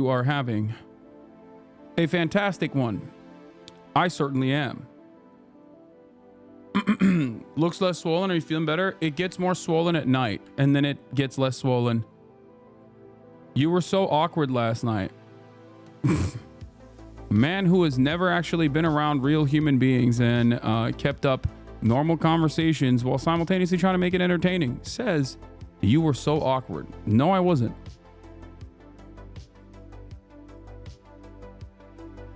you are having a fantastic one. I certainly am. Looks less swollen. Are you feeling better? It gets more swollen at night, and then it gets less swollen. You were so awkward last night. Man who has never actually been around real human beings and kept up normal conversations while simultaneously trying to make it entertaining says you were so awkward. No, I wasn't.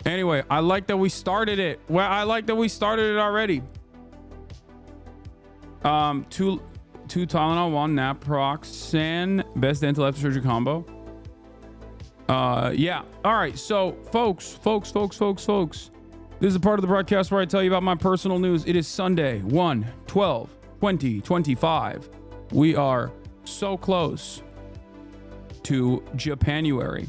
Anyway, I like that we started it. Well, I like that we started it already. Two Tylenol, one naproxen, best dental after surgery combo. Yeah. All right. So, folks. This is a part of the broadcast where I tell you about my personal news. It is Sunday, 1/12/2025. We are so close to Japanuary.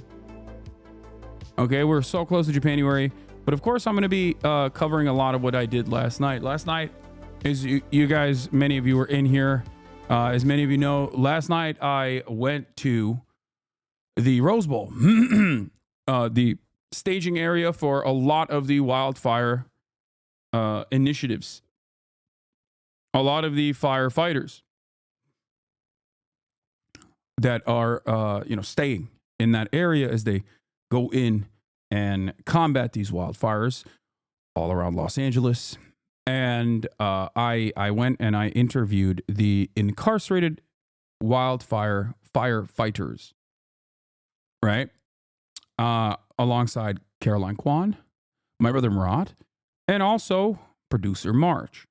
Okay, we're so close to Japanuary. But of course, I'm going to be covering a lot of what I did last night. Last night, as you guys, many of you were in here. As many of you know, last night I went to the Rose Bowl, the staging area for a lot of the wildfire initiatives. A lot of the firefighters that are, staying in that area as they go in and combat these wildfires all around Los Angeles. And I went and I interviewed the incarcerated wildfire firefighters, right? Alongside Caroline Kwan, my brother Murat, and also producer March.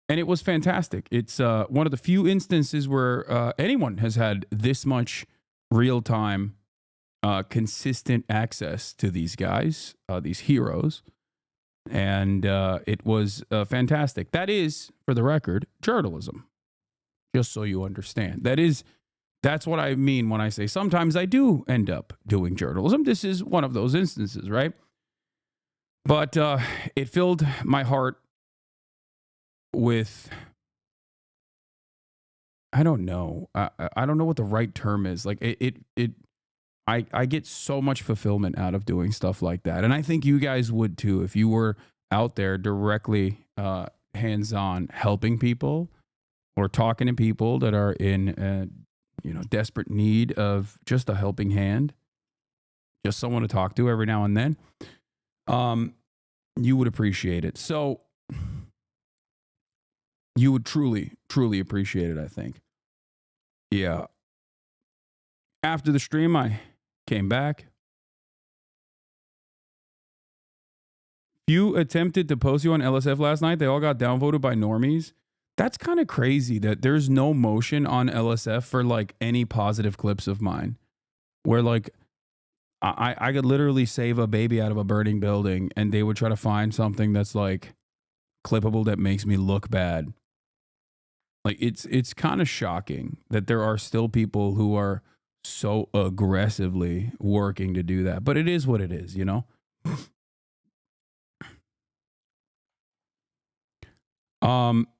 And it was fantastic. It's one of the few instances where anyone has had this much real-time, consistent access to these guys, these heroes. And it was fantastic. That is, for the record, journalism. Just so you understand. That's what I mean when I say sometimes I do end up doing journalism. This is one of those instances, right? But it filled my heart with, I don't know. I don't know what the right term is. Like I get so much fulfillment out of doing stuff like that. And I think you guys would too, if you were out there directly hands-on helping people or talking to people that are in desperate need of just a helping hand, just someone to talk to every now and then. You would appreciate it. So you would truly, truly appreciate it, I think. Yeah. After the stream, I came back. Few attempted to post you on LSF last night. They all got downvoted by normies. That's kind of crazy that there's no motion on LSF for like any positive clips of mine. Where like I could literally save a baby out of a burning building and they would try to find something that's like clippable that makes me look bad. Like it's kind of shocking that there are still people who are so aggressively working to do that. But it is what it is, you know?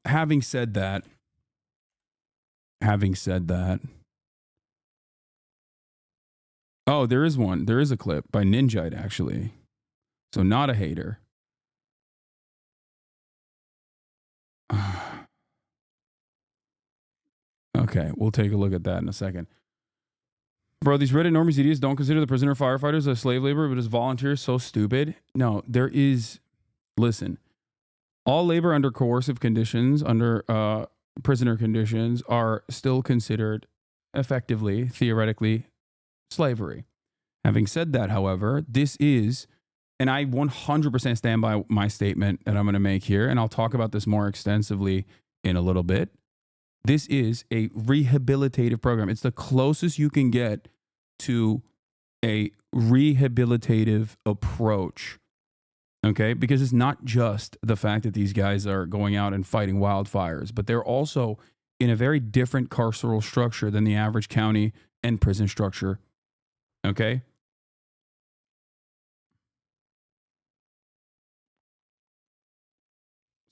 Having said that, oh, there is one. There is a clip by Ninjite, actually. So not a hater. Okay, we'll take a look at that in a second. Bro, these Reddit normies idiots don't consider the prisoner firefighters as slave labor, but as volunteers. So stupid. No, there is... Listen, all labor under coercive conditions, under prisoner conditions, are still considered effectively, theoretically, slavery. Having said that, however, this is, and I 100% stand by my statement that I'm going to make here, and I'll talk about this more extensively in a little bit. This is a rehabilitative program. It's the closest you can get to a rehabilitative approach. Okay, because it's not just the fact that these guys are going out and fighting wildfires, but they're also in a very different carceral structure than the average county and prison structure. Okay?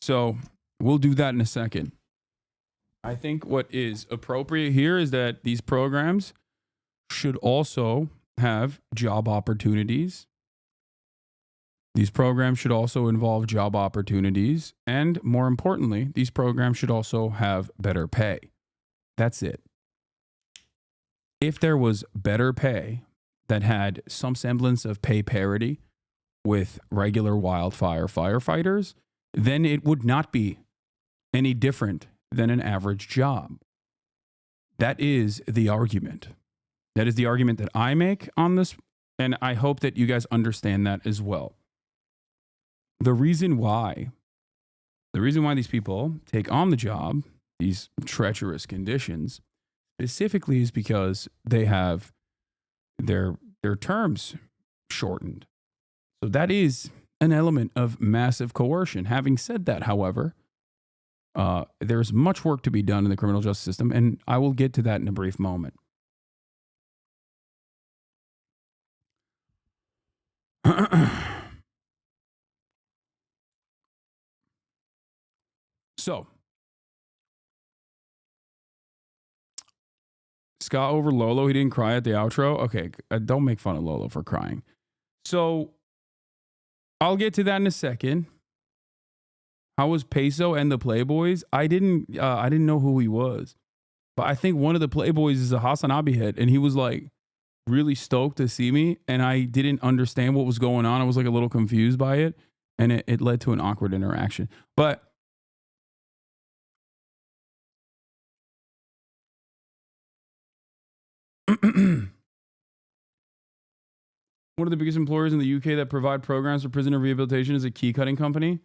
So we'll do that in a second. I think what is appropriate here is that these programs should also have job opportunities. These programs should also involve job opportunities. And more importantly, these programs should also have better pay. That's it. If there was better pay that had some semblance of pay parity with regular wildfire firefighters, then it would not be any different than an average job. That is the argument. That is the argument that I make on this, and I hope that you guys understand that as well. The reason why these people take on the job, these treacherous conditions, specifically is because they have their terms shortened. So that is an element of massive coercion. Having said that, however, there's much work to be done in the criminal justice system, and I will get to that in a brief moment. So, Scott over Lolo, he didn't cry at the outro. Okay, don't make fun of Lolo for crying. So, I'll get to that in a second. How was Peso and the Playboys? I didn't know who he was, but I think one of the Playboys is a HasnAbi head, and he was like really stoked to see me, and I didn't understand what was going on. I was like a little confused by it, and it led to an awkward interaction. But one of the biggest employers in the UK that provide programs for prisoner rehabilitation is a key cutting company.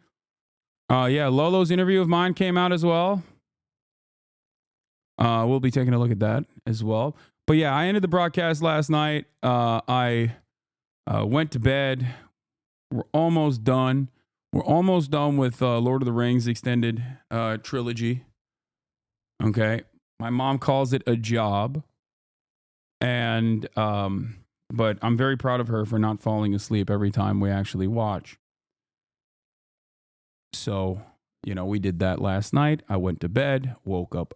Yeah, Lolo's interview of mine came out as well. We'll be taking a look at that as well. But yeah, I ended the broadcast last night. I went to bed. We're almost done. We're almost done with Lord of the Rings extended trilogy. Okay. My mom calls it a job. And but I'm very proud of her for not falling asleep every time we actually watch. So, we did that last night. I went to bed, woke up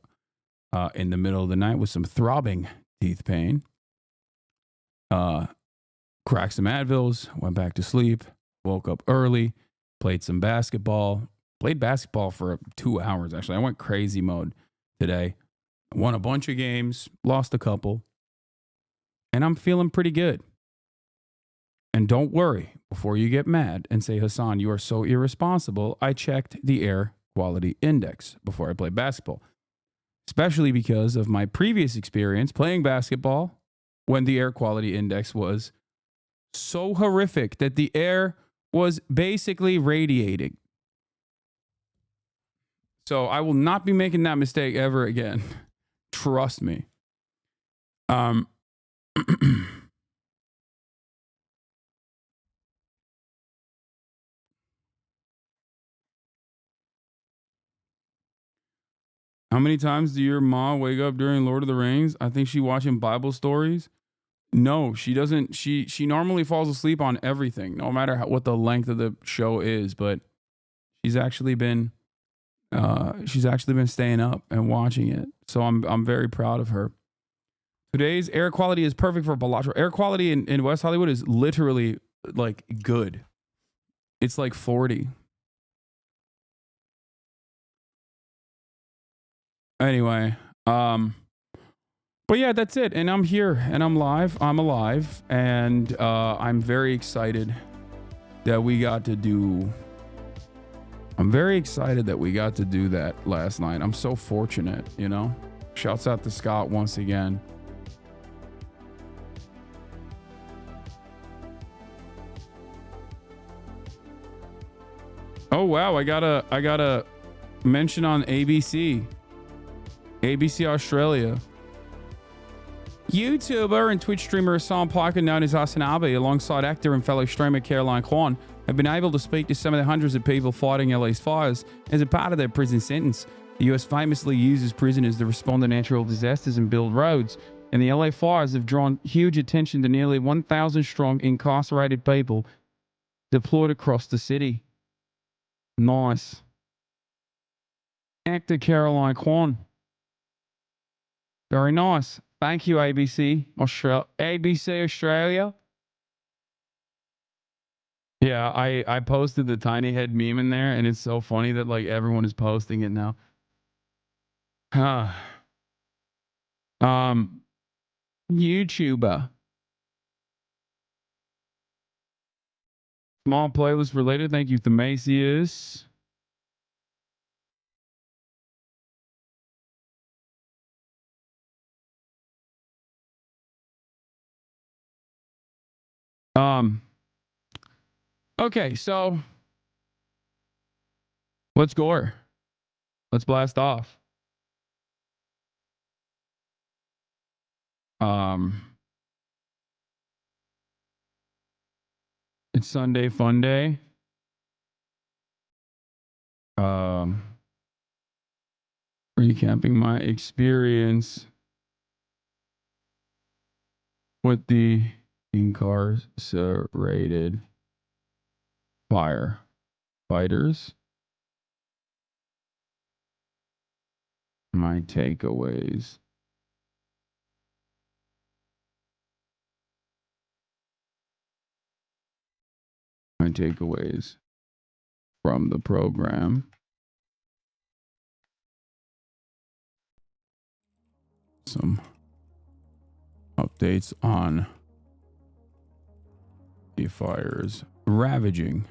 in the middle of the night with some throbbing teeth pain. Cracked some Advils, went back to sleep, woke up early, played some basketball. Played basketball for 2 hours, actually. I went crazy mode today. Won a bunch of games, lost a couple. And I'm feeling pretty good. And don't worry, before you get mad and say, Hasan, you are so irresponsible, I checked the air quality index before I played basketball. Especially because of my previous experience playing basketball when the air quality index was so horrific that the air was basically radiating. So I will not be making that mistake ever again. Trust me. How many times do your mom wake up during Lord of the Rings? I think she watching Bible stories. No, she doesn't. She normally falls asleep on everything, no matter what the length of the show is. But she's actually been staying up and watching it. So I'm very proud of her. Today's air quality is perfect for Balatro. Air quality in West Hollywood is literally like good. It's like 40. Anyway, but yeah, that's it. And I'm here and I'm live. I'm alive. And I'm very excited that we got to do. I'm very excited that we got to do that last night. I'm so fortunate, Shouts out to Scott once again. Oh wow, I got a mention on ABC Australia. YouTuber and Twitch streamer Hasan Parker, known as HasnAbi, alongside actor and fellow streamer Caroline Kwan, have been able to speak to some of the hundreds of people fighting LA's fires as a part of their prison sentence. The US famously uses prisoners to respond to natural disasters and build roads, and the LA fires have drawn huge attention to nearly 1,000 strong incarcerated people deployed across the city. Nice. Actor Caroline Kwan. Very nice. Thank you, ABC Australia. Yeah, I posted the tiny head meme in there, and it's so funny that like everyone is posting it now. YouTuber. Small playlist related. Thank you, Themasius. Okay, so let's gore. Let's blast off. It's Sunday fun day. Recapping my experience with the incarcerated firefighters. My takeaways. My takeaways from the program. Some updates on the fires ravaging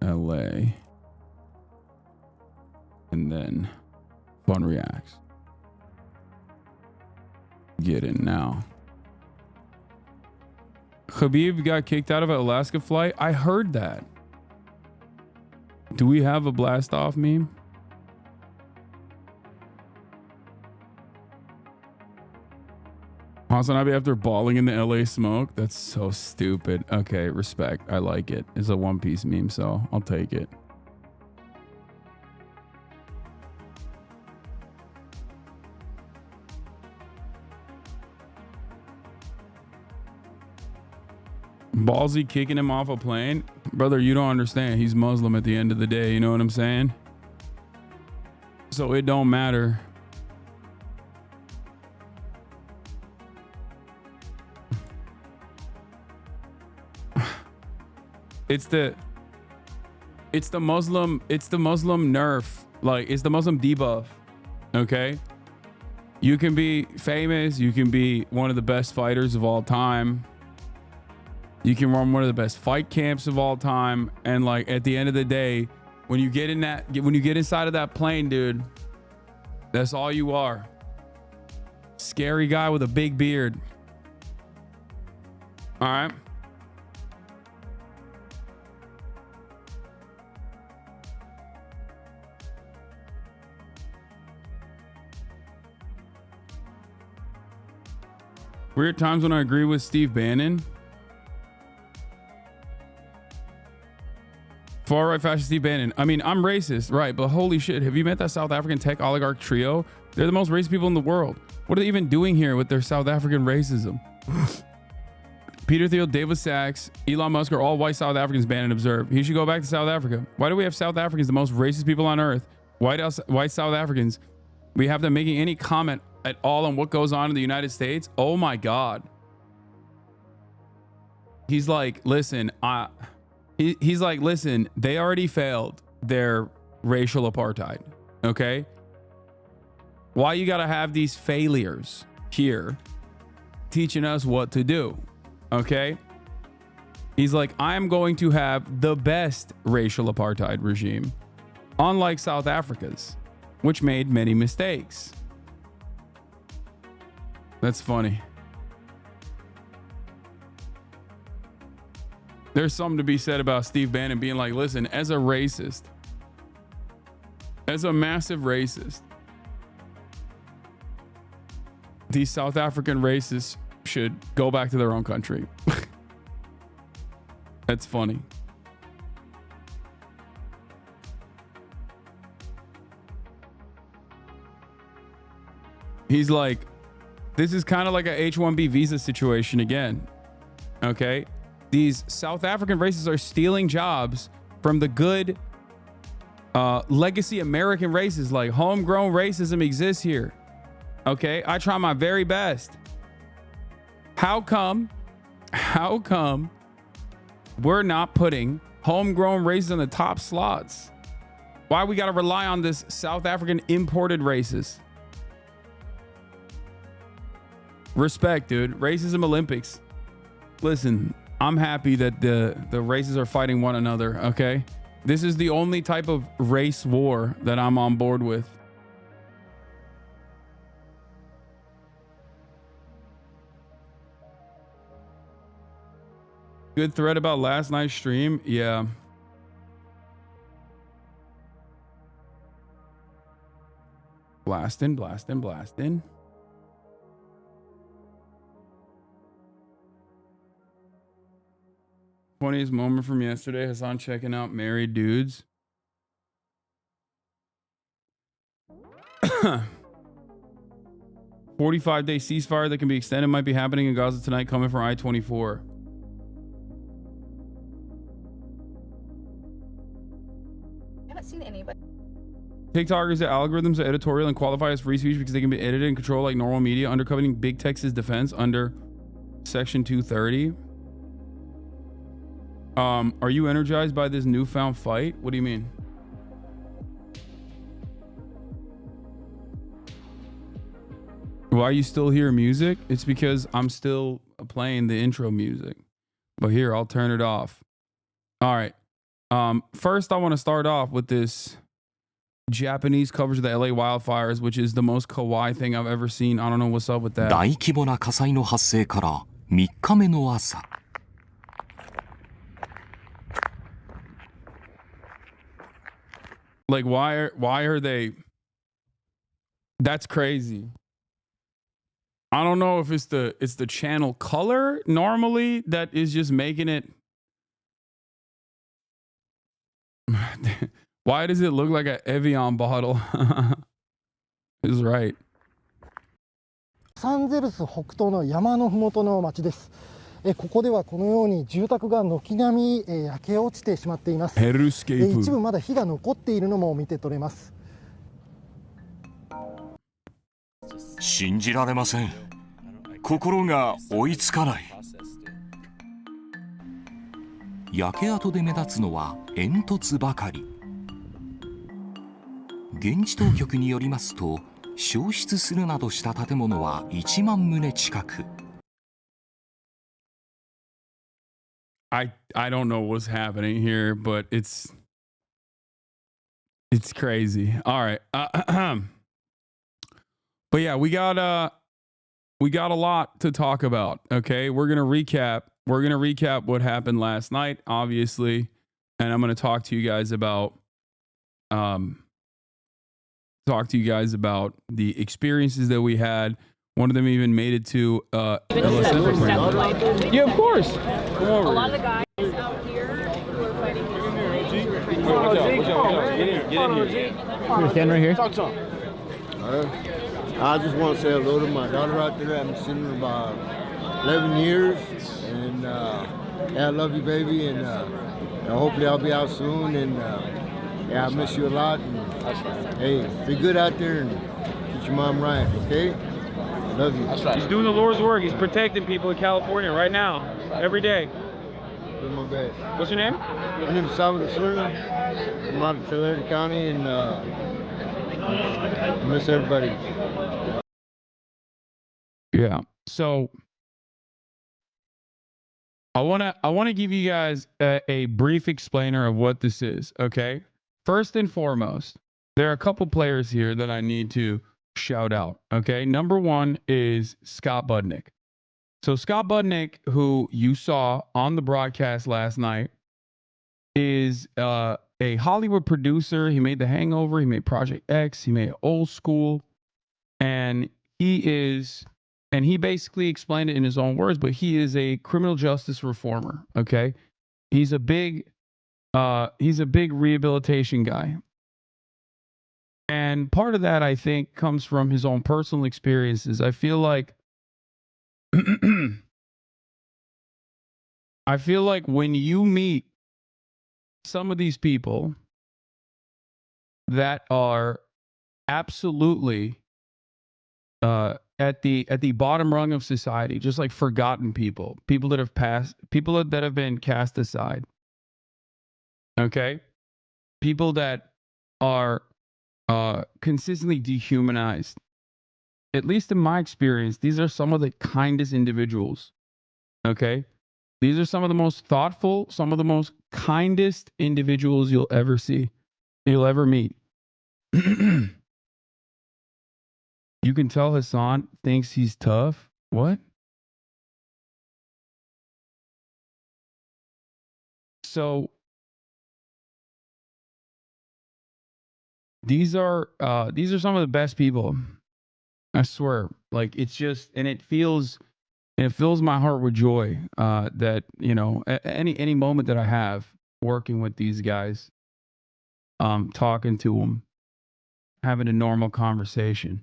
LA. And then fun reacts. Get in now. Khabib got kicked out of an Alaska flight. I heard that. Do we have a blast off meme? HasnAbi after balling in the LA smoke. That's so stupid. Okay, respect. I like it. It's a One Piece meme, so I'll take it. Ballsy kicking him off a plane. Brother, you don't understand. He's Muslim at the end of the day. You know what I'm saying? So it don't matter. It's the Muslim nerf. Like, it's the Muslim debuff. Okay? You can be famous. You can be one of the best fighters of all time. You can run one of the best fight camps of all time. And like at the end of the day, when you get inside of that plane, dude, that's all you are. Scary guy with a big beard. All right. Weird times when I agree with Steve Bannon. Far right fascist Steve Bannon. I mean, I'm racist, right? But holy shit, have you met that South African tech oligarch trio? They're the most racist people in the world. What are they even doing here with their South African racism? Peter Thiel, David Sachs, Elon Musk are all white South Africans, Bannon observed. He should go back to South Africa. Why do we have South Africans, the most racist people on earth? White South Africans. We have them making any comment at all on what goes on in the United States. Oh my God. He's like, listen, he's like, listen, they already failed their racial apartheid. Okay. Why you got to have these failures here teaching us what to do? Okay. He's like, I am going to have the best racial apartheid regime, unlike South Africa's, which made many mistakes. That's funny. There's something to be said about Steve Bannon being like, listen, as a racist, as a massive racist, these South African racists should go back to their own country. That's funny. He's like, this is kind of like a H-1B visa situation again. Okay. These South African racists are stealing jobs from the good legacy American races. Like, homegrown racism exists here. Okay, I try my very best. How come we're not putting homegrown races in the top slots? Why we got to rely on this South African imported races? Respect, dude. Racism Olympics. Listen, I'm happy that the races are fighting one another, okay? This is the only type of race war that I'm on board with. Good thread about last night's stream. Yeah. Blasting. Funniest moment from yesterday, Hasan checking out married dudes. 45-day ceasefire that can be extended might be happening in Gaza tonight, coming from I-24. I haven't seen anybody. TikTokers, the algorithms are editorial and qualify as free speech because they can be edited and controlled like normal media, undercutting big tech's defense under Section 230. Are you energized by this newfound fight? What do you mean? Why you still hear music? It's because I'm still playing the intro music. But here, I'll turn it off. All right. First, I want to start off with this Japanese coverage of the LA wildfires, which is the most kawaii thing I've ever seen. I don't know what's up with that. 大規模な火災の発生から3日目の朝。Like, why are they? That's crazy. I don't know if it's the channel color normally that is just making it. Why does it look like an Evian bottle? It's right. ロサンゼルス北東の山のふもとの町です。ここではこのように住宅が軒並み焼け落ちてしまっています。ヘルスケープ。一部まだ火が残っているのも見て取れます。信じられません。心が追いつかない。焼け跡で目立つのは煙突ばかり。現地当局によりますと、焼失するなどした建物は1万棟近く。I don't know what's happening here, but it's crazy. All right. But yeah, we got a lot to talk about. Okay. We're going to recap what happened last night, obviously. And I'm going to talk to you guys about the experiences that we had. One of them even made it to LSF. Yeah, of course. Come over. A lot of the guys out here who are fighting Get in here. You're standing right here. Talk to him. I just want to say hello to my daughter out there. I haven't seen her in about 11 years. And yeah, I love you, baby. And hopefully I'll be out soon. And yeah, I miss you a lot. And hey, be good out there and get your mom right, okay? Love you. That's right. He's doing the Lord's work. He's protecting people in California right now, every day. Do my best. What's your name? My name is Salvador Silva. I'm out of Tulare County, and I miss everybody. Yeah. So I wanna give you guys a brief explainer of what this is. Okay. First and foremost, there are a couple players here that I need to shout out. Okay. Number one is Scott Budnick. So Scott Budnick, who you saw on the broadcast last night, is a Hollywood producer. He made The Hangover. He made Project X. He made Old School. And he basically explained it in his own words, but he is a criminal justice reformer. Okay. He's a big rehabilitation guy. And part of that, I think, comes from his own personal experiences. I feel like when you meet some of these people that are absolutely at the bottom rung of society, just like forgotten people, people that have passed, people that have been cast aside. Okay, people that are consistently dehumanized. At least in my experience, these are some of the kindest individuals. Okay, these are some of the most thoughtful, some of the most kindest individuals you'll ever see, you'll ever meet. You can tell Hasan thinks he's tough. What? So these are some of the best people. I swear. Like, it's just, and it fills my heart with joy that, you know, any moment that I have working with these guys, talking to them, having a normal conversation.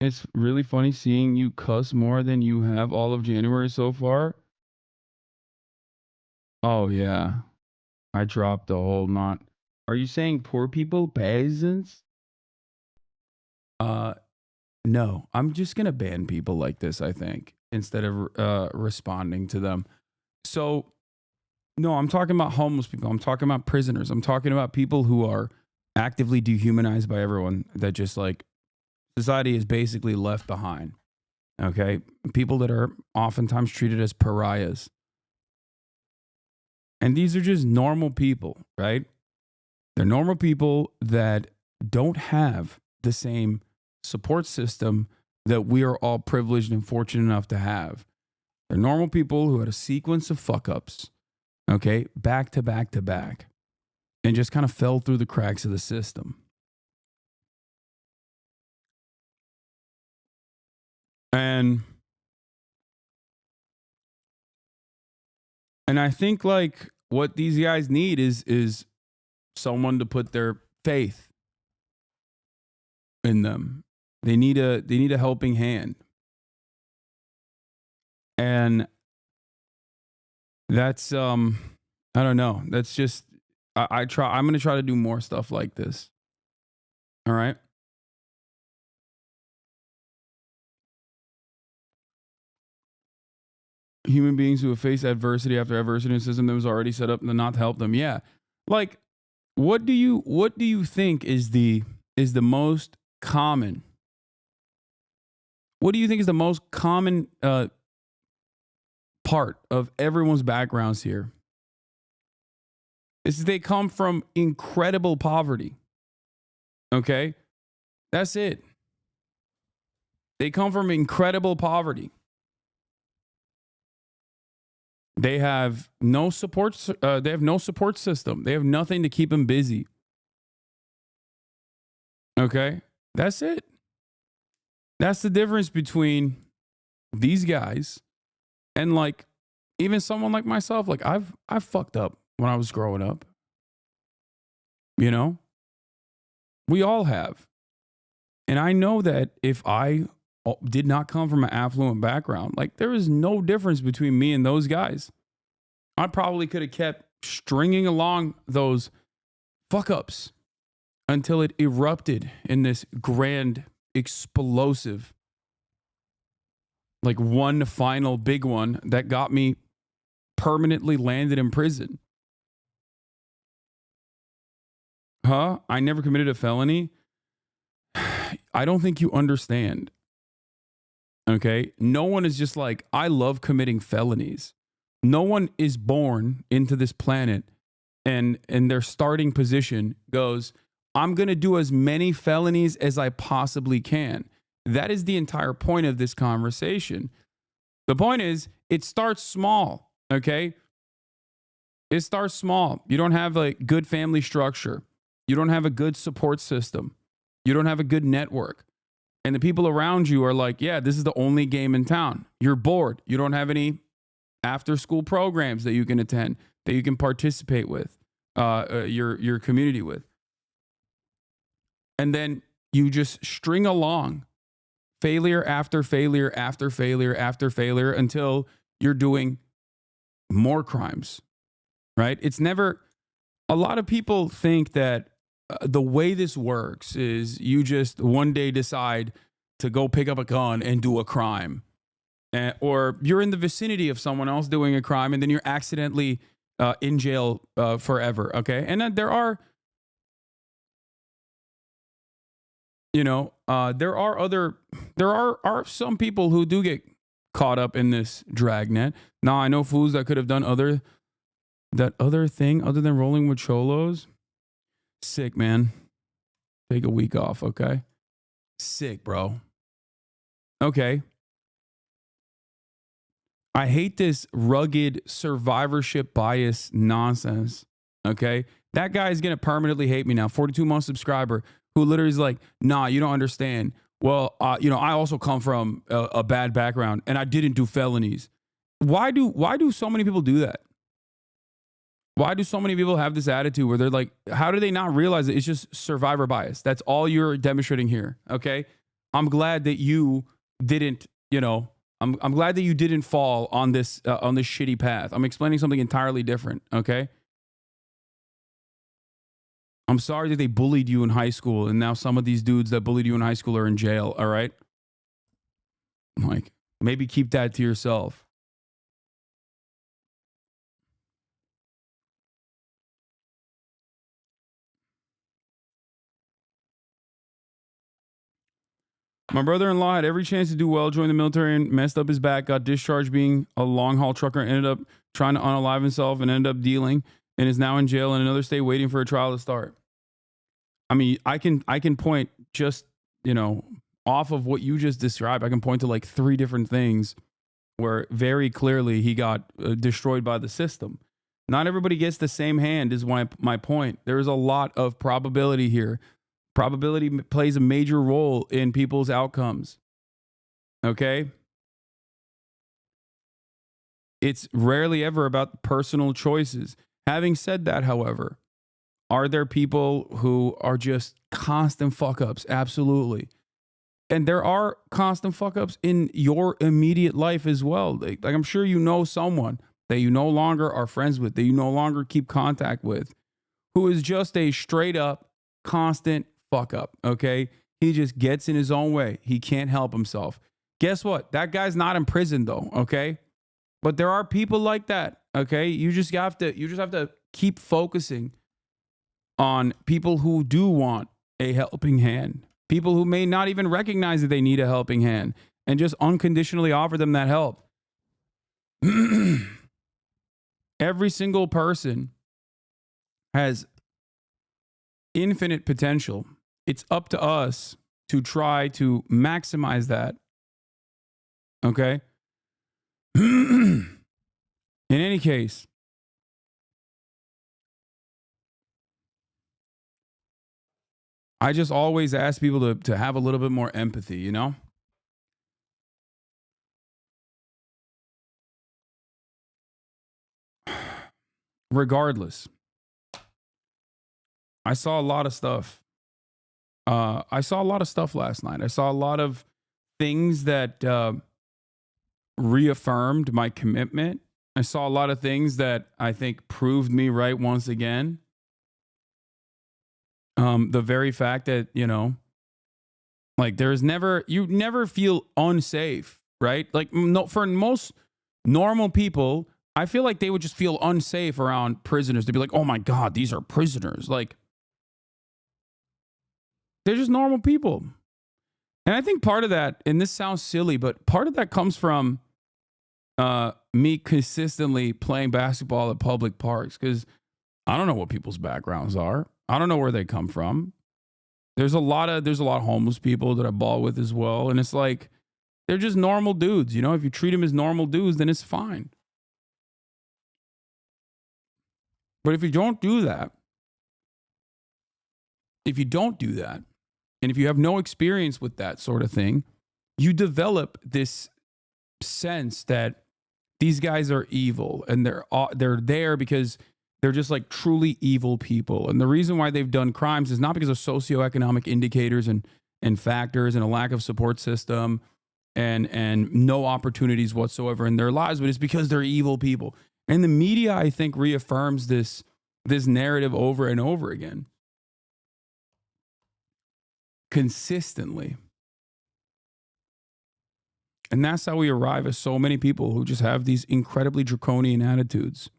It's really funny seeing you cuss more than you have all of January so far. Oh yeah, I dropped the whole not. Are you saying poor people, peasants? No. I'm just gonna ban people like this, I think, instead of responding to them. So, no, I'm talking about homeless people. I'm talking about prisoners. I'm talking about people who are actively dehumanized by everyone. That just like society is basically left behind. Okay, people that are oftentimes treated as pariahs. And these are just normal people, right? They're normal people that don't have the same support system that we are all privileged and fortunate enough to have. They're normal people who had a sequence of fuck ups, okay, back to back to back, and just kind of fell through the cracks of the system. And I think like what these guys need is someone to put their faith in them. They need a helping hand. And that's I don't know. That's just I'm going to try to do more stuff like this. All right? Human beings who have faced adversity after adversity in a system that was already set up and not to help them. Yeah. Like, what do you think is the most common? What do you think is the most common part of everyone's backgrounds here? Is they come from incredible poverty. Okay? That's it. They come from incredible poverty. They have no support. They have no support system. They have nothing to keep them busy. Okay, that's it. That's the difference between these guys and like even someone like myself. Like I've fucked up when I was growing up. You know, we all have, and I know that if I did not come from an affluent background, like there is no difference between me and those guys. I probably could have kept stringing along those fuck ups until it erupted in this grand, explosive, like one final big one that got me permanently landed in prison. Huh? I never committed a felony. I don't think you understand. Okay? No one is just like, I love committing felonies. No one is born into this planet and their starting position goes, I'm going to do as many felonies as I possibly can. That is the entire point of this conversation. The point is, it starts small, okay? It starts small. You don't have a good family structure. You don't have a good support system. You don't have a good network. And the people around you are like, yeah, this is the only game in town. You're bored. You don't have any after school programs that you can attend, that you can participate with, your community with. And then you just string along failure after failure after failure after failure until you're doing more crimes, right? It's never, a lot of people think that the way this works is you just one day decide to go pick up a gun and do a crime. Or you're in the vicinity of someone else doing a crime, and then you're accidentally in jail forever, okay? And then there are, there are some people who do get caught up in this dragnet. Now, I know fools that could have done that other thing other than rolling with cholos. Sick, man. Take a week off, okay? Sick, bro. Okay. I hate this rugged survivorship bias nonsense, okay? That guy's going to permanently hate me now. 42-month subscriber who literally is like, nah, you don't understand. Well, I also come from a bad background and I didn't do felonies. Why do so many people do that? Why do so many people have this attitude where they're like, how do they not realize it? It's just survivor bias. That's all you're demonstrating here, okay? I'm glad that you didn't, I'm glad that you didn't fall on this shitty path. I'm explaining something entirely different, okay? I'm sorry that they bullied you in high school, and now some of these dudes that bullied you in high school are in jail, all right? Like, maybe keep that to yourself. My brother-in-law had every chance to do well, joined the military and messed up his back, got discharged being a long-haul trucker, ended up trying to unalive himself and ended up dealing, and is now in jail in another state waiting for a trial to start. I mean, I can point just, off of what you just described, I can point to like 3 different things where very clearly he got destroyed by the system. Not everybody gets the same hand is my point. There is a lot of probability here. Probability plays a major role in people's outcomes. Okay? It's rarely ever about personal choices. Having said that, however, are there people who are just constant fuck-ups? Absolutely. And there are constant fuck-ups in your immediate life as well. Like I'm sure you know someone that you no longer are friends with, that you no longer keep contact with, who is just a straight-up, constant fuck up, okay? He just gets in his own way. He can't help himself. Guess what? That guy's not in prison though, okay? But there are people like that, okay? You just have to keep focusing on people who do want a helping hand. People who may not even recognize that they need a helping hand and just unconditionally offer them that help. Every single person has infinite potential. It's up to us to try to maximize that. Okay? In any case, I just always ask people to have a little bit more empathy, Regardless, I saw a lot of stuff. I saw a lot of stuff last night. I saw a lot of things that reaffirmed my commitment. I saw a lot of things that I think proved me right once again. The very fact that, like you never feel unsafe, right? Like for most normal people, I feel like they would just feel unsafe around prisoners. They'd be like, oh my God, these are prisoners. Like, they're just normal people. And I think part of that, and this sounds silly, but part of that comes from me consistently playing basketball at public parks, because I don't know what people's backgrounds are. I don't know where they come from. There's a lot of homeless people that I ball with as well. And it's like, they're just normal dudes. If you treat them as normal dudes, then it's fine. But if you don't do that, and if you have no experience with that sort of thing, you develop this sense that these guys are evil, and they're there because they're just like truly evil people. And the reason why they've done crimes is not because of socioeconomic indicators and factors and a lack of support system and no opportunities whatsoever in their lives, but it's because they're evil people. And the media, I think, reaffirms this narrative over and over again. consistently. And that's how we arrive at so many people who just have these incredibly draconian attitudes.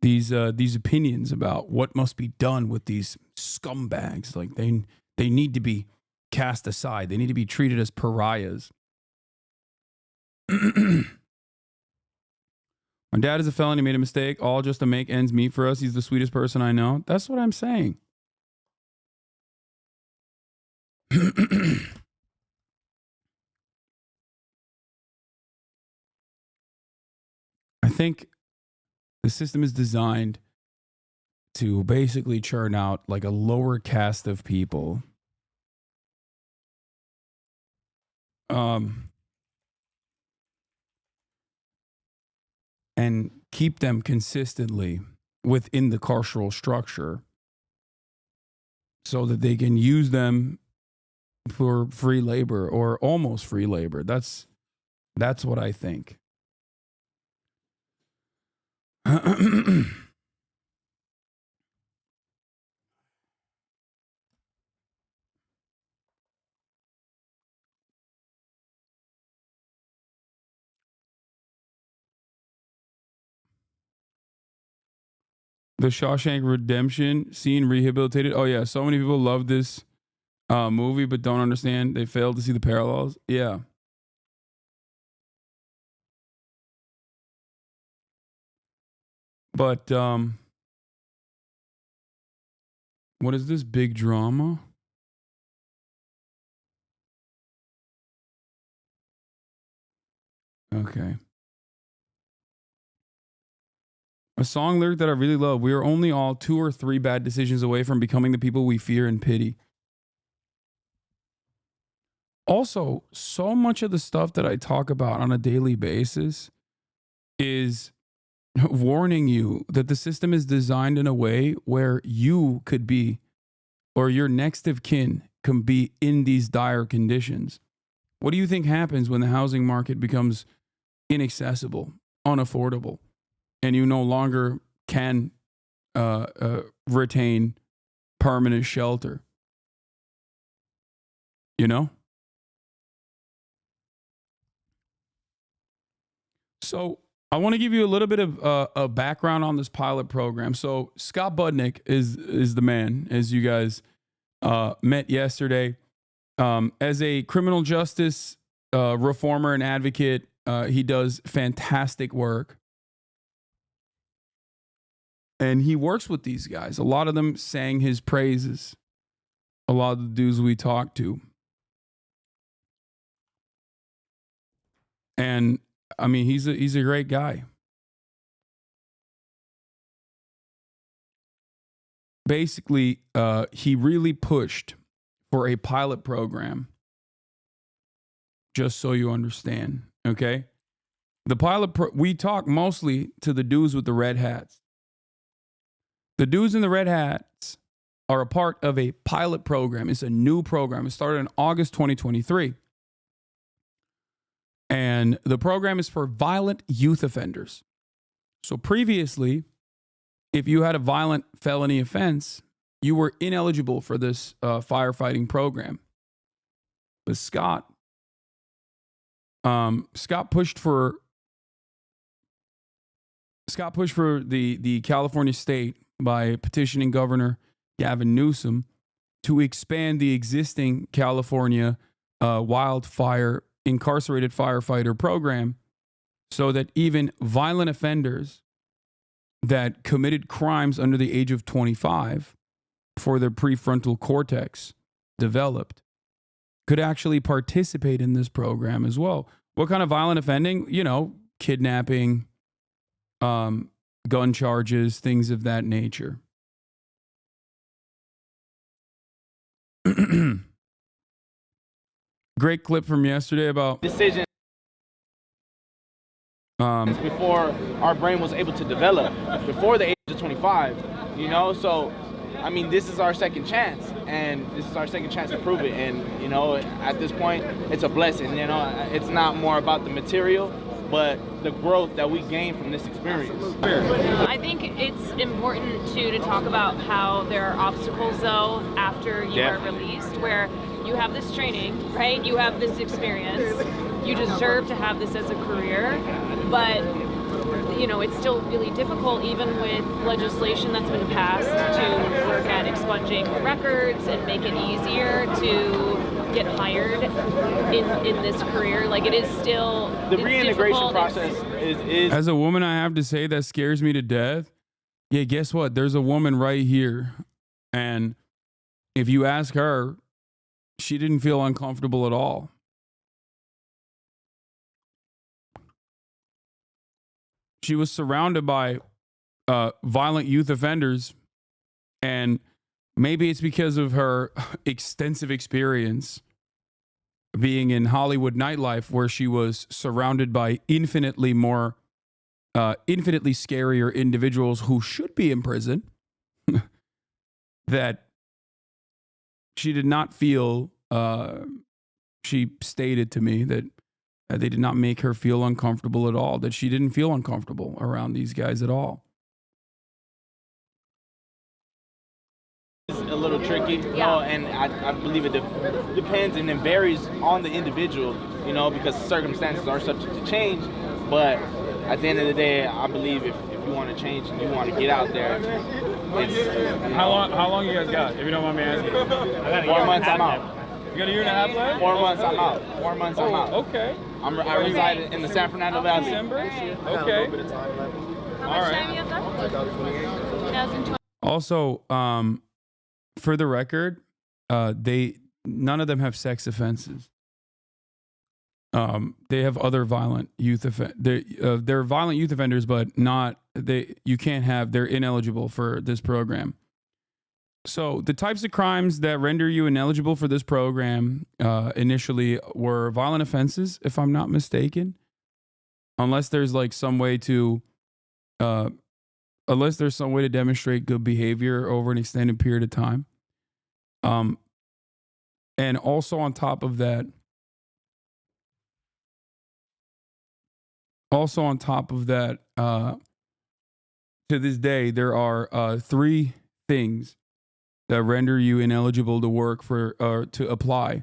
These opinions about what must be done with these scumbags. Like they need to be cast aside. They need to be treated as pariahs. My dad is a felon. He made a mistake, all just to make ends meet for us. He's the sweetest person I know. That's what I'm saying. I think the system is designed to basically churn out like a lower caste of people. And keep them consistently within the carceral structure so that they can use them for free labor or almost free labor. That's what I think. The Shawshank Redemption scene rehabilitated. Oh yeah, so many people love this movie but don't understand. They fail to see the parallels. Yeah. But what is this big drama? Okay. A song lyric that I really love. We are only all 2 or 3 bad decisions away from becoming the people we fear and pity. Also, so much of the stuff that I talk about on a daily basis is warning you that the system is designed in a way where you could be, or your next of kin can be in these dire conditions. What do you think happens when the housing market becomes inaccessible, unaffordable, and you no longer can retain permanent shelter? You know? So I want to give you a little bit of a background on this pilot program. So Scott Budnick is the man, as you guys met yesterday. As a criminal justice reformer and advocate, he does fantastic work. And he works with these guys. A lot of them sang his praises. A lot of the dudes we talked to. And I mean, he's a great guy. Basically, he really pushed for a pilot program. Just so you understand, okay? The pilot, we talk mostly to the dudes with the red hats. The dudes in the red hats are a part of a pilot program. It's a new program. It started in August 2023. And the program is for violent youth offenders. So previously, if you had a violent felony offense, you were ineligible for this firefighting program. But Scott pushed for the California state by petitioning Governor Gavin Newsom to expand the existing California wildfire incarcerated firefighter program so that even violent offenders that committed crimes under the age of 25 before their prefrontal cortex developed could actually participate in this program as well. What kind of violent offending? You know, kidnapping, gun charges, things of that nature. Great clip from yesterday about decision before our brain was able to develop, before the age of 25, you know? So, I mean, this is our second chance, and this is our second chance to prove it. And, you know, at this point, it's a blessing, you know? It's not more about the material, but the growth that we gain from this experience. I think it's important to talk about how there are obstacles though after you are released, where you have this training, right? You have this experience. You deserve to have this as a career, but you know, it's still really difficult even with legislation that's been passed to work at expunging records and make it easier to get hired in this career. Like, it is still the reintegration process is As a woman, I have to say that scares me to death. Yeah, guess what? There's a woman right here, and if you ask her, she didn't feel uncomfortable at all. She was surrounded by violent youth offenders, and maybe it's because of her extensive experience being in Hollywood nightlife, where she was surrounded by infinitely scarier individuals who should be in prison, that she did not feel, she stated to me that they did not make her feel uncomfortable at all, that she didn't feel uncomfortable around these guys at all. It's a little tricky, you know, and I believe it depends and it varies on the individual, you know, because circumstances are subject to change. But at the end of the day, I believe if you want to change and you want to get out there, it's... How long you guys got, if you don't mind me asking? 4 months, I'm out. You got a year and a half left? 4 months, I'm out. 4 months, I'm out. Okay. I reside in the San Fernando Valley. December? Okay. All right. 2020. Also, for the record, none of them have sex offenses. They have other violent youth they're violent youth offenders, but not you can't have, they're ineligible for this program. So the types of crimes that render you ineligible for this program initially were violent offenses, if I'm not mistaken, unless there's like some way to demonstrate good behavior over an extended period of time. And also on top of that, to this day, there are 3 things that render you ineligible to work for, to apply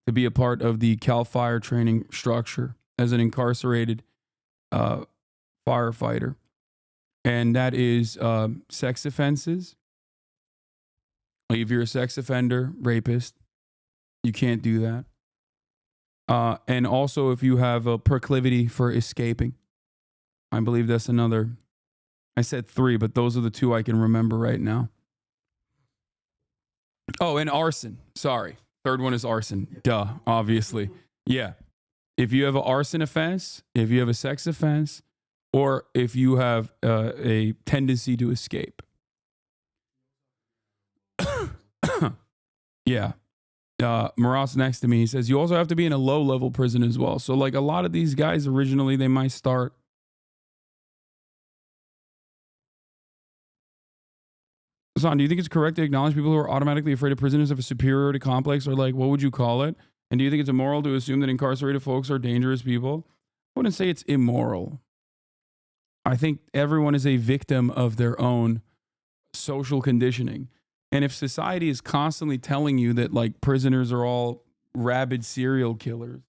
to be a part of the CAL FIRE training structure as an incarcerated firefighter. And that is sex offenses. Like if you're a sex offender, rapist, you can't do that. And also if you have a proclivity for escaping. I believe that's another. I said 3, but those are the 2 I can remember right now. Oh, and arson. Sorry. 3rd one is arson. Duh, obviously. Yeah. If you have an arson offense, if you have a sex offense, or if you have a tendency to escape. Yeah. Maras next to me, he says, you also have to be in a low-level prison as well. So, like, a lot of these guys, originally, they might start. Hasan, do you think it's correct to acknowledge people who are automatically afraid of prisoners have a superiority complex, or like, what would you call it? And do you think it's immoral to assume that incarcerated folks are dangerous people? I wouldn't say it's immoral. I think everyone is a victim of their own social conditioning. And if society is constantly telling you that like prisoners are all rabid serial killers,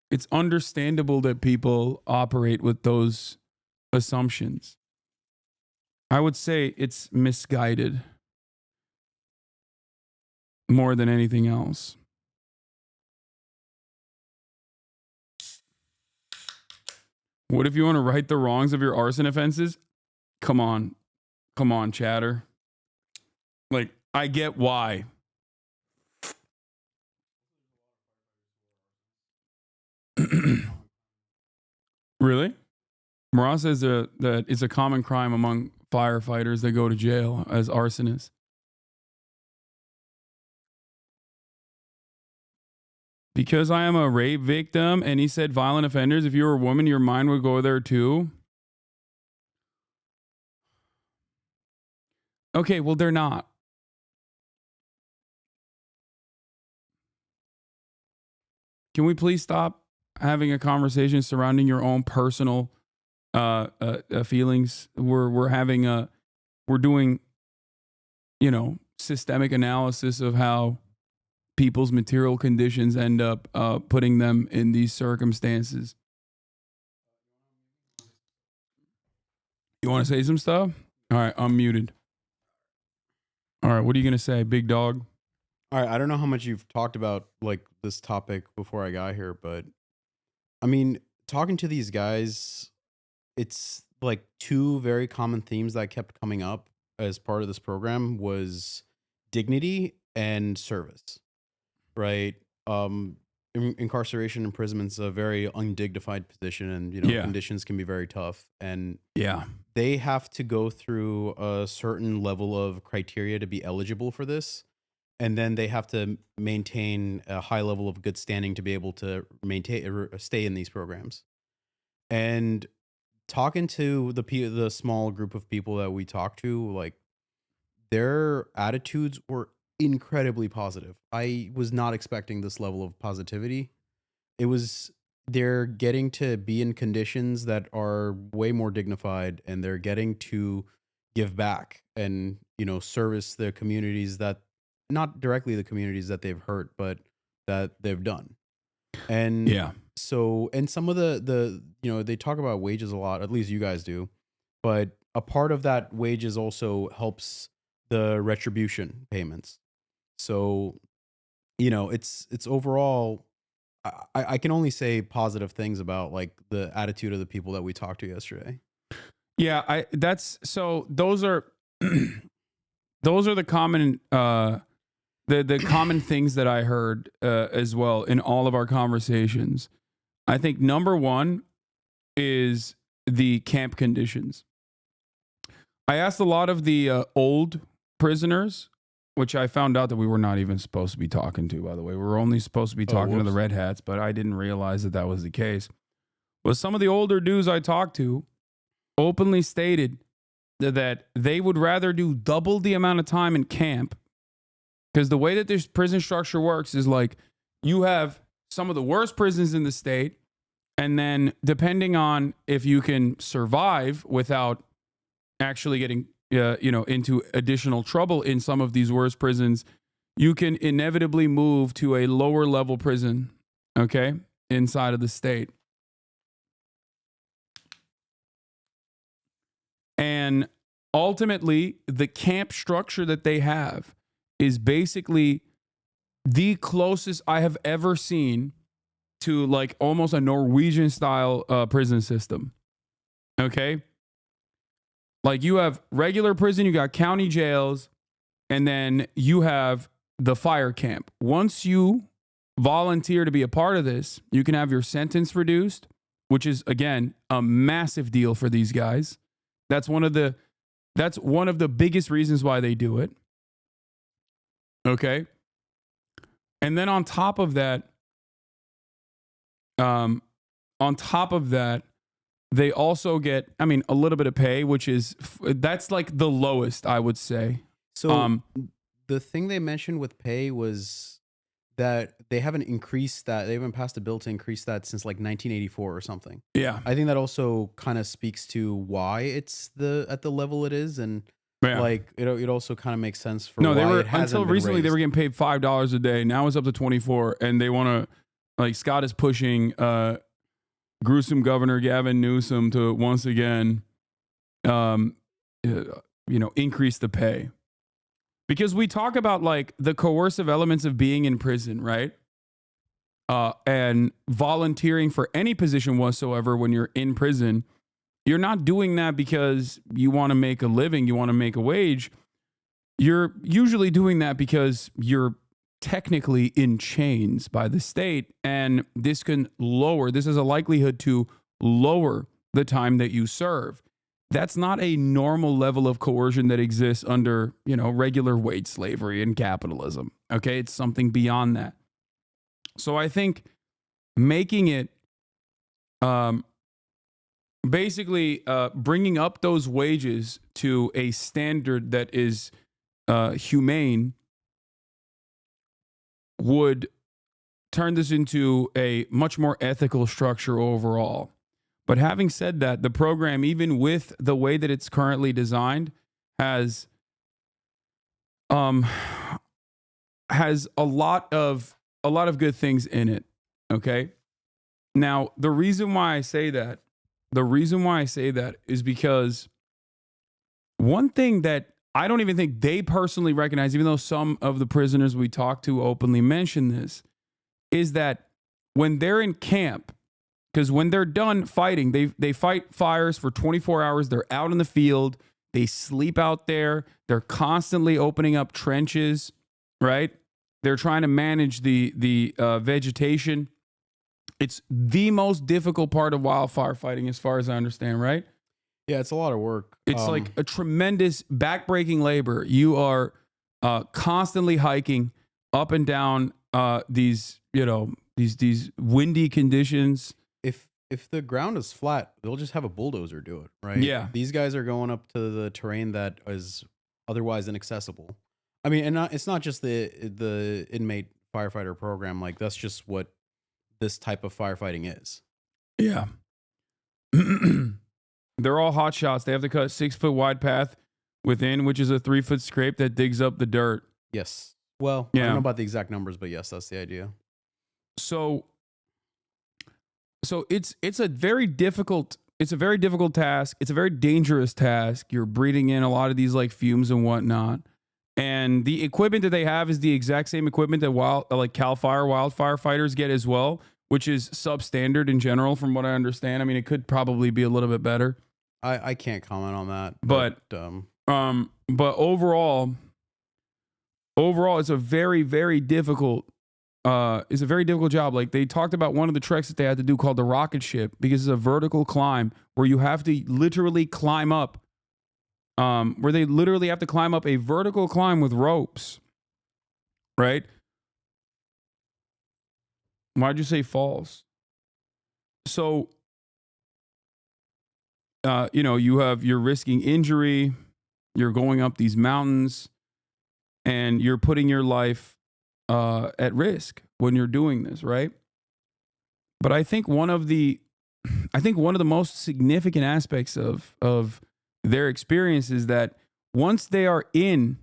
it's understandable that people operate with those assumptions. I would say it's misguided more than anything else. What if you want to right the wrongs of your arson offenses? Come on, chatter. Like, I get why. Really? Maras says that it's a common crime among firefighters that go to jail as arsonists. Because I am a rape victim, and he said violent offenders, if you were a woman, your mind would go there too. Okay, well, they're not. can we please stop having a conversation surrounding your own personal feelings? We're doing, systemic analysis of how people's material conditions end up putting them in these circumstances. You want to say some stuff? All right, I'm muted. All right, what are you going to say, big dog? All right, I don't know how much you've talked about like this topic before I got here, but I mean, talking to these guys, it's like two very common themes that kept coming up as part of this program was dignity and service, right? Incarceration, imprisonment's a very undignified position, and conditions can be very tough, and they have to go through a certain level of criteria to be eligible for this. And then they have to maintain a high level of good standing to be able to stay in these programs. And talking to the small group of people that we talked to, like their attitudes were incredibly positive. I was not expecting this level of positivity. They're getting to be in conditions that are way more dignified, and they're getting to give back and, service their communities that, not directly the communities that they've hurt, but that they've done. And so, and some of the they talk about wages a lot, at least you guys do, but a part of that wages also helps the retribution payments. So, it's overall, I can only say positive things about like the attitude of the people that we talked to yesterday. Yeah, those are the common the common things that I heard as well in all of our conversations. I think number one is the camp conditions. I asked a lot of the old prisoners, which I found out that we were not even supposed to be talking to, by the way. We were only supposed to be talking to the Red Hats, but I didn't realize that was the case. But some of the older dudes I talked to openly stated that they would rather do double the amount of time in camp, because the way that this prison structure works is like you have some of the worst prisons in the state, and then depending on if you can survive without actually getting into additional trouble in some of these worst prisons, you can inevitably move to a lower level prison, okay, inside of the state. And ultimately, the camp structure that they have is basically the closest I have ever seen to like almost a Norwegian style prison system. Okay? Like you have regular prison, you got county jails, and then you have the fire camp. Once you volunteer to be a part of this, you can have your sentence reduced, which is again a massive deal for these guys. That's one of the biggest reasons why they do it. Okay. And then on top of that, they also get, a little bit of pay, that's like the lowest, I would say. So the thing they mentioned with pay was that they haven't passed a bill to increase that since like 1984 or something. Yeah. I think that also kind of speaks to why it's at the level it is, and like it also kind of makes sense for they were, it hasn't until been recently raised. They were getting paid $5 a day. Now it's up to 24, and they want to, like, Scott is pushing gruesome Governor Gavin Newsom to once again increase the pay. Because we talk about like the coercive elements of being in prison, right? And volunteering for any position whatsoever when you're in prison. You're not doing that because you want to make a living, you want to make a wage. You're usually doing that because you're technically in chains by the state, and this has a likelihood to lower the time that you serve. That's not a normal level of coercion that exists under, regular wage slavery and capitalism. Okay. It's something beyond that. So I think making it, basically bringing up those wages to a standard that is humane would turn this into a much more ethical structure overall. But having said that, the program, even with the way that it's currently designed, has a lot of good things in it. Okay. Now, the reason why I say that is because one thing that I don't even think they personally recognize, even though some of the prisoners we talked to openly mention this, is that when they're in camp, because when they're done fighting, they fight fires for 24 hours. They're out in the field. They sleep out there. They're constantly opening up trenches, right? They're trying to manage the vegetation. It's the most difficult part of wildfire fighting, as far as I understand, right? Yeah, it's a lot of work. It's like a tremendous backbreaking labor. You are constantly hiking up and down these windy conditions. If the ground is flat, they'll just have a bulldozer do it, right? Yeah. These guys are going up to the terrain that is otherwise inaccessible. I mean, and it's not just the inmate firefighter program. Like, that's just what this type of firefighting is. Yeah. They're all hot shots. They have to cut a 6-foot wide path within, which is a 3-foot scrape that digs up the dirt. Yes. Well, I don't know about the exact numbers, but yes, that's the idea. So it's a very difficult task. It's a very dangerous task. You're breathing in a lot of these like fumes and whatnot. And the equipment that they have is the exact same equipment that CAL FIRE wildfire fighters get as well, which is substandard in general, from what I understand. I mean, it could probably be a little bit better. I can't comment on that. But overall, it's a very, very difficult. It's a very difficult job. Like, they talked about one of the treks that they had to do called the rocket ship, because it's a vertical climb where you have to literally climb up. Where they literally have to climb up a vertical climb with ropes. Right? Why'd you say falls? So, you're risking injury, you're going up these mountains, and you're putting your life at risk when you're doing this, right? But I think one of the most significant aspects of their experience is that once they are in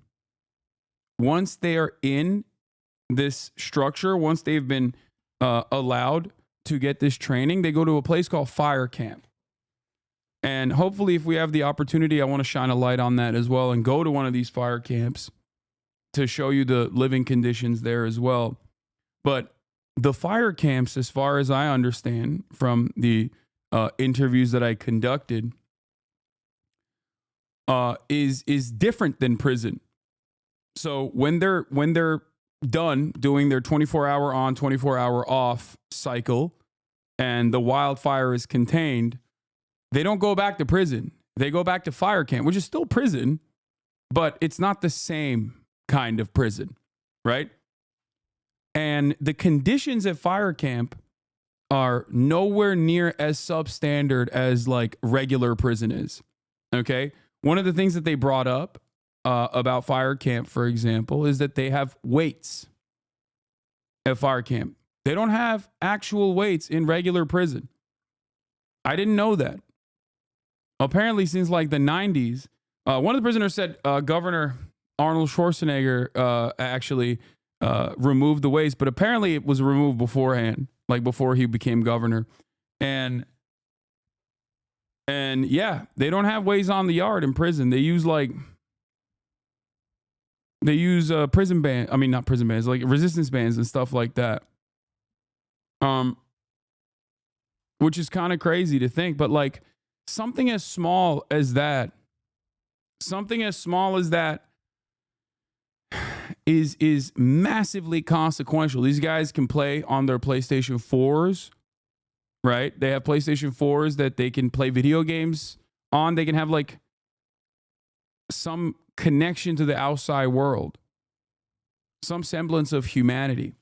this structure, once they've been allowed to get this training, they go to a place called fire camp. And hopefully, if we have the opportunity, I want to shine a light on that as well and go to one of these fire camps to show you the living conditions there as well. But the fire camps, as far as I understand from the interviews that I conducted, is different than prison. So when they're done doing their 24-hour on, 24-hour off cycle, and the wildfire is contained, they don't go back to prison. They go back to fire camp, which is still prison, but it's not the same kind of prison, right? And the conditions at fire camp are nowhere near as substandard as like regular prison is. Okay? One of the things that they brought up about fire camp, for example, is that they have weights at fire camp. They don't have actual weights in regular prison. I didn't know that. Apparently, since like the 90s, one of the prisoners said Governor Arnold Schwarzenegger actually removed the weights, but apparently it was removed beforehand, like before he became governor. And yeah, they don't have weights on the yard in prison. They use prison bands. I mean, not prison bands, like resistance bands and stuff like that. Which is kind of crazy to think, but like something as small as that is massively consequential. These guys can play on their PlayStation 4s, right? They have PlayStation 4s that they can play video games on. They can have like some connection to the outside world, some semblance of humanity.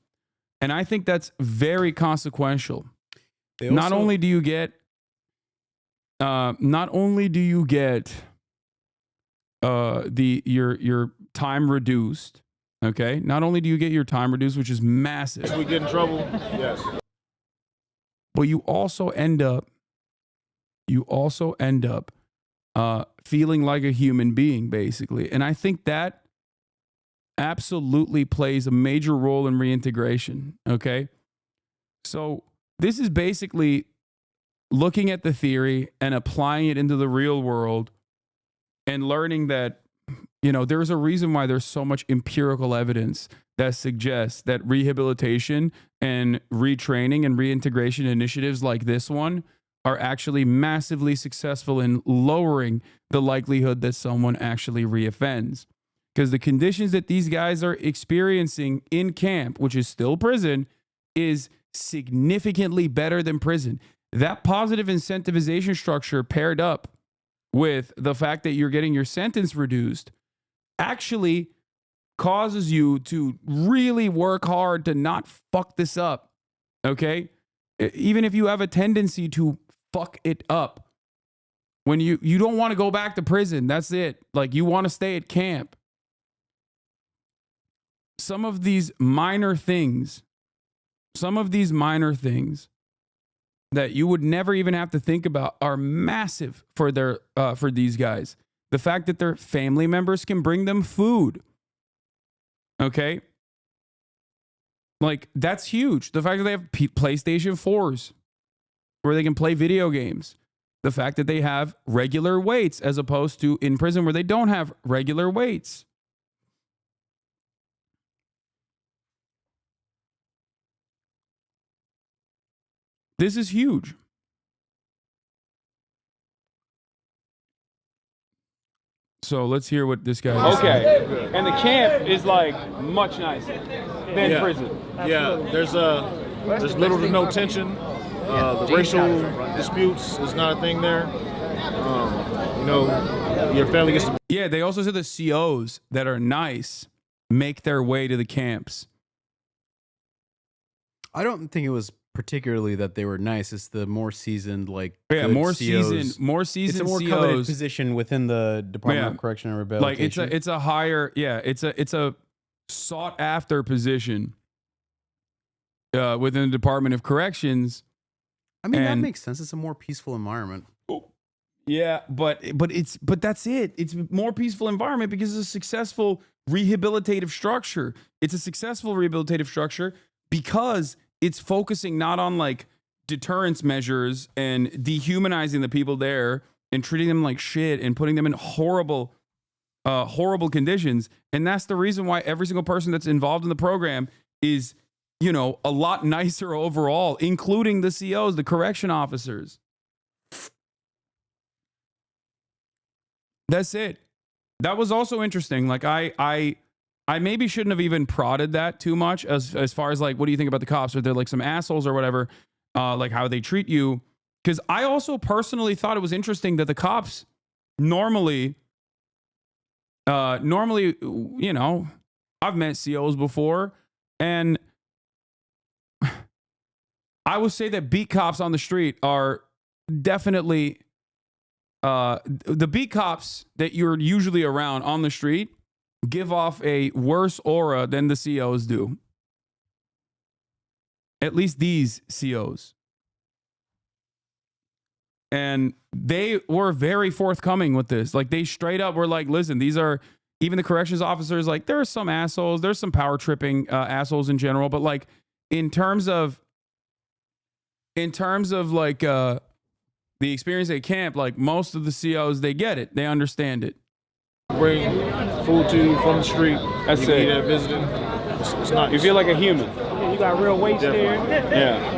And I think that's very consequential. Not only do you get your time reduced, Okay, not only do you get your time reduced, which is massive, If we get in trouble, yes. but you also end up feeling like a human being, basically. And I think that absolutely plays a major role in reintegration. Okay, so this is basically looking at the theory and applying it into the real world and learning that, you know, there's a reason why there's so much empirical evidence that suggests that rehabilitation and retraining and reintegration initiatives like this one are actually massively successful in lowering the likelihood that someone actually reoffends. Because the conditions that these guys are experiencing in camp, which is still prison, is significantly better than prison. That positive incentivization structure paired up with the fact that you're getting your sentence reduced actually causes you to really work hard to not fuck this up. Okay? Even if you have a tendency to fuck it up, when you don't want to go back to prison, that's it. Like, you want to stay at camp. Some of these minor things that you would never even have to think about are massive for these guys. The fact that their family members can bring them food. Okay? Like, that's huge. The fact that they have PlayStation 4s where they can play video games. The fact that they have regular weights as opposed to in prison where they don't have regular weights. This is huge. So let's hear what this guy has to say. Okay, and the camp is like much nicer than prison. Yeah, there's little to no tension. The racial disputes is not a thing there. You know, your family gets to... Yeah, they also said the COs that are nice make their way to the camps. I don't think it was particularly that they were nice. It's the more seasoned, like, more COs. seasoned It's a more COs. coveted position within the Department of Correction and Rehabilitation. Like, it's a higher, it's a sought after position within the Department of Corrections. I mean, that makes sense. It's a more peaceful environment. Yeah, but that's it. It's a more peaceful environment because it's a successful rehabilitative structure. It's a successful rehabilitative structure because it's focusing not on like deterrence measures and dehumanizing the people there and treating them like shit and putting them in horrible conditions. And that's the reason why every single person that's involved in the program is, you know, a lot nicer overall, including the COs, the correction officers. That's it. That was also interesting. Like, I maybe shouldn't have even prodded that too much as far as like, what do you think about the cops? Are they like some assholes or whatever? Like how they treat you? Because I also personally thought it was interesting that the cops normally, you know, I've met COs before, and I would say that beat cops on the street are definitely the beat cops that you're usually around on the street give off a worse aura than the COs do. At least these COs. And they were very forthcoming with this. Like, they straight up were like, listen, these are, even the corrections officers, like, there are some assholes, there's some power tripping assholes in general, but like, in terms of like the experience at camp, like, most of the COs, they get it, they understand it. Bring food to you from the street. That's you it. There visiting. It's nice. You feel like a human. Yeah, you got real weights there. Yeah.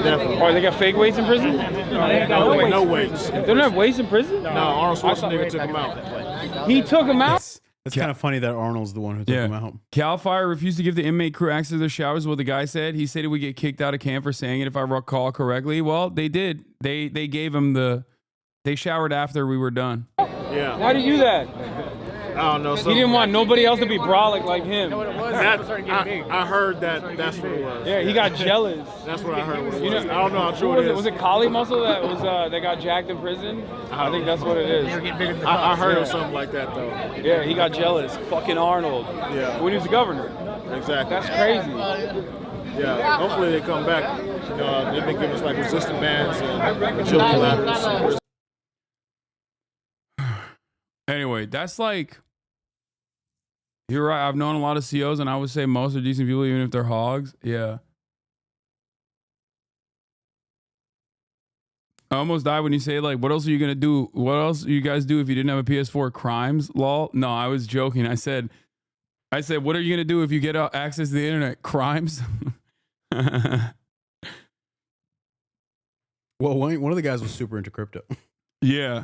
Definitely. Oh, they got fake weights in prison? No weights. They don't have weights in prison? No, Arnold Schwarzenegger took him out. He took him out? It's kind of funny that Arnold's the one who took him out. Cal Fire refused to give the inmate crew access to their showers. What the guy said, he said he would get kicked out of camp for saying it, if I recall correctly. Well, they did. They gave him they showered after we were done. Yeah. Why'd he do that? I don't know. He didn't want nobody else to be brolic like him. You know what it I heard that's what it was. Yeah, he got jealous. That's what I heard. What it was. I don't know how true it is. Was it Kali muscle that got jacked in prison? I think that's what it is. I heard of something like that though. Yeah, he got jealous. Fucking Arnold. Yeah. When he was the governor. Exactly. That's crazy. Yeah. Hopefully they come back. You know, they've been giving us like resistant bands and agility ladders. Anyway, that's like, you're right. I've known a lot of COs, and I would say most are decent people, even if they're hogs. Yeah. I almost died when you say, like, what else are you going to do? What else do you guys do if you didn't have a PS4? Crimes? Lol. No, I was joking. I said, what are you going to do if you get access to the internet? Crimes? Well, one of the guys was super into crypto. Yeah.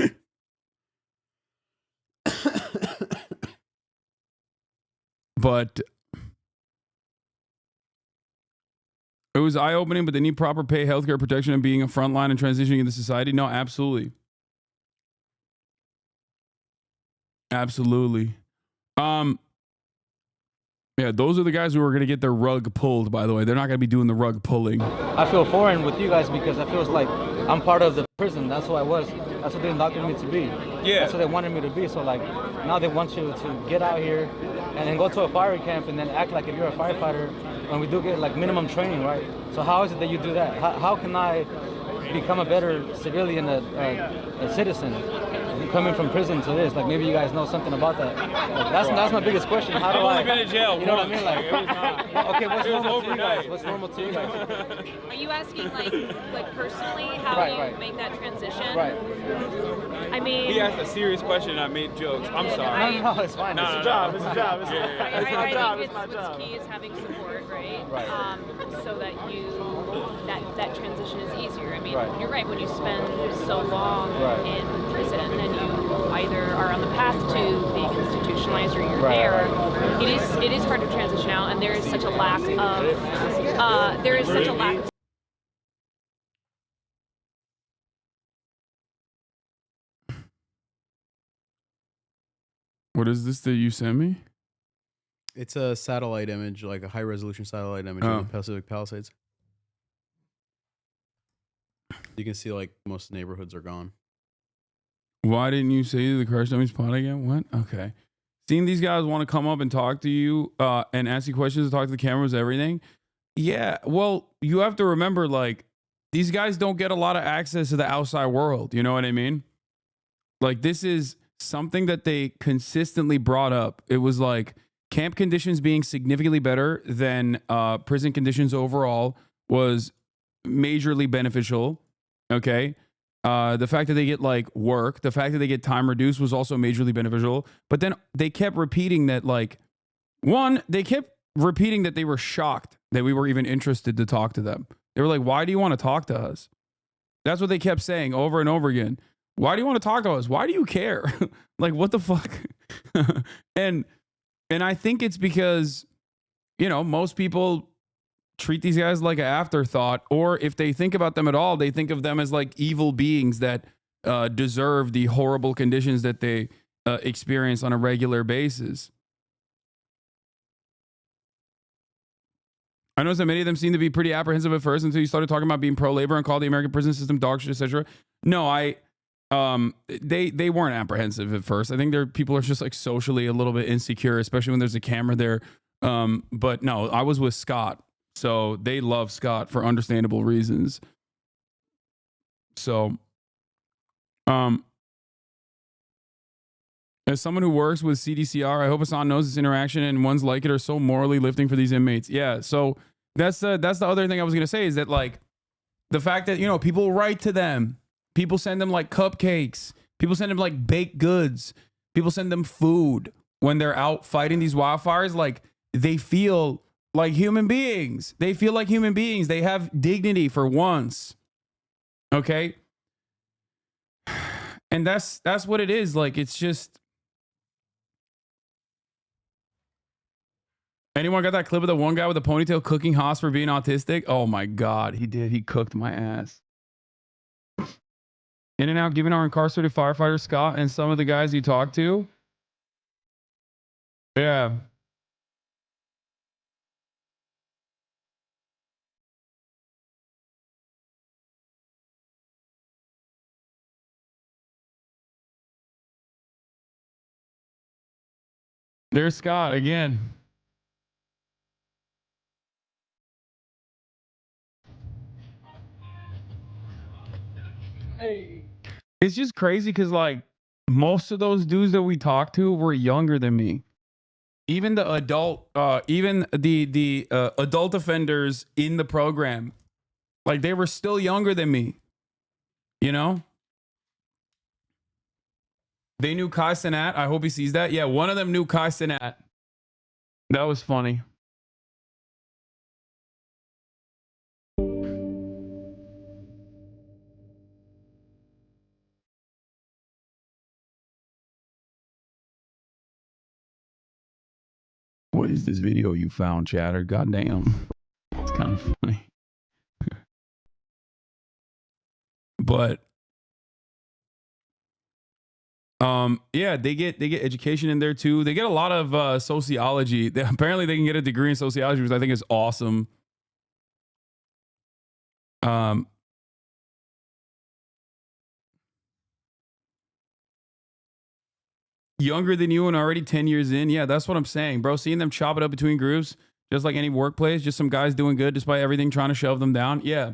But it was eye-opening, but they need proper pay, healthcare protection, and being a frontline and transitioning into society. No, absolutely. Absolutely. Yeah, those are the guys who are going to get their rug pulled, by the way. They're not going to be doing the rug pulling. I feel foreign with you guys because I feel like I'm part of the prison. That's who I was. That's what they indocted me to be. Yeah. That's what they wanted me to be. So, like, now they want you to get out here and then go to a fire camp and then act like if you're a firefighter when we do get, like, minimum training, right? So how is it that you do that? How can I become a better civilian, a citizen? Coming from prison to this, like maybe you guys know something about that. Like, that's my biggest question. How do I've only been in jail. You know what I mean? Like, it was not. Okay, what's normal to you guys? What's normal to you guys? Are you asking like personally how you make that transition? Right. I mean, He asked a serious question and I made jokes. I'm sorry. No, it's fine. It's a job. It's a job. It's my job. It's my what's job. key is having support, right? Right. So that that transition is easier. I mean, Right. you're right. When you spend so long Right. in prison, then you either are on the path to being institutionalized or you're Right. there. It is hard to transition out, and there is such a lack of What is this that you sent me? It's a satellite image, like a high-resolution satellite image of the Pacific Palisades. You can see, like, most neighborhoods are gone. Why didn't you say the crash dummies pod again? What? Okay. Seeing these guys want to come up and talk to you and ask you questions, talk to the cameras, everything. Yeah, well, you have to remember, like, these guys don't get a lot of access to the outside world. You know what I mean? Like, this is something that they consistently brought up. It was like camp conditions being significantly better than prison conditions overall was majorly beneficial. Okay. The fact that they get like work, the fact that they get time reduced was also majorly beneficial. But then they kept repeating that, like, they kept repeating that they were shocked that we were even interested to talk to them. They were like, why do you want to talk to us? That's what they kept saying over and over again. Why do you want to talk to us? Why do you care? Like, what the fuck? and I think it's because, you know, most people treat these guys like an afterthought, or if they think about them at all, they think of them as like evil beings that deserve the horrible conditions that they experience on a regular basis. I noticed that many of them seem to be pretty apprehensive at first until you started talking about being pro-labor and call the American prison system dog shit, etc. No, they weren't apprehensive at first. I think people are just like socially a little bit insecure, especially when there's a camera there. But no, I was with Scott, so they love Scott for understandable reasons. So, as someone who works with CDCR, I hope Hasan knows this interaction and ones like it are so morally lifting for these inmates. Yeah, so that's the other thing I was gonna say is that, like, the fact that, you know, people write to them, people send them like cupcakes, people send them like baked goods, people send them food when they're out fighting these wildfires. Like, they feel like human beings. They feel like human beings. They have dignity for once. Okay, and that's what it is. Like, it's just. Anyone got that clip of the one guy with a ponytail cooking Haas for being autistic? Oh my God, he did. He cooked my ass. In and out, giving our incarcerated firefighter Scott and some of the guys you talked to. Yeah. There's Scott again. Hey. It's just crazy because like most of those dudes that we talked to were younger than me. Even the adult, even the adult offenders in the program, like they were still younger than me. You know, they knew Kai Cenat. I hope he sees that. Yeah, one of them knew Kai Cenat. That was funny. What is this video you found, Chatter? Goddamn. It's kind of funny. But yeah, they get education in there too. They get a lot of sociology. Apparently they can get a degree in sociology, which I think is awesome. Younger than you and already 10 years in. Yeah, that's what I'm saying, bro. Seeing them chop it up between groups, just like any workplace, just some guys doing good despite everything trying to shove them down. Yeah.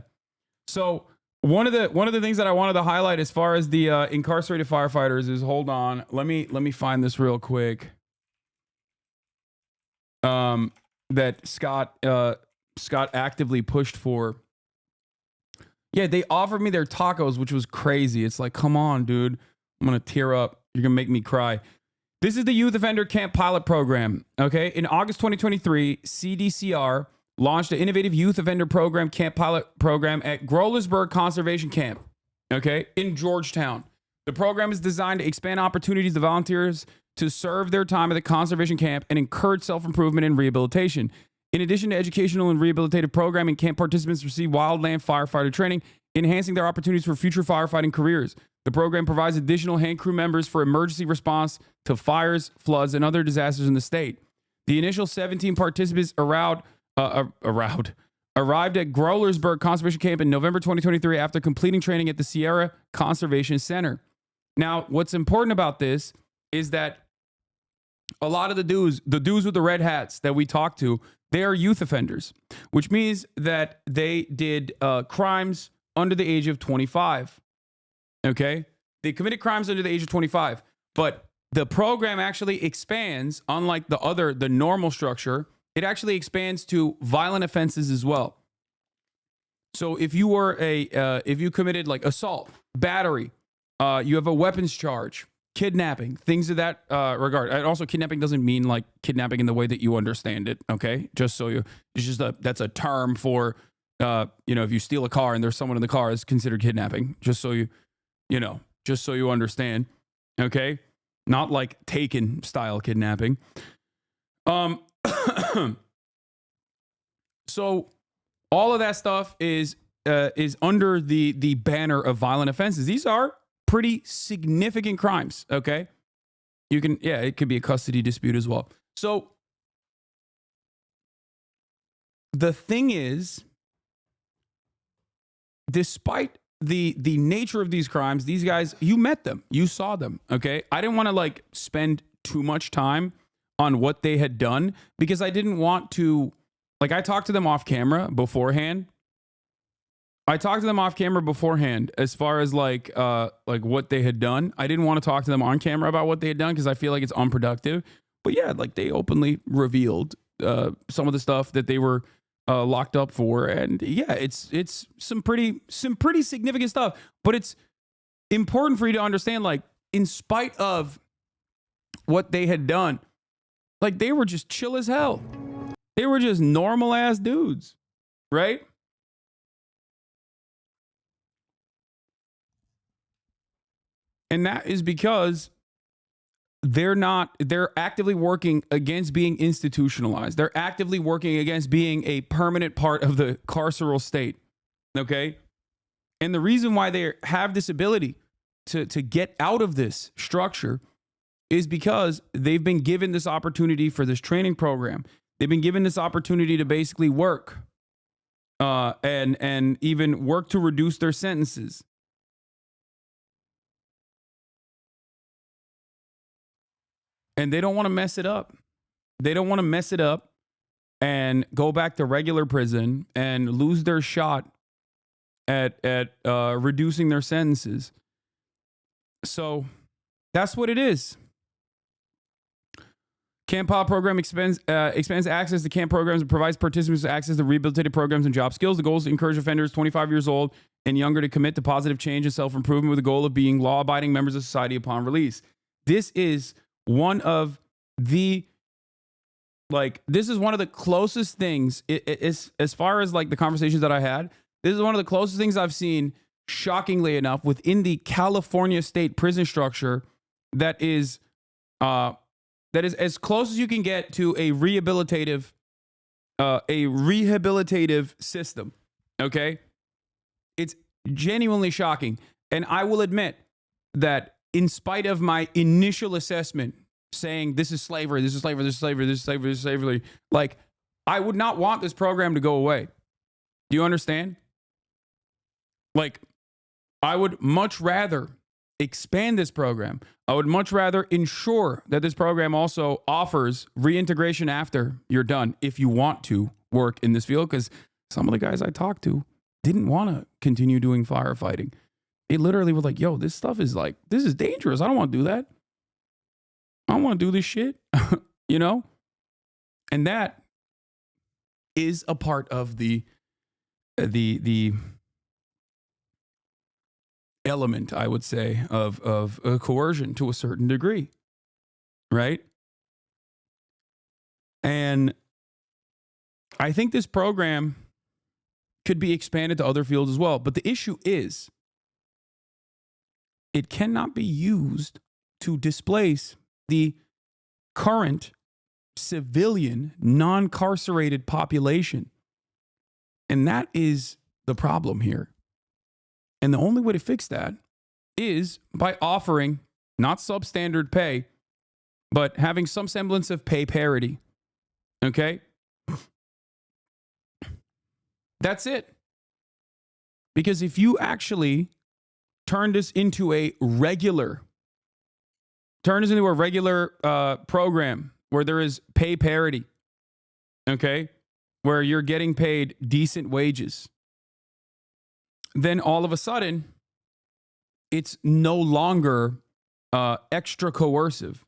So one of the things that I wanted to highlight as far as the incarcerated firefighters is, hold on, let me find this real quick. That Scott actively pushed for. Yeah, they offered me their tacos, which was crazy. It's like, come on, dude. I'm gonna tear up. You're gonna make me cry. This is the Youth Offender Camp Pilot Program. Okay, in August 2023, CDCR launched an innovative youth offender program camp pilot program at Grolersburg Conservation Camp, okay, in Georgetown. The program is designed to expand opportunities to volunteers to serve their time at the conservation camp and encourage self-improvement and rehabilitation. In addition to educational and rehabilitative programming, camp participants receive wildland firefighter training, enhancing their opportunities for future firefighting careers. The program provides additional hand crew members for emergency response to fires, floods, and other disasters in the state. The initial 17 participants arrived at Grolersburg Conservation Camp in November 2023 after completing training at the Sierra Conservation Center. Now, what's important about this is that a lot of the dudes with the red hats that we talked to, they are youth offenders, which means that they did crimes under the age of 25. Okay? They committed crimes under the age of 25. But the program actually expands, unlike the normal structure, it actually expands to violent offenses as well. So if you were if you committed like assault, battery, you have a weapons charge, kidnapping, things of that regard. And also, kidnapping doesn't mean like kidnapping in the way that you understand it. Okay, just so that's a term for if you steal a car and there's someone in the car, is considered kidnapping. Just so you understand. Okay, not like Taken style kidnapping. So all of that stuff is under the banner of violent offenses. These are pretty significant crimes. Okay, it could be a custody dispute as well. So the thing is, despite the nature of these crimes, these guys, you met them, you saw them. Okay, I didn't want to like spend too much time on what they had done because I didn't want to, like, I talked to them off camera beforehand. As far as like what they had done. I didn't want to talk to them on camera about what they had done because I feel like it's unproductive. But yeah, like they openly revealed some of the stuff that they were locked up for, and yeah, it's some pretty significant stuff. But it's important for you to understand, like, in spite of what they had done, like they were just chill as hell. They were just normal ass dudes, right? And that is because they're actively working against being institutionalized. They're actively working against being a permanent part of the carceral state. Okay? And the reason why they have this ability to get out of this structure is because they've been given this opportunity for this training program. They've been given this opportunity to basically work and even work to reduce their sentences. And they don't want to mess it up. they don't want to mess it up and go back to regular prison and lose their shot at reducing their sentences. So that's what it is. Camp POP program expands access to camp programs and provides participants access to rehabilitative programs and job skills. The goal is to encourage offenders 25 years old and younger to commit to positive change and self-improvement with the goal of being law-abiding members of society upon release. This is one of the closest things, as far as like the conversations that I had, this is one of the closest things I've seen, shockingly enough, within the California state prison structure that is as close as you can get to a rehabilitative system. Okay? It's genuinely shocking. And I will admit that in spite of my initial assessment saying this is slavery, this is slavery, this is slavery, this is slavery, this is slavery, like, I would not want this program to go away. Do you understand? Like, I would much rather expand this program. I would much rather ensure that this program also offers reintegration after you're done, if you want to work in this field, because some of the guys I talked to didn't want to continue doing firefighting. It literally was like, yo, this stuff is like, this is dangerous. I don't want to do that. I don't want to do this shit, you know? And that is a part of the element, I would say, of coercion to a certain degree, right? And I think this program could be expanded to other fields as well. But the issue is, it cannot be used to displace the current civilian, non-carcerated population. And that is the problem here. And the only way to fix that is by offering not substandard pay, but having some semblance of pay parity. Okay? That's it. Because if you actually turn this into a regular program where there is pay parity, okay, where you're getting paid decent wages, then all of a sudden, it's no longer extra coercive.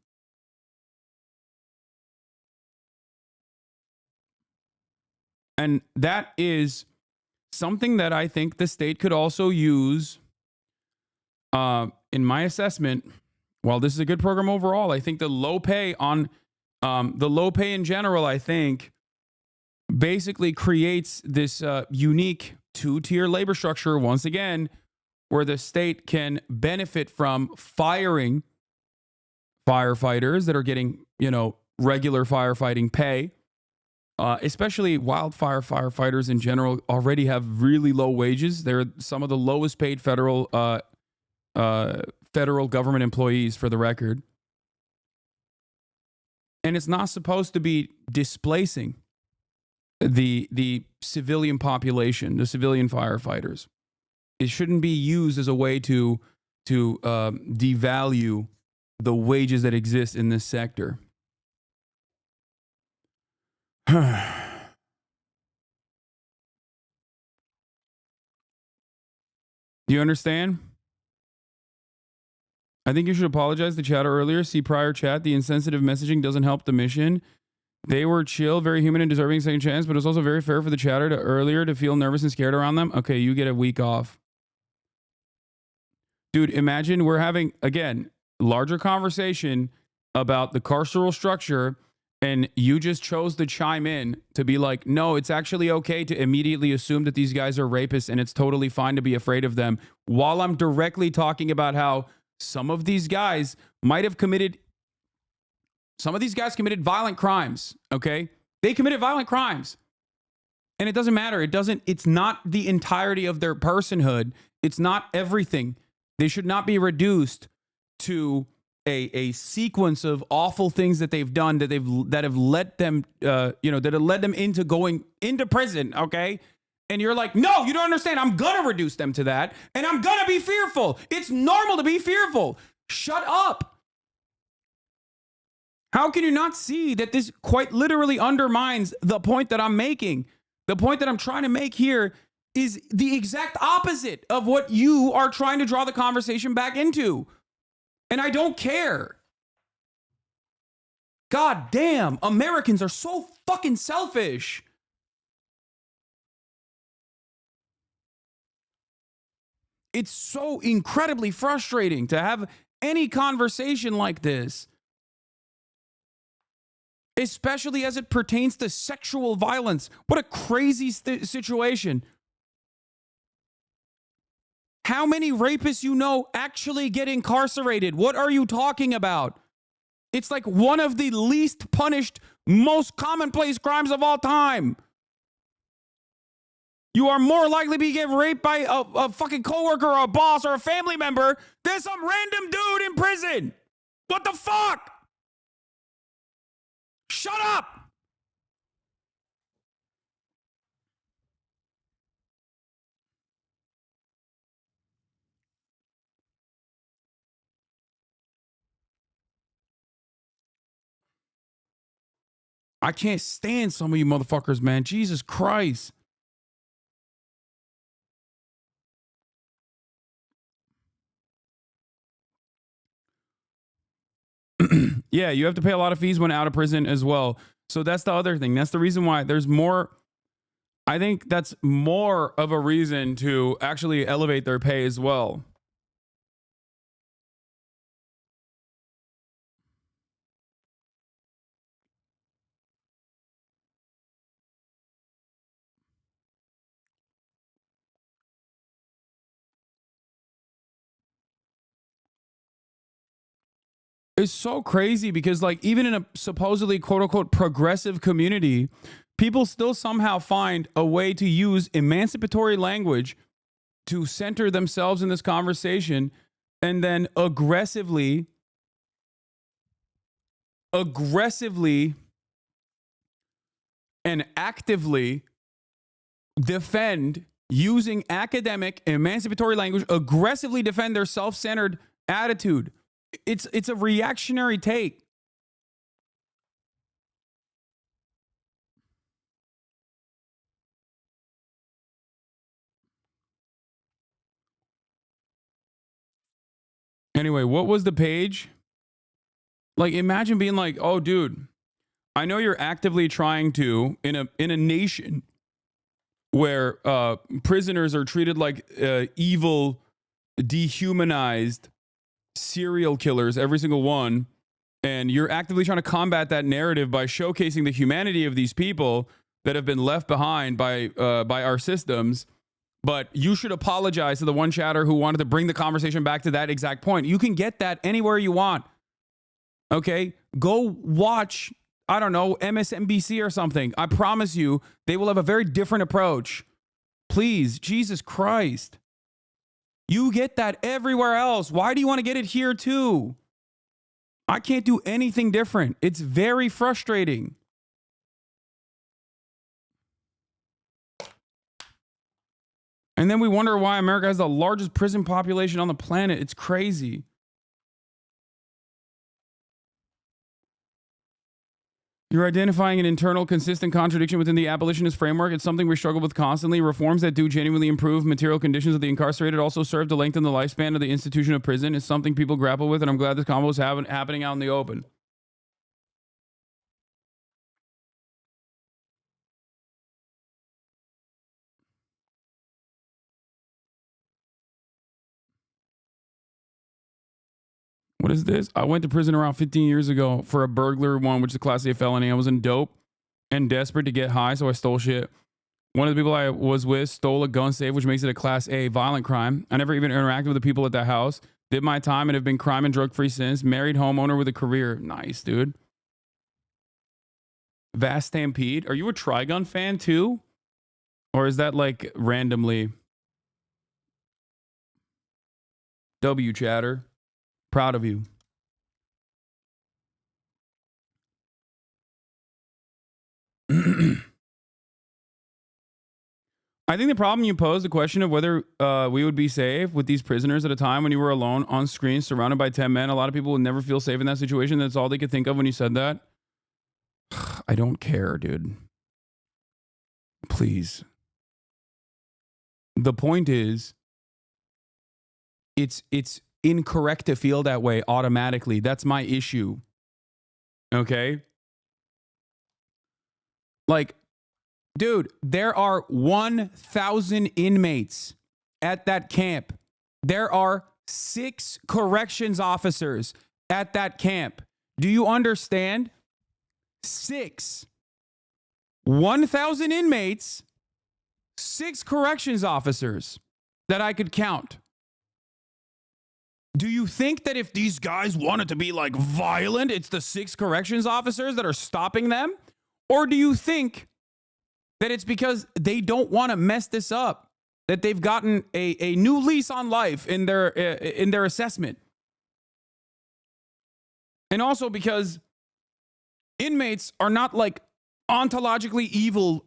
And that is something that I think the state could also use. In my assessment, while this is a good program overall, I think the low pay in general, I think, basically creates this unique two-tier labor structure, once again, where the state can benefit from firing firefighters that are getting, regular firefighting pay. Especially wildfire firefighters in general already have really low wages. They're some of the lowest paid federal government employees, for the record. And it's not supposed to be displacing the civilian population, the civilian firefighters. It shouldn't be used as a way to devalue the wages that exist in this sector. Do you understand? I think you should apologize to chatter earlier. See prior chat. The insensitive messaging doesn't help the mission. They were chill, very human and deserving a second chance, but it's also very fair for the chatter to feel nervous and scared around them. Okay, you get a week off. Dude, imagine we're having, again, larger conversation about the carceral structure, and you just chose to chime in to be like, no, it's actually okay to immediately assume that these guys are rapists and it's totally fine to be afraid of them, while I'm directly talking about how some of these guys committed violent crimes, okay? They committed violent crimes. And it doesn't matter. It's not the entirety of their personhood. It's not everything. They should not be reduced to a sequence of awful things that they've done that have led them into going into prison, okay? And you're like, no, you don't understand. I'm gonna reduce them to that, and I'm gonna be fearful. It's normal to be fearful. Shut up. How can you not see that this quite literally undermines the point that I'm making? The point that I'm trying to make here is the exact opposite of what you are trying to draw the conversation back into. And I don't care. God damn, Americans are so fucking selfish. It's so incredibly frustrating to have any conversation like this, especially as it pertains to sexual violence. What a crazy situation. How many rapists you know actually get incarcerated? What are you talking about? It's like one of the least punished, most commonplace crimes of all time. You are more likely to get raped by a fucking coworker or a boss or a family member than some random dude in prison. What the fuck? Shut up. I can't stand some of you motherfuckers, man. Jesus Christ. Yeah, you have to pay a lot of fees when out of prison as well. So that's the other thing. That's the reason why there's more. I think that's more of a reason to actually elevate their pay as well. It's so crazy because, like, even in a supposedly quote unquote progressive community, people still somehow find a way to use emancipatory language to center themselves in this conversation and then aggressively and actively defend, using academic emancipatory language, aggressively defend their self-centered attitude. It's a reactionary take. Anyway, what was the page? Like, imagine being like, oh, dude, I know you're actively trying to, in a nation where prisoners are treated like evil, dehumanized serial killers, every single one, and you're actively trying to combat that narrative by showcasing the humanity of these people that have been left behind by our systems. But you should apologize to the one chatter who wanted to bring the conversation back to that exact point. You can get that anywhere you want. Okay? Go watch, I don't know, MSNBC or something. I promise you, they will have a very different approach. Please, Jesus Christ. You get that everywhere else. Why do you want to get it here too? I can't do anything different. It's very frustrating. And then we wonder why America has the largest prison population on the planet. It's crazy. You're identifying an internal, consistent contradiction within the abolitionist framework. It's something we struggle with constantly. Reforms that do genuinely improve material conditions of the incarcerated also serve to lengthen the lifespan of the institution of prison. It's something people grapple with, and I'm glad this combo is happening out in the open. What is this? I went to prison around 15 years ago for a burglar one, which is a class A felony. I was in dope and desperate to get high, so I stole shit. One of the people I was with stole a gun safe, which makes it a class A violent crime. I never even interacted with the people at that house. Did my time and have been crime and drug free since. Married homeowner with a career. Nice, dude. Vast Stampede. Are you a Trigun fan too? Or is that like randomly? W chatter. Proud of you. I think the problem you posed, the question of whether we would be safe with these prisoners at a time when you were alone on screen, surrounded by 10 men. A lot of people would never feel safe in that situation. That's all they could think of when you said that. I don't care, dude. Please. The point is, it's incorrect to feel that way automatically. That's my issue. Okay? Like, dude, there are 1,000 inmates at that camp. There are 6 corrections officers at that camp. Do you understand? 6. 1,000 inmates, 6 corrections officers that I could count. Do you think that if these guys wanted to be like violent, it's the 6 corrections officers that are stopping them? Or do you think that it's because they don't want to mess this up, that they've gotten a new lease on life in their assessment? And also because inmates are not like ontologically evil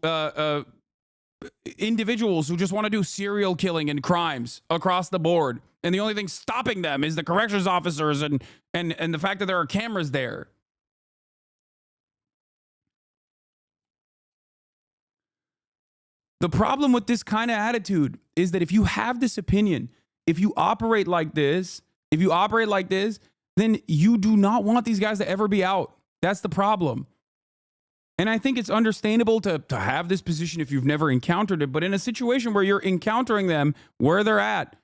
individuals who just want to do serial killing and crimes across the board. And the only thing stopping them is the corrections officers and the fact that there are cameras there. The problem with this kind of attitude is that if you have this opinion, if you operate like this, then you do not want these guys to ever be out. That's the problem. And I think it's understandable to have this position if you've never encountered it. But in a situation where you're encountering them where they're at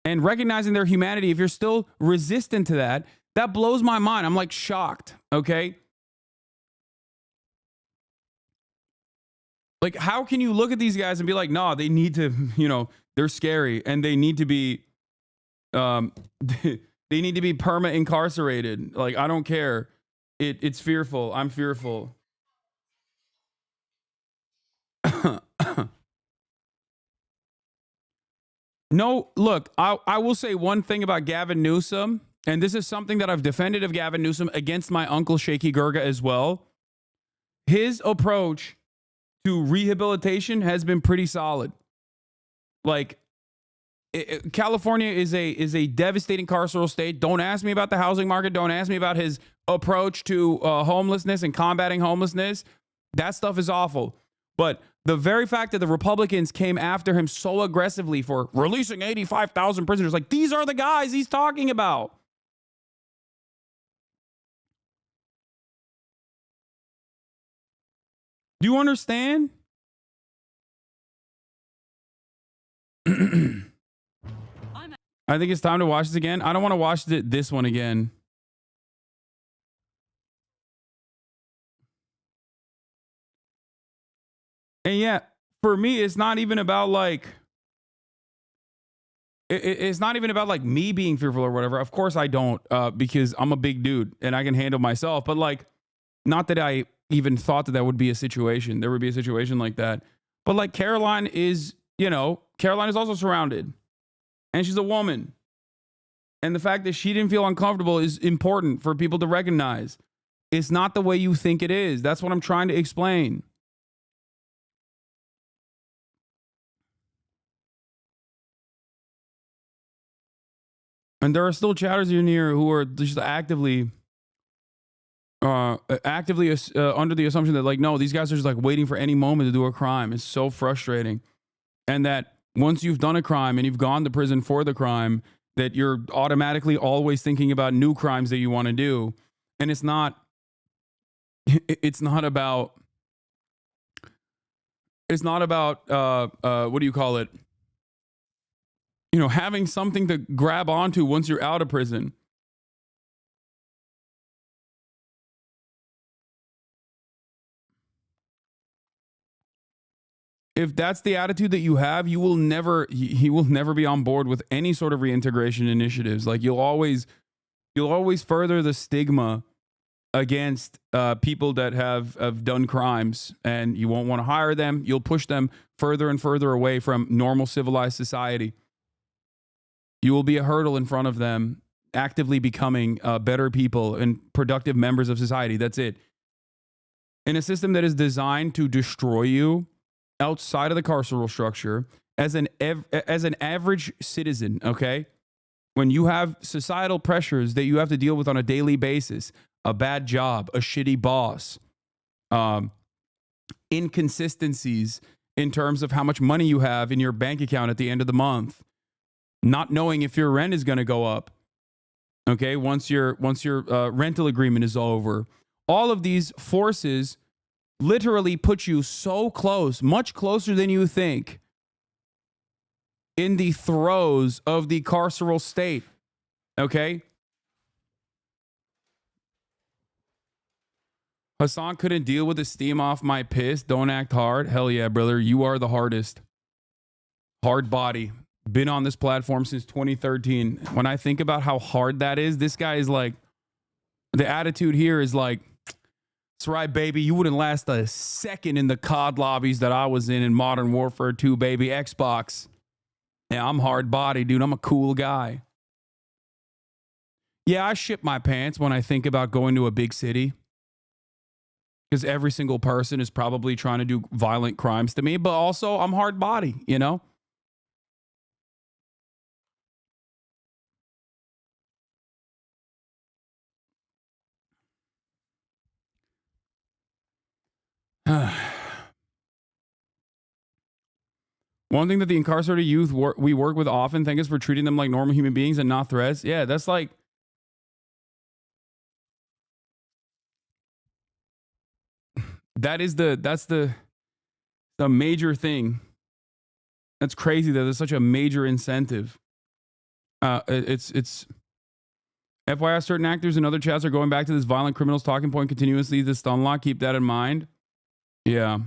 and recognizing their humanity, if you're still resistant to that, that blows my mind. I'm like shocked, okay? Like, how can you look at these guys and be like, no, they need to, they're scary and they need to be, they need to be perma incarcerated. Like, I don't care. It's fearful. I'm fearful. No, look, I will say one thing about Gavin Newsom, and this is something that I've defended of Gavin Newsom against my uncle Shaky Gurga as well. His approach to rehabilitation has been pretty solid. Like, California is a devastating carceral state. Don't ask me about the housing market. Don't ask me about his approach to homelessness and combating homelessness. That stuff is awful. But the very fact that the Republicans came after him so aggressively for releasing 85,000 prisoners, like, these are the guys he's talking about. Do you understand? I think it's time to watch this again. I don't want to watch this one again. And yeah, for me, it's not even about like, it's not even about like me being fearful or whatever. Of course I don't, because I'm a big dude and I can handle myself. But like, not that I even thought that would be a situation. There would be a situation like that. But like, Caroline is also surrounded and she's a woman. And the fact that she didn't feel uncomfortable is important for people to recognize. It's not the way you think it is. That's what I'm trying to explain. And there are still chatters in here who are just actively under the assumption that like, no, these guys are just like waiting for any moment to do a crime. It's so frustrating. And that once you've done a crime and you've gone to prison for the crime, that you're automatically always thinking about new crimes that you want to do. And it's not about what do you call it? Having something to grab onto once you're out of prison. If that's the attitude that you have, he will never be on board with any sort of reintegration initiatives. Like, you'll always further the stigma against people that have done crimes, and you won't want to hire them. You'll push them further and further away from normal civilized society. You will be a hurdle in front of them actively becoming better people and productive members of society. That's it. In a system that is designed to destroy you, outside of the carceral structure as an average citizen, okay? When you have societal pressures that you have to deal with on a daily basis, a bad job, a shitty boss, inconsistencies in terms of how much money you have in your bank account at the end of the month, not knowing if your rent is going to go up, okay, once your rental agreement is over. All of these forces literally put you so close, much closer than you think, in the throes of the carceral state, okay? Hasan couldn't deal with the steam off my piss. Don't act hard. Hell yeah, brother. You are the hardest. Hard body. Been on this platform since 2013. When I think about how hard that is, this guy is like, the attitude here is like, that's right, baby. You wouldn't last a second in the COD lobbies that I was in Modern Warfare 2, baby. Xbox. Yeah, I'm hard body, dude. I'm a cool guy. Yeah, I shit my pants when I think about going to a big city, because every single person is probably trying to do violent crimes to me, but also I'm hard body, you know? One thing that the incarcerated youth we work with often thank us for treating them like normal human beings and not threats. Yeah, that's like, that's the major thing. That's crazy that there's such a major incentive. It's FYI, certain actors and other chats are going back to this violent criminals talking point continuously. This stun lock, keep that in mind. Yeah.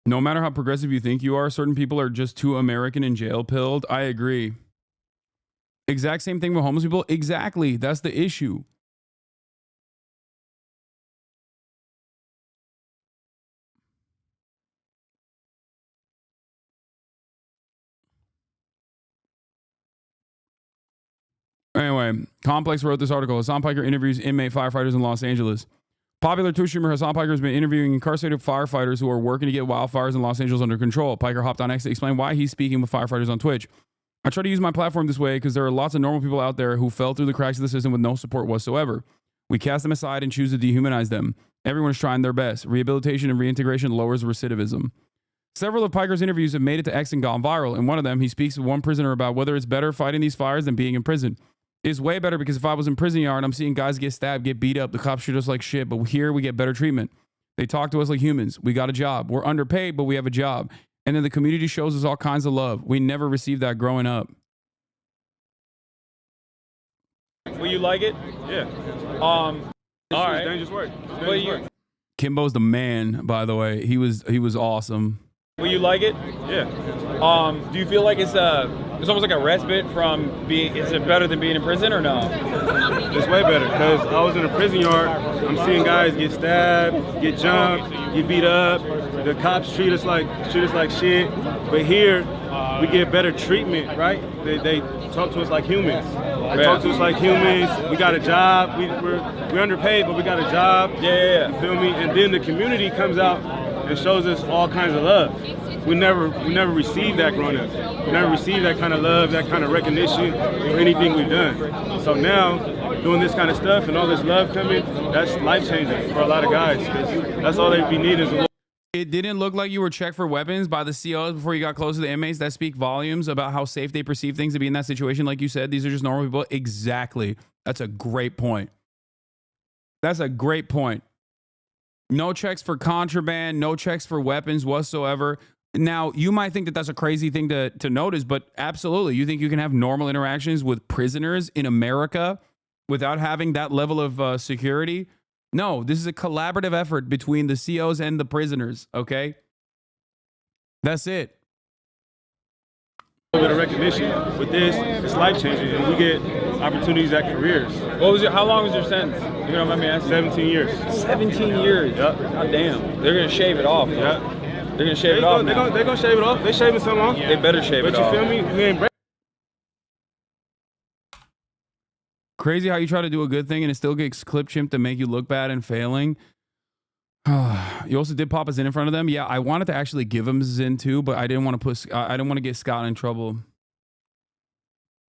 No matter how progressive you think you are, certain people are just too American and jail pilled. I agree. Exact same thing with homeless people. Exactly. That's the issue. Anyway, Complex wrote this article. Hasan Piker interviews inmate firefighters in Los Angeles. Popular Twitch streamer Hasan Piker has been interviewing incarcerated firefighters who are working to get wildfires in Los Angeles under control. Piker hopped on X to explain why he's speaking with firefighters on Twitch. I try to use my platform this way because there are lots of normal people out there who fell through the cracks of the system with no support whatsoever. We cast them aside and choose to dehumanize them. Everyone's trying their best. Rehabilitation and reintegration lowers recidivism. Several of Piker's interviews have made it to X and gone viral. In one of them, he speaks with one prisoner about whether it's better fighting these fires than being in prison. It's way better because if I was in prison yard, I'm seeing guys get stabbed, get beat up. The cops shoot us like shit, but here we get better treatment. They talk to us like humans. We got a job. We're underpaid, but we have a job. And then the community shows us all kinds of love. We never received that growing up. Will you like it? Yeah. All right. Dangerous work. Dangerous work. Kimbo's the man, by the way. He was awesome. Will you like it? Yeah. Do you feel like it's almost like a respite from being? Is it better than being in prison or no? It's way better because I was in a prison yard. I'm seeing guys get stabbed, get jumped, get beat up. The cops treat us like shit. But here, we get better treatment, right? They talk to us like humans. They talk to us like humans. We got a job. We're underpaid, but we got a job. Yeah. You feel me? And then the community comes out and shows us all kinds of love. We never received that growing up. We never received that kind of love, that kind of recognition for anything we've done. So now, doing this kind of stuff and all this love coming, that's life-changing for a lot of guys. That's all they be needing is a little. It didn't look like you were checked for weapons by the COs before you got close to the inmates. That speak volumes about how safe they perceive things to be in that situation. Like you said, these are just normal people. Exactly. That's a great point. That's a great point. No checks for contraband, no checks for weapons whatsoever. Now, you might think that that's a crazy thing to notice, but absolutely. You think you can have normal interactions with prisoners in America without having that level of security? No, this is a collaborative effort between the COs and the prisoners, okay? That's it. A little bit of recognition with this, it's life-changing. And we get opportunities at careers. How long was your sentence? You don't mind me asking? 17 years. 17 years. Yep. God damn. They're gonna shave it off. Yep. They're gonna shave it off. They're gonna shave it off. They shaving some off. They better shave it off. But you feel me? We ain't. Crazy how you try to do a good thing and it still gets clip chimped to make you look bad and failing. You also did pop a Zin in front of them. Yeah, I wanted to actually give him Zin too, but I didn't want to put. I didn't want to get Scott in trouble,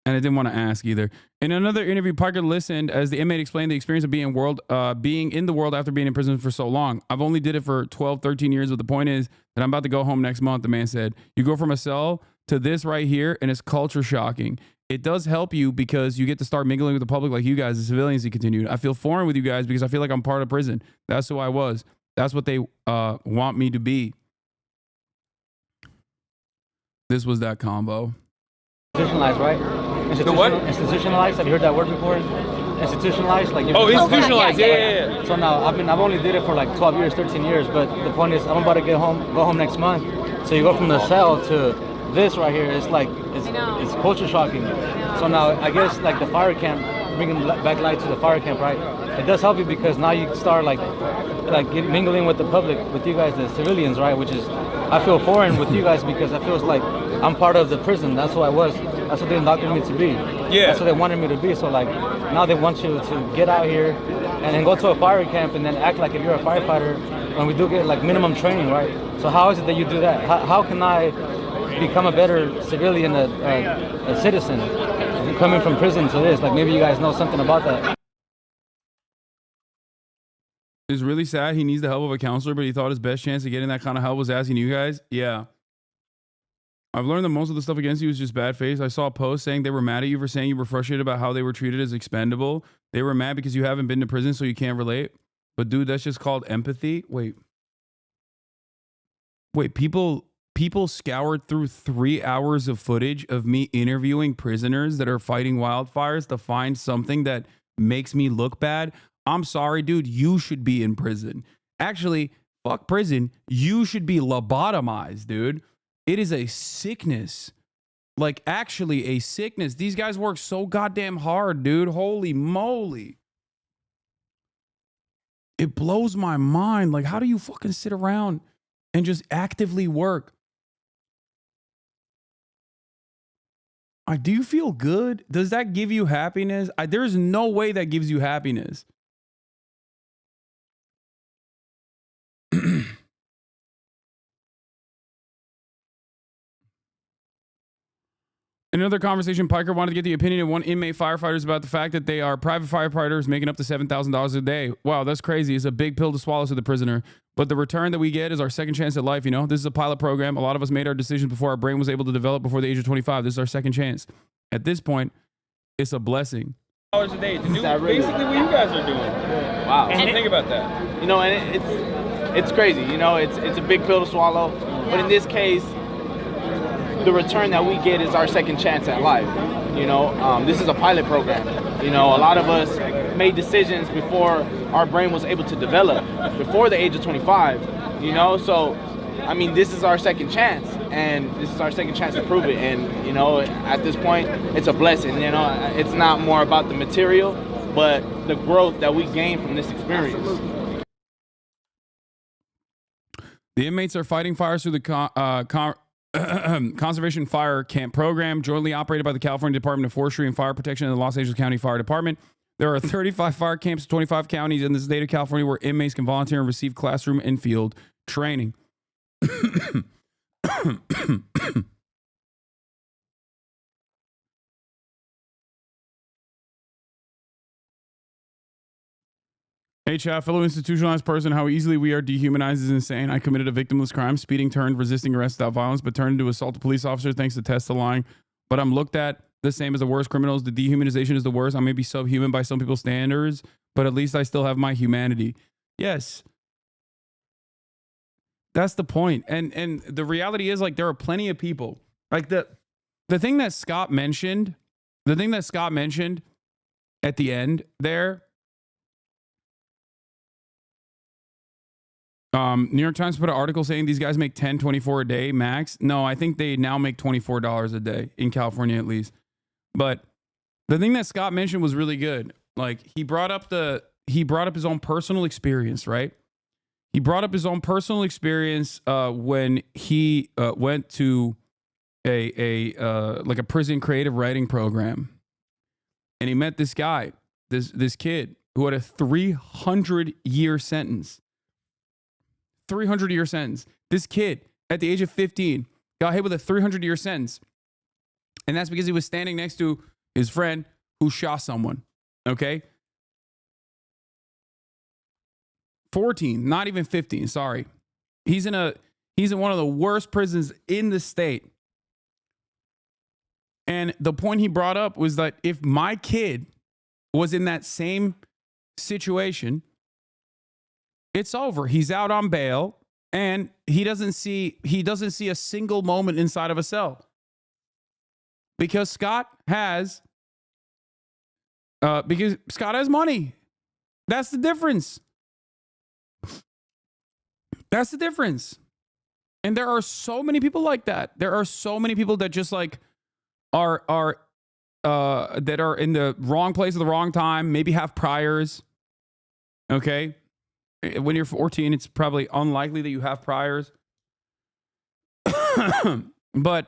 and I didn't want to ask either. In another interview, Parker listened as the inmate explained the experience of being in the world after being in prison for so long. I've only did it for 12, 13 years, but the point is that I'm about to go home next month. The man said, "You go from a cell to this right here, and it's culture shocking. It does help you because you get to start mingling with the public like you guys, the civilians." He continued. "I feel foreign with you guys because I feel like I'm part of prison. That's who I was. That's what they want me to be." This was that combo. Institutionalized, right? What? Institutionalized. Have you heard that word before? Institutionalized, like. Institutionalized. Yeah. So now I've only did it for like 12 years, 13 years. But the point is, I'm about to go home next month. So you go from the cell to this right here. It's like it's culture shocking. So now I guess like the fire camp, bringing back light to the fire camp, right? It does help you because now you start mingling with the public, with you guys, the civilians, right? Which is, I feel foreign with you guys because I feel like I'm part of the prison. That's who I was. That's what they indoctrinated me to be. Yeah. That's what they wanted me to be. So like now they want you to get out here and then go to a fire camp and then act like if you're a firefighter. And we do get like minimum training, right? So how is it that you do that? How can I become a better civilian, a citizen, coming from prison to this? Like maybe you guys know something about that. It's really sad. He needs the help of a counselor, but he thought his best chance of getting that kind of help was asking you guys. Yeah. I've learned that most of the stuff against you is just bad faith. I saw a post saying they were mad at you for saying you were frustrated about how they were treated as expendable. They were mad because you haven't been to prison, so you can't relate. But dude, that's just called empathy. Wait, people scoured through 3 hours of footage of me interviewing prisoners that are fighting wildfires to find something that makes me look bad. I'm sorry, dude. You should be in prison. Actually, fuck prison. You should be lobotomized, dude. It is a sickness. Like, actually a sickness. These guys work so goddamn hard, dude. Holy moly. It blows my mind. Like, how do you fucking sit around and just actively work? Do you feel good? Does that give you happiness? There's no way that gives you happiness. In another conversation, Piker wanted to get the opinion of one inmate firefighters about the fact that they are private firefighters making up to $7,000 a day. Wow, that's crazy. It's a big pill to swallow to the prisoner. But the return that we get is our second chance at life, you know? This is a pilot program. A lot of us made our decisions before our brain was able to develop before the age of 25. This is our second chance. At this point, it's a blessing. $1 a day to do basically what you guys are doing. Wow. And think about that. You know, and it's crazy. You know, it's a big pill to swallow. But in this case, the return that we get is our second chance at life. You know, this is a pilot program. You know, a lot of us made decisions before our brain was able to develop, before the age of 25. You know, so I mean, this is our second chance, and this is our second chance to prove it. And you know, at this point, it's a blessing. You know, it's not more about the material, but the growth that we gain from this experience. The inmates are fighting fires through the Conservation Fire Camp Program, jointly operated by the California Department of Forestry and Fire Protection and the Los Angeles County Fire Department. There are 35 fire camps in 25 counties in the state of California where inmates can volunteer and receive classroom and field training. Hey, chat, fellow institutionalized person, how easily we are dehumanized is insane. I committed a victimless crime, speeding, turned, resisting arrest without violence, but turned into assault a police officer thanks to tests of lying. But I'm looked at the same as the worst criminals. The dehumanization is the worst. I may be subhuman by some people's standards, but at least I still have my humanity. Yes. That's the point. And the reality is, like, there are plenty of people. Like, the thing that Scott mentioned, at the end there, New York Times put an article saying these guys make $10, $24 a day max. No, I think they now make $24 a day in California, at least. But The thing that Scott mentioned was really good. Like he brought up his own personal experience, right? He brought up his own personal experience when he went to a prison creative writing program, and he met this guy, this kid who had a 300-year sentence. 300-year sentence. This kid at the age of 15 got hit with a 300-year sentence, and that's because he was standing next to his friend who shot someone. Okay. 14, not even 15. Sorry. He's in one of the worst prisons in the state. And the point he brought up was that if my kid was in that same situation, it's over. He's out on bail and he doesn't see a single moment inside of a cell. Because Scott has money. That's the difference. That's the difference. And there are so many people like that. There are so many people that just like are that are in the wrong place at the wrong time, maybe have priors. Okay? When you're 14, it's probably unlikely that you have priors. But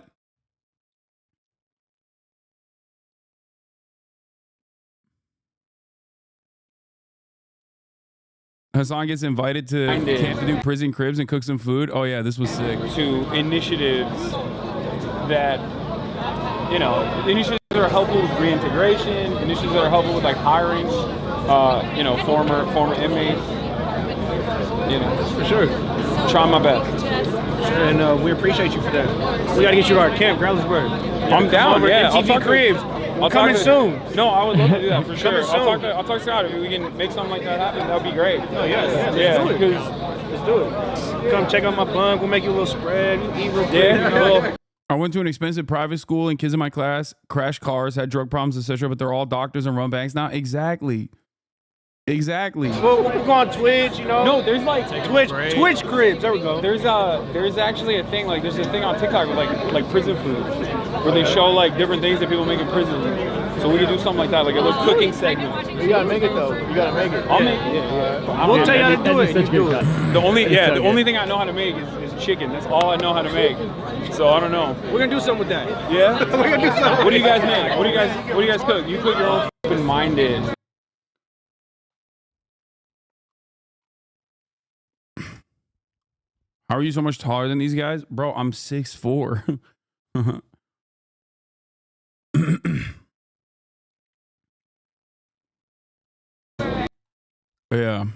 Hasan gets invited to camp to do prison cribs and cook some food. Oh yeah, this was sick. To initiatives that, initiatives that are helpful with reintegration, initiatives that are helpful with like hiring, former inmates. For sure. Try my best. And we appreciate you for that. We got to get you to our camp, Groundlessburg. I'm down. Yeah, MTV I'll talk Cribs. Coming soon. No, I would love to do that for sure. Coming I'll talk to Scott. If we can make something like that happen, that would be great. Oh, yes. Let's do it. Come check out my bunk. We'll make you a little spread. Eat real quick. Yeah. I went to an expensive private school and kids in my class crashed cars, had drug problems, etc. But they're all doctors and run banks now. Exactly. Well, we'll go on Twitch, No, there's like Twitch cribs. There we go. There's actually a thing there's a thing on TikTok with like prison food, where they show like different things that people make in prison. So we could do something like that, like a little cooking segment. You gotta make it though. You gotta make it. I'll make it. Yeah. We'll tell you how to do it. You do it. The only thing I know how to make is chicken. That's all I know how to make. So I don't know. We're gonna do something with that. Yeah. We're gonna do something. What do you guys make? What do you guys cook? You cook your own open-minded. How are you so much taller than these guys? Bro, I'm 6'4". Yeah.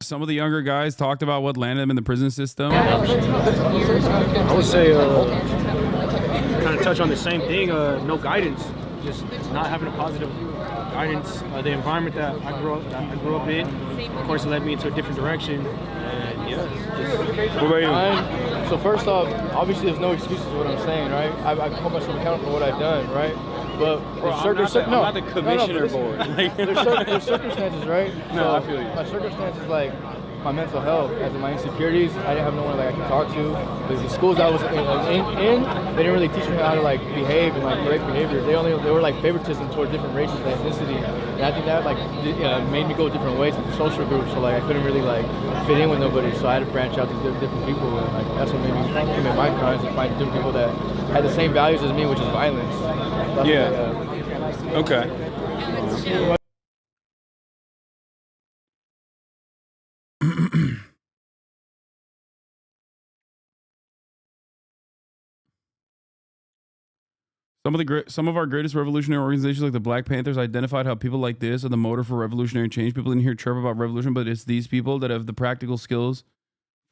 Some of the younger guys talked about what landed them in the prison system. I would say kind of touch on the same thing. No guidance, just not having a positive guidance. The environment that I grew up in, of course, it led me into a different direction. And yeah. What about you? So first off, obviously there's no excuses for what I'm saying, right? I hold myself accountable for what I've done, right? But I'm not the commissioner board. There's circumstances, right? No, I feel you. My circumstances, like my mental health, as in my insecurities, I didn't have no one I could talk to. The schools I was in, they didn't really teach me how to like behave and like correct behavior. They were like favoritism toward different races and ethnicity, and I think that like made me go different ways into social groups. So like I couldn't really like fit in with nobody. So I had to branch out to different people, and like that's what made me commit my crimes and find different people that had the same values as me, which is violence. Okay. Some of our greatest revolutionary organizations, like the Black Panthers, identified how people like this are the motor for revolutionary change. People didn't hear chirp about revolution, but it's these people that have the practical skills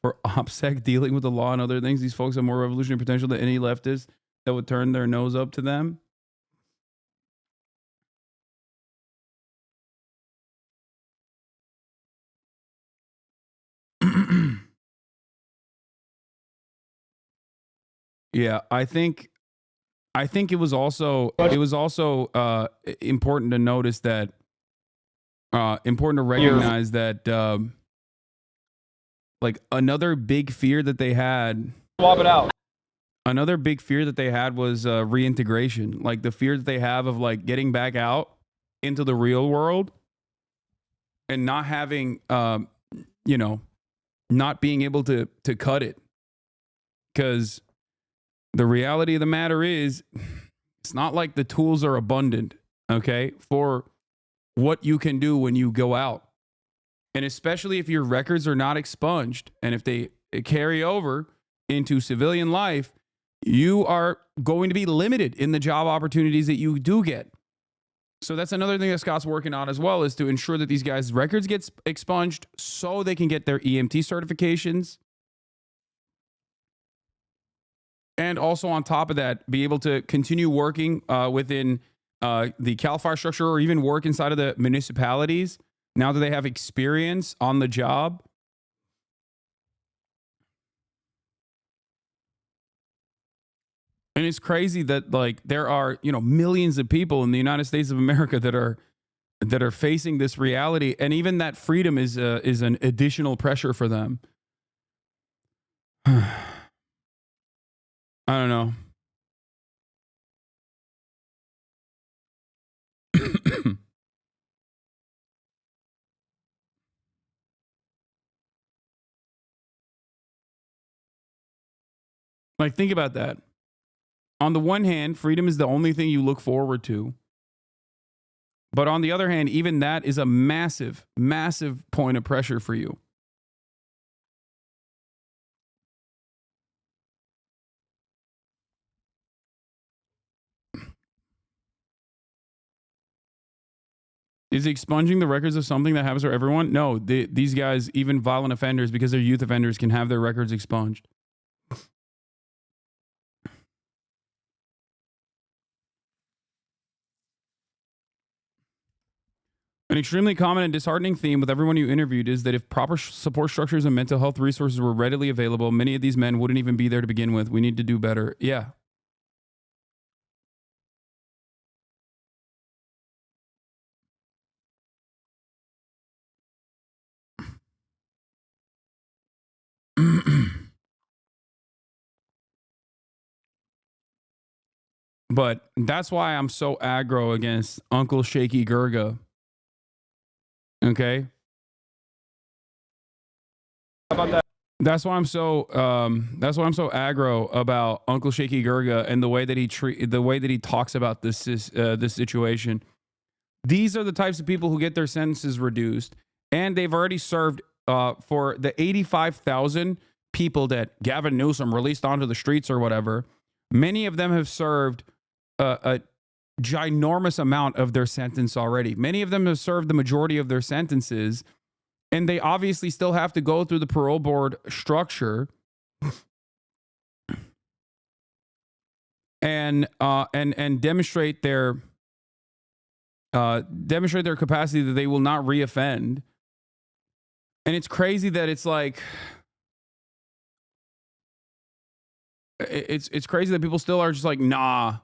for OPSEC, dealing with the law and other things. These folks have more revolutionary potential than any leftist that would turn their nose up to them. Yeah, I think it was also important to notice that important to recognize that like another big fear that they had. Swap it out. another big fear that they had was reintegration. Like the fear that they have of like getting back out into the real world and not having, you know, not being able to cut it. Because the reality of the matter is, it's not like the tools are abundant, okay, for what you can do when you go out. And especially if your records are not expunged and if they carry over into civilian life, you are going to be limited in the job opportunities that you do get. So that's another thing that Scott's working on as well, is to ensure that these guys' records get expunged so they can get their EMT certifications. And also on top of that, be able to continue working within the CAL FIRE structure or even work inside of the municipalities now that they have experience on the job. And it's crazy that like there are, you know, millions of people in the United States of America that are facing this reality, and even that freedom is an additional pressure for them. I don't know. Like, think about that. On the one hand, freedom is the only thing you look forward to. But on the other hand, even that is a massive, massive point of pressure for you. Is expunging the records of something that happens for everyone? No, these guys, even violent offenders, because they're youth offenders, can have their records expunged. An extremely common and disheartening theme with everyone you interviewed is that if proper support structures and mental health resources were readily available, many of these men wouldn't even be there to begin with. We need to do better. Yeah. But that's why I'm so aggro against Uncle Shaky Gurga. Okay? How about that? That's why I'm so aggro about Uncle Shaky Gurga and the way that he talks about this situation. These are the types of people who get their sentences reduced, and they've already served for the 85,000 people that Gavin Newsom released onto the streets or whatever. Many of them have served a ginormous amount of their sentence already. Many of them have served the majority of their sentences, and they obviously still have to go through the parole board structure and demonstrate their capacity that they will not reoffend. And it's crazy that it's like it's crazy that people still are just like, nah,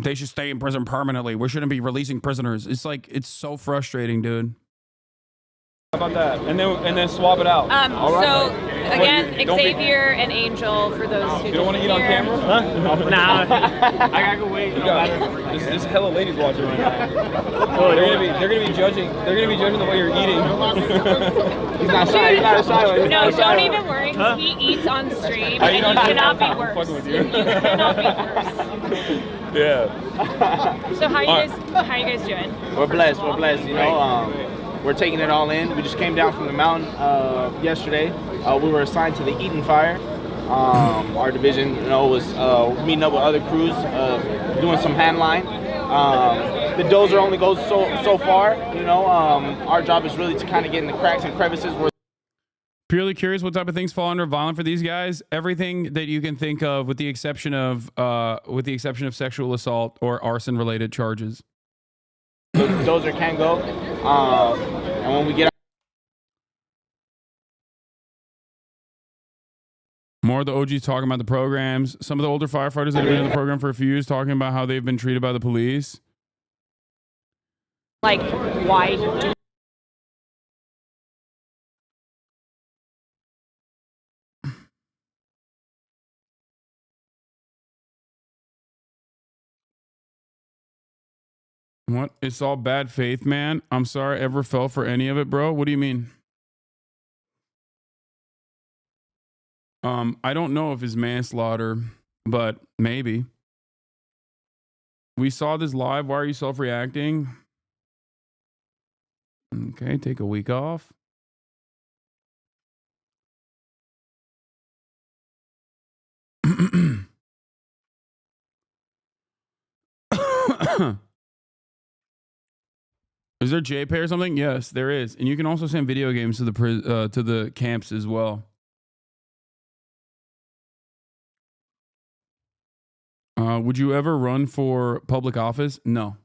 they should stay in prison permanently. We shouldn't be releasing prisoners. It's like, it's so frustrating, dude. How about that? And then swap it out. So again, Xavier and Angel, for those who you don't want to eat on camera? Huh? Nah, I gotta go wait. There's hella ladies watching right now. They're gonna be judging. They're gonna be judging the way you're eating. He's not shy. He's not shy. No, don't even worry, because he eats on stream, and you cannot be worse. Fucking with you. You cannot be worse. Yeah. So how are you guys doing? We're blessed. We're blessed. You know, we're taking it all in. We just came down from the mountain yesterday. We were assigned to the Eaton Fire. Our division, you know, was meeting up with other crews, doing some hand line. The dozer only goes so far. You know, our job is really to kind of get in the cracks and crevices where. Purely curious, what type of things fall under violent for these guys? Everything that you can think of, with the exception of sexual assault or arson related charges. The dozer can go, and when we get more of the OGs talking about the programs. Some of the older firefighters that have been in the program for a few years talking about how they've been treated by the police. Like, why do What? It's all bad faith, man. I'm sorry I ever fell for any of it, bro. What do you mean? I don't know if it's manslaughter, but maybe. We saw this live. Why are you self-reacting? Okay, take a week off. Is there JPay or something? Yes, there is. And you can also send video games to the camps as well. Would you ever run for public office? No.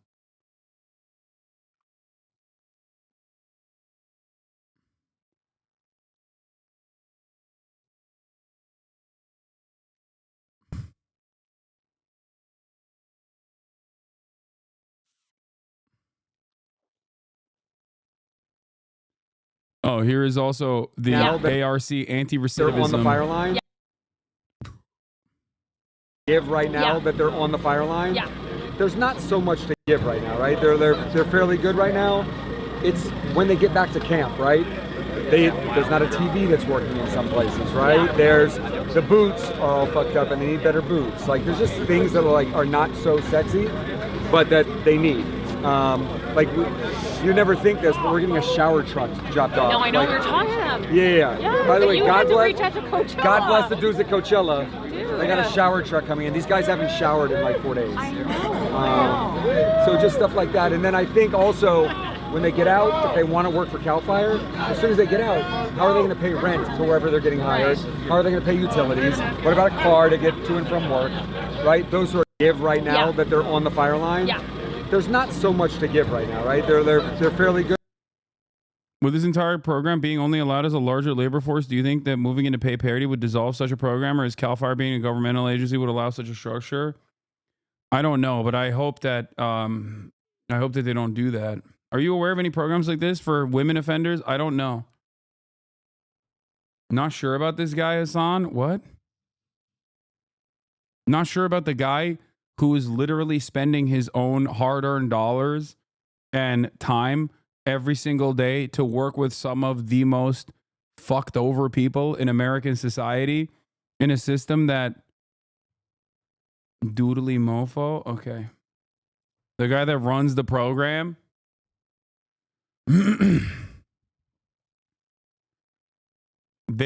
Oh, here is also the ARC anti-recidivism. They're on the fire line. Give right now that they're on the fire line. Yeah. There's not so much to give right now, right? They're fairly good right now. It's when they get back to camp, right? There's not a TV that's working in some places, right? There's the boots are all fucked up and they need better boots. Like there's just things that are not so sexy, but that they need. You never think this, but we're getting a shower truck dropped off. No, I know what you're talking about. Yeah. By the way, God bless the dudes at Coachella. Dude, they got a shower truck coming in. These guys haven't showered in like 4 days. I know. So just stuff like that. And then I think also when they get out, if they want to work for CAL FIRE, as soon as they get out, how are they going to pay rent to wherever they're getting hired? How are they going to pay utilities? What about a car to get to and from work? Right? Those who are give right now that they're on the fire line. Yeah. There's not so much to give right now, right? They're fairly good. With this entire program being only allowed as a larger labor force, do you think that moving into pay parity would dissolve such a program, or is CAL FIRE being a governmental agency would allow such a structure? I don't know, but I hope that they don't do that. Are you aware of any programs like this for women offenders? I don't know. Not sure about this guy, Hasan. What? Not sure about the guy who is literally spending his own hard-earned dollars and time every single day to work with some of the most fucked over people in American society in a system that doodly mofo. Okay. The guy that runs the program. They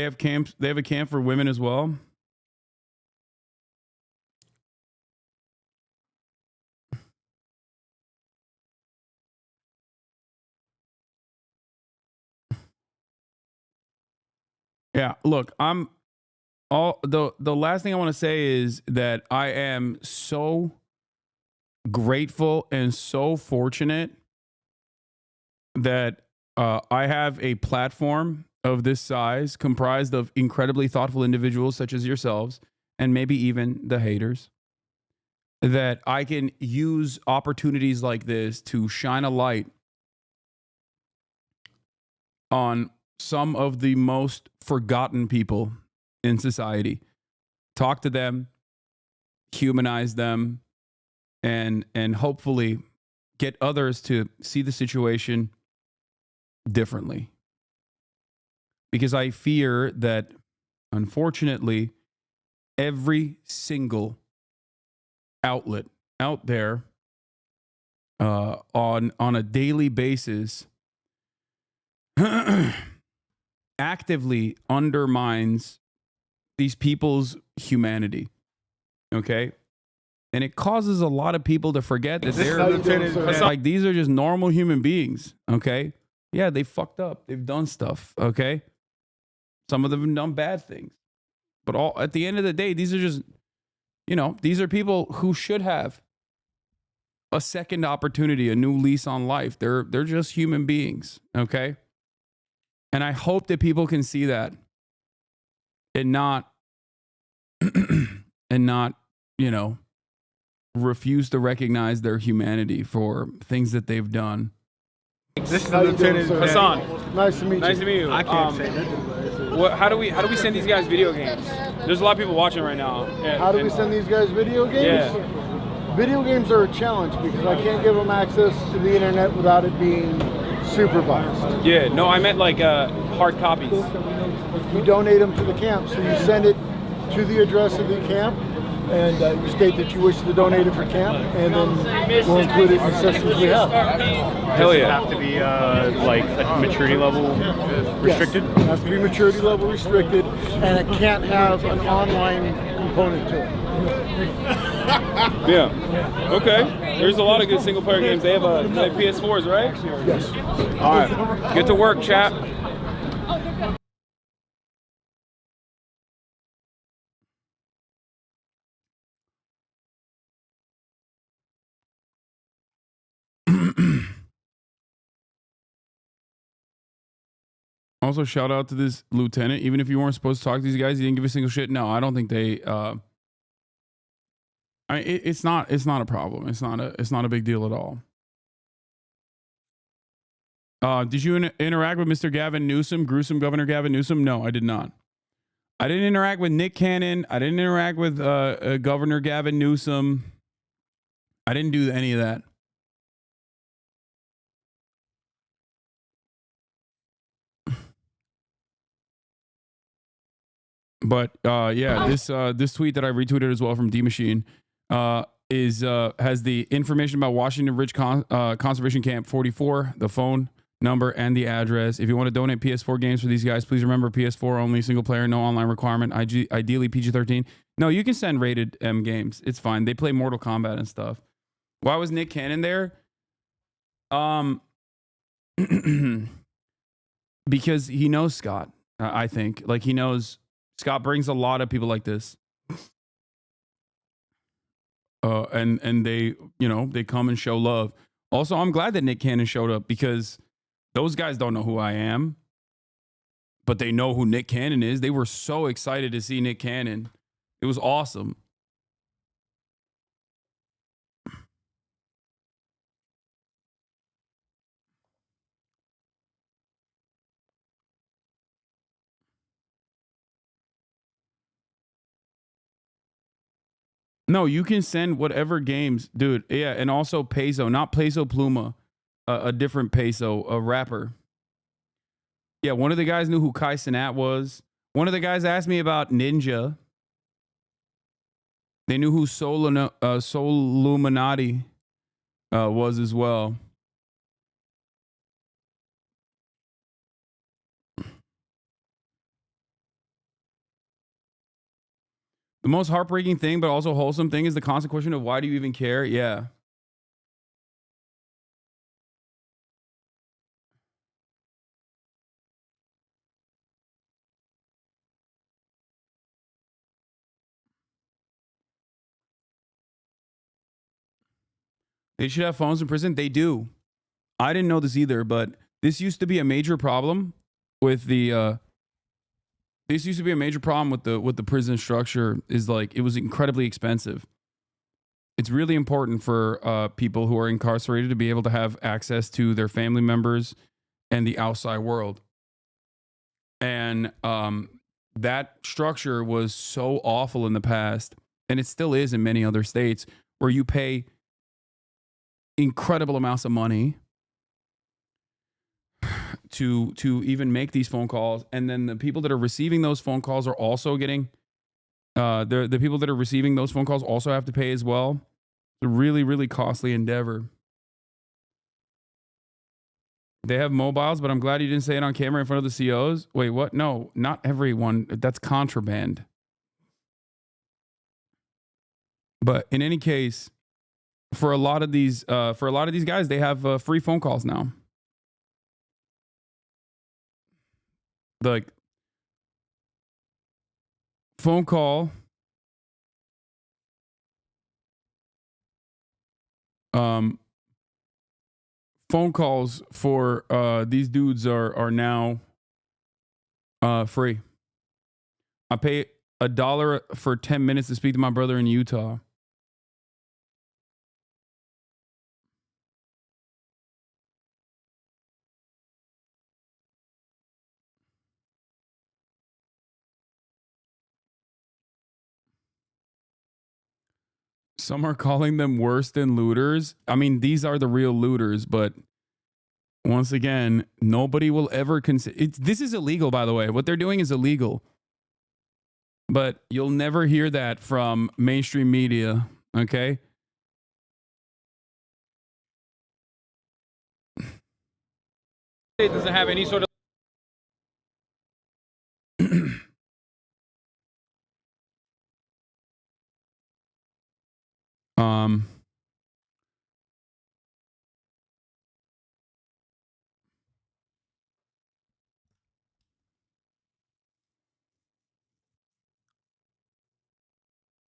have camps. They have a camp for women as well. Yeah, look, the last thing I want to say is that I am so grateful and so fortunate that I have a platform of this size comprised of incredibly thoughtful individuals such as yourselves and maybe even the haters, that I can use opportunities like this to shine a light on some of the most forgotten people in society. Talk to them, humanize them, and hopefully get others to see the situation differently. Because I fear that, unfortunately, every single outlet out there on a daily basis actively undermines these people's humanity. Okay? And it causes a lot of people to forget that they're like, these are just normal human beings. Okay? Yeah, they fucked up. They've done stuff. Okay? Some of them have done bad things. But at the end of the day, these are just, these are people who should have a second opportunity, a new lease on life. They're just human beings. Okay? And I hope that people can see that and not, refuse to recognize their humanity for things that they've done. This is Lieutenant Hasan. Nice to meet you. Nice to meet you. I can't say nothing. How do we send these guys video games? There's a lot of people watching right now. How do we send these guys video games? Yeah. video games are a challenge because I can't give them access to the internet without it being supervised. Yeah, no, I meant like hard copies. You donate them to the camp, so you send it to the address of the camp, and you state that you wish to donate it for camp, and then we'll include it in the systems we have. Hell yeah. Does it have to be like a maturity level restricted? Yes, it has to be maturity level restricted, and it can't have an online component to it. Yeah. Okay. There's a lot of good single player games. They have PS4s, right? Yes. All right. Get to work, chat. Also, shout out to this lieutenant. Even if you weren't supposed to talk to these guys, you didn't give a single shit. No, I don't think they. It's not a problem. It's not a big deal at all. Did you interact with Mr. Gavin Newsom, gruesome Governor Gavin Newsom? No, I did not. I didn't interact with Nick Cannon. I didn't interact with Governor Gavin Newsom. I didn't do any of that. But yeah, this tweet that I retweeted as well from D Machine has the information about Washington Ridge Conservation Camp 44, the phone number and the address. If you want to donate PS4 games for these guys, please remember PS4 only, single player, no online requirement, ideally PG-13. No, you can send rated M games. It's fine. They play Mortal Kombat and stuff. Why was Nick Cannon there? Because he knows Scott. I think like he knows. Scott brings a lot of people like this. And they, they come and show love. Also, I'm glad that Nick Cannon showed up because those guys don't know who I am, but they know who Nick Cannon is. They were so excited to see Nick Cannon. It was awesome. No, you can send whatever games, dude. Yeah, and also Peso, not Peso Pluma, a different Peso, a rapper. Yeah, one of the guys knew who Kai Cenat was. One of the guys asked me about Ninja. They knew who Soluminati was as well. The most heartbreaking thing, but also wholesome thing is the constant question of why do you even care? Yeah. They should have phones in prison. They do. I didn't know this either, but this used to be a major problem with the with the prison structure is like it was incredibly expensive. It's really important for people who are incarcerated to be able to have access to their family members and the outside world. And that structure was so awful in the past, and it still is in many other states, where you pay incredible amounts of money to even make these phone calls, and then the people that are receiving those phone calls are also getting the people that are receiving those phone calls also have to pay as well. It's a really, really costly endeavor. They have mobiles, but I'm glad you didn't say it on camera in front of the COs. Wait, what? No, not everyone. That's contraband. But in any case, for a lot of these guys, they have free phone calls now. Like phone call. Phone calls for these dudes are now free. I pay $1 for 10 minutes to speak to my brother in Utah. Some are calling them worse than looters. I mean, these are the real looters, but once again, nobody will ever consider. This is illegal, by the way. What they're doing is illegal. But you'll never hear that from mainstream media, okay? It doesn't have any sort of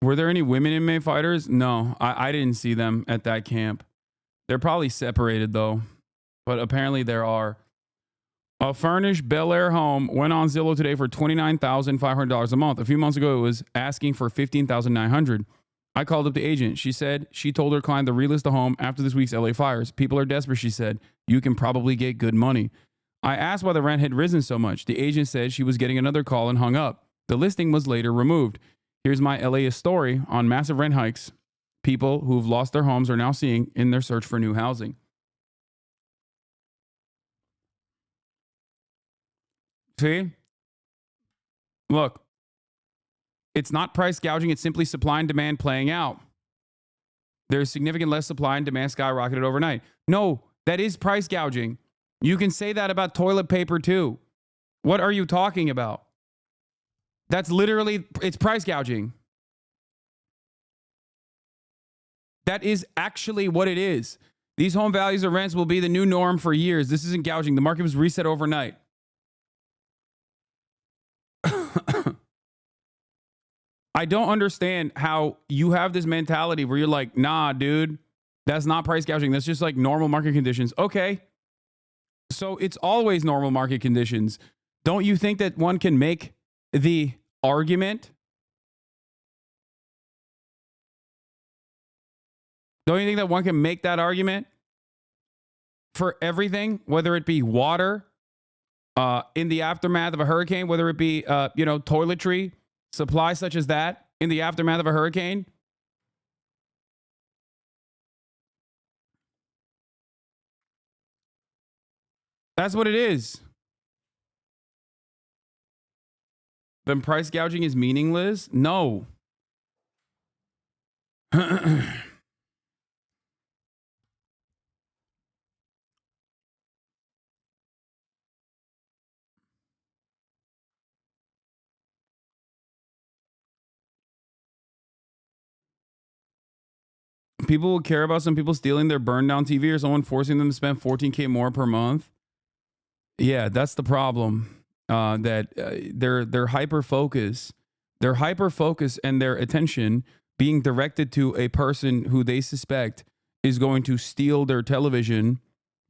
Were there any women inmate fighters? No, I didn't see them at that camp. They're probably separated though, but apparently there are. A furnished Bel Air home went on Zillow today for $29,500 a month. A few months ago, it was asking for $15,900. I called up the agent. She said she told her client to relist the home after this week's LA fires. People are desperate, she said. You can probably get good money. I asked why the rent had risen so much. The agent said she was getting another call and hung up. The listing was later removed. Here's my LA story on massive rent hikes people who've lost their homes are now seeing in their search for new housing. See? Look, it's not price gouging. It's simply supply and demand playing out. There's significant less supply and demand skyrocketed overnight. No, that is price gouging. You can say that about toilet paper too. What are you talking about? That's literally, it's price gouging. That is actually what it is. These home values or rents will be the new norm for years. This isn't gouging. The market was reset overnight. I don't understand how you have this mentality where you're like, nah, dude, that's not price gouging. That's just like normal market conditions. Okay. So it's always normal market conditions. Don't you think that one can make the argument? Don't you think that one can make that argument for everything, whether it be water, in the aftermath of a hurricane, whether it be, toiletry, supply such as that in the aftermath of a hurricane? That's what it is. Then price gouging is meaningless? No. People will care about some people stealing their burned down TV or someone forcing them to spend $14K more per month. Yeah, that's the problem. Their hyper focus and their attention being directed to a person who they suspect is going to steal their television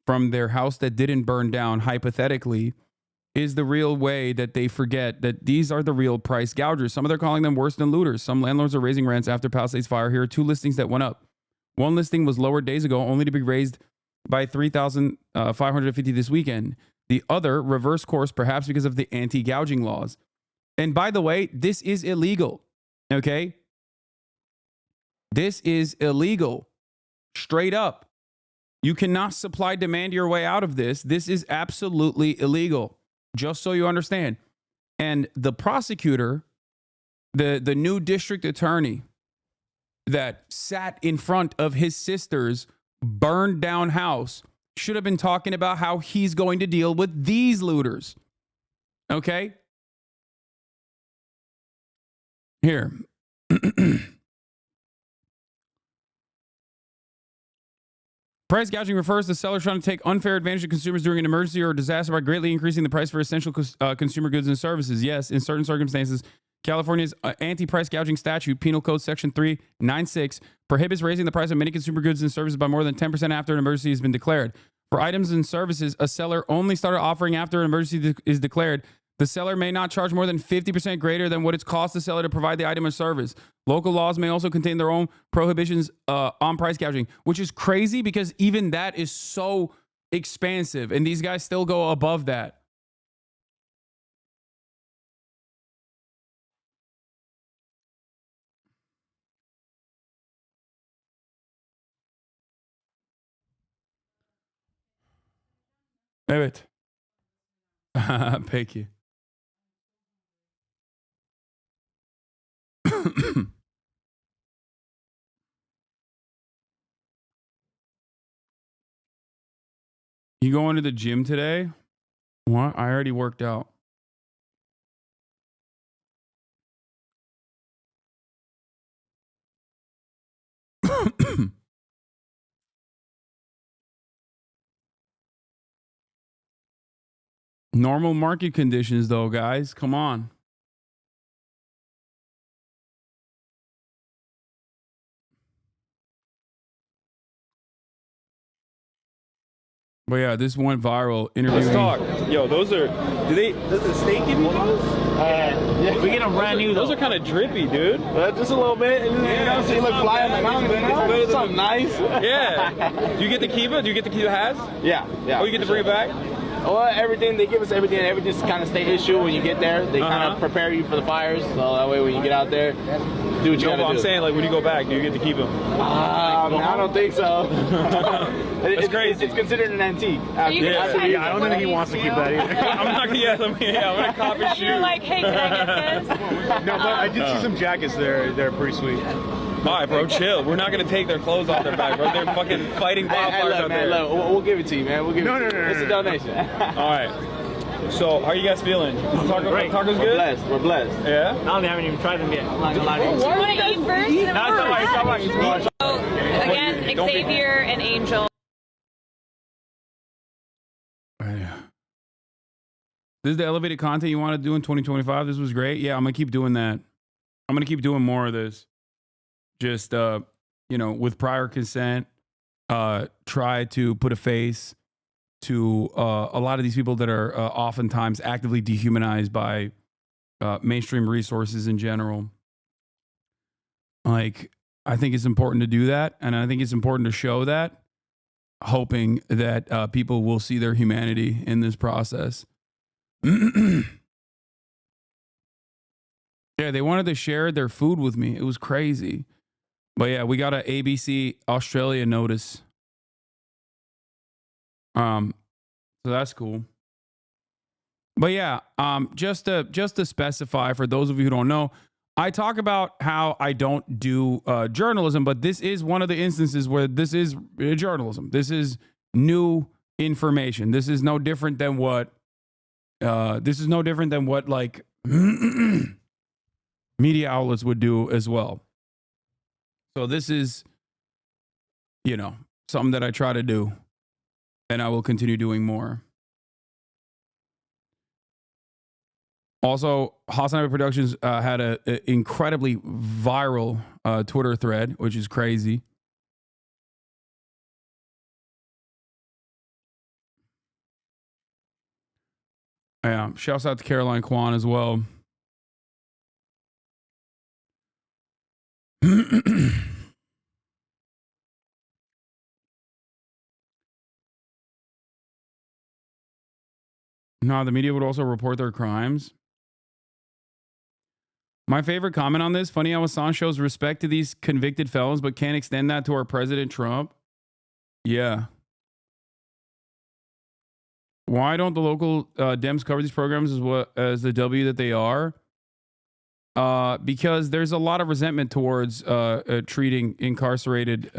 from their house that didn't burn down, hypothetically, is the real way that they forget that these are the real price gougers. Some of them are calling them worse than looters. Some landlords are raising rents after Palisades fire. Here are two listings that went up. One listing was lowered days ago, only to be raised by $3,550 this weekend. The other reverse course, perhaps because of the anti-gouging laws. And by the way, this is illegal. Okay? This is illegal. Straight up. You cannot supply demand your way out of this. This is absolutely illegal. Just so you understand. And the prosecutor, the new district attorney that sat in front of his sister's burned down house should have been talking about how he's going to deal with these looters. Okay? Here. Price gouging refers to sellers trying to take unfair advantage of consumers during an emergency or disaster by greatly increasing the price for essential consumer goods and services. Yes, in certain circumstances, California's anti-price gouging statute, Penal Code Section 396, prohibits raising the price of many consumer goods and services by more than 10% after an emergency has been declared. For items and services a seller only started offering after an emergency is declared, the seller may not charge more than 50% greater than what it's cost the seller to provide the item or service. Local laws may also contain their own prohibitions on price gouging, which is crazy because even that is so expansive, and these guys still go above that. Evet. Peki. You going to the gym today? What? I already worked out. Normal market conditions, though, guys. Come on. But yeah, this went viral. Interviewing. Let's talk. Yo, those are. Does the state give you those? Yeah, we get them brand new. Those are kind of drippy, dude. Just a little bit. Yeah, so you look fly on the mountain. Something nice. Yeah. Do you get to keep it? Do you get to keep the hats? Yeah. Oh, you get to bring it back? Well, everything, they give us everything. Everything's kind of state issue when you get there. They kind of prepare you for the fires. So that way when you get out there, do what you gotta do. I'm saying, like, when you go back, do you get to keep them? I don't think so. It's crazy. It's considered an antique. I don't think he wants to keep that either. I'm not gonna, I'm gonna copy shoot. You're like, hey, can I get this? No, but I did see some jackets there. They're pretty sweet. All right, bro, chill. We're not gonna take their clothes off their back, bro. They're fucking fighting wildfires out there. Look, we'll give it to you, man. We'll give it to you. It's a donation. All right. So, how are you guys feeling? Tacos good? We're blessed. Yeah? I haven't even tried them yet. I'm not gonna lie to you. Do you want to eat first? No, it's So, again, Xavier and Angel. This is the elevated content you want to do in 2025. This was great. Yeah, I'm going to keep doing that. I'm going to keep doing more of this. Just, with prior consent, try to put a face to a lot of these people that are oftentimes actively dehumanized by mainstream resources in general. Like, I think it's important to do that. And I think it's important to show that, hoping that people will see their humanity in this process. Yeah, they wanted to share their food with me. It was crazy. But yeah, we got an ABC Australia notice. So that's cool. But yeah, just to specify for those of you who don't know, I talk about how I don't do journalism, but this is one of the instances where this is journalism. This is new information. This is no different than what like media outlets would do as well. So this is, something that I try to do, and I will continue doing more. Also, HasnAbi Productions had an incredibly viral Twitter thread, which is crazy. Yeah, shouts out to Caroline Kwan as well. No, the media would also report their crimes. My favorite comment on this, funny how Hasan shows respect to these convicted felons, but can't extend that to our President Trump. Yeah. Why don't the local Dems cover these programs as the W that they are? Because there's a lot of resentment towards treating incarcerated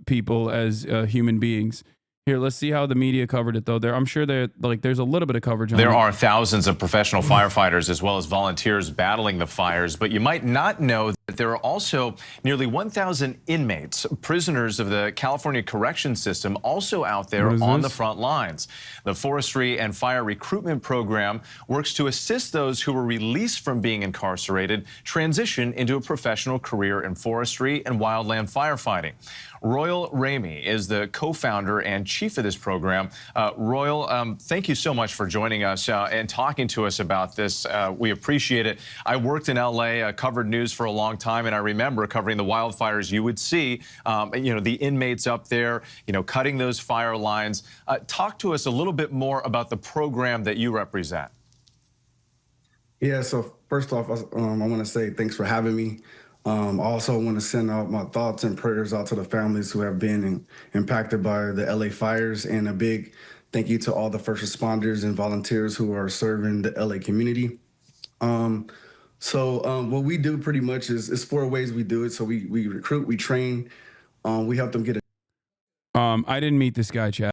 people as human beings. Here, let's see how the media covered it, though. I'm sure there's a little bit of coverage on it. There are thousands of professional firefighters as well as volunteers battling the fires, but you might not know that there are also nearly 1,000 inmates, prisoners of the California correction system, also out there on the front lines. The Forestry and Fire Recruitment Program works to assist those who were released from being incarcerated transition into a professional career in forestry and wildland firefighting. Royal Ramey is the co-founder and chief of this program. Royal, thank you so much for joining us and talking to us about this. We appreciate it. I worked in LA, covered news for a long time, and I remember covering the wildfires. You would see, the inmates up there, cutting those fire lines. Talk to us a little bit more about the program that you represent. Yeah, so first off, I want to say thanks for having me. I also want to send out my thoughts and prayers out to the families who have been impacted by the LA fires, and a big Thank you to all the first responders and volunteers who are serving the LA community. What we do pretty much is 4 ways we do it. So we recruit, we train, we help them get I didn't meet this guy, Chad.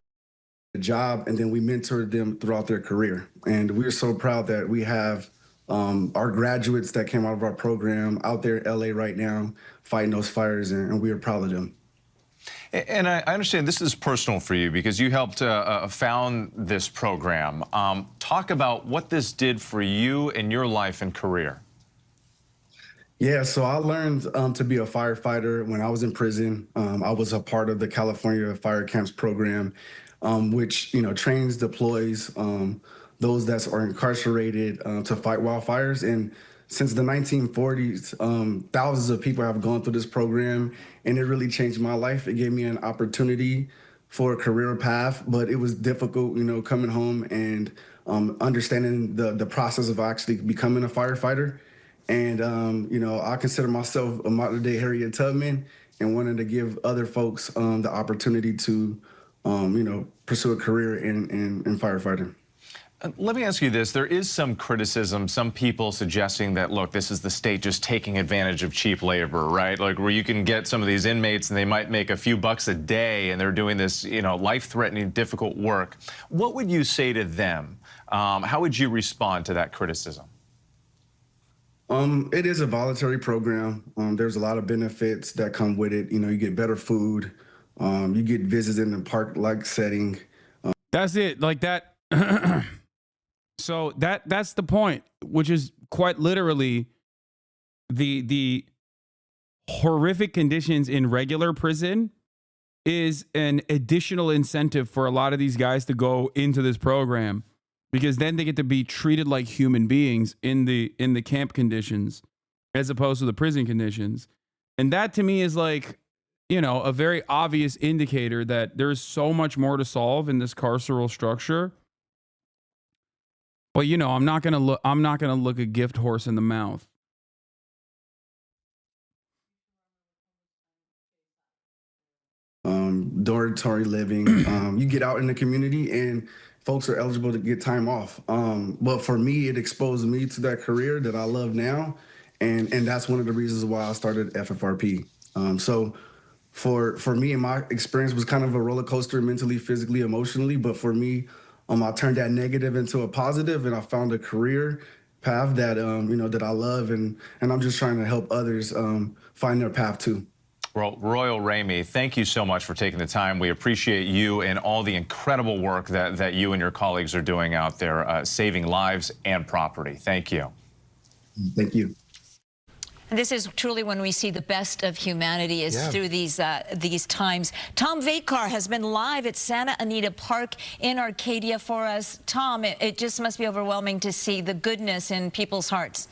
a job, and then we mentor them throughout their career. And we're so proud that we have our graduates that came out of our program out there in LA right now fighting those fires, and we are proud of them. And I understand this is personal for you because you helped found this program. Talk about what this did for you in your life and career. Yeah, so I learned to be a firefighter when I was in prison. I was a part of the California Fire Camps program, which trains, deploys those that are incarcerated to fight wildfires. And since the 1940s, thousands of people have gone through this program, and it really changed my life. It gave me an opportunity for a career path, but it was difficult, coming home and understanding the process of actually becoming a firefighter. And, I consider myself a modern-day Harriet Tubman and wanted to give other folks the opportunity to, pursue a career in firefighting. Let me ask you this. There is some criticism, some people suggesting that, look, this is the state just taking advantage of cheap labor, right? Like where you can get some of these inmates and they might make a few bucks a day and they're doing this, life-threatening, difficult work. What would you say to them? How would you respond to that criticism? It is a voluntary program. There's a lot of benefits that come with it. You get better food. You get visits in the park-like setting. That's it. Like that. So that's the point, which is quite literally the horrific conditions in regular prison is an additional incentive for a lot of these guys to go into this program, because then they get to be treated like human beings in the camp conditions as opposed to the prison conditions. And that to me is like, a very obvious indicator that there's so much more to solve in this carceral structure. But I'm not gonna look a gift horse in the mouth. Dormitory living. You get out in the community and folks are eligible to get time off. But for me, it exposed me to that career that I love now. And that's one of the reasons why I started FFRP. So for me, and my experience was kind of a roller coaster mentally, physically, emotionally. But for me, I turned that negative into a positive, and I found a career path that that I love, and I'm just trying to help others find their path too. Well, Royal Ramey, thank you so much for taking the time. We appreciate you and all the incredible work that you and your colleagues are doing out there, saving lives and property. Thank you. Thank you. This is truly when we see the best of humanity is through these times. Tom Vakar has been live at Santa Anita Park in Arcadia for us. Tom, it just must be overwhelming to see the goodness in people's hearts.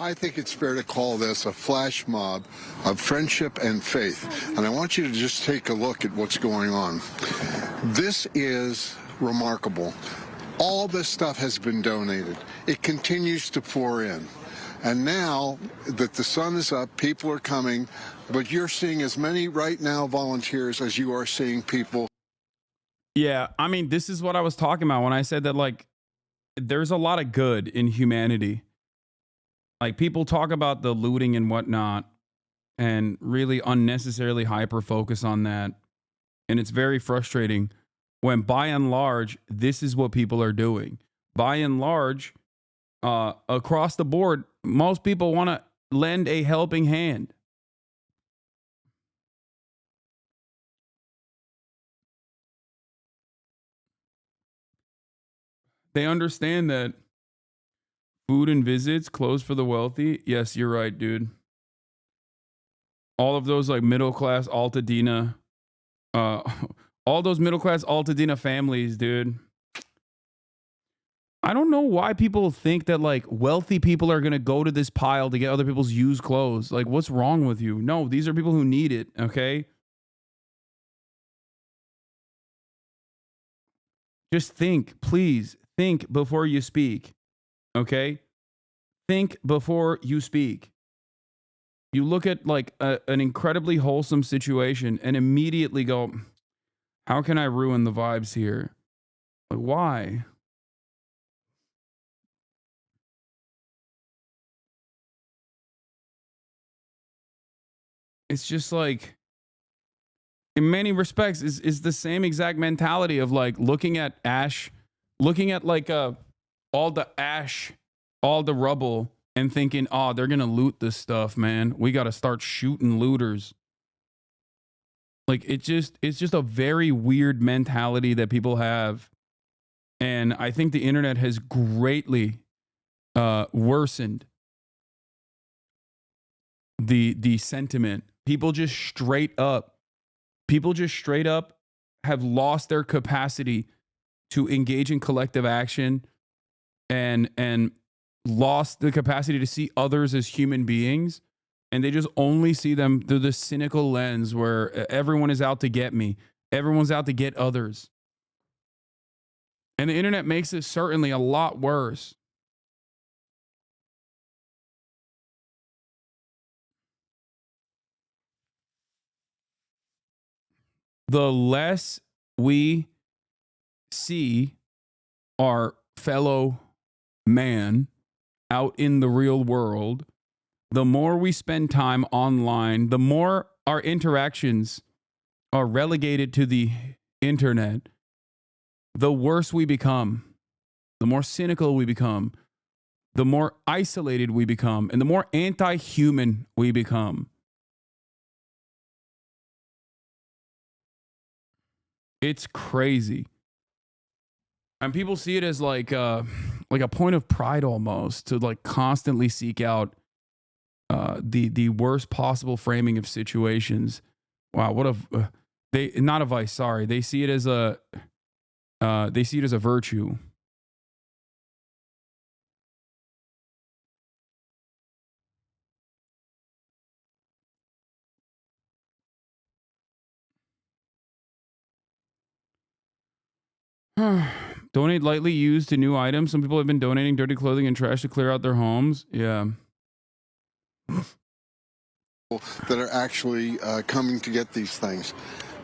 I think it's fair to call this a flash mob of friendship and faith. And I want you to just take a look at what's going on. This is remarkable. All this stuff has been donated. It continues to pour in. And now that the sun is up, people are coming, but you're seeing as many right now volunteers as you are seeing people. Yeah, I mean, this is what I was talking about when I said that, like, there's a lot of good in humanity. Like, people talk about the looting and whatnot and really unnecessarily hyper focus on that. And it's very frustrating when by and large, this is what people are doing. By and large, across the board, most people want to lend a helping hand. They understand that food and visits, clothes for the wealthy. Yes, you're right, dude. All of those like middle-class Altadena, all those middle-class Altadena families, dude. I don't know why people think that like wealthy people are going to go to this pile to get other people's used clothes. Like, what's wrong with you? No, these are people who need it, okay? Just think, please, think before you speak, okay? Think before you speak. You look at like an incredibly wholesome situation and immediately go, How can I ruin the vibes here? Like, why? It's just like, in many respects, is the same exact mentality of like looking at ash, looking at like all the ash, all the rubble, and thinking, oh, they're gonna loot this stuff, man. We gotta start shooting looters. Like it's just a very weird mentality that people have. And I think the internet has greatly worsened the sentiment. People just straight up have lost their capacity to engage in collective action and lost the capacity to see others as human beings. And they just only see them through the cynical lens where everyone is out to get me. Everyone's out to get others. And the internet makes it certainly a lot worse. The less we see our fellow man out in the real world, the more we spend time online, the more our interactions are relegated to the internet, the worse we become, the more cynical we become, the more isolated we become, and the more anti-human we become. It's crazy. And people see it as like a point of pride almost to like constantly seek out the worst possible framing of situations. Wow, what a not a vice, sorry. They see it as a virtue. Donate lightly used to new items. Some people have been donating dirty clothing and trash to clear out their homes. Yeah. That are actually coming to get these things.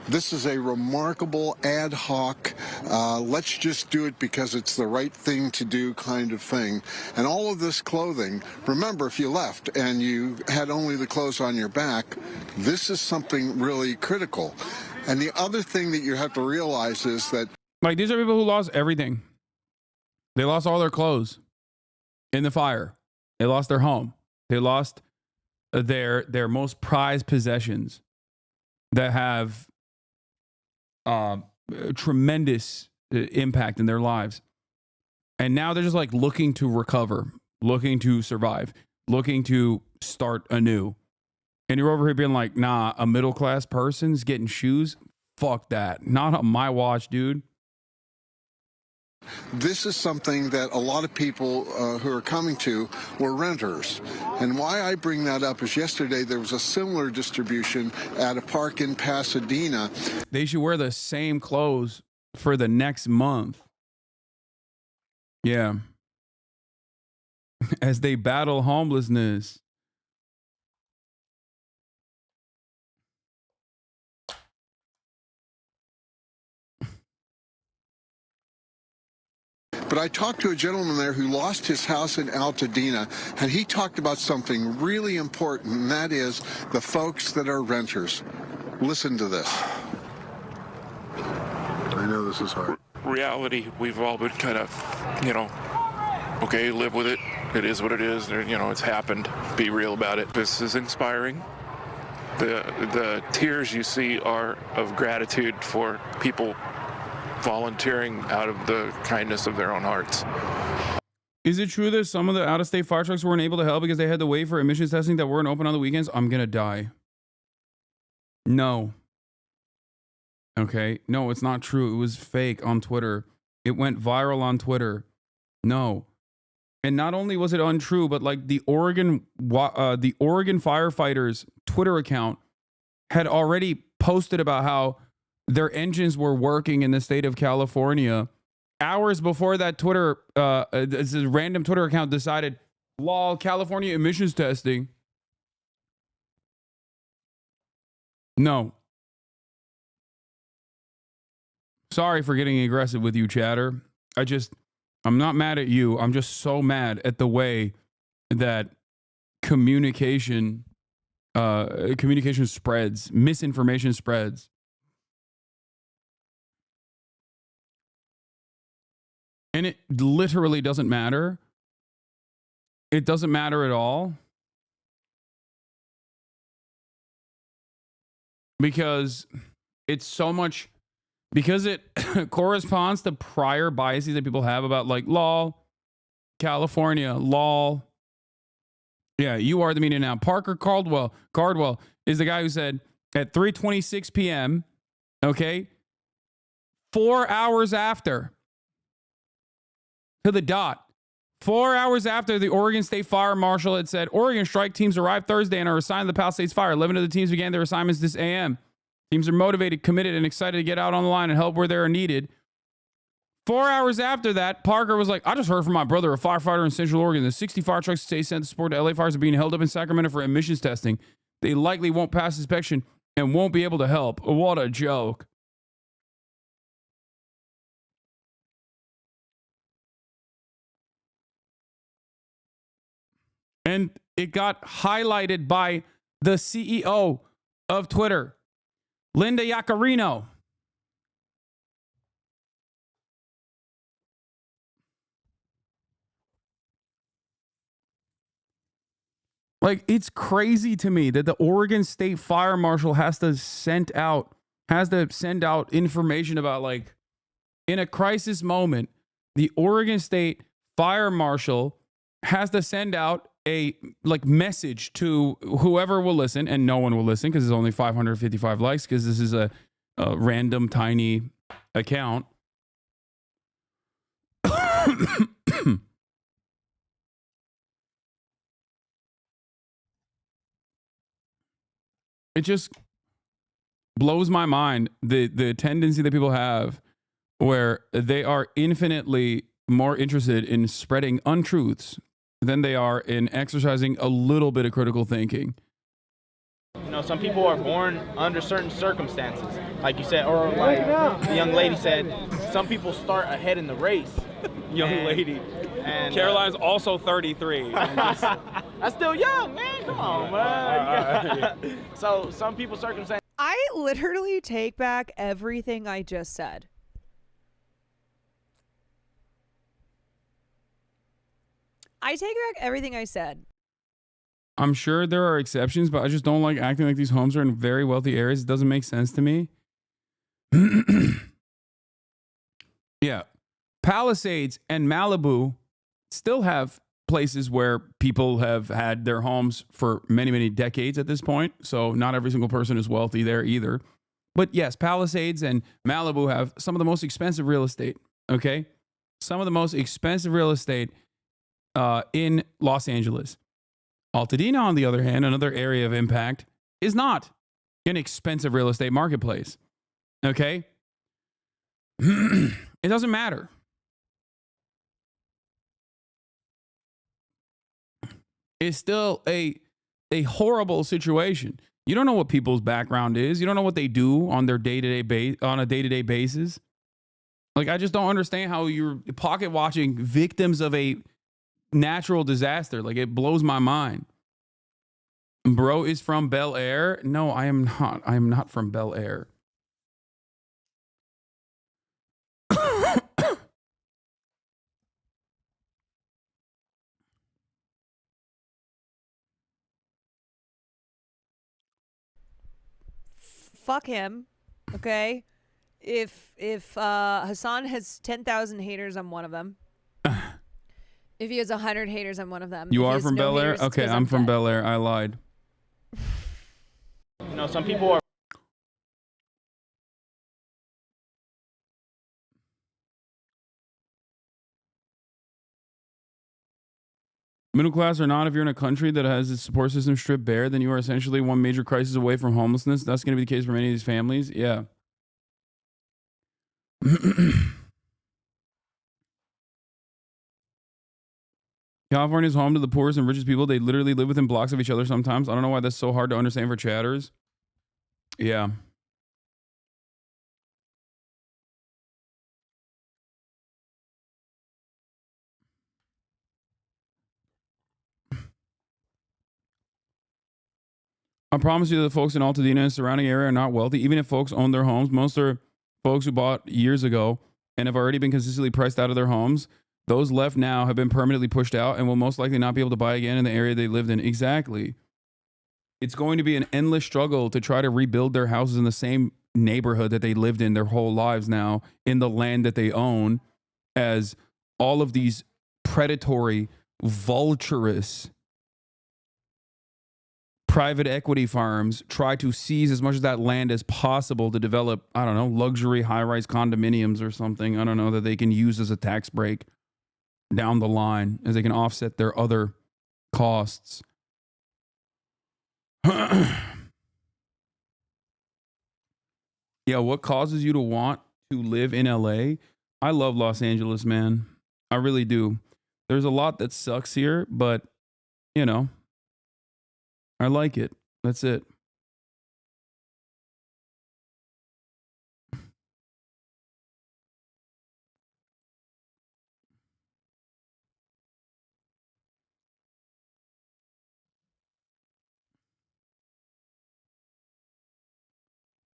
This is a remarkable ad hoc, let's just do it because it's the right thing to do kind of thing. And all of this clothing, remember, if you left and you had only the clothes on your back, this is something really critical. And the other thing that you have to realize is that like these are people who lost everything. They lost all their clothes in the fire. They lost their home. They lost their most prized possessions that have tremendous impact in their lives. And now they're just like looking to recover, looking to survive, looking to start anew. And you're over here being like, nah, a middle-class person's getting shoes? Fuck that. Not on my watch, dude. this is something that a lot of people who are coming to were renters. And why I bring that up is yesterday there was a similar distribution at a park in Pasadena. They should wear the same clothes for the next month. Yeah. As they battle homelessness. But I talked to a gentleman there who lost his house in Altadena, and he talked about something really important, and that is the folks that are renters. Listen to this. I know this is hard. Reality, we've all been kind of, okay, live with it. It is what it is. It's happened. Be real about it. This is inspiring. The tears you see are of gratitude for people volunteering out of the kindness of their own hearts. Is it true that some of the out-of-state fire trucks weren't able to help because they had to wait for emissions testing that weren't open on the weekends? I'm gonna die. No. Okay. No, it's not true. It was fake on Twitter. It went viral on Twitter. No. And not only was it untrue, but like the Oregon firefighters Twitter account had already posted about how their engines were working in the state of California hours before that Twitter, this random Twitter account decided, lol, California emissions testing. No. Sorry for getting aggressive with you, chatter. I'm not mad at you. I'm just so mad at the way that communication spreads, misinformation spreads. And it literally doesn't matter. It doesn't matter at all. Because it's so much, because it corresponds to prior biases that people have about like lol, California, lol. Yeah, you are the media now. Parker Cardwell is the guy who said at 3:26 p.m., okay, 4 hours after, to the dot, 4 hours after the Oregon State Fire Marshal had said, Oregon strike teams arrived Thursday and are assigned to the Palisades Fire. 11 of the teams began their assignments this AM. Teams are motivated, committed, and excited to get out on the line and help where they are needed. 4 hours after that, Parker was like, I just heard from my brother, a firefighter in Central Oregon. The 60 fire trucks today sent to support the LA fires are being held up in Sacramento for emissions testing. They likely won't pass inspection and won't be able to help. What a joke. And it got highlighted by the CEO of Twitter, Linda Yaccarino. Like, it's crazy to me that the Oregon State Fire Marshal has to send out information about, like, in a crisis moment, the Oregon State Fire Marshal has to send out a message to whoever will listen, and no one will listen because there's only 555 likes because this is a random tiny account. It just blows my mind the tendency that people have where they are infinitely more interested in spreading untruths than they are in exercising a little bit of critical thinking. You know, some people are born under certain circumstances, like you said, or like the young lady said, some people start ahead in the race. Young lady. And Caroline's also 33. That's still young, man. Come on, man. So some people's circumstances. I literally take back everything I just said. I take back everything I said. I'm sure there are exceptions, but I just don't like acting like these homes are in very wealthy areas. It doesn't make sense to me. Yeah. Palisades and Malibu still have places where people have had their homes for many, many decades at this point. So not every single person is wealthy there either. But yes, Palisades and Malibu have some of the most expensive real estate. Okay. Some of the most expensive real estate in Los Angeles. Altadena, on the other hand, another area of impact, is not an expensive real estate marketplace. Okay? It doesn't matter. It's still a horrible situation. You don't know what people's background is. You don't know what they do on their day-to-day basis. Like, I just don't understand how you're pocket watching victims of a natural disaster. Like, it blows my mind. Bro is from Bel Air. No, I am not. I am not from Bel Air. Fuck him. Okay? If Hasan has 10,000 haters, I'm one of them. If he has 100 haters, I'm one of them. You If he are has from no Bel Air? haters, Okay, it's 'cause I'm from fat. Bel Air. I lied. You know, some people are. Middle class or not, if you're in a country that has its support system stripped bare, then you are essentially one major crisis away from homelessness. That's going to be the case for many of these families. Yeah. California is home to the poorest and richest people. They literally live within blocks of each other sometimes. I don't know why that's so hard to understand for chatters. Yeah. I promise you the folks in Altadena and surrounding area are not wealthy. Even if folks own their homes, most are folks who bought years ago and have already been consistently priced out of their homes. Those left now have been permanently pushed out and will most likely not be able to buy again in the area they lived in. Exactly. It's going to be an endless struggle to try to rebuild their houses in the same neighborhood that they lived in their whole lives now, in the land that they own, as all of these predatory, vulturous private equity firms try to seize as much of that land as possible to develop, I don't know, luxury high-rise condominiums or something, I don't know, that they can use as a tax break down the line as they can offset their other costs. Yeah, what causes you to want to live in LA? I love Los Angeles, man. I really do. There's a lot that sucks here, but, you know, I like it. That's it.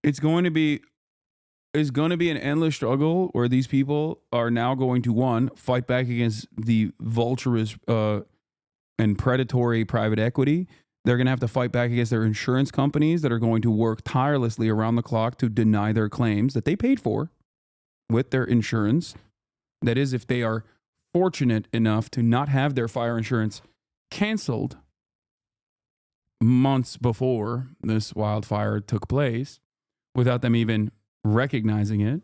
It's going to be an endless struggle where these people are now going to, one, fight back against the vulturous and predatory private equity. They're going to have to fight back against their insurance companies that are going to work tirelessly around the clock to deny their claims that they paid for with their insurance. That is, if they are fortunate enough to not have their fire insurance canceled months before this wildfire took place, without them even recognizing it.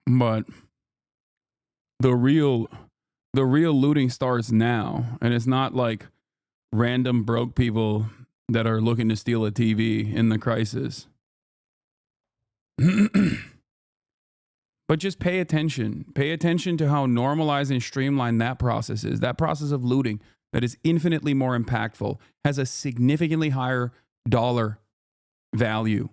But the real looting starts now, and it's not like random broke people that are looking to steal a TV in the crisis. But just pay attention. Pay attention to how normalized and streamlined that process is. That process of looting that is infinitely more impactful, has a significantly higher dollar value.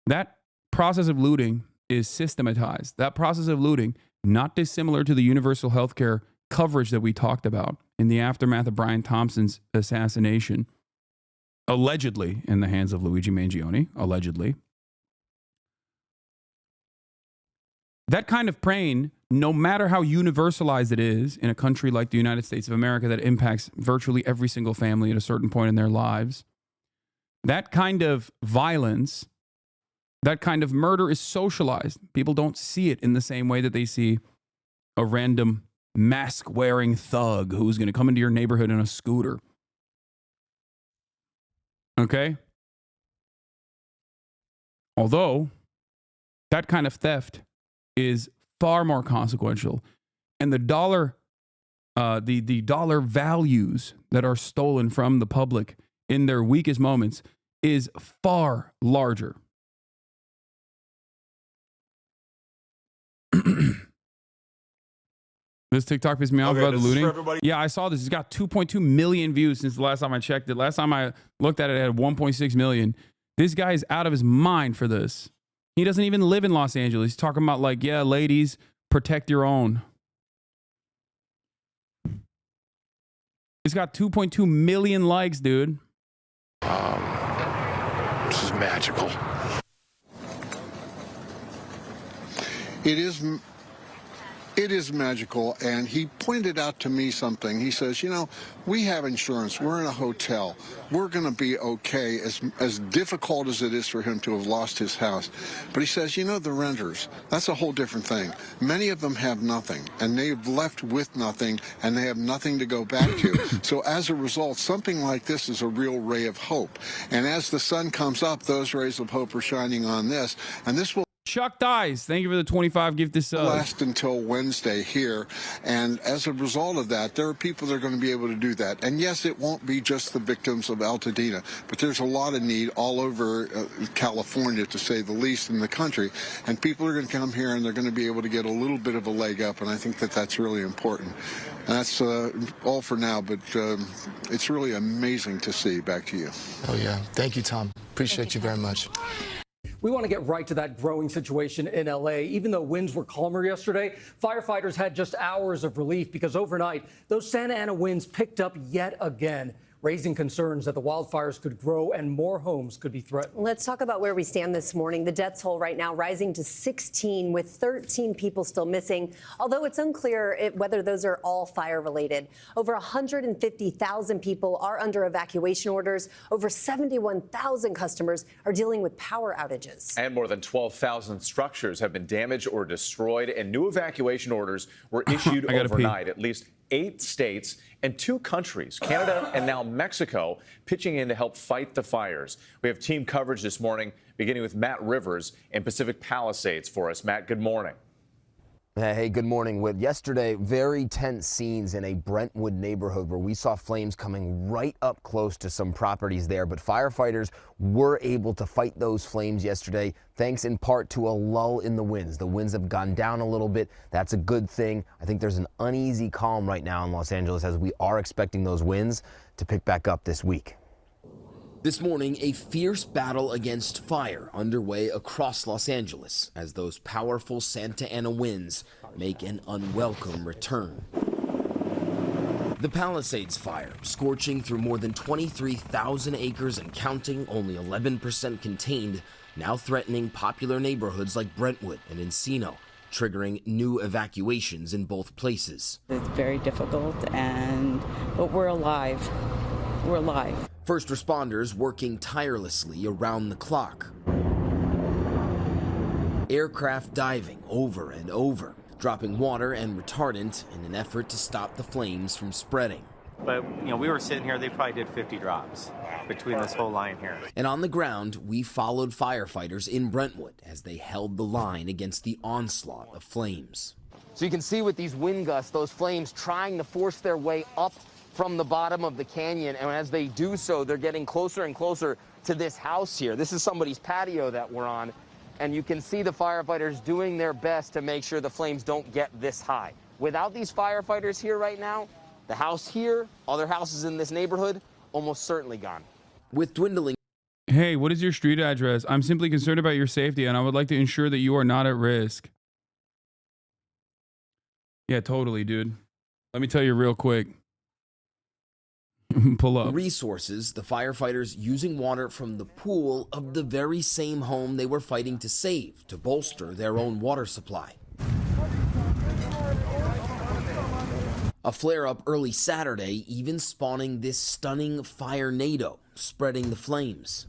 That process of looting is systematized. That process of looting, not dissimilar to the universal healthcare coverage that we talked about in the aftermath of Brian Thompson's assassination, allegedly in the hands of Luigi Mangione, allegedly. That kind of pain, no matter how universalized it is in a country like the United States of America that impacts virtually every single family at a certain point in their lives, that kind of violence, that kind of murder is socialized. People don't see it in the same way that they see a random mask-wearing thug who's going to come into your neighborhood in a scooter. Okay? Although, that kind of theft is far more consequential. And the dollar values that are stolen from the public in their weakest moments is far larger. This TikTok pissed me off about the looting. Yeah, I saw this. It's got 2.2 million views since the last time I checked it. Last time I looked at it, it had 1.6 million. This guy is out of his mind for this. He doesn't even live in Los Angeles. He's talking about like, yeah, ladies, protect your own. It's got 2.2 million likes, dude. This is magical. It is magical, and he pointed out to me something. He says, you know, we have insurance. We're in a hotel. We're going to be okay, as difficult as it is for him to have lost his house. But he says, you know, the renters, that's a whole different thing. Many of them have nothing, and they've left with nothing, and they have nothing to go back to. So as a result, something like this is a real ray of hope. And as the sun comes up, those rays of hope are shining on this, and this will Chuck Dies, thank you for the 25 gift this last until Wednesday here, and as a result of that, there are people that are going to be able to do that. And yes, it won't be just the victims of Altadena, but there's a lot of need all over California, to say the least, in the country, and people are going to come here and they're going to be able to get a little bit of a leg up, and I think that that's really important. And that's all for now, but it's really amazing to see. Back to you. Oh yeah, thank you, Tom. Appreciate you very much. We want to get right to that growing situation in LA. Even though winds were calmer yesterday, firefighters had just hours of relief because overnight, those Santa Ana winds picked up yet again, raising concerns that the wildfires could grow and more homes could be threatened. Let's talk about where we stand this morning. The death toll right now rising to 16, with 13 people still missing, although it's unclear whether those are all fire related. Over 150,000 people are under evacuation orders. Over 71,000 customers are dealing with power outages. And more than 12,000 structures have been damaged or destroyed, and new evacuation orders were issued overnight. At least 8 states and 2 countries, Canada and now Mexico, pitching in to help fight the fires. We have team coverage this morning, beginning with Matt Rivers in Pacific Palisades for us. Matt, good morning. Hey, good morning. With yesterday, very tense scenes in a Brentwood neighborhood where we saw flames coming right up close to some properties there. But firefighters were able to fight those flames yesterday, thanks in part to a lull in the winds. The winds have gone down a little bit. That's a good thing. I think there's an uneasy calm right now in Los Angeles as we are expecting those winds to pick back up this week. This morning, a fierce battle against fire underway across Los Angeles as those powerful Santa Ana winds make an unwelcome return. The Palisades fire, scorching through more than 23,000 acres and counting, only 11% contained, now threatening popular neighborhoods like Brentwood and Encino, triggering new evacuations in both places. It's very difficult, but we're alive. We're alive. First responders working tirelessly around the clock. Aircraft diving over and over, dropping water and retardant in an effort to stop the flames from spreading. But, we were sitting here, they probably did 50 drops between this whole line here. And on the ground, we followed firefighters in Brentwood as they held the line against the onslaught of flames. So you can see with these wind gusts, those flames trying to force their way up from the bottom of the canyon, and as they do so, they're getting closer and closer to this house here. This is somebody's patio that we're on, and you can see the firefighters doing their best to make sure the flames don't get this high. Without these firefighters here right now, the house here, other houses in this neighborhood, almost certainly gone. With dwindling... Hey, what is your street address? I'm simply concerned about your safety, and I would like to ensure that you are not at risk. Yeah, totally, dude. Let me tell you real quick. Pull up. Resources, the firefighters using water from the pool of the very same home they were fighting to save to bolster their own water supply. A flare-up early Saturday even spawning this stunning fire-nado, spreading the flames.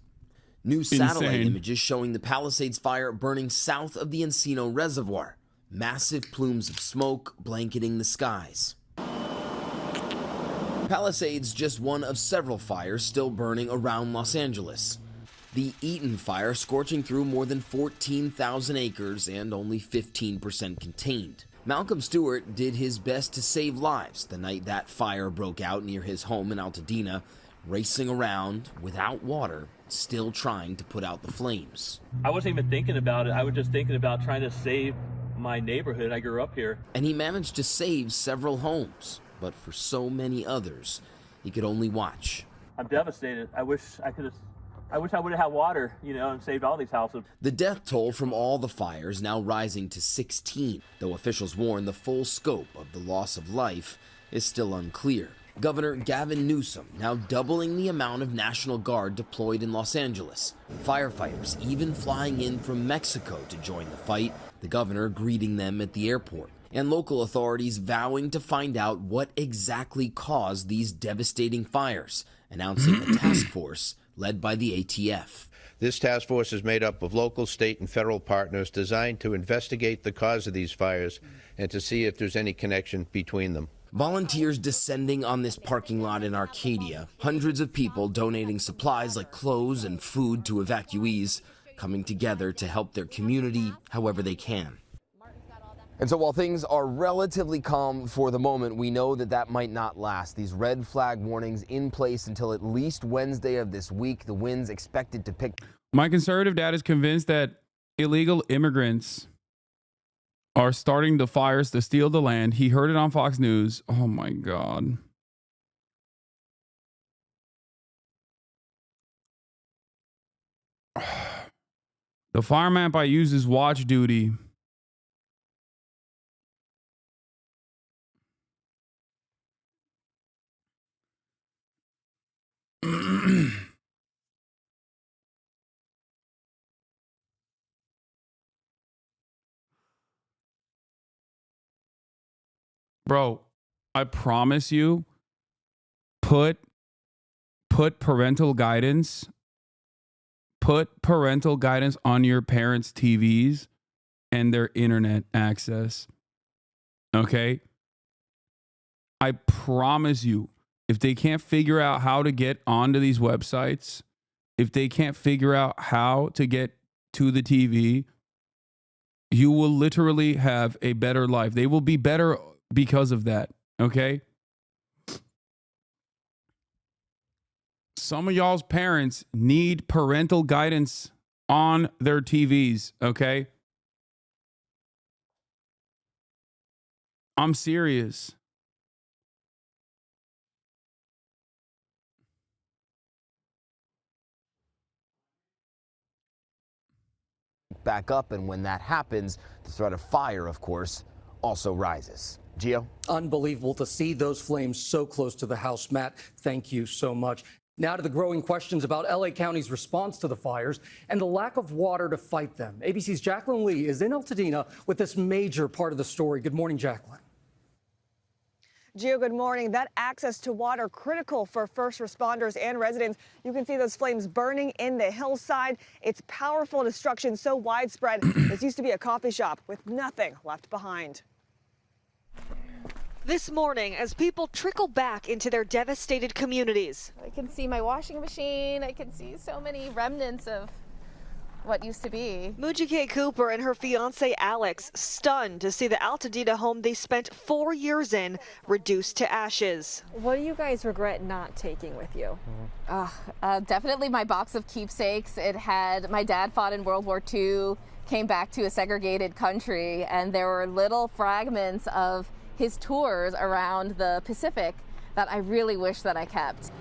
New satellite images showing the Palisades fire burning south of the Encino Reservoir. Massive plumes of smoke blanketing the skies. Palisades just one of several fires still burning around Los Angeles. The Eaton fire scorching through more than 14,000 acres and only 15% contained. Malcolm Stewart did his best to save lives the night that fire broke out near his home in Altadena, racing around without water, still trying to put out the flames. I wasn't even thinking about it. I was just thinking about trying to save my neighborhood. I grew up here. And he managed to save several homes. But for so many others, he could only watch. I'm devastated. I wish I would have had water, and saved all these houses. The death toll from all the fires now rising to 16, though officials warn the full scope of the loss of life is still unclear. Governor Gavin Newsom now doubling the amount of National Guard deployed in Los Angeles. Firefighters even flying in from Mexico to join the fight, the governor greeting them at the airport. And local authorities vowing to find out what exactly caused these devastating fires, announcing a task force led by the ATF. This task force is made up of local, state, and federal partners designed to investigate the cause of these fires and to see if there's any connection between them. Volunteers descending on this parking lot in Arcadia, hundreds of people donating supplies like clothes and food to evacuees, coming together to help their community however they can. And so while things are relatively calm for the moment, we know that that might not last. These red flag warnings in place until at least Wednesday of this week. The winds expected to pick. My conservative dad is convinced that illegal immigrants are starting the fires to steal the land. He heard it on Fox News. Oh my God. The fire map I use is watch duty. Bro, I promise you, put parental guidance. Put parental guidance on your parents' TVs and their internet access. Okay? I promise you, if they can't figure out how to get onto these websites, if they can't figure out how to get to the TV, you will literally have a better life. They will be better because of that. Okay? Some of y'all's parents need parental guidance on their TVs, okay? I'm serious. Back up, and when that happens, the threat of fire, of course, also rises. Gio? Unbelievable to see those flames so close to the house. Matt, thank you so much. Now to the growing questions about LA County's response to the fires and the lack of water to fight them. ABC's Jacqueline Lee is in Altadena with this major part of the story. Good morning, Jacqueline. Gio, good morning. That access to water critical for first responders and residents. You can see those flames burning in the hillside. It's powerful destruction so widespread. This used to be a coffee shop with nothing left behind. This morning, as people trickle back into their devastated communities. I can see my washing machine. I can see so many remnants of what used to be. Mujike Cooper and her fiance Alex stunned to see the Altadena home they spent 4 years in reduced to ashes. What do you guys regret not taking with you? Definitely my box of keepsakes. It had, my dad fought in World War II, came back to a segregated country, and there were little fragments of his tours around the Pacific that I really wish that I kept.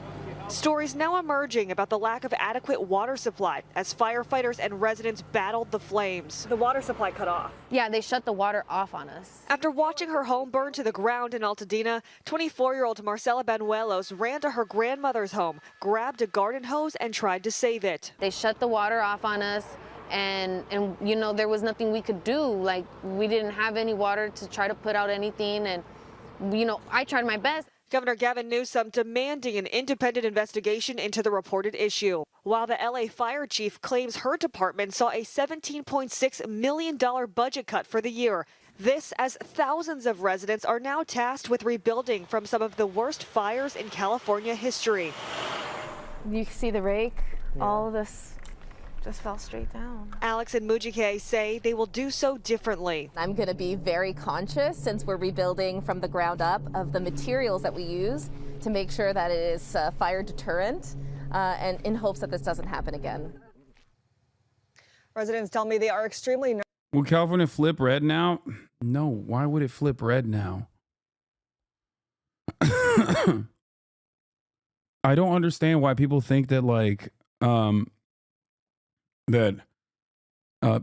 Stories now emerging about the lack of adequate water supply as firefighters and residents battled the flames. The water supply cut off. Yeah, they shut the water off on us. After watching her home burn to the ground in Altadena, 24-year-old Marcela Banuelos ran to her grandmother's home, grabbed a garden hose and tried to save it. They shut the water off on us. And you know, there was nothing we could do. Like, we didn't have any water to try to put out anything. And, you know, I tried my best. Governor Gavin Newsom demanding an independent investigation into the reported issue, while the LA fire chief claims her department saw a $17.6 million budget cut for the year. This as thousands of residents are now tasked with rebuilding from some of the worst fires in California history. You see the rake, all of this just fell straight down. Alex and Mujike say they will do so differently. I'm going to be very conscious, since we're rebuilding from the ground up, of the materials that we use to make sure that it is fire deterrent, and in hopes that this doesn't happen again. Residents tell me they are extremely nervous. Will California flip red now? No. Why would it flip red now? I don't understand why people think that, like,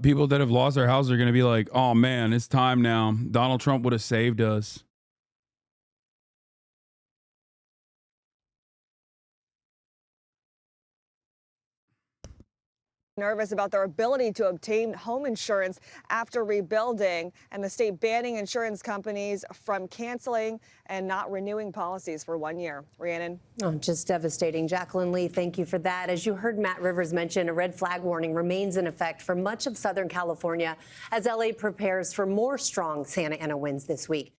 people that have lost their houses are going to be like, oh man, it's time now. Donald Trump would have saved us. Nervous about their ability to obtain home insurance after rebuilding, and the state banning insurance companies from canceling and not renewing policies for 1 year. Rhiannon. Oh, just devastating. Jacqueline Lee, thank you for that. As you heard Matt Rivers mention, a red flag warning remains in effect for much of Southern California as LA prepares for more strong Santa Ana winds this week.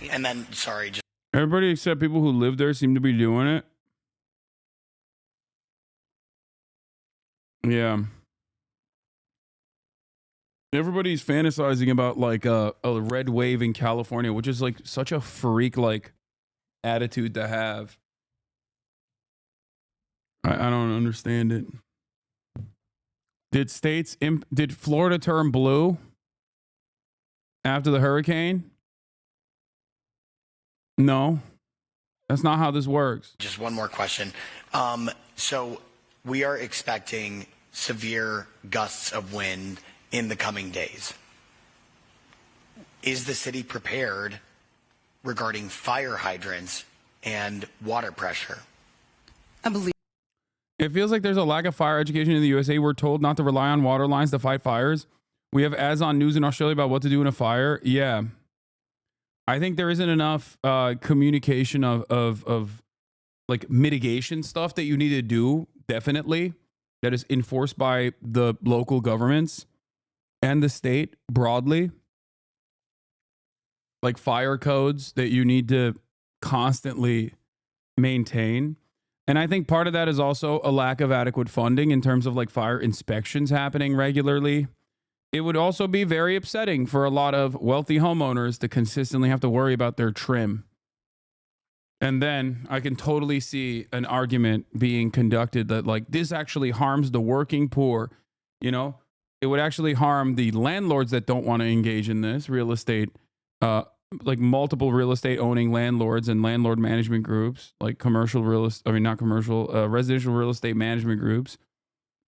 And then, sorry, just Everybody except people who live there seem to be doing it. Yeah. Everybody's fantasizing about like a red wave in California, which is like such a freak like attitude to have. I don't understand it. Did Florida turn blue after the hurricane? No, that's not how this works. Just one more question. So we are expecting severe gusts of wind in the coming days. Is the city prepared regarding fire hydrants and water pressure? I believe. It feels like there's a lack of fire education in the USA. We're told not to rely on water lines to fight fires. We have ads on news in Australia about what to do in a fire. Yeah. I think there isn't enough communication of like mitigation stuff that you need to do, definitely, that is enforced by the local governments and the state broadly. Like fire codes that you need to constantly maintain. And I think part of that is also a lack of adequate funding in terms of like fire inspections happening regularly. It would also be very upsetting for a lot of wealthy homeowners to consistently have to worry about their trim. And then I can totally see an argument being conducted that like this actually harms the working poor. You know, it would actually harm the landlords that don't want to engage in this real estate, like multiple real estate owning landlords and landlord management groups, like commercial real estate, I mean, not commercial, residential real estate management groups.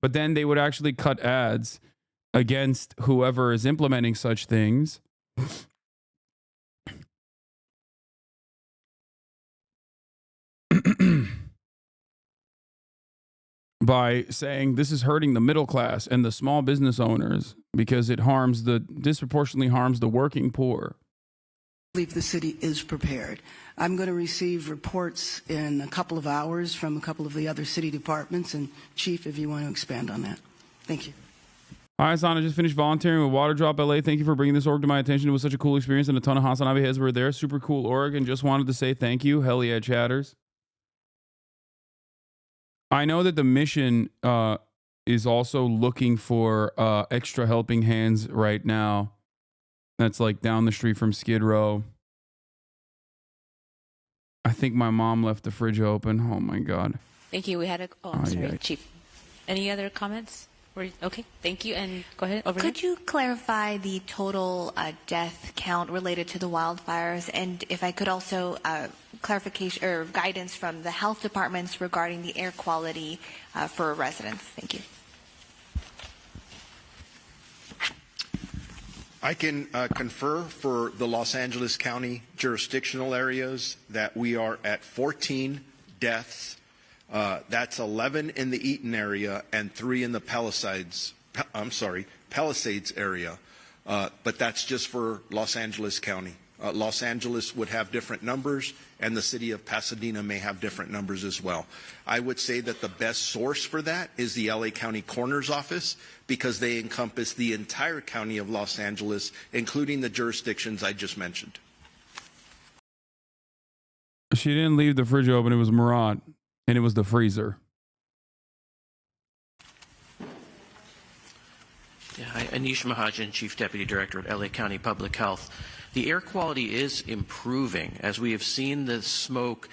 But then they would actually cut ads against whoever is implementing such things. By saying this is hurting the middle class and the small business owners because it disproportionately harms the working poor. I believe the city is prepared. I'm going to receive reports in a couple of hours from a couple of the other city departments. And Chief, if you want to expand on that. Thank you. Hi, Hasan. I just finished volunteering with Water Drop LA. Thank you for bringing this org to my attention. It was such a cool experience, and a ton of HasnAbi heads were there. Super cool org, and just wanted to say thank you. Hell yeah, chatters. I know that the mission is also looking for extra helping hands right now. That's like down the street from Skid Row. I think my mom left the fridge open. Oh my God. Thank you. We had a. Oh, I'm sorry, Chief. Any other comments? Okay, thank you. And go ahead. Over Could you clarify the total death count related to the wildfires? And if I could also clarification or guidance from the health departments regarding the air quality for residents. Thank you. I can confer for the Los Angeles County jurisdictional areas that we are at 14 deaths. That's 11 in the Eaton area and 3 in the Palisades area. But that's just for Los Angeles County. Los Angeles would have different numbers, and the city of Pasadena may have different numbers as well. I would say that the best source for that is the LA County Coroner's Office, because they encompass the entire county of Los Angeles, including the jurisdictions I just mentioned. She didn't leave the fridge open. It was Murat, and it was the freezer. Yeah, hi, Anish Mahajan, Chief Deputy Director at LA County Public Health. The air quality is improving as we have seen the smoke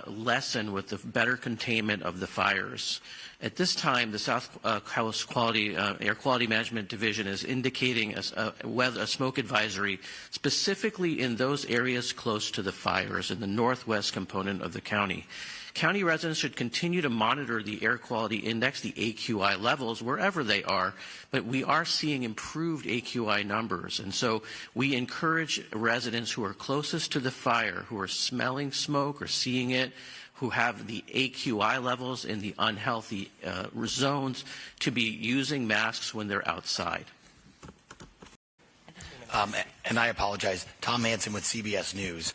lessen with the better containment of the fires. At this time, the South Coast Air Quality Management Division is indicating a smoke advisory specifically in those areas close to the fires in the northwest component of the county. County residents should continue to monitor the air quality index, the AQI levels, wherever they are, but we are seeing improved AQI numbers. And so we encourage residents who are closest to the fire, who are smelling smoke or seeing it, who have the AQI levels in the unhealthy zones, to be using masks when they're outside. And I apologize, Tom Manson with CBS News.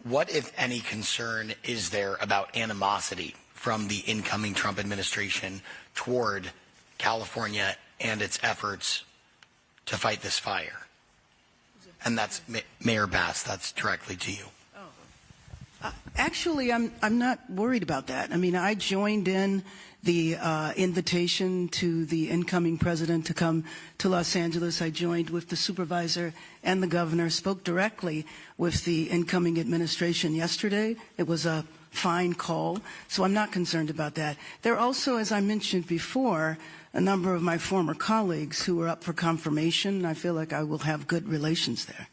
What, if any, concern is there about animosity from the incoming Trump administration toward California and its efforts to fight this fire? And that's Mayor Bass, that's directly to you. Actually, I'm not worried about that. I mean, I joined in the invitation to the incoming president to come to Los Angeles. I joined with the supervisor and the governor, spoke directly with the incoming administration yesterday. It was a fine call, so I'm not concerned about that. There are also, as I mentioned before, a number of my former colleagues who are up for confirmation, and I feel like I will have good relations there.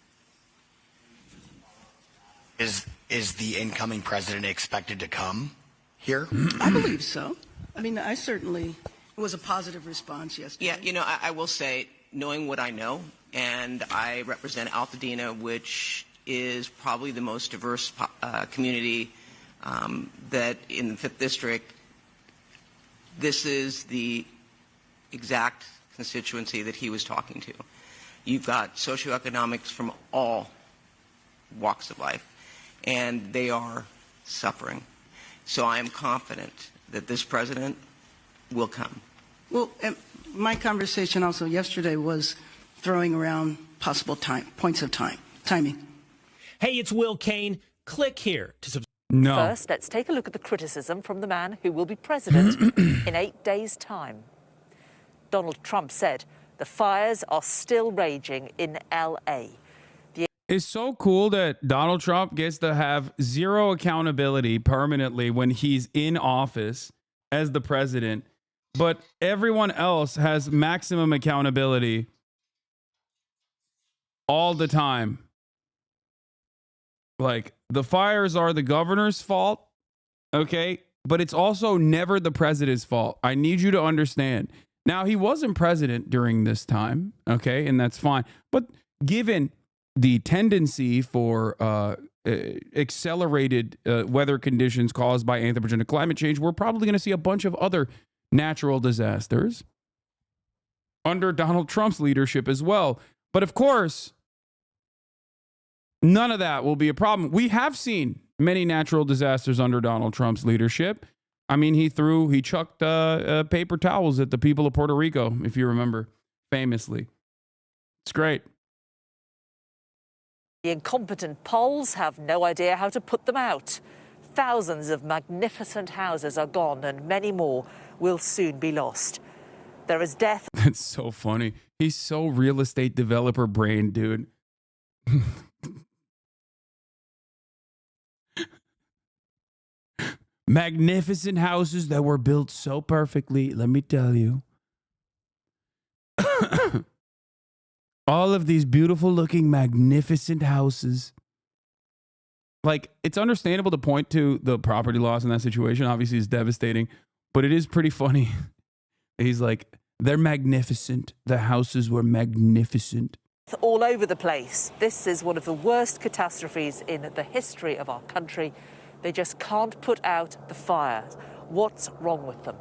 Is the incoming president expected to come here? I believe so. I mean, I certainly, it was a positive response yesterday. Yeah, you know, I will say, knowing what I know, and I represent Altadena, which is probably the most diverse community that in the 5th District, this is the exact constituency that he was talking to. You've got socioeconomics from all walks of life, and they are suffering. So I am confident that this president will come. Well, my conversation also yesterday was throwing around possible points of timing. Hey, it's Will Kane. Click here to subscribe. No. First, let's take a look at the criticism from the man who will be president in 8 days' time. Donald Trump said the fires are still raging in L.A. It's so cool that Donald Trump gets to have zero accountability permanently when he's in office as the president, but everyone else has maximum accountability all the time. Like, the fires are the governor's fault, okay? But it's also never the president's fault. I need you to understand. Now, he wasn't president during this time, okay? And that's fine. But given the tendency for accelerated weather conditions caused by anthropogenic climate change, we're probably going to see a bunch of other natural disasters under Donald Trump's leadership as well. But of course, none of that will be a problem. We have seen many natural disasters under Donald Trump's leadership. I mean, he chucked paper towels at the people of Puerto Rico, if you remember, famously. It's great. The incompetent Poles have no idea how to put them out. Thousands of magnificent houses are gone and many more will soon be lost. There is death. That's so funny. He's so real estate developer brain, dude. Magnificent houses that were built so perfectly, let me tell you. All of these beautiful looking, magnificent houses. Like, it's understandable to point to the property loss in that situation. Obviously, it's devastating, but it is pretty funny. He's like, they're magnificent. The houses were magnificent. All over the place. This is one of the worst catastrophes in the history of our country. They just can't put out the fires. What's wrong with them?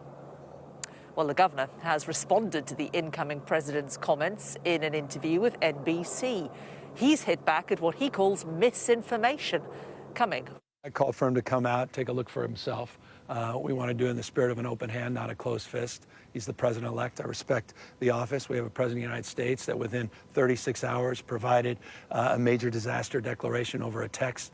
Well, the governor has responded to the incoming president's comments in an interview with NBC. He's hit back at what he calls misinformation coming. I called for him to come out, take a look for himself. We want to do it in the spirit of an open hand, not a closed fist. He's the president-elect. I respect the office. We have a president of the United States that within 36 hours provided a major disaster declaration over a text.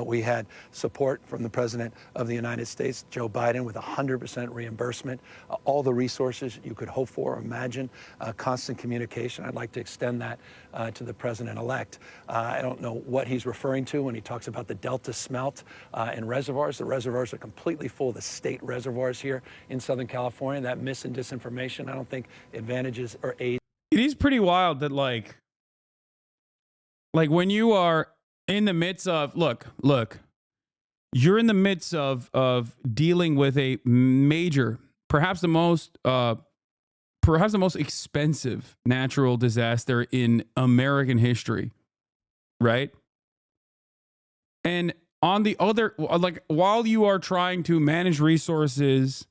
We had support from the president of the United States, Joe Biden, with 100% reimbursement, all the resources you could hope for or imagine, constant communication. I'd like to extend that to the president-elect. I don't know what he's referring to when he talks about the Delta smelt in reservoirs. The reservoirs are completely full, the state reservoirs here in Southern California. That mis and disinformation, I don't think advantages or aids. It is pretty wild that like when you are in the midst of, look, you're in the midst of dealing with a major, perhaps the most expensive natural disaster in American history, right? And on the other, like, while you are trying to manage resources,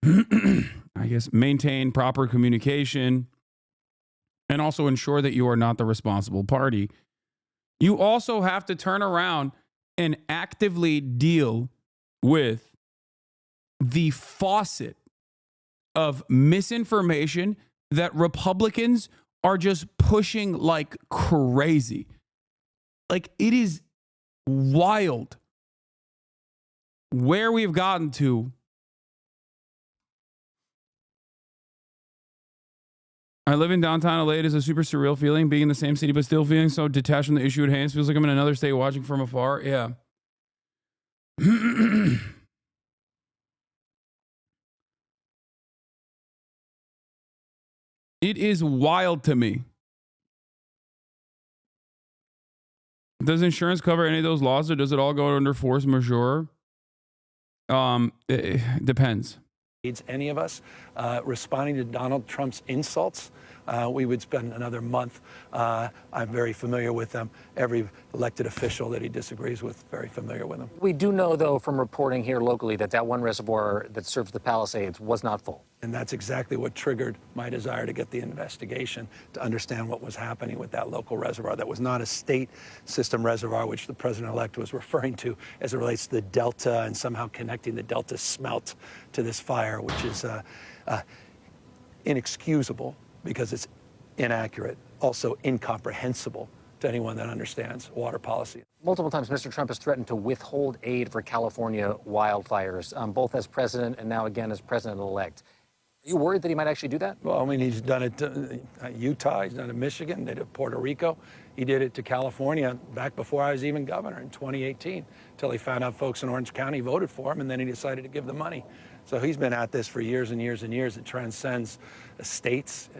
I guess, maintain proper communication, and also ensure that you are not the responsible party, you also have to turn around and actively deal with the faucet of misinformation that Republicans are just pushing like crazy. Like, it is wild where we've gotten to. I live in downtown LA. It is a super surreal feeling being in the same city, but still feeling so detached from the issue at hand. It feels like I'm in another state watching from afar. Yeah. It is wild to me. Does insurance cover any of those laws, or does it all go under force majeure? It depends. Any of us responding to Donald Trump's insults, we would spend another month. I'm very familiar with them. Every elected official that he disagrees with, very familiar with them. We do know, though, from reporting here locally that one reservoir that serves the Palisades was not full. And that's exactly what triggered my desire to get the investigation, to understand what was happening with that local reservoir. That was not a state system reservoir, which the president-elect was referring to as it relates to the Delta and somehow connecting the Delta smelt to this fire, which is inexcusable because it's inaccurate, also incomprehensible to anyone that understands water policy. Multiple times, Mr. Trump has threatened to withhold aid for California wildfires, both as president and now again as president-elect. Are you worried that he might actually do that? Well, I mean, he's done it to Utah, he's done it to Michigan, they did it to Puerto Rico. He did it to California back before I was even governor in 2018, until he found out folks in Orange County voted for him, and then he decided to give the money. So he's been at this for years and years and years. It transcends states,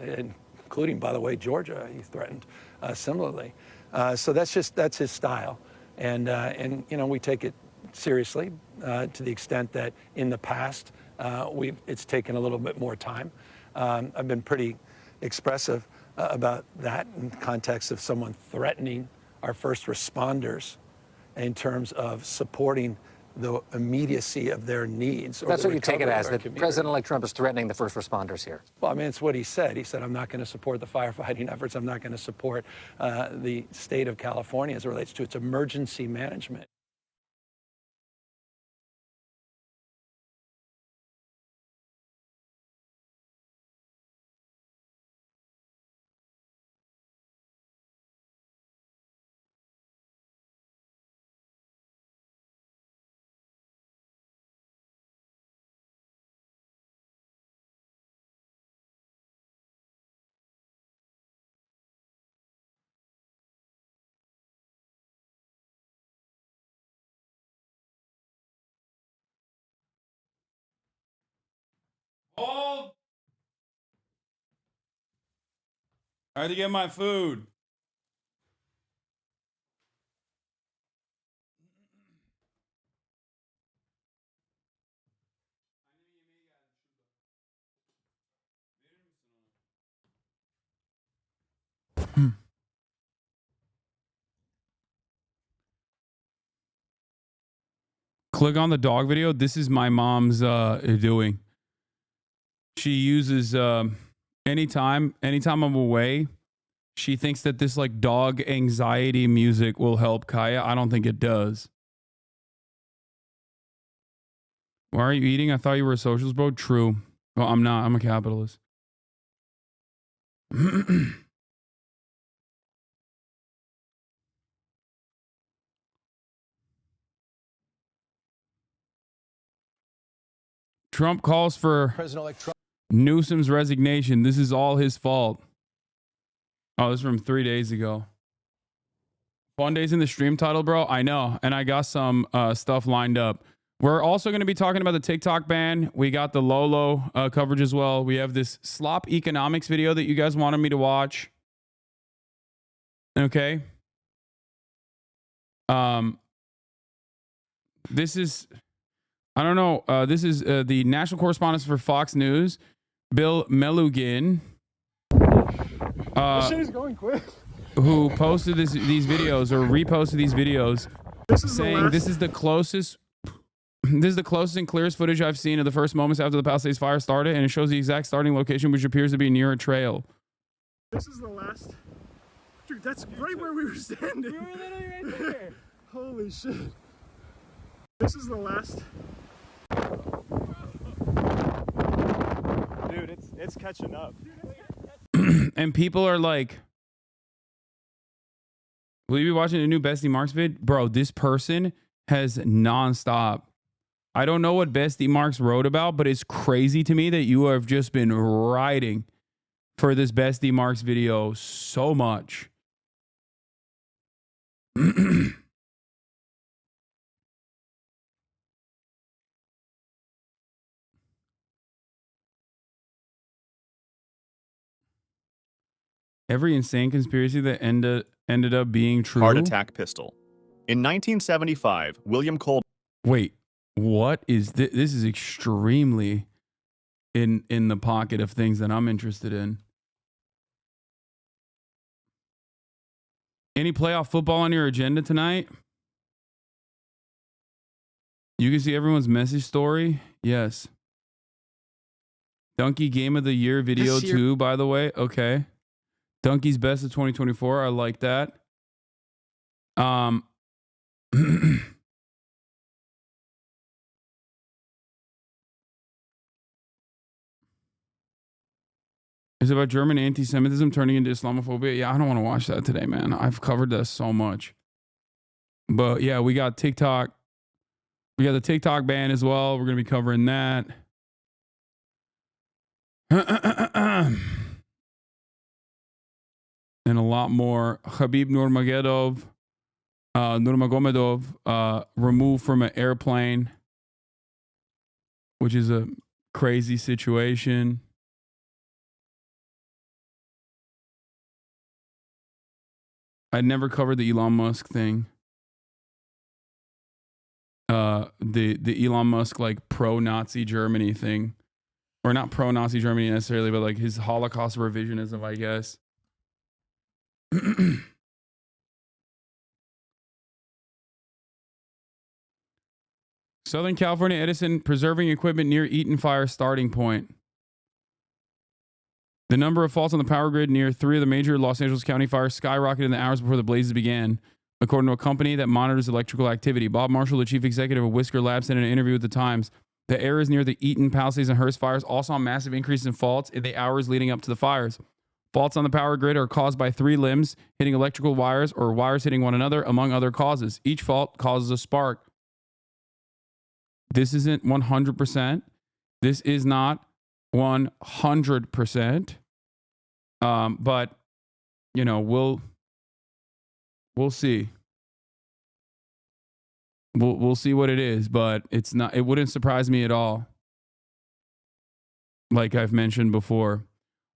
including, by the way, Georgia, he threatened similarly. So that's his style. And you know, we take it seriously to the extent that in the past, it's taken a little bit more time. I've been pretty expressive about that in the context of someone threatening our first responders in terms of supporting the immediacy of their needs. That's what you take it as, that President-elect Trump is threatening the first responders here. Well, I mean, it's what he said. He said, I'm not going to support the firefighting efforts. I'm not going to support the state of California as it relates to its emergency management. Hold! I had to get my food. Click on the dog video. This is my mom's doing. She uses anytime I'm away, she thinks that this like dog anxiety music will help Kaya. I don't think it does. Why are you eating? I thought you were a socialist, bro. True. Well, I'm not. I'm a capitalist. Trump calls for Newsom's resignation. This is all his fault. Oh, this is from 3 days ago. FUNDAY's in the stream title, bro. I know. And I got some stuff lined up. We're also going to be talking about the TikTok ban. We got the Lolo coverage as well. We have this slop economics video that you guys wanted me to watch. Okay. This is, I don't know. This is the national correspondent for Fox News, Bill Melugin. This shit is going quick. Who posted these videos or reposted these videos saying this is the closest and clearest footage I've seen of the first moments after the Palisades fire started, and it shows the exact starting location, which appears to be near a trail. This is the last. Dude, that's right where we were standing. We were literally right there. Holy shit. This is the last. Dude, it's catching up. And people are like, will you be watching a new Bestie Marks vid? Bro, this person has nonstop I don't know what Bestie Marks wrote about, but it's crazy to me that you have just been writing for this Bestie Marks video so much. Every insane conspiracy that ended up being true. Heart attack pistol. In 1975, William Colby. Wait, what is this? This is extremely in the pocket of things that I'm interested in. Any playoff football on your agenda tonight? You can see everyone's message story. Yes. Donkey Game of the Year video too, by the way. Okay. Donkey's Best of 2024. I like that. Is it about German anti-Semitism turning into Islamophobia? Yeah, I don't want to watch that today, man. I've covered that so much. But yeah, we got TikTok. We got the TikTok ban as well. We're going to be covering that. And a lot more. Khabib Nurmagomedov removed from an airplane, which is a crazy situation. I'd never covered the Elon Musk thing. The Elon Musk like pro-Nazi Germany thing. Or not pro-Nazi Germany necessarily, but like his Holocaust revisionism, I guess. Southern California Edison preserving equipment near Eaton fire starting point. The number of faults on the power grid near 3 of the major Los Angeles County fires skyrocketed in the hours before the blazes began, according to a company that monitors electrical activity. Bob Marshall, the chief executive of Whisker Labs, said in an interview with The Times, the areas near the Eaton, Palisades, and Hearst fires all saw massive increases in faults in the hours leading up to the fires. Faults on the power grid are caused by 3 limbs hitting electrical wires or wires hitting one another, among other causes. Each fault causes a spark. This isn't 100%. This is not 100%. But you know, we'll see. We'll see what it is, but it's not. It wouldn't surprise me at all. Like I've mentioned before.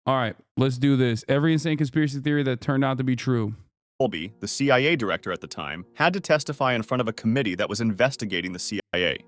All right, let's do this. Every insane conspiracy theory that turned out to be true. Colby, the CIA director at the time, had to testify in front of a committee that was investigating the CIA.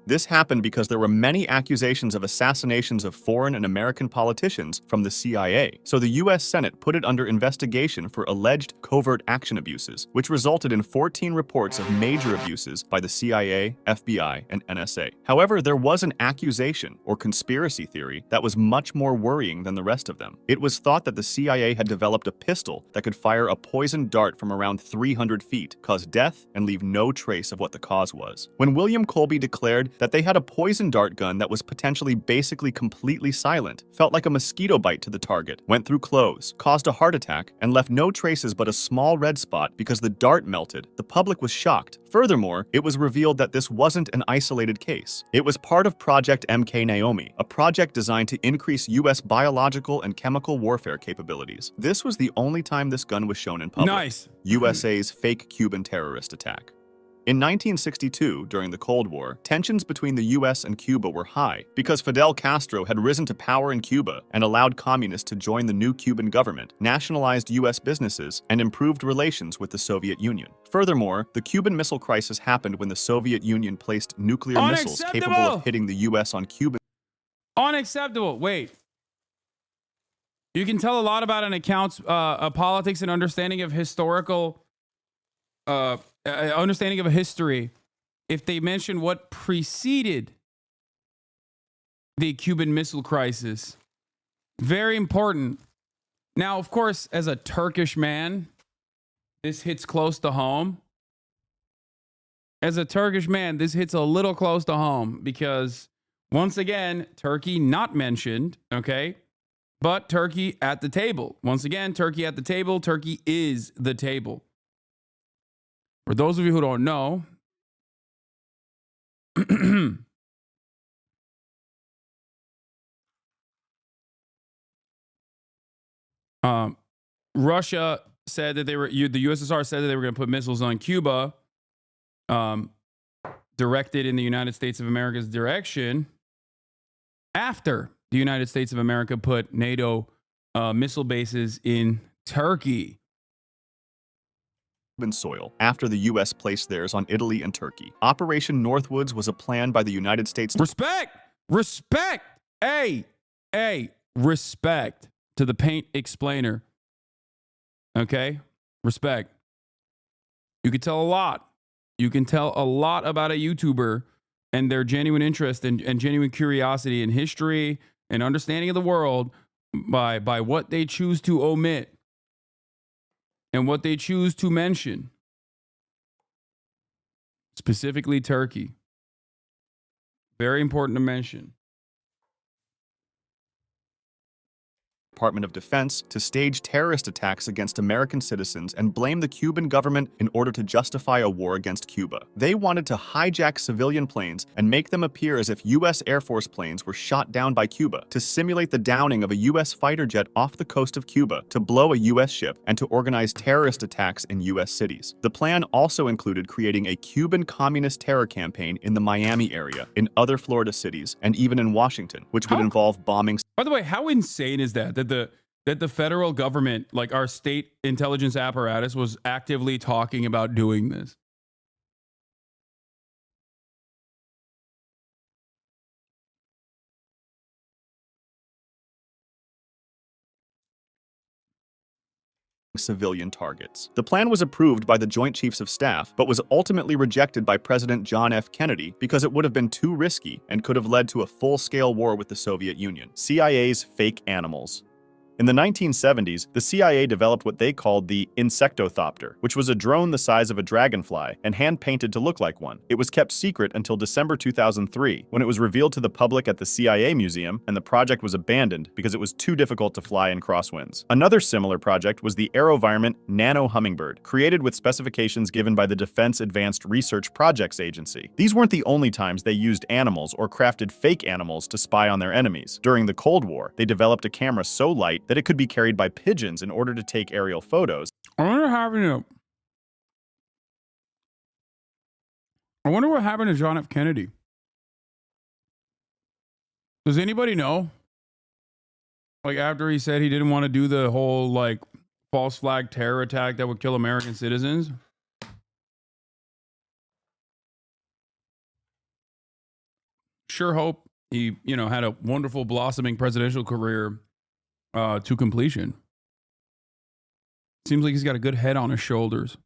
This happened because there were many accusations of assassinations of foreign and American politicians from the CIA, so the U.S. Senate put it under investigation for alleged covert action abuses, which resulted in 14 reports of major abuses by the CIA, FBI, and NSA. However, there was an accusation or conspiracy theory that was much more worrying than the rest of them. It was thought that the CIA had developed a pistol that could fire a poison dart from around 300 feet, cause death, and leave no trace of what the cause was. When William Colby declared that they had a poison dart gun that was potentially basically completely silent, felt like a mosquito bite to the target, went through clothes, caused a heart attack, and left no traces but a small red spot because the dart melted, the public was shocked. Furthermore, it was revealed that this wasn't an isolated case. It was part of Project MK Naomi, a project designed to increase U.S. biological and chemical warfare capabilities. This was the only time this gun was shown in public. Nice. USA's fake Cuban terrorist attack. In 1962, during the Cold War, tensions between the US and Cuba were high because Fidel Castro had risen to power in Cuba and allowed communists to join the new Cuban government, nationalized US businesses, and improved relations with the Soviet Union. Furthermore, the Cuban Missile Crisis happened when the Soviet Union placed nuclear missiles capable of hitting the US on Cuban. Unacceptable. Wait. You can tell a lot about an account's politics and understanding of historical understanding of a history if they mention what preceded the Cuban Missile Crisis. Very important. Now, of course, as a Turkish man, this hits close to home. As a Turkish man, this hits a little close to home because, once again, Turkey not mentioned, okay? But Turkey at the table. Once again, Turkey at the table. Turkey is the table. For those of you who don't know, Russia said that the USSR said that they were going to put missiles on Cuba, directed in the United States of America's direction after the United States of America put NATO missile bases in Turkey. Soil after the U.S. placed theirs on Italy and Turkey. Operation Northwoods was a plan by the United States. Respect! Respect to the paint explainer. Okay? Respect. You can tell a lot. You can tell a lot about a YouTuber and their genuine interest and genuine curiosity in history and understanding of the world by what they choose to omit and what they choose to mention. Specifically Turkey. Very important to mention. Department of Defense to stage terrorist attacks against American citizens and blame the Cuban government in order to justify a war against Cuba. They wanted to hijack civilian planes and make them appear as if U.S. Air Force planes were shot down by Cuba, to simulate the downing of a U.S. fighter jet off the coast of Cuba, to blow a U.S. ship, and to organize terrorist attacks in U.S. cities. The plan also included creating a Cuban communist terror campaign in the Miami area, in other Florida cities, and even in Washington, which would involve bombing. By the way, how insane is that the federal government, like our state intelligence apparatus, was actively talking about doing this? Civilian targets. The plan was approved by the Joint Chiefs of Staff, but was ultimately rejected by President John F. Kennedy because it would have been too risky and could have led to a full-scale war with the Soviet Union. CIA's fake animals. In the 1970s, the CIA developed what they called the Insectothopter, which was a drone the size of a dragonfly and hand-painted to look like one. It was kept secret until December 2003, when it was revealed to the public at the CIA Museum, and the project was abandoned because it was too difficult to fly in crosswinds. Another similar project was the AeroVironment Nano Hummingbird, created with specifications given by the Defense Advanced Research Projects Agency. These weren't the only times they used animals or crafted fake animals to spy on their enemies. During the Cold War, they developed a camera so light that it could be carried by pigeons in order to take aerial photos. I wonder what happened to John F. Kennedy. Does anybody know? Like, after he said he didn't want to do the whole, like, false flag terror attack that would kill American citizens? Sure hope he, had a wonderful blossoming presidential career to completion. Seems like he's got a good head on his shoulders.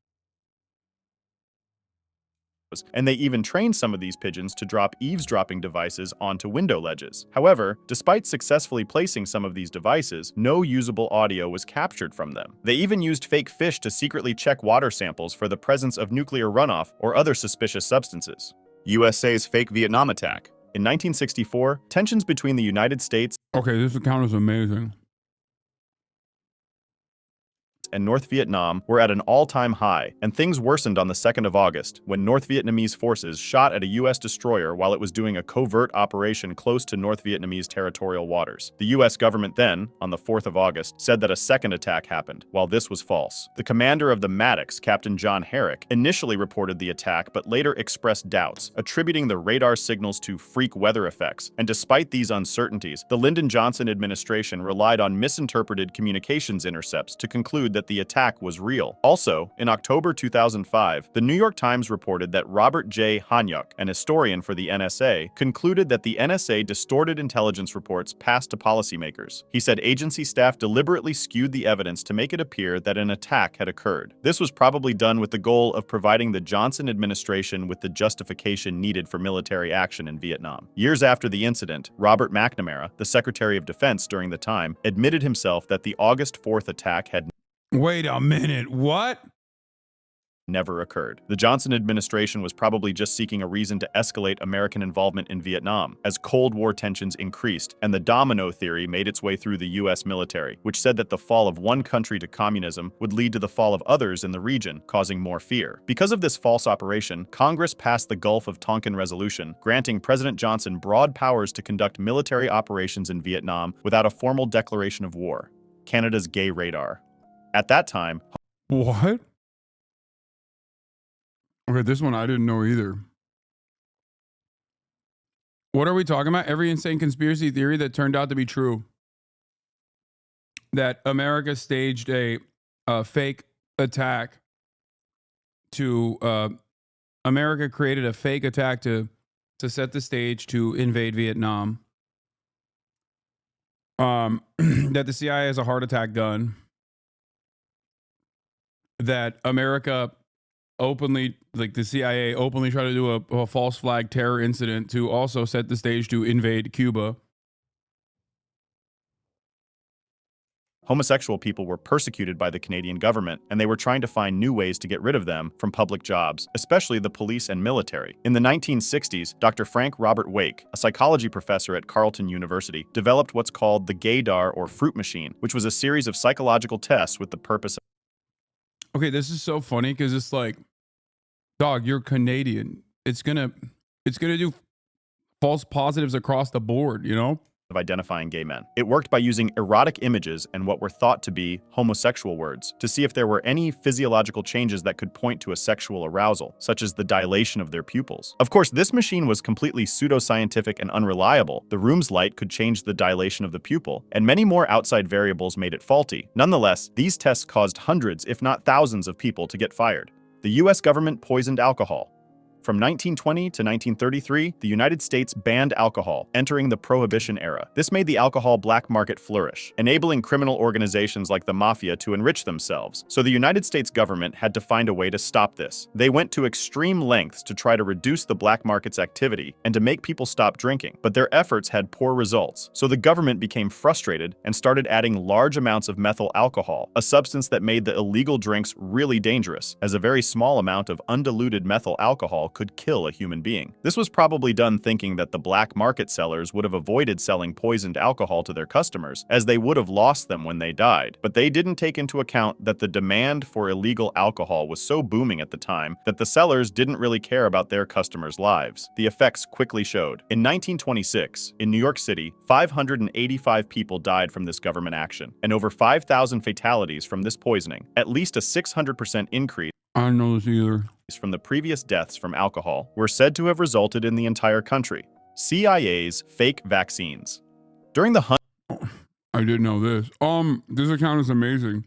And they even trained some of these pigeons to drop eavesdropping devices onto window ledges. However, despite successfully placing some of these devices, no usable audio was captured from them. They even used fake fish to secretly check water samples for the presence of nuclear runoff or other suspicious substances. USA's fake Vietnam attack. In 1964, tensions between the United States this account is amazing. and North Vietnam were at an all-time high, and things worsened on the 2nd of August when North Vietnamese forces shot at a U.S. destroyer while it was doing a covert operation close to North Vietnamese territorial waters. The U.S. government then, on the 4th of August, said that a second attack happened, while this was false. The commander of the Maddox, Captain John Herrick, initially reported the attack but later expressed doubts, attributing the radar signals to freak weather effects. And despite these uncertainties, the Lyndon Johnson administration relied on misinterpreted communications intercepts to conclude that the attack was real. Also, in October 2005, the New York Times reported that Robert J. Hanyuk, an historian for the NSA, concluded that the NSA distorted intelligence reports passed to policymakers. He said agency staff deliberately skewed the evidence to make it appear that an attack had occurred. This was probably done with the goal of providing the Johnson administration with the justification needed for military action in Vietnam. Years after the incident, Robert McNamara, the Secretary of Defense during the time, admitted himself that the August 4th attack had Wait a minute, what? Never occurred. The Johnson administration was probably just seeking a reason to escalate American involvement in Vietnam as Cold War tensions increased, and the domino theory made its way through the U.S. military, which said that the fall of one country to communism would lead to the fall of others in the region, causing more fear. Because of this false operation, Congress passed the Gulf of Tonkin Resolution, granting President Johnson broad powers to conduct military operations in Vietnam without a formal declaration of war. Canada's gay radar. At that time, What? Okay, this one I didn't know either. What are we talking about? Every insane conspiracy theory that turned out to be true. That America staged a fake attack to America created a fake attack to set the stage to invade Vietnam. That the CIA has a heart attack gun. That America openly, like the CIA openly tried to do a false flag terror incident to also set the stage to invade Cuba. homosexual people were persecuted by the Canadian government, and they were trying to find new ways to get rid of them from public jobs, especially the police and military. In the 1960s, Dr. Frank Robert Wake, a psychology professor at Carleton University, developed what's called the gaydar or fruit machine, which was a series of psychological tests with the purpose of... Okay, this is so funny because it's like, dog, you're Canadian. It's gonna do false positives across the board, you know? Of identifying gay men. It worked by using erotic images and what were thought to be homosexual words to see if there were any physiological changes that could point to a sexual arousal, such as the dilation of their pupils. Of course, this machine was completely pseudoscientific and unreliable. The room's light could change the dilation of the pupil, and many more outside variables made it faulty. Nonetheless, these tests caused hundreds, if not thousands, of people to get fired. The US government poisoned alcohol. From 1920 to 1933, the United States banned alcohol, entering the Prohibition era. This made the alcohol black market flourish, enabling criminal organizations like the mafia to enrich themselves. So the United States government had to find a way to stop this. They went to extreme lengths to try to reduce the black market's activity and to make people stop drinking, but their efforts had poor results. So the government became frustrated and started adding large amounts of methyl alcohol, a substance that made the illegal drinks really dangerous, as a very small amount of undiluted methyl alcohol could kill a human being. This was probably done thinking that the black market sellers would have avoided selling poisoned alcohol to their customers, as they would have lost them when they died. But they didn't take into account that the demand for illegal alcohol was so booming at the time that the sellers didn't really care about their customers' lives. The effects quickly showed. In 1926, in New York City, 585 people died from this government action, and over 5,000 fatalities from this poisoning, at least a 600% increase. I don't know this either. From the previous deaths from alcohol were said to have resulted in the entire country. CIA's fake vaccines. During the hunt... I didn't know this. This account is amazing.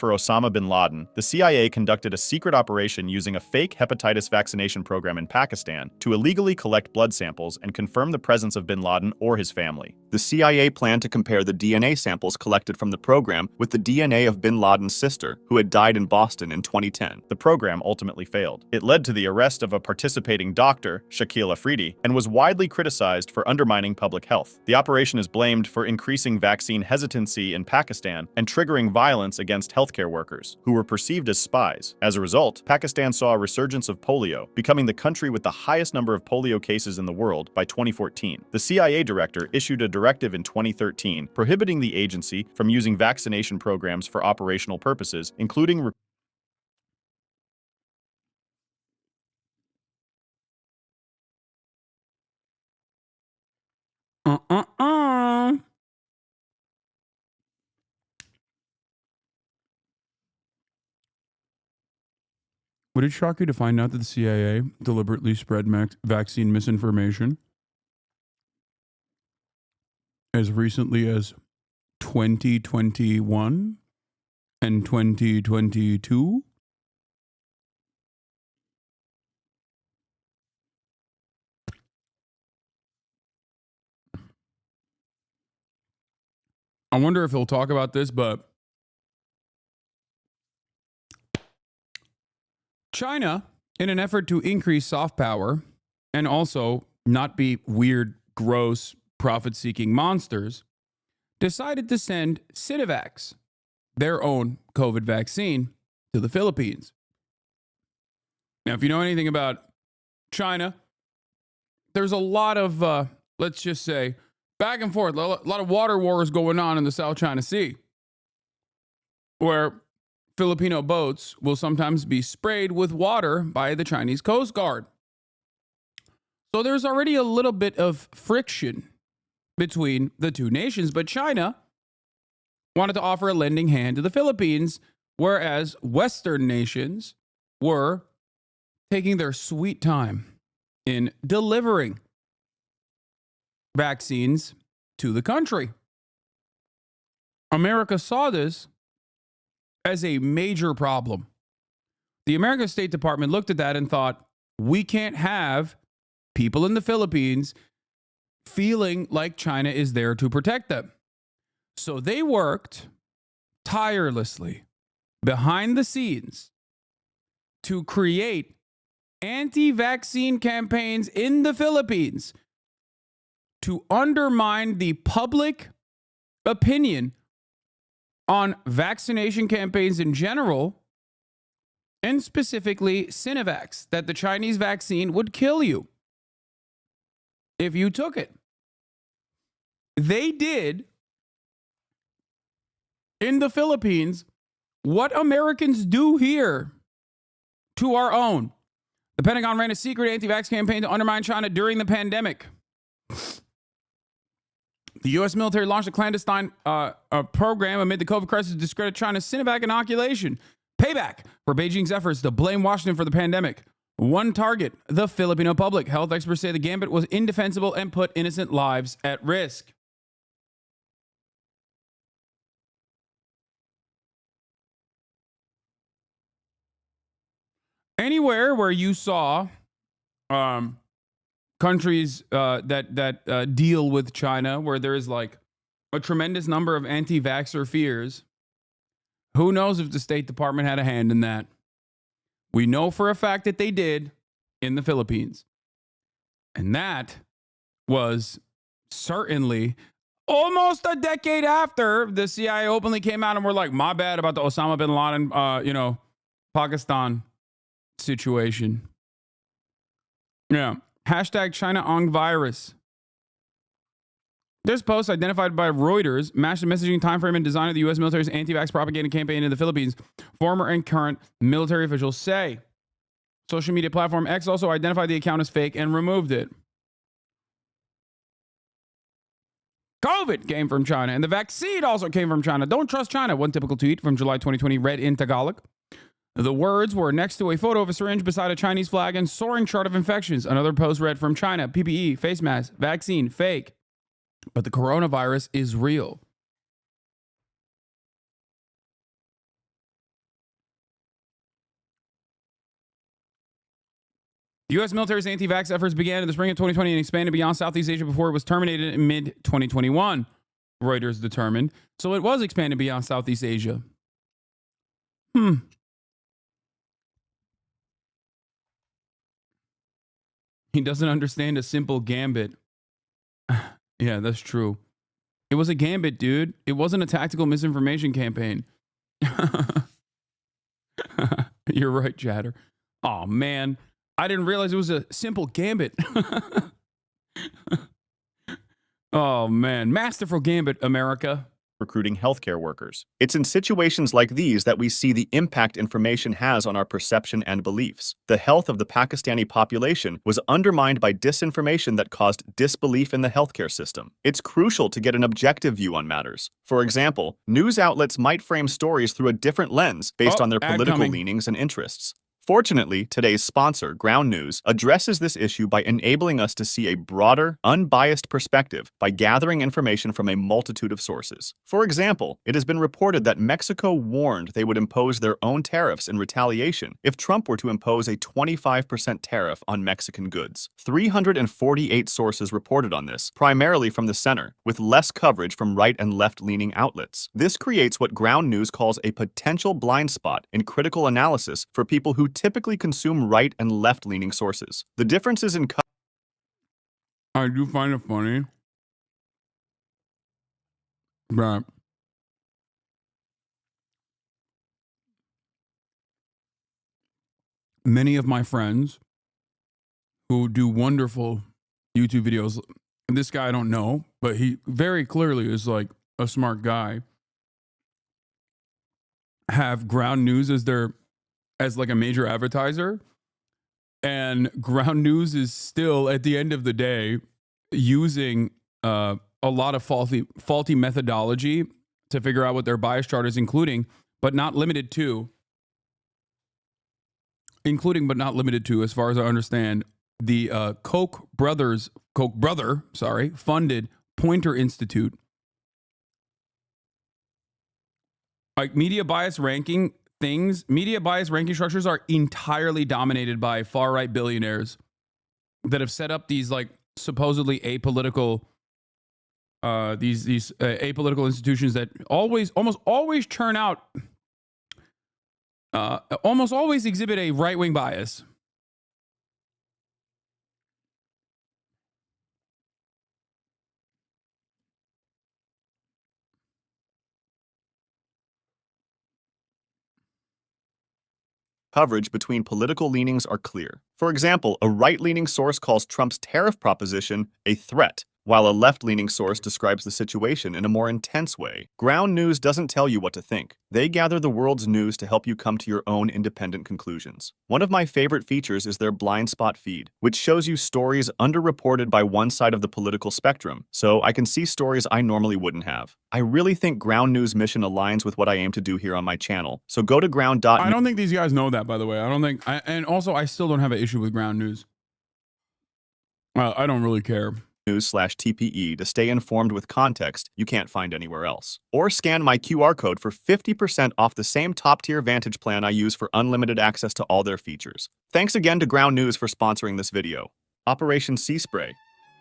For Osama bin Laden, the CIA conducted a secret operation using a fake hepatitis vaccination program in Pakistan to illegally collect blood samples and confirm the presence of bin Laden or his family. The CIA planned to compare the DNA samples collected from the program with the DNA of bin Laden's sister, who had died in Boston in 2010. The program ultimately failed. It led to the arrest of a participating doctor, Shakil Afridi, and was widely criticized for undermining public health. The operation is blamed for increasing vaccine hesitancy in Pakistan and triggering violence against healthcare workers, who were perceived as spies. As a result, Pakistan saw a resurgence of polio, becoming the country with the highest number of polio cases in the world by 2014. The CIA director issued a directive in 2013 prohibiting the agency from using vaccination programs for operational purposes, including Would it shock you to find out that the CIA deliberately spread vaccine misinformation as recently as 2021 and 2022? I wonder if he'll talk about this, but China, in an effort to increase soft power and also not be weird, gross, profit-seeking monsters, decided to send Sinovac, their own COVID vaccine, to the Philippines. Now, if you know anything about China, there's a lot of, let's just say, back and forth, a lot of water wars going on in the South China Sea, where Filipino boats will sometimes be sprayed with water by the Chinese Coast Guard. So there's already a little bit of friction between the two nations, but China wanted to offer a lending hand to the Philippines, whereas Western nations were taking their sweet time in delivering vaccines to the country. America saw this as a major problem. The American State Department looked at that and thought, we can't have people in the Philippines feeling like China is there to protect them. So they worked tirelessly behind the scenes to create anti-vaccine campaigns in the Philippines to undermine the public opinion on vaccination campaigns in general, and specifically Sinovac, that the Chinese vaccine would kill you if you took it. They did in the Philippines what Americans do here to our own. The Pentagon ran a secret anti-vax campaign to undermine China during the pandemic. The U.S. military launched a clandestine program amid the COVID crisis to discredit China's Sinovac inoculation. Payback for Beijing's efforts to blame Washington for the pandemic. One target, the Filipino public. Health experts say the gambit was indefensible and put innocent lives at risk. Anywhere where you saw countries that deal with China, where there is like a tremendous number of anti-vaxxer fears, who knows if the State Department had a hand in that? We know for a fact that they did in the Philippines. And that was certainly almost a decade after the CIA openly came out and were like, my bad about the Osama bin Laden, Pakistan situation. Yeah. Hashtag China on virus. This post, identified by Reuters, matched the messaging timeframe and design of the U.S. military's anti-vax propaganda campaign in the Philippines, former and current military officials say. Social media platform X also identified the account as fake and removed it. COVID came from China, and the vaccine also came from China. Don't trust China. One typical tweet from July 2020 read in Tagalog. The words were next to a photo of a syringe beside a Chinese flag and soaring chart of infections. Another post read from China, PPE, face mask, vaccine, fake. But the coronavirus is real. The U.S. military's anti-vax efforts began in the spring of 2020 and expanded beyond Southeast Asia before it was terminated in mid-2021, Reuters determined. So it was expanded beyond Southeast Asia. He doesn't understand a simple gambit. Yeah, that's true. It was a gambit, dude. It wasn't a tactical misinformation campaign. You're right, Chatter. Oh, man. I didn't realize it was a simple gambit. Oh, man. Masterful gambit, America. Recruiting healthcare workers. It's in situations like these that we see the impact information has on our perception and beliefs. The health of the Pakistani population was undermined by disinformation that caused disbelief in the healthcare system. It's crucial to get an objective view on matters. For example, news outlets might frame stories through a different lens based on their political leanings and interests. Fortunately, today's sponsor, Ground News, addresses this issue by enabling us to see a broader, unbiased perspective by gathering information from a multitude of sources. For example, it has been reported that Mexico warned they would impose their own tariffs in retaliation if Trump were to impose a 25% tariff on Mexican goods. 348 sources reported on this, primarily from the center, with less coverage from right and left-leaning outlets. This creates what Ground News calls a potential blind spot in critical analysis for people who typically consume right and left-leaning sources. The differences in I do find it funny that many of my friends who do wonderful YouTube videos, this guy I don't know, but he very clearly is like a smart guy, have Ground News as like a major advertiser, And ground news is still, at the end of the day, using a lot of faulty methodology to figure out what their bias chart is, including but not limited to, as far as I understand, the Koch brother, funded Poynter Institute. Like media bias ranking structures are entirely dominated by far-right billionaires that have set up these like supposedly apolitical these apolitical institutions that almost always churn out almost always exhibit a right-wing bias. Coverage between political leanings are clear. For example, a right-leaning source calls Trump's tariff proposition a threat, while a left-leaning source describes the situation in a more intense way. Ground news doesn't tell you what to think. They gather the world's news to help you come to your own independent conclusions. One of my favorite features is their blind spot feed, which shows you stories underreported by one side of the political spectrum, so I can see stories I normally wouldn't have. I really think Ground News' mission aligns with what I aim to do here on my channel, so go to ground.news. I don't think these guys know that, by the way. And also I still don't have an issue with ground news. I don't really care. News/TPE to stay informed with context you can't find anywhere else. Or scan my QR code for 50% off the same top-tier Vantage plan I use for unlimited access to all their features. Thanks again to Ground News for sponsoring this video. Operation Sea Spray.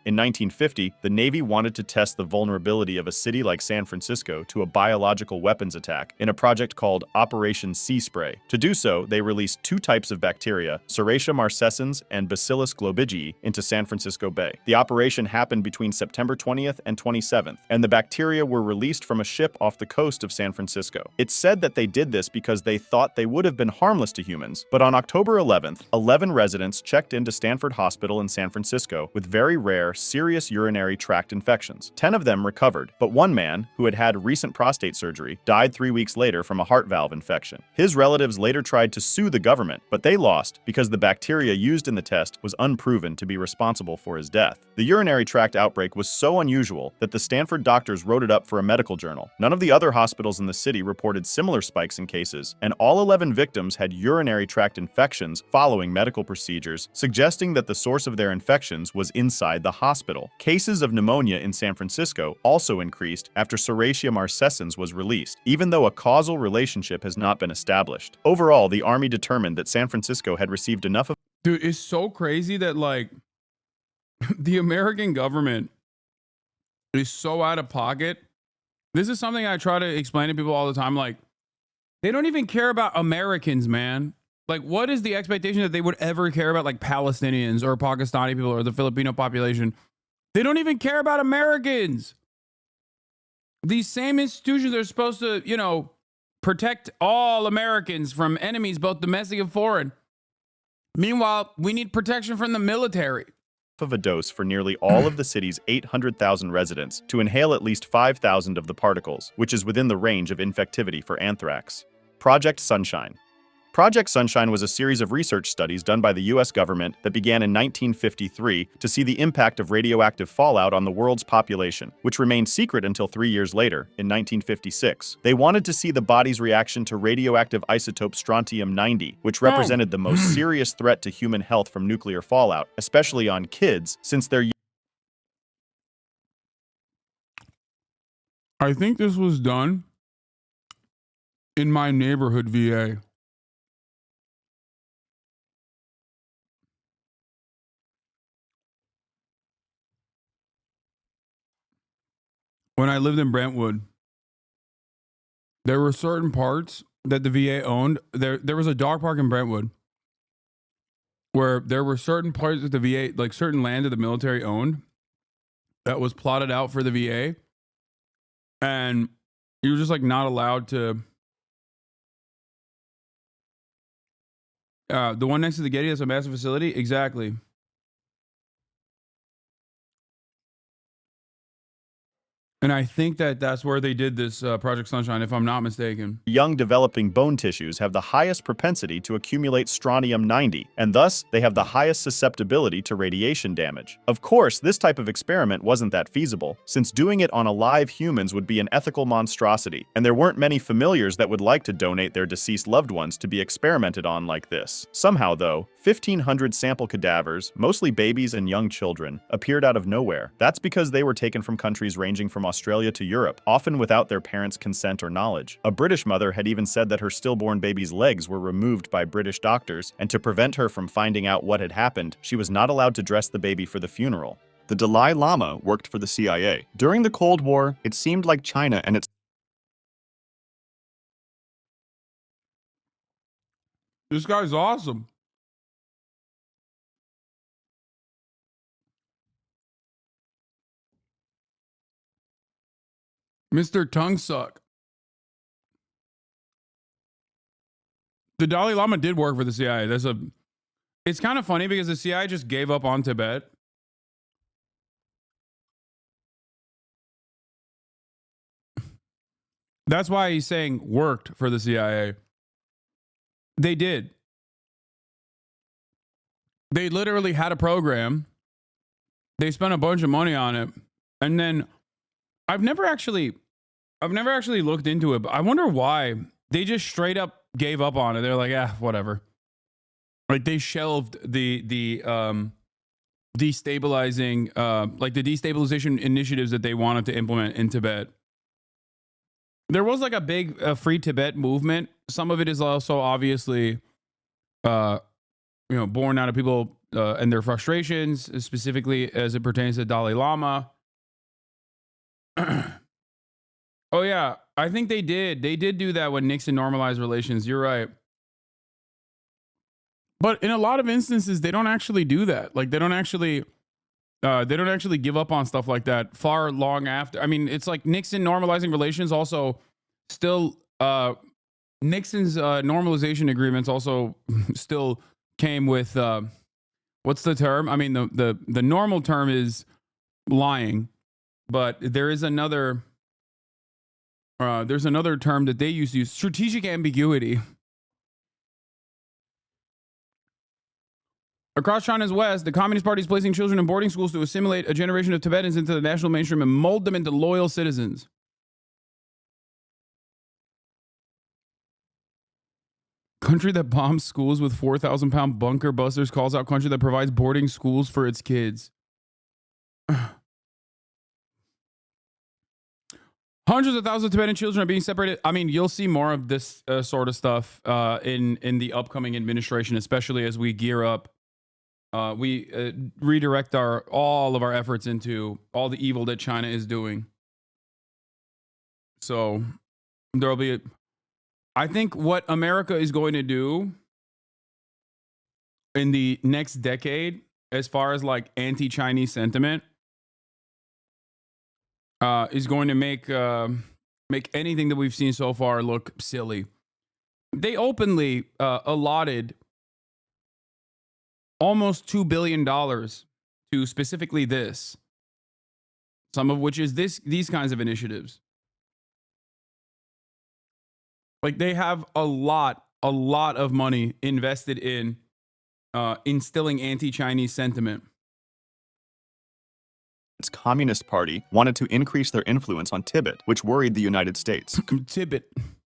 In 1950, the Navy wanted to test the vulnerability of a city like San Francisco to a biological weapons attack in a project called Operation Sea Spray. To do so, they released two types of bacteria, Serratia marcescens and Bacillus globigii, into San Francisco Bay. The operation happened between September 20th and 27th, and the bacteria were released from a ship off the coast of San Francisco. It's said that they did this because they thought they would have been harmless to humans, but on October 11th, 11 residents checked into Stanford Hospital in San Francisco with very rare, serious urinary tract infections. 10 of them recovered, but one man, who had had recent prostate surgery, died 3 weeks later from a heart valve infection. His relatives later tried to sue the government, but they lost because the bacteria used in the test was unproven to be responsible for his death. The urinary tract outbreak was so unusual that the Stanford doctors wrote it up for a medical journal. None of the other hospitals in the city reported similar spikes in cases, and all 11 victims had urinary tract infections following medical procedures, suggesting that the source of their infections was inside the hospital. Cases of pneumonia in San Francisco also increased after Serratia marcescens was released, even though a causal relationship has not been established. Overall, the Army determined that San Francisco had received enough of— Dude, it's so crazy that, like, the American government is so out of pocket. This is something I try to explain to people all the time. Like, they don't even care about Americans, man. Like, what is the expectation that they would ever care about, like, Palestinians or Pakistani people or the Filipino population? They don't even care about Americans. These same institutions are supposed to, you know, protect all Americans from enemies, both domestic and foreign. Meanwhile, we need protection from the military. of a dose for nearly all of the city's 800,000 residents to inhale at least 5,000 of the particles, which is within the range of infectivity for anthrax. Project Sunshine. Project Sunshine was a series of research studies done by the U.S. government that began in 1953 to see the impact of radioactive fallout on the world's population, which remained secret until 3 years later, in 1956. They wanted to see the body's reaction to radioactive isotope strontium-90, which represented the most serious threat to human health from nuclear fallout, especially on kids, since their— I think this was done in my neighborhood VA. When I lived in Brentwood, there were certain parts that the VA owned. There was a dog park in Brentwood where there were certain parts that the VA, like certain land that the military owned, that was plotted out for the VA. And you were just like not allowed to. The one next to the Getty, that's a massive facility. Exactly. And I think that that's where they did this Project Sunshine, if I'm not mistaken. Young developing bone tissues have the highest propensity to accumulate strontium-90, and thus they have the highest susceptibility to radiation damage. Of course, this type of experiment wasn't that feasible, since doing it on alive humans would be an ethical monstrosity, and there weren't many familiars that would like to donate their deceased loved ones to be experimented on like this. Somehow, though, 1,500 sample cadavers, mostly babies and young children, appeared out of nowhere. That's because they were taken from countries ranging from Australia to Europe, often without their parents' consent or knowledge. A British mother had even said that her stillborn baby's legs were removed by British doctors, and to prevent her from finding out what had happened, she was not allowed to dress the baby for the funeral. The Dalai Lama worked for the CIA. During the Cold War, it seemed like China and its This guy's awesome. Mr. Tongue Suck. The Dalai Lama did work for the CIA. It's kind of funny because the CIA just gave up on Tibet. That's why he's saying worked for the CIA. They did. They literally had a program. They spent a bunch of money on it. And then I've never actually looked into it, but I wonder why they just straight up gave up on it. They're like, whatever. Like they shelved the destabilizing, like the destabilization initiatives that they wanted to implement in Tibet. There was like a big free Tibet movement. Some of it is also obviously, born out of people and their frustrations, specifically as it pertains to Dalai Lama. Oh yeah, I think they did. They did do that when Nixon normalized relations. You're right. But in a lot of instances, they don't actually do that. Like they don't actually give up on stuff like that far long after. I mean, it's like Nixon normalizing relations also still Nixon's normalization agreements also still came with what's the term? I mean, the normal term is lying, but there is another there's another term that they used to use, strategic ambiguity. Across China's west, the Communist Party is placing children in boarding schools to assimilate a generation of Tibetans into the national mainstream and mold them into loyal citizens. Country that bombs schools with 4,000-pound bunker busters calls out country that provides boarding schools for its kids. Hundreds of thousands of Tibetan children are being separated. I mean, you'll see more of this sort of stuff in the upcoming administration, especially as we gear up. We redirect all of our efforts into all the evil that China is doing. So there'll be, I think what America is going to do in the next decade, as far as like anti-Chinese sentiment, is going to make anything that we've seen so far look silly. They openly allotted almost $2 billion to specifically this, some of which is these kinds of initiatives. Like they have a lot of money invested in instilling anti-Chinese sentiment. Its Communist Party wanted to increase their influence on Tibet, which worried the United States. Tibet.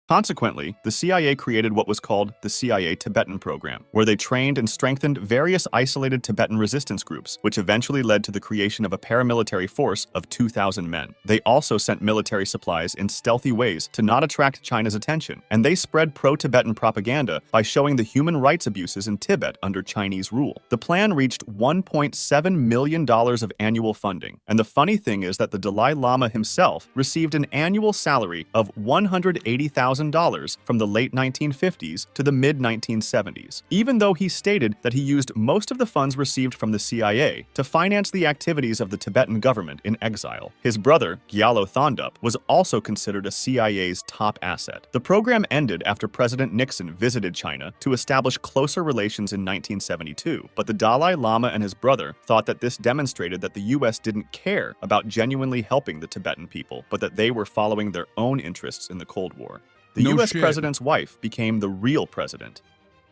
Consequently, the CIA created what was called the CIA Tibetan Program, where they trained and strengthened various isolated Tibetan resistance groups, which eventually led to the creation of a paramilitary force of 2,000 men. They also sent military supplies in stealthy ways to not attract China's attention, and they spread pro-Tibetan propaganda by showing the human rights abuses in Tibet under Chinese rule. The plan reached $1.7 million of annual funding, and the funny thing is that the Dalai Lama himself received an annual salary of $180,000 $100,000 from the late 1950s to the mid-1970s, even though he stated that he used most of the funds received from the CIA to finance the activities of the Tibetan government in exile. His brother, Gyalo Thondup, was also considered a CIA's top asset. The program ended after President Nixon visited China to establish closer relations in 1972, but the Dalai Lama and his brother thought that this demonstrated that the US didn't care about genuinely helping the Tibetan people, but that they were following their own interests in the Cold War. The US president's wife became the real president.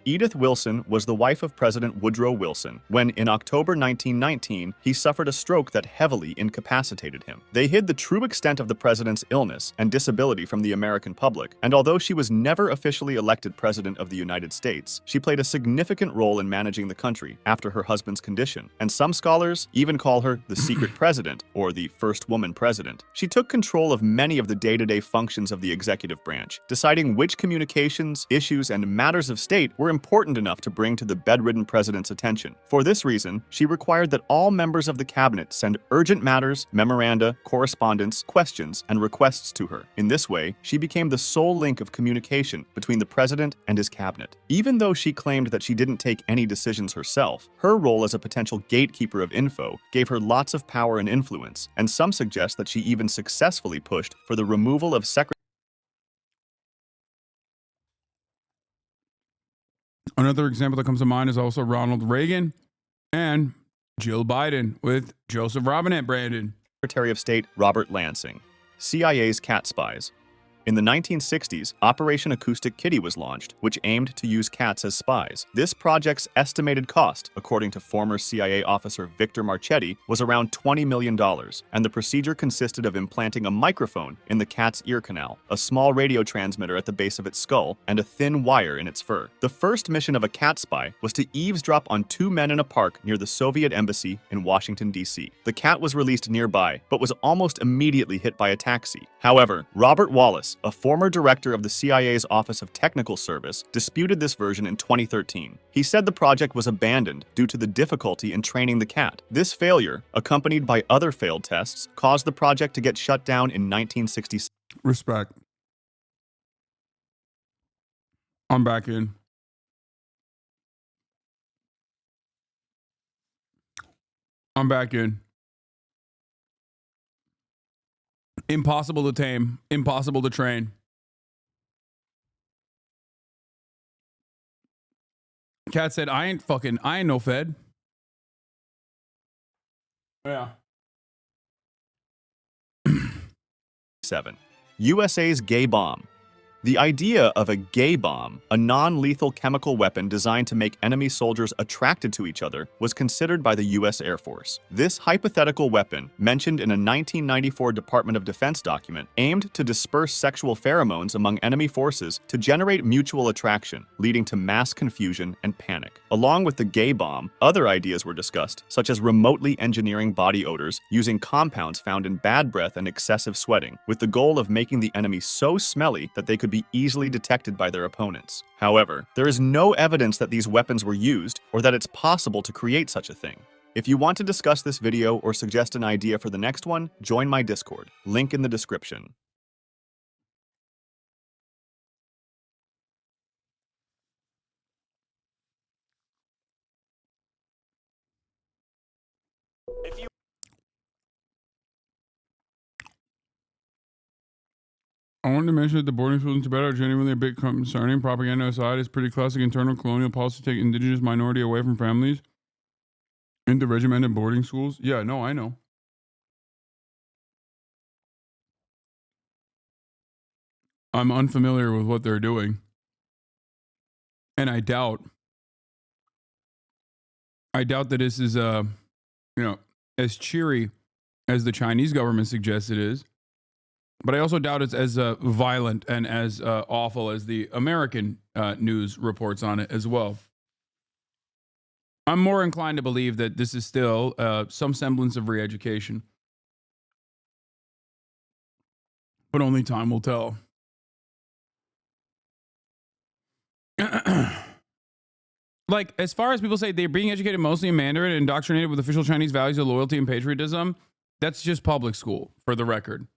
Edith Wilson was the wife of President Woodrow Wilson when, in October 1919, he suffered a stroke that heavily incapacitated him. They hid the true extent of the president's illness and disability from the American public, and although she was never officially elected president of the United States, she played a significant role in managing the country after her husband's condition, and some scholars even call her the secret president or the first woman president. She took control of many of the day-to-day functions of the executive branch, deciding which communications, issues, and matters of state were important enough to bring to the bedridden president's attention. For this reason, she required that all members of the cabinet send urgent matters, memoranda, correspondence, questions, and requests to her. In this way, she became the sole link of communication between the president and his cabinet. Even though she claimed that she didn't take any decisions herself, her role as a potential gatekeeper of info gave her lots of power and influence, and some suggest that she even successfully pushed for the removal of Secretary. Another example that comes to mind is also Ronald Reagan and Jill Biden with Joseph Robinette Brandon. Secretary of State Robert Lansing. CIA's cat spies. In the 1960s, Operation Acoustic Kitty was launched, which aimed to use cats as spies. This project's estimated cost, according to former CIA officer Victor Marchetti, was around $20 million, and the procedure consisted of implanting a microphone in the cat's ear canal, a small radio transmitter at the base of its skull, and a thin wire in its fur. The first mission of a cat spy was to eavesdrop on two men in a park near the Soviet embassy in Washington, D.C. The cat was released nearby, but was almost immediately hit by a taxi. However, Robert Wallace, a former director of the CIA's Office of Technical Service, disputed this version in 2013. He said the project was abandoned due to the difficulty in training the cat. This failure, accompanied by other failed tests, caused the project to get shut down in 1966. Respect. I'm back in. I'm back in. Impossible to tame, impossible to train. Cat said, I ain't no fed. Yeah. 7. USA's gay bomb. The idea of a gay bomb, a non-lethal chemical weapon designed to make enemy soldiers attracted to each other, was considered by the U.S. Air Force. This hypothetical weapon, mentioned in a 1994 Department of Defense document, aimed to disperse sexual pheromones among enemy forces to generate mutual attraction, leading to mass confusion and panic. Along with the gay bomb, other ideas were discussed, such as remotely engineering body odors using compounds found in bad breath and excessive sweating, with the goal of making the enemy so smelly that they could be easily detected by their opponents. However, there is no evidence that these weapons were used or that it's possible to create such a thing. If you want to discuss this video or suggest an idea for the next one, join my Discord. Link in the description. I wanted to mention that the boarding schools in Tibet are genuinely a bit concerning. Propaganda aside, it's pretty classic internal colonial policy to take indigenous minority away from families into regimented boarding schools. Yeah, no, I know. I'm unfamiliar with what they're doing. And I doubt that this is, as cheery as the Chinese government suggests it is. But I also doubt it's as violent and as awful as the American news reports on it as well. I'm more inclined to believe that this is still some semblance of re-education. But only time will tell. Like, as far as people say they're being educated mostly in Mandarin and indoctrinated with official Chinese values of loyalty and patriotism, that's just public school, for the record.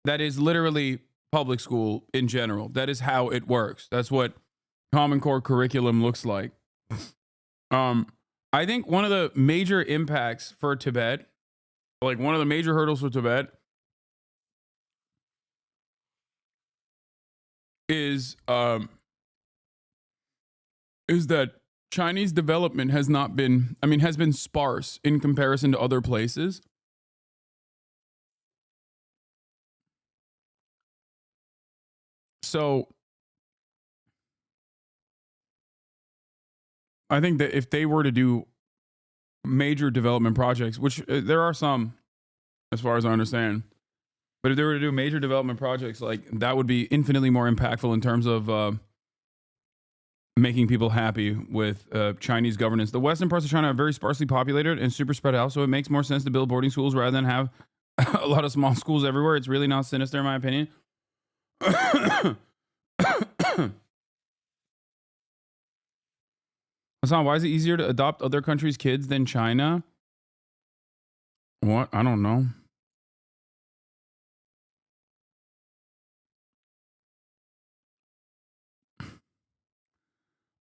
That is literally public school in general. That is how it works. That's what Common Core curriculum looks like. I think one of the major impacts for Tibet, like one of the major hurdles for Tibet, is that Chinese development has been sparse in comparison to other places. So I think that if they were to do major development projects, which there are some, as far as I understand, but if they were to do major development projects, like that would be infinitely more impactful in terms of making people happy with Chinese governance. The western parts of China are very sparsely populated and super spread out, so it makes more sense to build boarding schools rather than have a lot of small schools everywhere. It's really not sinister, in my opinion. Hasan, why is it easier to adopt other countries' kids than China? What? I don't know.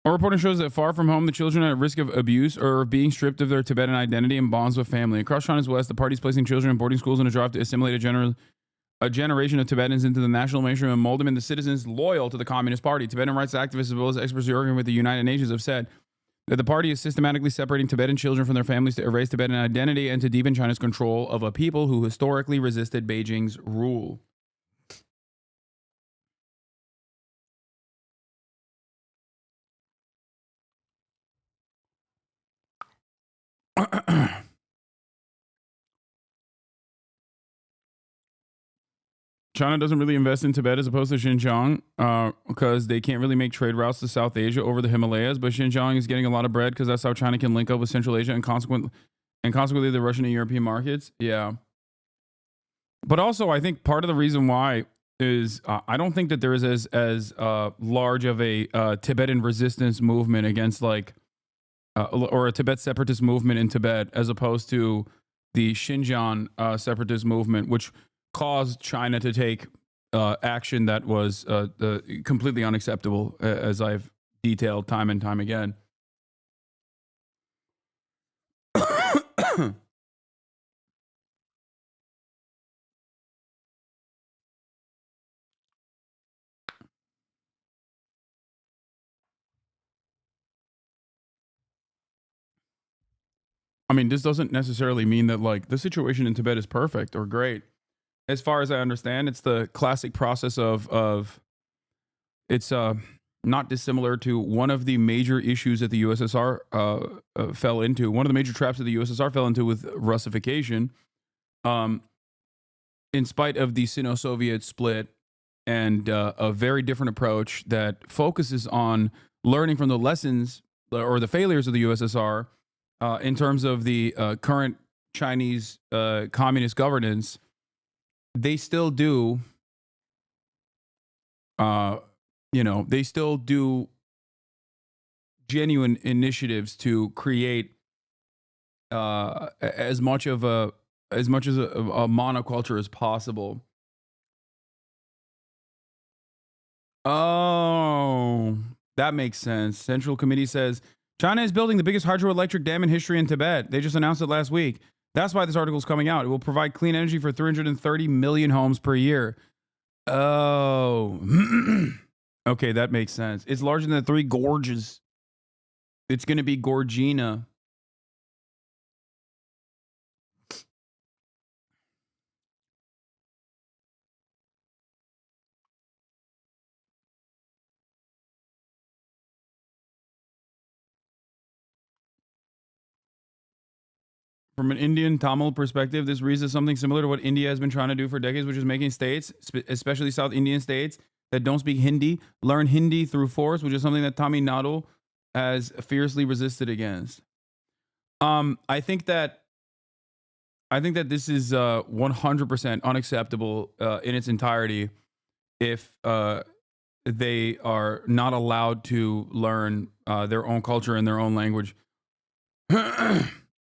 Our reporting shows that far from home, the children are at risk of abuse or being stripped of their Tibetan identity and bonds with family. Across China's west, the party is placing children in boarding schools in a drive to assimilate a generation of Tibetans into the national mainstream and mold them into citizens loyal to the Communist Party. Tibetan rights activists, as well as experts working with the United Nations, have said that the party is systematically separating Tibetan children from their families to erase Tibetan identity and to deepen China's control of a people who historically resisted Beijing's rule. China doesn't really invest in Tibet as opposed to Xinjiang because they can't really make trade routes to South Asia over the Himalayas. But Xinjiang is getting a lot of bread because that's how China can link up with Central Asia and consequently the Russian and European markets. Yeah. But also, I think part of the reason why is I don't think that there is as large of a Tibetan resistance movement against or a Tibet separatist movement in Tibet as opposed to the Xinjiang separatist movement, which caused China to take action that was completely unacceptable, as I've detailed time and time again. I mean, this doesn't necessarily mean that like the situation in Tibet is perfect or great. As far as I understand, it's the classic process of it's not dissimilar to one of the major issues that the USSR fell into. One of the major traps that the USSR fell into with Russification, in spite of the Sino-Soviet split and a very different approach that focuses on learning from the lessons or the failures of the USSR in terms of the current Chinese communist governance. They still do, they still do genuine initiatives to create as much as a monoculture as possible. Oh, that makes sense. Central Committee says China is building the biggest hydroelectric dam in history in Tibet. They just announced it last week. That's why this article is coming out. It will provide clean energy for 330 million homes per year. Oh, okay, that makes sense. It's larger than the Three Gorges. It's going to be Gorgina. From an Indian Tamil perspective, this reads as something similar to what India has been trying to do for decades, which is making states, especially South Indian states, that don't speak Hindi, learn Hindi through force, which is something that Tamil Nadu has fiercely resisted against. I think that this is 100% unacceptable in its entirety if they are not allowed to learn their own culture and their own language.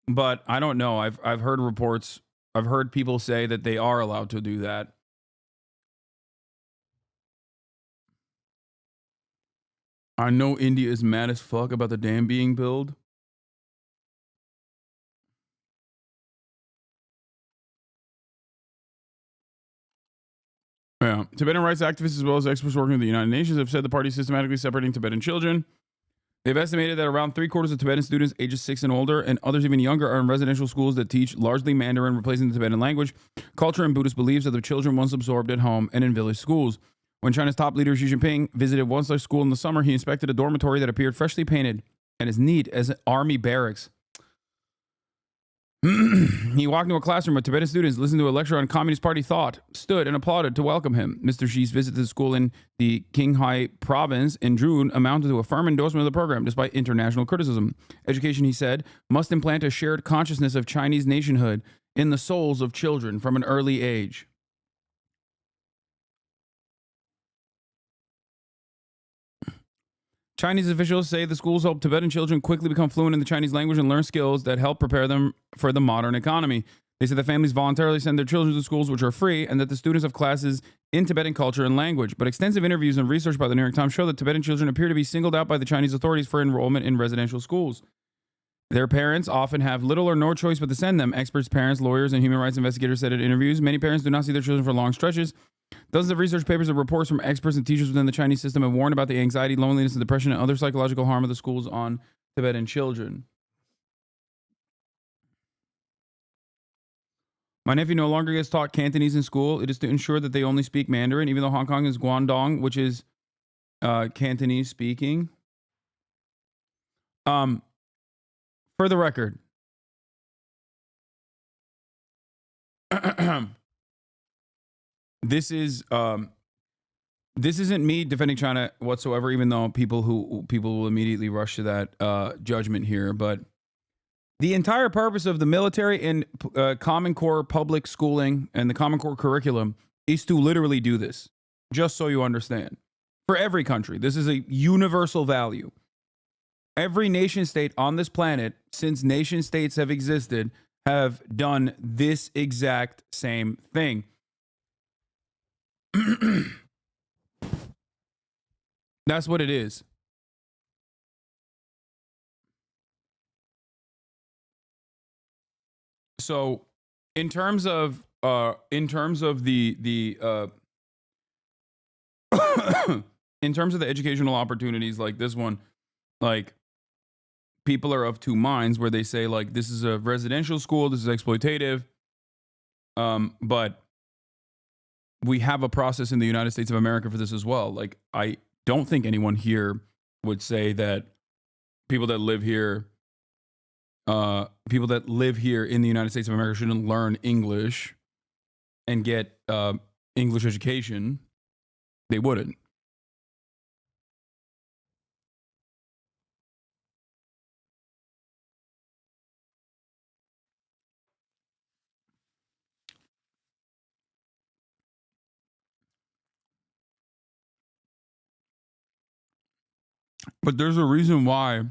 But I don't know. I've heard reports. I've heard people say that they are allowed to do that. I know India is mad as fuck about the dam being built. Yeah. Tibetan rights activists as well as experts working with the United Nations have said the party is systematically separating Tibetan children. They've estimated that around 3/4 of Tibetan students ages 6 and older, and others even younger, are in residential schools that teach largely Mandarin, replacing the Tibetan language, culture, and Buddhist beliefs that the children once absorbed at home and in village schools. When China's top leader Xi Jinping visited one such school in the summer, he inspected a dormitory that appeared freshly painted and as neat as army barracks. He walked into a classroom with Tibetan students, listened to a lecture on Communist Party thought, stood and applauded to welcome him. Mr. Xi's visit to the school in the Qinghai province in June amounted to a firm endorsement of the program, despite international criticism. Education, he said, must implant a shared consciousness of Chinese nationhood in the souls of children from an early age. Chinese officials say the schools help Tibetan children quickly become fluent in the Chinese language and learn skills that help prepare them for the modern economy. They say the families voluntarily send their children to schools which are free and that the students have classes in Tibetan culture and language. But extensive interviews and research by the New York Times show that Tibetan children appear to be singled out by the Chinese authorities for enrollment in residential schools. Their parents often have little or no choice but to send them. Experts, parents, lawyers, and human rights investigators said in interviews, many parents do not see their children for long stretches. Dozens of research papers and reports from experts and teachers within the Chinese system have warned about the anxiety, loneliness, and depression and other psychological harm of the schools on Tibetan children. My nephew no longer gets taught Cantonese in school. It is to ensure that they only speak Mandarin, even though Hong Kong is Guangdong, which is Cantonese speaking. For the record, this isn't me defending China whatsoever, even though people will immediately rush to that judgment here. But the entire purpose of the military and Common Core public schooling and the Common Core curriculum is to literally do this, just so you understand. For every country, this is a universal value. Every nation state on this planet, since nation states have existed, have done this exact same thing. That's what it is. So, in terms of the in terms of the educational opportunities like this one, like, people are of two minds where they say, like, this is a residential school, this is exploitative, but we have a process in the United States of America for this as well. Like, I don't think anyone here would say that people that live here in the United States of America shouldn't learn English and get English education. They wouldn't. But there's a reason why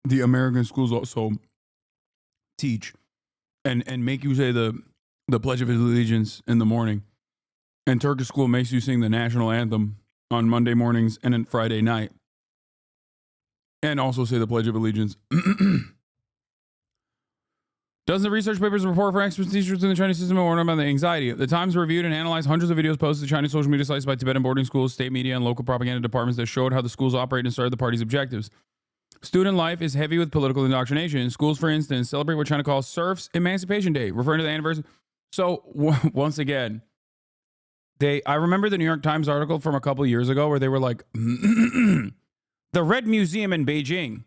the American schools also teach and make you say the Pledge of Allegiance in the morning. And Turkish school makes you sing the national anthem on Monday mornings and then Friday night. And also say the Pledge of Allegiance. Dozens of research papers and report from experts and teachers in the Chinese system warn about the anxiety. The Times reviewed and analyzed hundreds of videos posted to Chinese social media sites by Tibetan boarding schools, state media, and local propaganda departments that showed how the schools operate and serve the party's objectives. Student life is heavy with political indoctrination. Schools, for instance, celebrate what China calls Serfs Emancipation Day, referring to the anniversary. So, once again, I remember the New York Times article from a couple years ago where they were like, the Red Museum in Beijing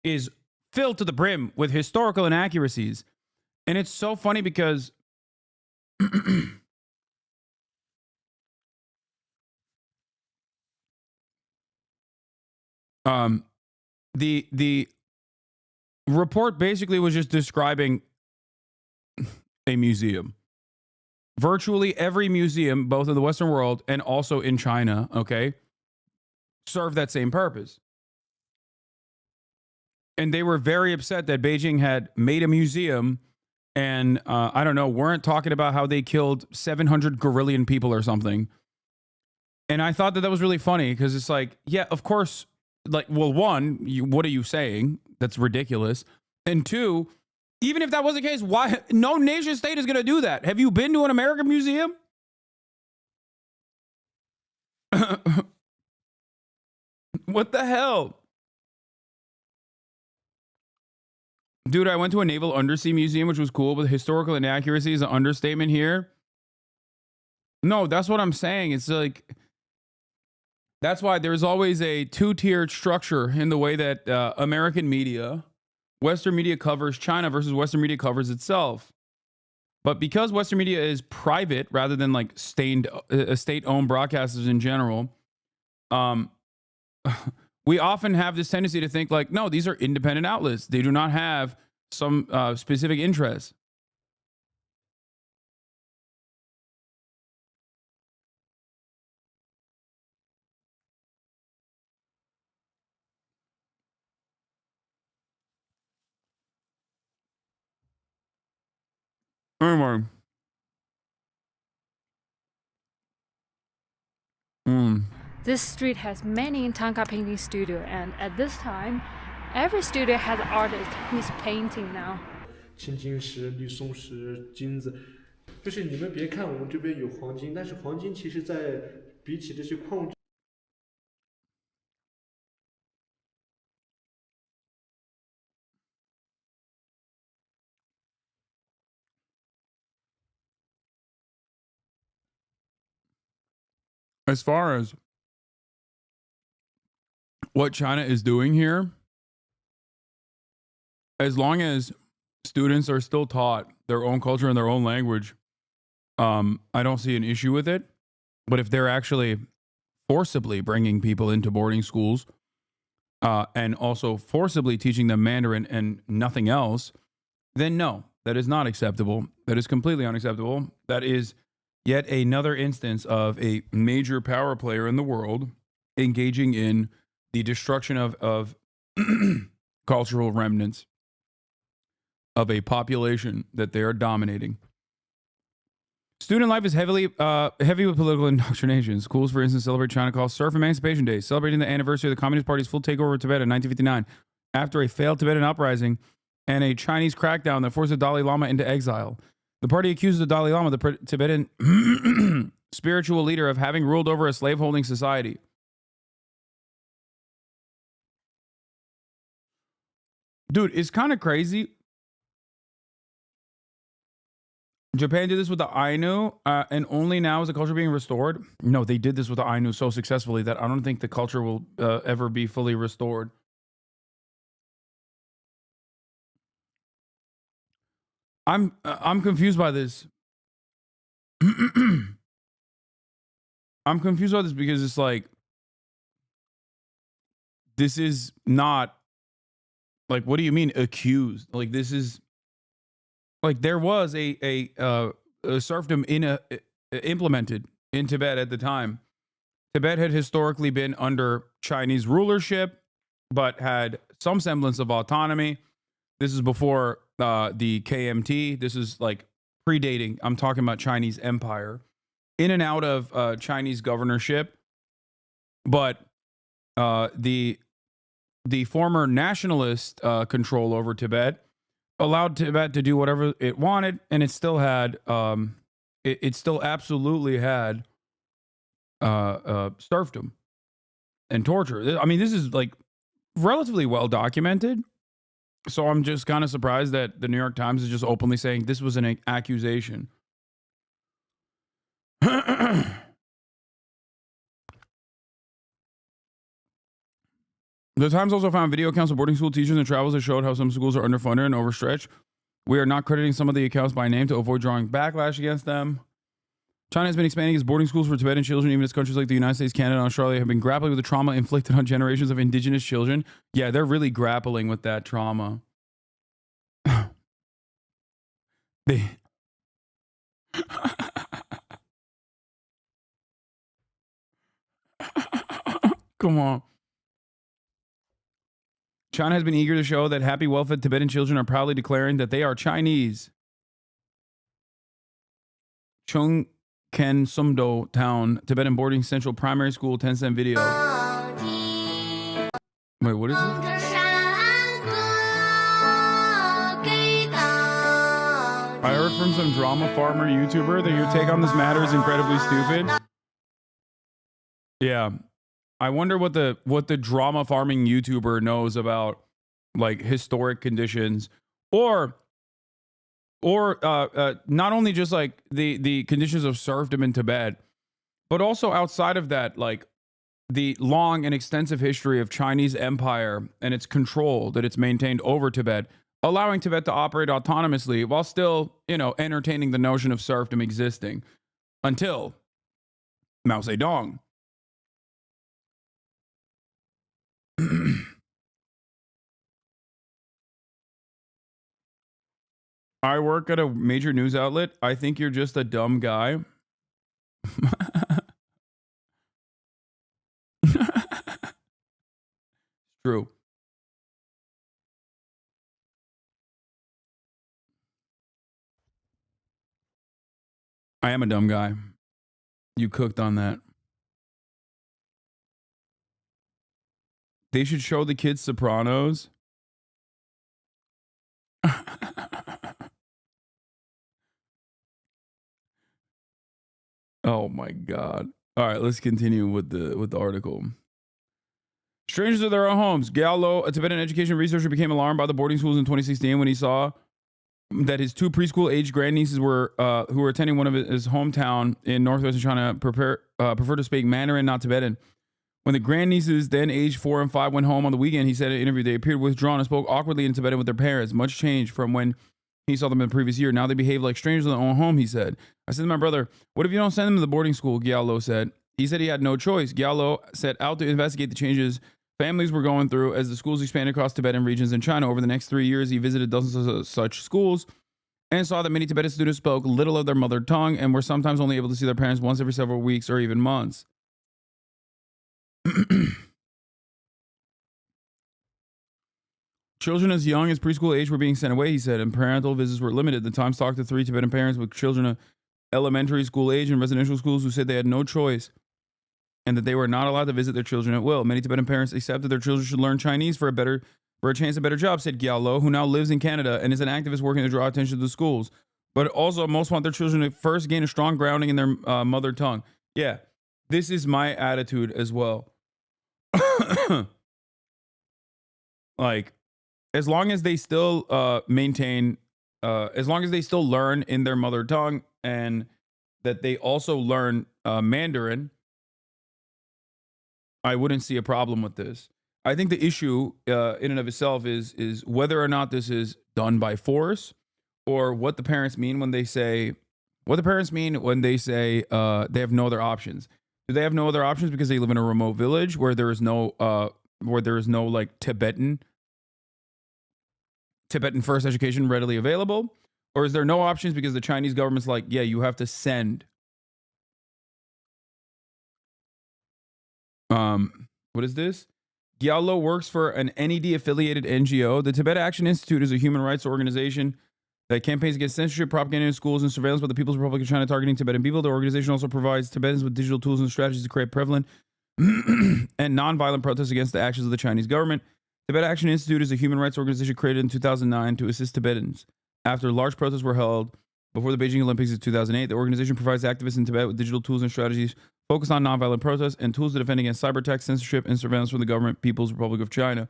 is filled to the brim with historical inaccuracies. And it's so funny because the report basically was just describing a museum. Virtually every museum, both in the Western world and also in China, okay, serve that same purpose. And they were very upset that Beijing had made a museum and, I don't know, weren't talking about how they killed 700 gorillion people or something. And I thought that that was really funny because it's like, yeah, of course, like, well, one, what are you saying? That's ridiculous. And two, even if that was the case, why no nation state is going to do that? Have you been to an American museum? What the hell? Dude, I went to a naval undersea museum, which was cool, but historical inaccuracy is an understatement here. No, that's what I'm saying. It's like, that's why there's always a two-tiered structure in the way that American media, Western media covers China versus Western media covers itself. But because Western media is private rather than like state-owned broadcasters in general, we often have this tendency to think like, no, these are independent outlets. They do not have some specific interests. Anyway. This street has many Tanka painting studio, and at this time, every studio has an artist who's painting now. 青金石、绿松石、金子，就是你们别看我们这边有黄金，但是黄金其实在比起这些矿物。As far as what China is doing here, as long as students are still taught their own culture and their own language, I don't see an issue with it. But if they're actually forcibly bringing people into boarding schools and also forcibly teaching them Mandarin and nothing else, then no, that is not acceptable. That is completely unacceptable. That is yet another instance of a major power player in the world engaging in the destruction of cultural remnants of a population that they are dominating. Student life is heavy with political indoctrination. Schools, for instance, celebrate China calls Surf Emancipation Day, celebrating the anniversary of the Communist Party's full takeover of Tibet in 1959, after a failed Tibetan uprising and a Chinese crackdown that forced the Dalai Lama into exile. The party accuses the Dalai Lama, the Tibetan spiritual leader, of having ruled over a slaveholding society. Dude, it's kind of crazy. Japan did this with the Ainu, and only now is the culture being restored. No, they did this with the Ainu so successfully that I don't think the culture will ever be fully restored. I'm confused by this. I'm confused by this because it's like, this is not, like, what do you mean accused? Like, this is, like, there was a serfdom implemented in Tibet at the time. Tibet had historically been under Chinese rulership, but had some semblance of autonomy. This is before the KMT. This is like predating. I'm talking about Chinese empire, in and out of Chinese governorship. But the former nationalist control over Tibet allowed Tibet to do whatever it wanted, and it still had, it still absolutely had serfdom and torture. I mean, this is like relatively well documented. So I'm just kind of surprised that the New York Times is just openly saying this was an accusation. The Times also found video accounts of boarding school teachers and travels that showed how some schools are underfunded and overstretched. We are not crediting some of the accounts by name to avoid drawing backlash against them. China has been expanding its boarding schools for Tibetan children. Even as countries like the United States, Canada, and Australia have been grappling with the trauma inflicted on generations of indigenous children. Yeah, they're really grappling with that trauma. Come on. China has been eager to show that happy, well-fed Tibetan children are proudly declaring that they are Chinese. Chungken Sumdo Town, Tibetan Boarding Central Primary School 10-cent video. Wait, what is this? I heard from some drama farmer YouTuber that your take on this matter is incredibly stupid. Yeah. I wonder what the drama farming YouTuber knows about like historic conditions or not only just like the conditions of serfdom in Tibet, but also outside of that, like the long and extensive history of Chinese empire and its control that it's maintained over Tibet, allowing Tibet to operate autonomously while still, entertaining the notion of serfdom existing until Mao Zedong. I work at a major news outlet. I think you're just a dumb guy. True. I am a dumb guy. You cooked on that. They should show the kids Sopranos. Oh my God. All right, let's continue with the article. Strangers to their own homes. Gallo, a Tibetan education researcher, became alarmed by the boarding schools in 2016 when he saw that his two preschool-aged grandnieces were who were attending one of his hometown in northwestern China prefer to speak Mandarin, not Tibetan. When the grandnieces, then aged 4 and 5, went home on the weekend, he said in an interview they appeared withdrawn and spoke awkwardly in Tibetan with their parents. Much changed from when he saw them in the previous year. Now they behave like strangers in their own home, he said. I said to my brother, what if you don't send them to the boarding school, Gyalo said. He said he had no choice. Gyalo set out to investigate the changes families were going through as the schools expanded across Tibetan regions in China. Over the next 3 years, he visited dozens of such schools and saw that many Tibetan students spoke little of their mother tongue and were sometimes only able to see their parents once every several weeks or even months. Children as young as preschool age were being sent away, he said, and parental visits were limited. The Times talked to 3 Tibetan parents with children of elementary school age and residential schools who said they had no choice and that they were not allowed to visit their children at will. Many Tibetan parents accepted their children should learn Chinese for a chance at a better job, said Gyalo, who now lives in Canada and is an activist working to draw attention to the schools. But also, most want their children to first gain a strong grounding in their mother tongue. Yeah, this is my attitude as well. Like, as long as they still maintain, as long as they still learn in their mother tongue and that they also learn Mandarin, I wouldn't see a problem with this. I think the issue in and of itself is whether or not this is done by force or what the parents mean when they say, they have no other options. Do they have no other options because they live in a remote village where there is no like Tibetan first education readily available? Or is there no options because the Chinese government's like, yeah, you have to send. What is this? Gyalo works for an NED affiliated NGO. The Tibet Action Institute is a human rights organization that campaigns against censorship, propaganda in schools, and surveillance by the People's Republic of China targeting Tibetan people. The organization also provides Tibetans with digital tools and strategies to create prevalent and nonviolent protests against the actions of the Chinese government. Tibet Action Institute is a human rights organization created in 2009 to assist Tibetans. After large protests were held before the Beijing Olympics in 2008, the organization provides activists in Tibet with digital tools and strategies focused on nonviolent protests and tools to defend against cyber attacks, censorship, and surveillance from the government, People's Republic of China.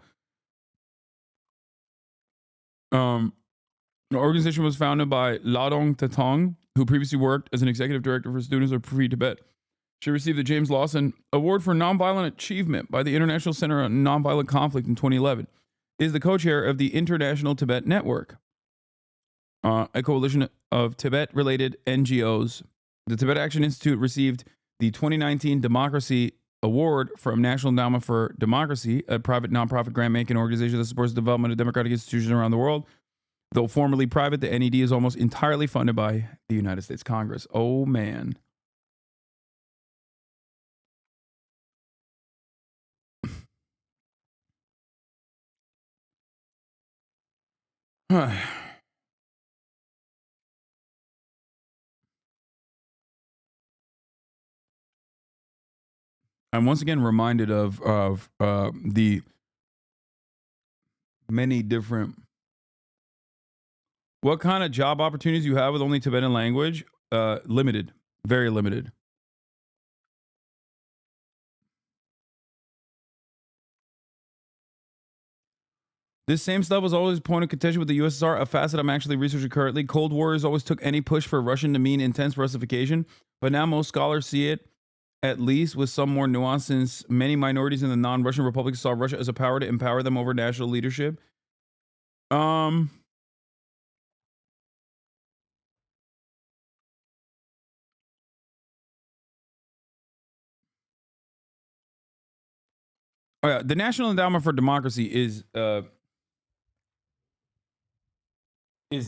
The organization was founded by Ladong Tatong, who previously worked as an executive director for Students of Free Tibet. She received the James Lawson Award for Nonviolent Achievement by the International Center on Nonviolent Conflict in 2011. Is the co-chair of the International Tibet Network, a coalition of Tibet-related NGOs. The Tibet Action Institute received the 2019 Democracy Award from National Endowment for Democracy, a private nonprofit grant-making organization that supports the development of democratic institutions around the world. Though formerly private, the NED is almost entirely funded by the United States Congress. Oh, man. I'm once again reminded of the many different what kind of job opportunities you have with only Tibetan language. Limited, very limited. This same stuff was always a point of contention with the USSR, a facet I'm actually researching currently. Cold Warriors always took any push for Russian to mean intense Russification, but now most scholars see it, at least with some more nuance, since many minorities in the non-Russian republics saw Russia as a power to empower them over national leadership. Oh yeah, the National Endowment for Democracy is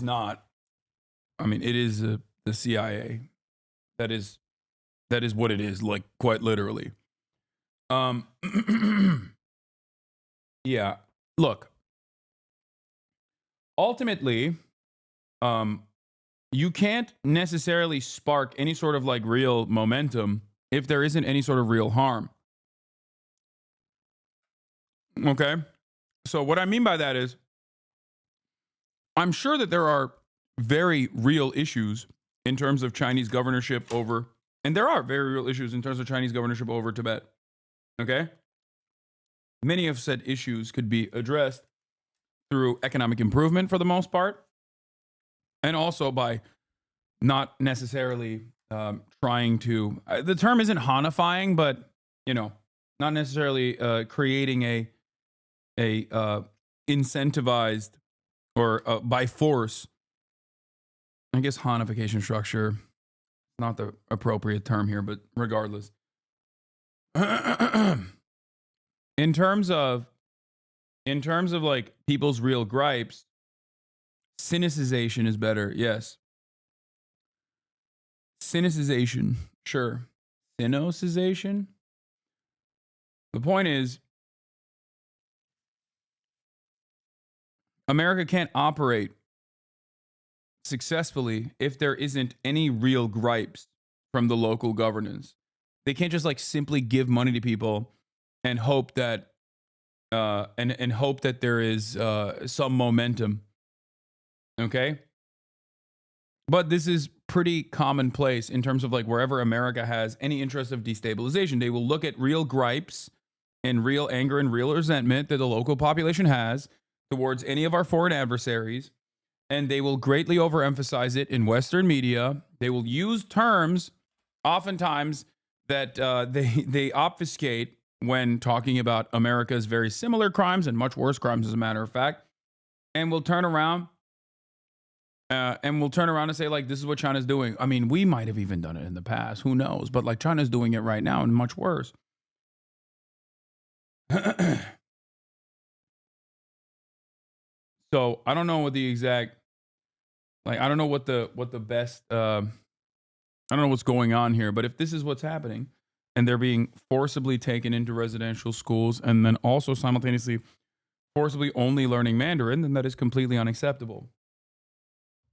not. I mean, it is the CIA. That is what it is, like quite literally. Yeah. Look. Ultimately, you can't necessarily spark any sort of like real momentum if there isn't any sort of real harm. Okay? So what I mean by that is I'm sure that there are very real issues in terms of Chinese governorship over, and there are very real issues in terms of Chinese governorship over Tibet. Okay? Many of said issues could be addressed through economic improvement for the most part, and also by not necessarily trying to, the term isn't Hanifying, but, you know, not necessarily creating a incentivized or by force, I guess Hanification structure, not the appropriate term here, but regardless. In terms of like people's real gripes, cynicization is better. Yes. Cynicization. Sure. Cynicization. The point is, America can't operate successfully if there isn't any real gripes from the local governance. They can't just like simply give money to people and hope that and hope that there is some momentum. Okay? But this is pretty commonplace in terms of like wherever America has any interest of destabilization, they will look at real gripes and real anger and real resentment that the local population has towards any of our foreign adversaries, and they will greatly overemphasize it in Western media. They will use terms oftentimes that they obfuscate when talking about America's very similar crimes and much worse crimes, as a matter of fact, and will turn around and say, like, this is what China's doing. I mean, we might have even done it in the past. Who knows? But like China's doing it right now and much worse. So I don't know what the exact, like, I don't know what the best, I don't know what's going on here, but if this is what's happening and they're being forcibly taken into residential schools and then also simultaneously forcibly only learning Mandarin, then that is completely unacceptable.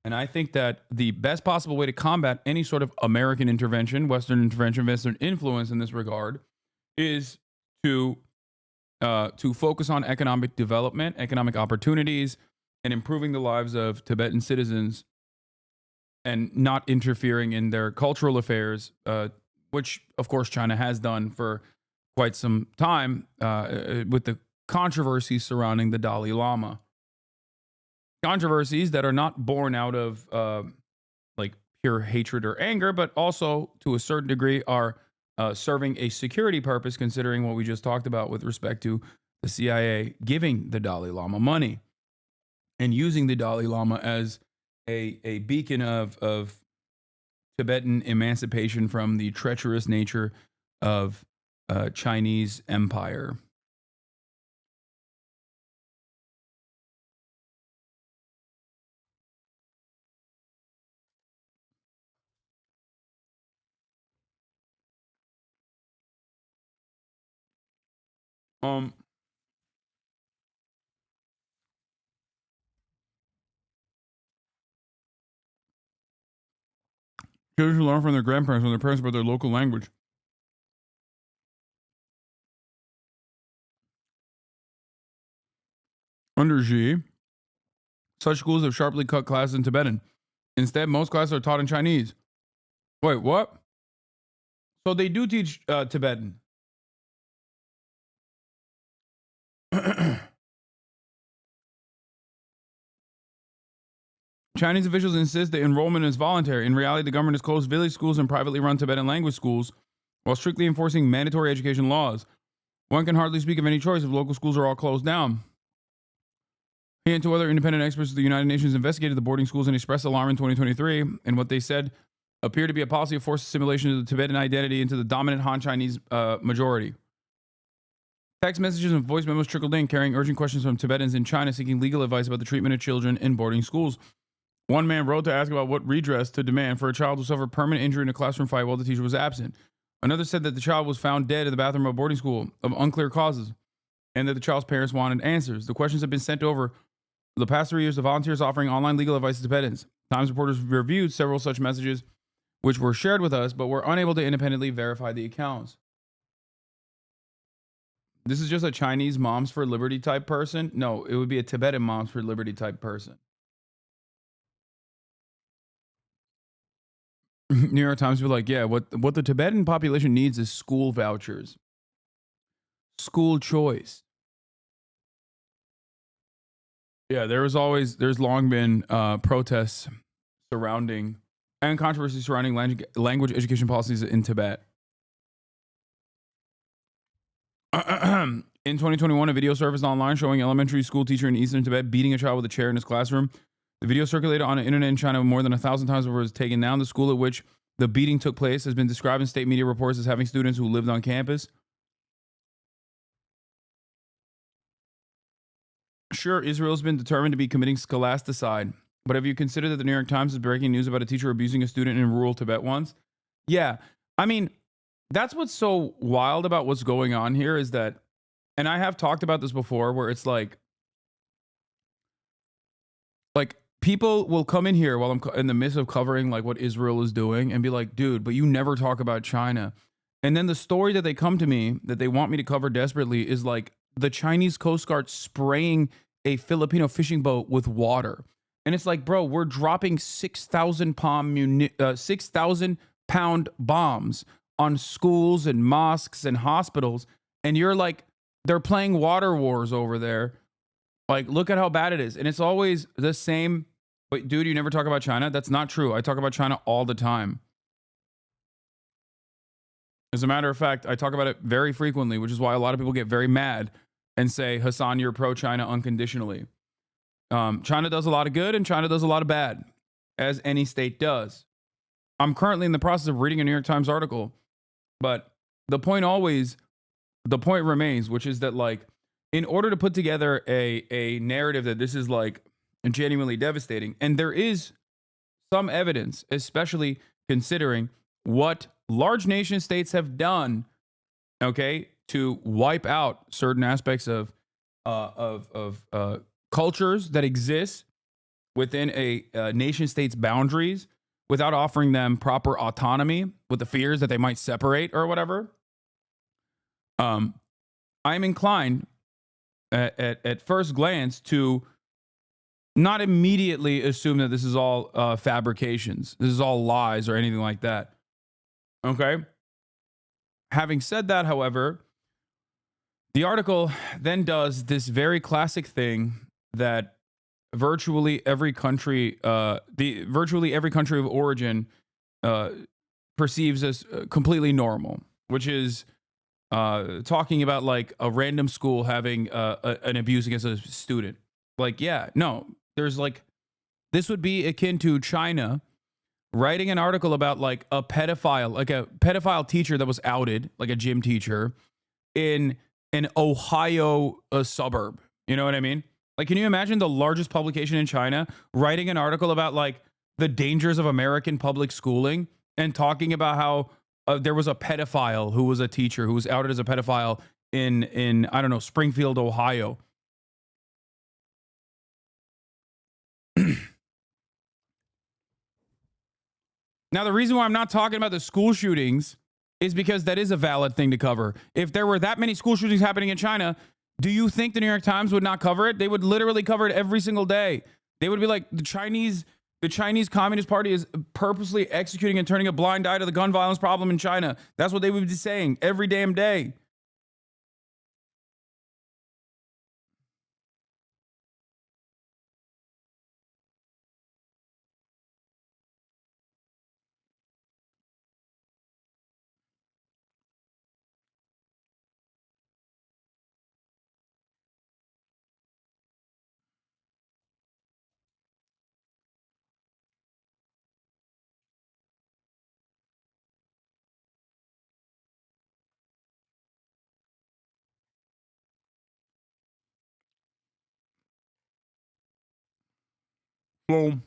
And I think that the best possible way to combat any sort of American intervention, Western influence in this regard, is to focus on economic development, economic opportunities, and improving the lives of Tibetan citizens, and not interfering in their cultural affairs, which, of course, China has done for quite some time with the controversies surrounding the Dalai Lama. Controversies that are not born out of like pure hatred or anger, but also to a certain degree are serving a security purpose, considering what we just talked about with respect to the CIA giving the Dalai Lama money and using the Dalai Lama as a beacon of Tibetan emancipation from the treacherous nature of Chinese empire. Children who learn from their grandparents when their parents about their local language. Under Xi, such schools have sharply cut classes in Tibetan. Instead, most classes are taught in Chinese. Wait, what? So they do teach Tibetan. Chinese officials insist that enrollment is voluntary. In reality, the government has closed village schools and privately run Tibetan language schools while strictly enforcing mandatory education laws. One can hardly speak of any choice if local schools are all closed down. He and two other independent experts of the United Nations investigated the boarding schools and expressed alarm in 2023, and what they said appeared to be a policy of forced assimilation of the Tibetan identity into the dominant Han Chinese majority. Text messages and voice memos trickled in, carrying urgent questions from Tibetans in China seeking legal advice about the treatment of children in boarding schools. One man wrote to ask about what redress to demand for a child who suffered permanent injury in a classroom fight while the teacher was absent. Another said that the child was found dead in the bathroom of a boarding school of unclear causes, and that the child's parents wanted answers. The questions have been sent over the past 3 years to volunteers offering online legal advice to Tibetans. Times reporters reviewed several such messages, which were shared with us, but were unable to independently verify the accounts. This is just a Chinese Moms for Liberty type person? No, it would be a Tibetan Moms for Liberty type person. New York Times will be like, yeah, what the Tibetan population needs is school vouchers. School choice. Yeah, there's long been protests surrounding and controversy surrounding language education policies in Tibet. In 2021, a video surfaced online showing an elementary school teacher in eastern Tibet beating a child with a chair in his classroom. The video circulated on the internet in China more than 1,000 times before it was taken down. The school at which the beating took place has been described in state media reports as having students who lived on campus. Sure, Israel has been determined to be committing scholasticide, but have you considered that the New York Times is breaking news about a teacher abusing a student in rural Tibet once? Yeah, I mean, that's what's so wild about what's going on here is that, and I have talked about this before, where it's like people will come in here while I'm in the midst of covering like what Israel is doing and be like, dude, but you never talk about China. And then the story that they come to me that they want me to cover desperately is like the Chinese Coast Guard spraying a Filipino fishing boat with water. And it's like, bro, we're dropping 6,000 pound bombs on schools and mosques and hospitals. And you're like, they're playing water wars over there. Like, look at how bad it is. And it's always the same. Wait, dude, you never talk about China? That's not true. I talk about China all the time. As a matter of fact, I talk about it very frequently, which is why a lot of people get very mad and say, Hasan, you're pro-China unconditionally. China does a lot of good and China does a lot of bad, as any state does. I'm currently in the process of reading a New York Times article, but the point remains, which is that like, in order to put together a narrative that this is like genuinely devastating, and there is some evidence, especially considering what large nation states have done, okay, to wipe out certain aspects of cultures that exist within a nation state's boundaries without offering them proper autonomy, with the fears that they might separate or whatever. I'm inclined at first glance to not immediately assume that this is all fabrications. This is all lies or anything like that. Okay. Having said that, however, the article then does this very classic thing that virtually every country of origin perceives as completely normal, which is talking about like a random school having an abuse against a student. Like, yeah, no, there's like, this would be akin to China writing an article about like a pedophile teacher that was outed, like a gym teacher in an Ohio suburb. You know what I mean? Like, can you imagine the largest publication in China writing an article about like the dangers of American public schooling and talking about how there was a pedophile who was a teacher who was outed as a pedophile in I don't know, Springfield, Ohio. Now, the reason why I'm not talking about the school shootings is because that is a valid thing to cover. If there were that many school shootings happening in China, do you think the New York Times would not cover it? They would literally cover it every single day. They would be like, the Chinese Communist Party is purposely executing and turning a blind eye to the gun violence problem in China. That's what they would be saying every damn day. Boom.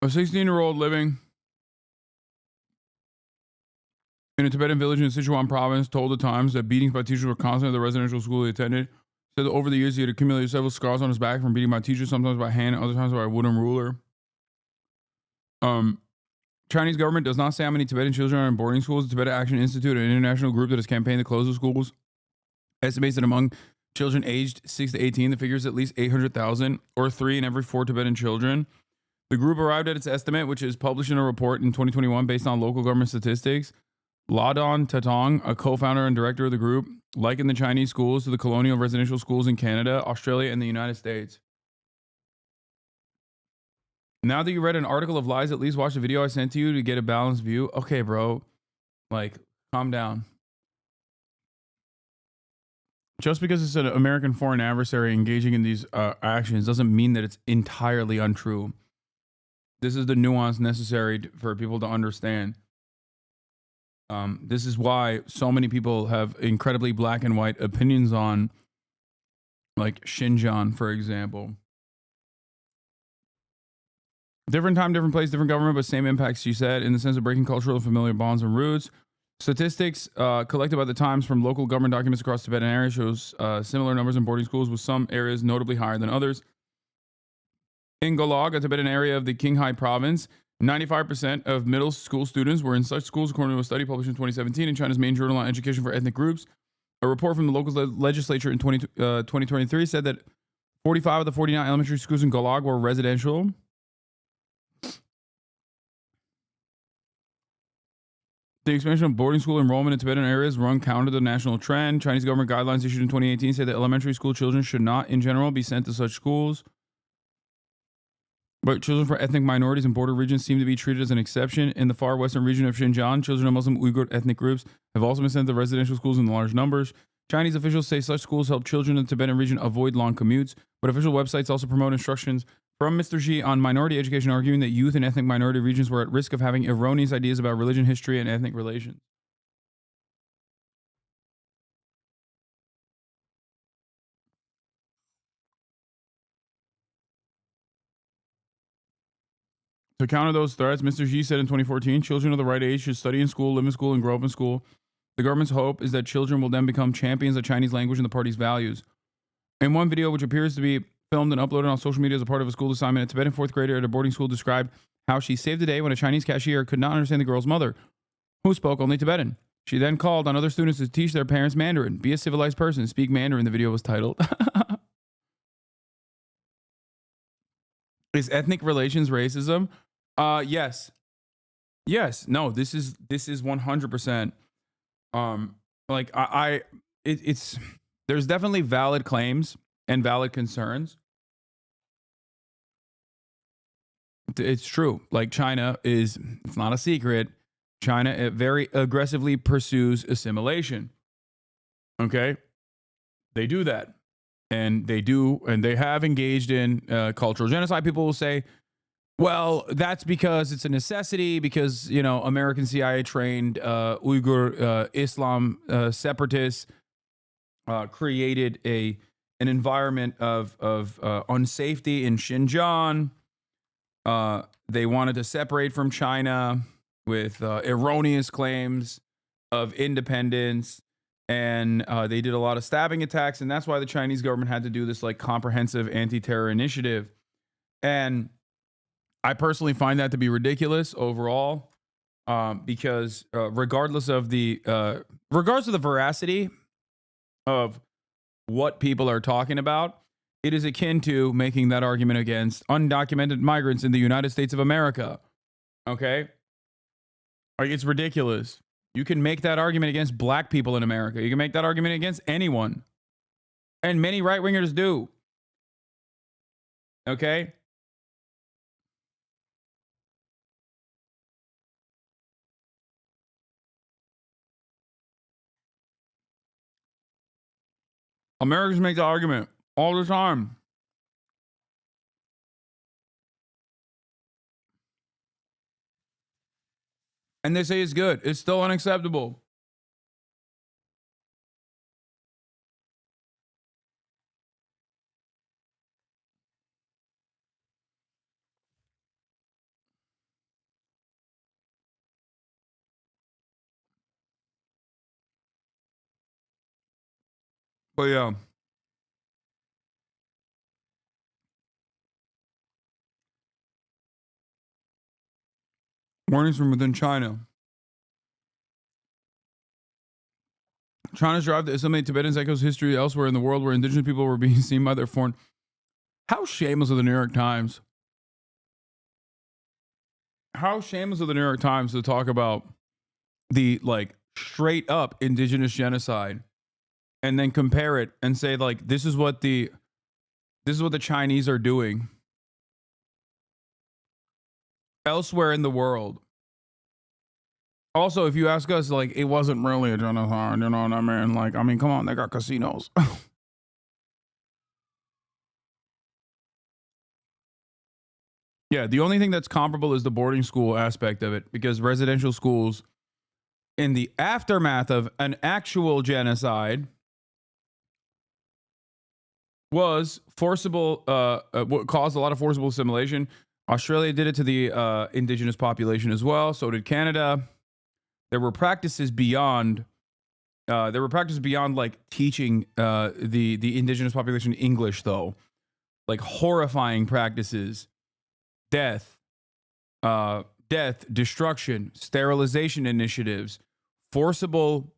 A 16-year-old living in a Tibetan village in Sichuan province told the Times that beatings by teachers were constant at the residential school he attended. Said that over the years he had accumulated several scars on his back from beating by teachers, sometimes by hand, other times by a wooden ruler. Chinese government does not say how many Tibetan children are in boarding schools. The Tibetan Action Institute, an international group that has campaigned to close the schools, estimates that among children aged 6 to 18, the figure is at least 800,000, or 3 in every 4 Tibetan children. The group arrived at its estimate, which is published in a report in 2021 based on local government statistics. Ladon Tatong, a co-founder and director of the group, likened the Chinese schools to the colonial residential schools in Canada, Australia, and the United States. Now that you read an article of lies, at least watch the video I sent to you to get a balanced view. Okay, bro. Like, calm down. Just because it's an American foreign adversary engaging in these actions doesn't mean that it's entirely untrue. This is the nuance necessary for people to understand. This is why so many people have incredibly black and white opinions on, like, Xinjiang, for example. Different time, different place, different government, but same impacts, she said, in the sense of breaking cultural and familiar bonds and roots. Statistics collected by the Times from local government documents across Tibetan areas shows similar numbers in boarding schools, with some areas notably higher than others. In Golog, a Tibetan area of the Qinghai province, 95% of middle school students were in such schools, according to a study published in 2017 in China's main journal on education for ethnic groups. A report from the local legislature in 2023 said that 45 of the 49 elementary schools in Golog were residential. The expansion of boarding school enrollment in Tibetan areas run counter to the national trend. Chinese government guidelines issued in 2018 say that elementary school children should not, in general, be sent to such schools. But children from ethnic minorities in border regions seem to be treated as an exception. In the far western region of Xinjiang, children of Muslim Uyghur ethnic groups have also been sent to residential schools in large numbers. Chinese officials say such schools help children in the Tibetan region avoid long commutes, but official websites also promote instructions from Mr. Xi on minority education, arguing that youth in ethnic minority regions were at risk of having erroneous ideas about religion, history, and ethnic relations. To counter those threats, Mr. Xi said in 2014, children of the right age should study in school, live in school, and grow up in school. The government's hope is that children will then become champions of Chinese language and the party's values. In one video, which appears to be filmed and uploaded on social media as a part of a school assignment, a Tibetan fourth grader at a boarding school described how she saved the day when a Chinese cashier could not understand the girl's mother, who spoke only Tibetan. She then called on other students to teach their parents Mandarin. Be a civilized person, speak Mandarin, the video was titled. Is ethnic relations racism? Yes. Yes. No, this is 100%. Like it's there's definitely valid claims and valid concerns. It's true. Like China it's not a secret. China very aggressively pursues assimilation. Okay? They do that. And they have engaged in cultural genocide. People will say, well, that's because it's a necessity, because, you know, American CIA trained Uyghur Islam separatists created an environment of unsafety in Xinjiang. They wanted to separate from China, erroneous claims of independence, and they did a lot of stabbing attacks, and that's why the Chinese government had to do this like comprehensive anti-terror initiative. And I personally find that to be ridiculous overall, because regardless of the veracity of what people are talking about, it is akin to making that argument against undocumented migrants in the United States of America. Okay? Like, it's ridiculous. You can make that argument against black people in America. You can make that argument against anyone. And many right-wingers do. Okay? Americans make the argument all the time. And they say it's good. It's still unacceptable. But yeah. Warnings from within China. China's drive to assimilate Tibetans echoes history elsewhere in the world where indigenous people were being seen by their foreign. How shameless of the New York Times. How shameless of the New York Times to talk about the like straight up indigenous genocide and then compare it and say like this is what the Chinese are doing elsewhere in the world. Also, if you ask us, like, it wasn't really a genocide, you know what I mean? Like, I mean, come on, they got casinos. Yeah, the only thing that's comparable is the boarding school aspect of it, because residential schools, in the aftermath of an actual genocide, was forcible, caused a lot of forcible assimilation. Australia did it to the indigenous population as well. So did Canada. There were practices beyond. Like teaching the indigenous population English, though, like horrifying practices, death, destruction, sterilization initiatives, forcible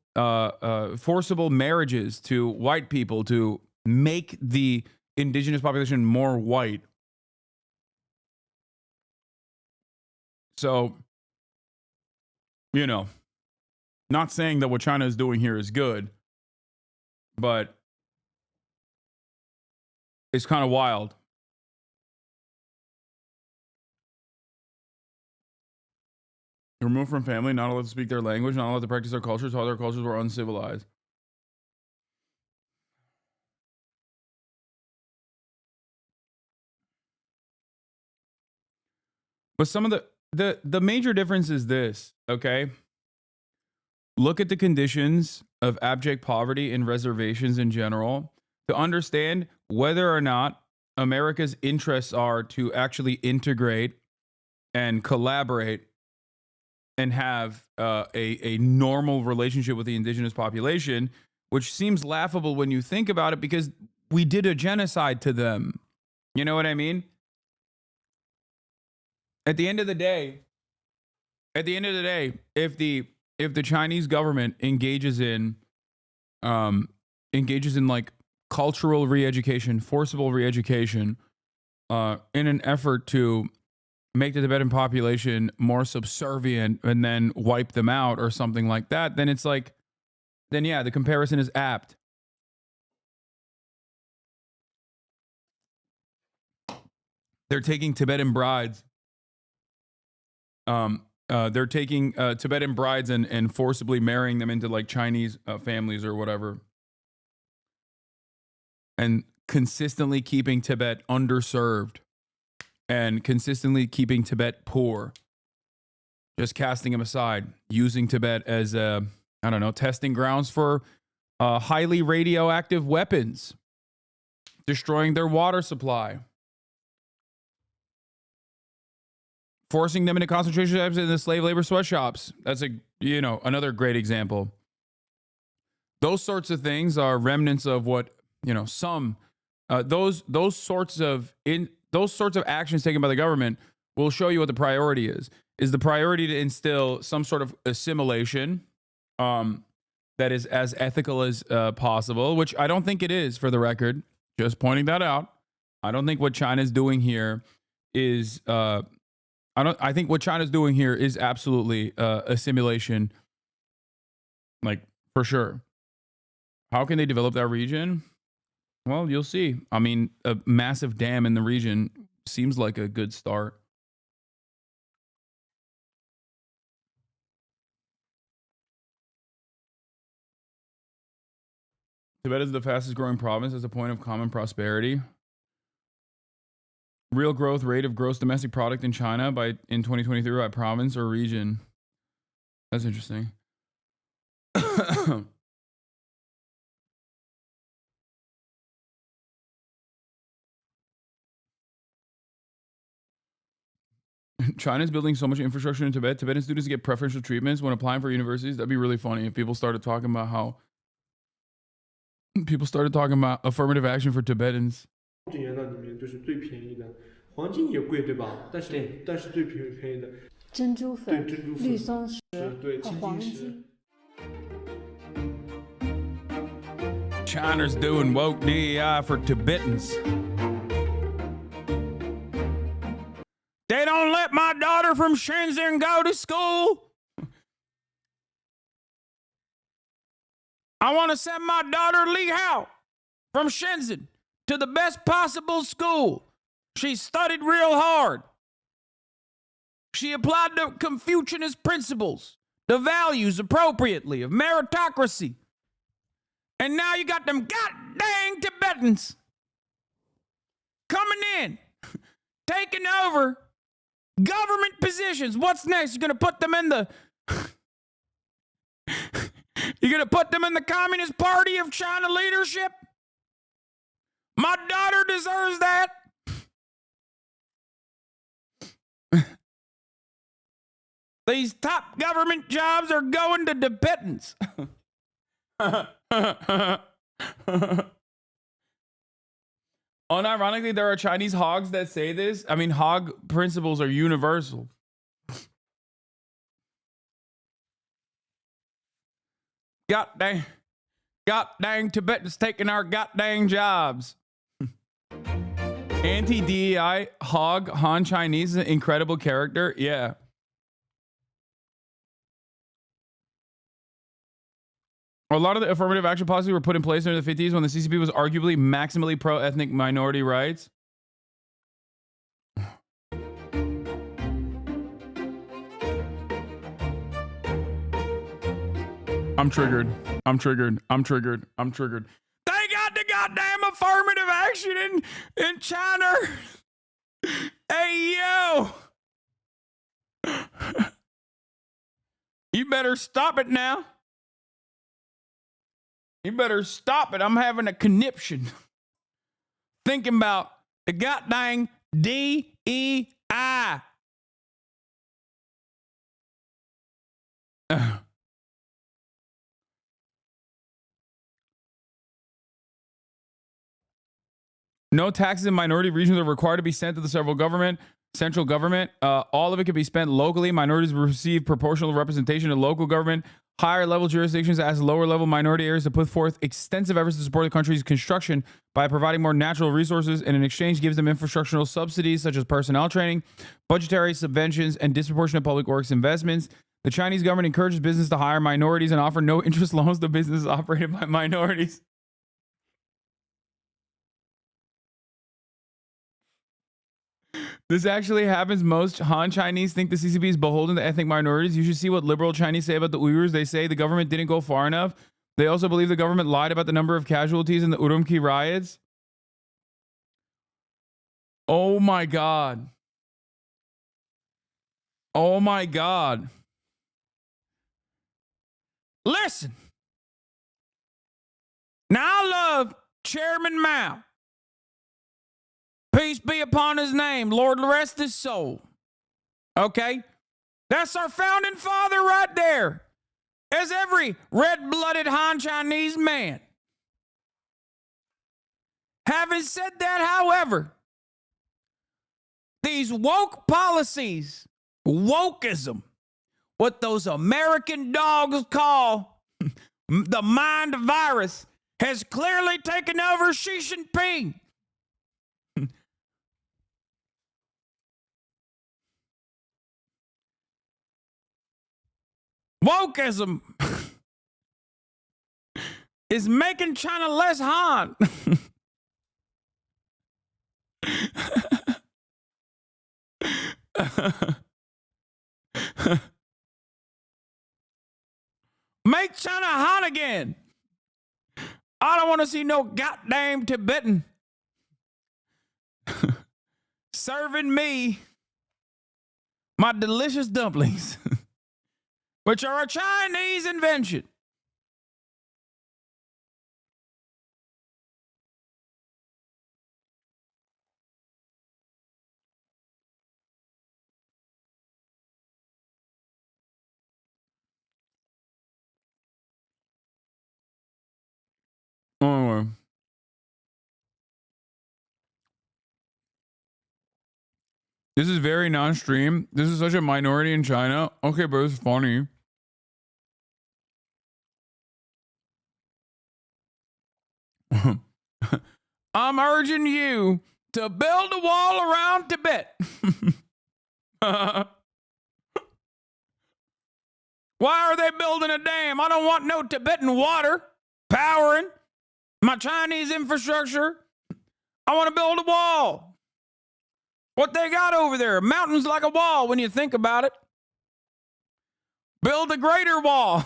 marriages to white people to make the indigenous population more white. So, you know. Not saying that what China is doing here is good, but it's kind of wild. Removed from family, not allowed to speak their language, not allowed to practice their cultures, all their cultures were uncivilized. But some of the major difference is this, okay? Look at the conditions of abject poverty in reservations in general to understand whether or not America's interests are to actually integrate and collaborate and have a normal relationship with the indigenous population, which seems laughable when you think about it because we did a genocide to them. You know what I mean? At the end of the day, if the Chinese government engages in like cultural re-education, forcible re-education, in an effort to make the Tibetan population more subservient and then wipe them out or something like that, then it's like, then yeah, the comparison is apt. They're taking Tibetan brides. They're taking Tibetan brides and forcibly marrying them into like Chinese families or whatever. And consistently keeping Tibet underserved and consistently keeping Tibet poor. Just casting them aside, using Tibet as, testing grounds for highly radioactive weapons, destroying their water supply. forcing them into concentration camps in the slave labor sweatshops. That's another great example. Those sorts of things are remnants of what, some those sorts of actions taken by the government will show you what the priority is. Is the priority to instill some sort of assimilation that is as ethical as possible, which I don't think it is, for the record. Just pointing that out. I don't think what China's doing here is I think what China's doing here is absolutely assimilation, like, for sure. How can they develop that region? Well, you'll see. I mean, a massive dam in the region seems like a good start. Tibet is the fastest growing province as a point of common prosperity. Real growth rate of gross domestic product in China in 2023 by province or region. That's interesting. China's building so much infrastructure in Tibet. Tibetan students get preferential treatments when applying for universities. That'd be really funny if people started talking about affirmative action for Tibetans. 元那里面就是最便宜的，黄金也贵，对吧？但是最便宜的珍珠粉、对珍珠粉、绿松石对和黄金。 China's doing woke DEI for Tibetans. They don't let my daughter from Shenzhen go to school. I want to send my daughter Li Hao from Shenzhen to the best possible school. She studied real hard. She applied the Confucianist principles, the values appropriately of meritocracy. And now you got them goddamn Tibetans coming in, taking over government positions. What's next? You're going to put them in the Communist Party of China leadership? My daughter deserves that. These top government jobs are going to Tibetans. Unironically, there are Chinese hogs that say this. I mean, hog principles are universal. God dang Tibetans taking our goddamn jobs. Anti-DEI hog Han Chinese is an incredible character. Yeah. A lot of the affirmative action policies were put in place in the 50s when the CCP was arguably maximally pro-ethnic minority rights. I'm triggered. They got the goddamn affirmative action in China. Hey, yo. You better stop it now. You better stop it. I'm having a conniption. Thinking about the goddamn DEI. No taxes in minority regions are required to be sent to the central government. All of it can be spent locally. Minorities will receive proportional representation in local government. Higher level jurisdictions ask lower level minority areas to put forth extensive efforts to support the country's construction by providing more natural resources, and in exchange gives them infrastructural subsidies such as personnel training, budgetary subventions, and disproportionate public works investments. The Chinese government encourages business to hire minorities and offer no interest loans to businesses operated by minorities. This actually happens. Most Han Chinese think the CCP is beholden to ethnic minorities. You should see what liberal Chinese say about the Uyghurs. They say the government didn't go far enough. They also believe the government lied about the number of casualties in the Urumqi riots. Oh my God. Oh my God. Listen. Now I love Chairman Mao. Peace be upon his name. Lord rest his soul. Okay? That's our founding father right there. As every red-blooded Han Chinese man. Having said that, however, these woke policies, wokeism, what those American dogs call the mind virus, has clearly taken over Xi Jinping. Wokeism is making China less Han. Make China Han again. I don't want to see no goddamn Tibetan serving me my delicious dumplings, which are a Chinese invention. Anyway. This is very non-stream. This is such a minority in China. Okay, but it's funny. I'm urging you to build a wall around Tibet. Why are they building a dam? I don't want no Tibetan water powering my Chinese infrastructure. I want to build a wall. What they got over there? Mountains like a wall when you think about it. Build a greater wall.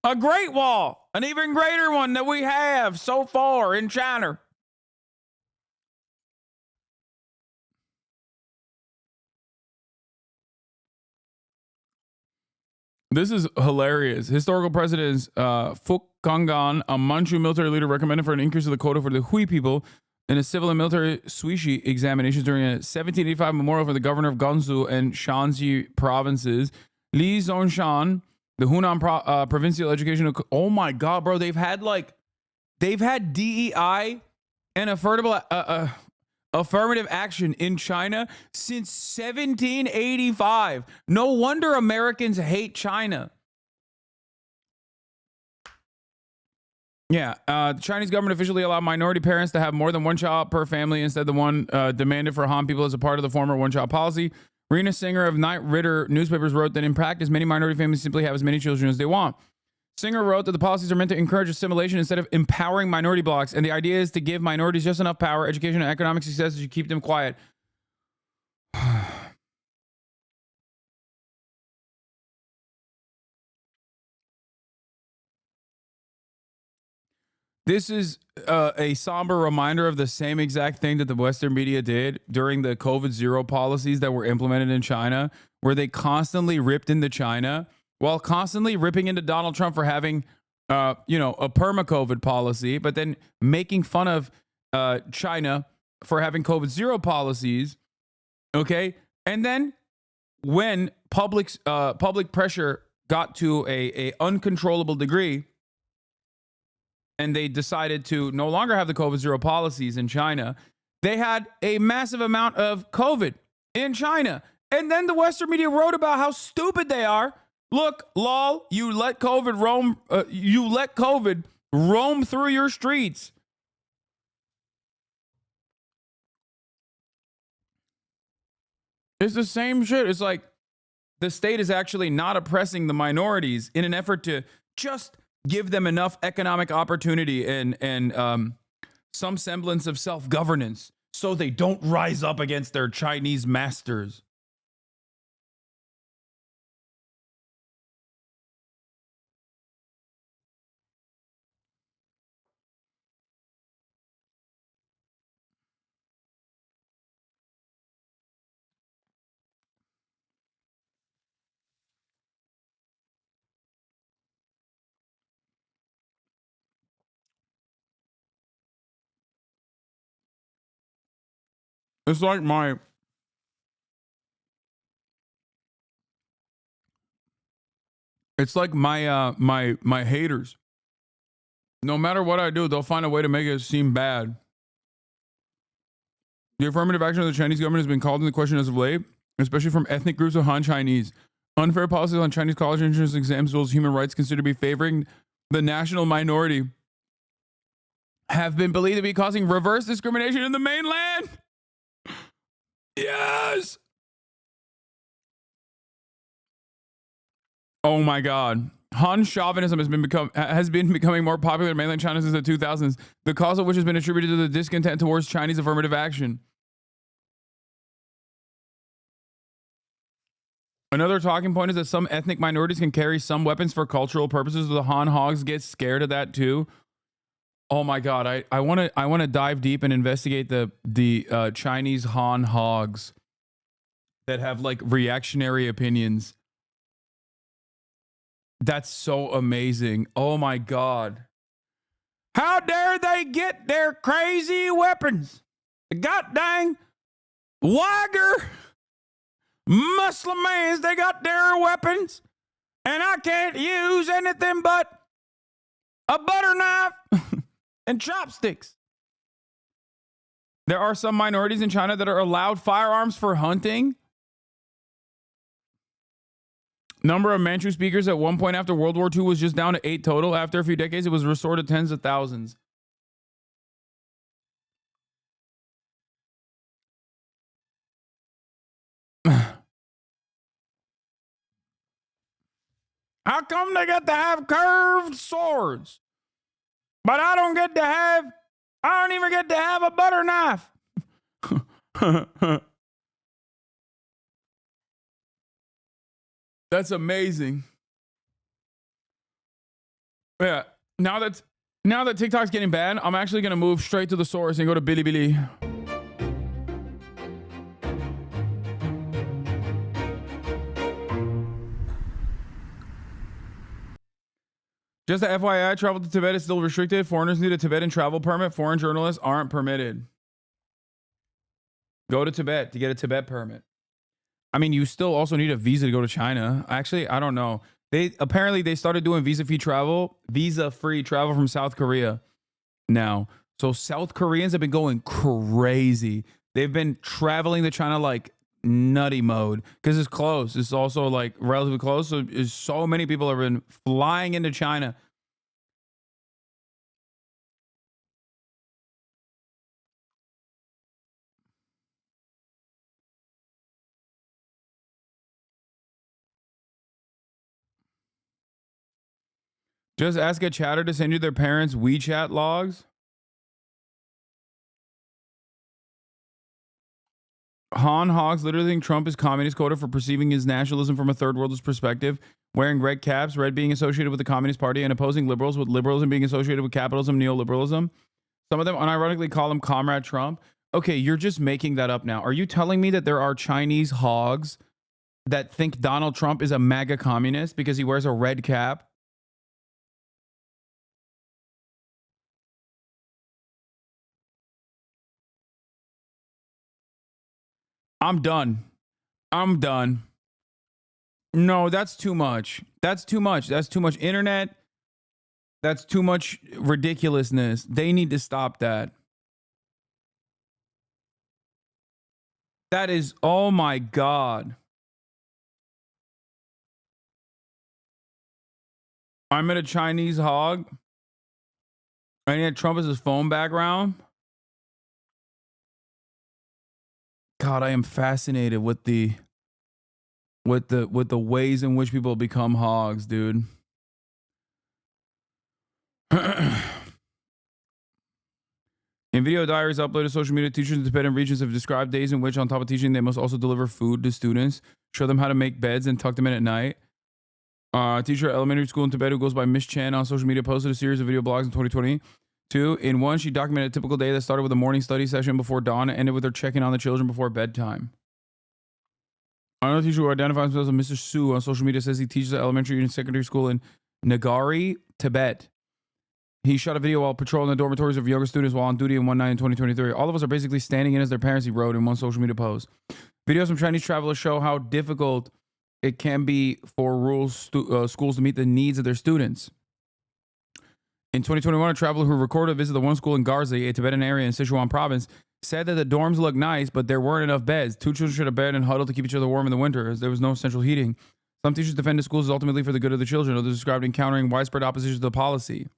A great wall. An even greater one that we have so far in China. This is hilarious. Historical presidents Phúc Kangan, a Manchu military leader, recommended for an increase of the quota for the Hui people in a civil and military suishi examinations during a 1785 memorial for the governor of Gansu and Shanxi provinces. Li Zhongshan, the Hunan provincial education. Oh my God, bro. They've had DEI and affirmative action in China since 1785. No wonder Americans hate China. Yeah, the Chinese government officially allowed minority parents to have more than one child per family instead of the one demanded for Han people as a part of the former one-child policy. Rena Singer of Knight Ridder newspapers wrote that in practice, many minority families simply have as many children as they want. Singer wrote that the policies are meant to encourage assimilation instead of empowering minority blocks, and the idea is to give minorities just enough power, education, and economic success to keep them quiet. This is a somber reminder of the same exact thing that the Western media did during the COVID zero policies that were implemented in China, where they constantly ripped into China while constantly ripping into Donald Trump for having, a perma-COVID policy, but then making fun of China for having COVID zero policies. Okay. And then when public pressure got to a uncontrollable degree, and they decided to no longer have the COVID zero policies in China, they had a massive amount of COVID in China. And then the Western media wrote about how stupid they are. Look, lol, you let COVID roam through your streets. It's the same shit. It's like the state is actually not oppressing the minorities in an effort to just give them enough economic opportunity and some semblance of self-governance so they don't rise up against their Chinese masters. It's like my It's like my haters. No matter what I do, they'll find a way to make it seem bad. The affirmative action of the Chinese government has been called into question as of late, especially from ethnic groups of Han Chinese. Unfair policies on Chinese college entrance exams, as well as human rights considered to be favoring the national minority, have been believed to be causing reverse discrimination in the mainland. Yes. Oh my God. Han chauvinism has been becoming more popular in mainland China since the 2000s, the cause of which has been attributed to the discontent towards Chinese affirmative action. Another talking point is that some ethnic minorities can carry some weapons for cultural purposes. The Han hogs get scared of that too. Oh my God, I want to dive deep and investigate the Chinese Han hogs that have like reactionary opinions. That's so amazing. Oh my God. How dare they get their crazy weapons? The goddamn Uyghur Muslims, they got their weapons, and I can't use anything but a butter knife and chopsticks. There are some minorities in China that are allowed firearms for hunting. Number of Manchu speakers at one point after World War II was just down to 8 total. After a few decades, it was restored to tens of thousands. How come they get to have curved swords, but I don't even get to have a butter knife? That's amazing. Yeah. Now that TikTok's getting banned, I'm actually going to move straight to the source and go to Bilibili. Just a FYI, travel to Tibet is still restricted. Foreigners need a Tibetan travel permit. Foreign journalists aren't permitted. Go to Tibet to get a Tibet permit. I mean, you still also need a visa to go to China. Actually, I don't know. They started doing visa-free travel from South Korea now. So South Koreans have been going crazy. They've been traveling to China like nutty mode because it's close. It's also like relatively close. So many people have been flying into China. Just ask a chatter to send you their parents' WeChat logs. Han hogs literally think Trump is communist quoted for perceiving his nationalism from a third worldist perspective, wearing red caps, red being associated with the Communist Party, and opposing liberals, with liberalism being associated with capitalism, neoliberalism. Some of them unironically call him Comrade Trump. Okay, you're just making that up now. Are you telling me that there are Chinese hogs that think Donald Trump is a MAGA communist because he wears a red cap? I'm done. No, that's too much. That's too much internet. That's too much ridiculousness. They need to stop that. That is, oh my God. I'm at a Chinese hog. And yet Trump is his phone background. God, I am fascinated with the ways in which people become hogs, dude. In video diaries uploaded to social media, teachers in Tibetan regions have described days in which, on top of teaching, they must also deliver food to students, show them how to make beds, and tuck them in at night. A teacher at elementary school in Tibet who goes by Miss Chan on social media posted a series of video blogs in 2022. In one, she documented a typical day that started with a morning study session before dawn and ended with her checking on the children before bedtime. Another teacher who identifies himself as Mr. Su on social media says he teaches at elementary and secondary school in Nagari, Tibet. He shot a video while patrolling the dormitories of yoga students while on duty in one night in 2023. All of us are basically standing in as their parents, he wrote in one social media post. Videos from Chinese travelers show how difficult it can be for rural schools to meet the needs of their students. In 2021, a traveler who recorded a visit to one school in Garza, a Tibetan area in Sichuan province, said that the dorms looked nice, but there weren't enough beds. 2 children shared a bed and huddled to keep each other warm in the winter, as there was no central heating. Some teachers defended schools as ultimately for the good of the children. Others described encountering widespread opposition to the policy.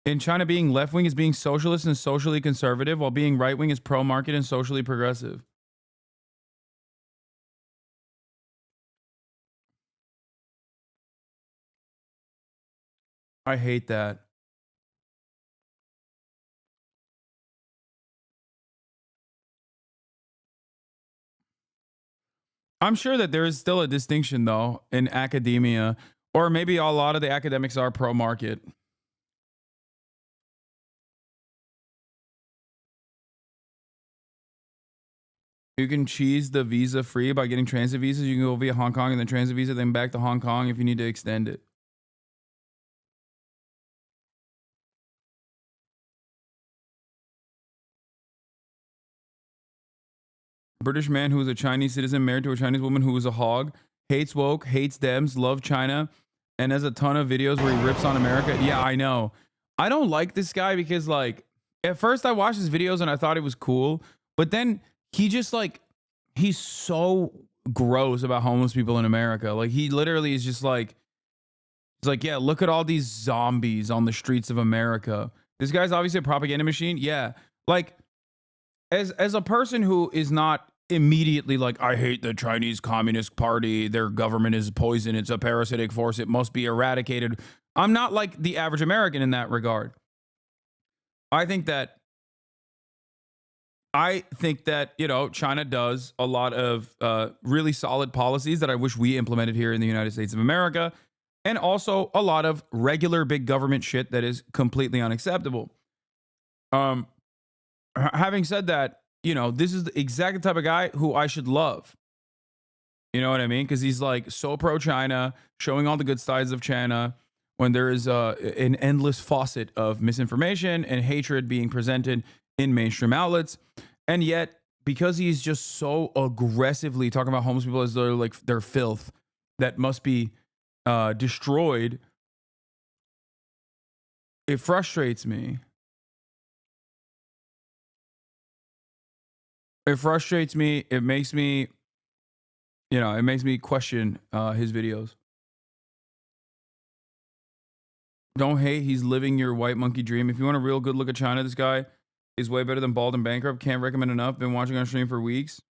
In China, being left-wing is being socialist and socially conservative, while being right-wing is pro-market and socially progressive. I hate that. I'm sure that there is still a distinction, though, in academia, or maybe a lot of the academics are pro-market. You can cheese the visa free by getting transit visas. You can go via Hong Kong and then transit visa, then back to Hong Kong if you need to extend it. British man who is a Chinese citizen married to a Chinese woman who is a hog, hates woke, hates Dems, loves China, and has a ton of videos where he rips on America. Yeah, I know. I don't like this guy because, like, at first I watched his videos and I thought it was cool, but then he just, like, he's so gross about homeless people in America. Like, he literally is just like, he's like, yeah, look at all these zombies on the streets of America. This guy's obviously a propaganda machine. Yeah. Like, as a person who is not immediately like, I hate the Chinese Communist Party, their government is poison, it's a parasitic force, it must be eradicated. I'm not like the average American in that regard. I think that, you know, China does a lot of really solid policies that I wish we implemented here in the United States of America, and also a lot of regular big government shit that is completely unacceptable. Having said that, you know, this is the exact type of guy who I should love. You know what I mean? Because he's like so pro-China, showing all the good sides of China, when there is an endless faucet of misinformation and hatred being presented in mainstream outlets. And yet, because he's just so aggressively talking about homeless people as though like they're filth that must be destroyed, it frustrates me. It frustrates me. It makes me, you know, it makes me question his videos. Don't hate. He's living your white monkey dream. If you want a real good look at China, this guy is way better than Bald and Bankrupt. Can't recommend enough. Been watching on stream for weeks.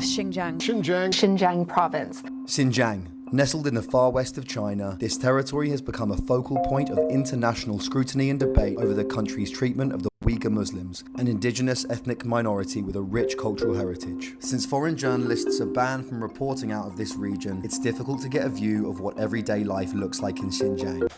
Xinjiang province. Xinjiang. Nestled in the far west of China, this territory has become a focal point of international scrutiny and debate over the country's treatment of the Uyghur Muslims, an indigenous ethnic minority with a rich cultural heritage. Since foreign journalists are banned from reporting out of this region, it's difficult to get a view of what everyday life looks like in Xinjiang.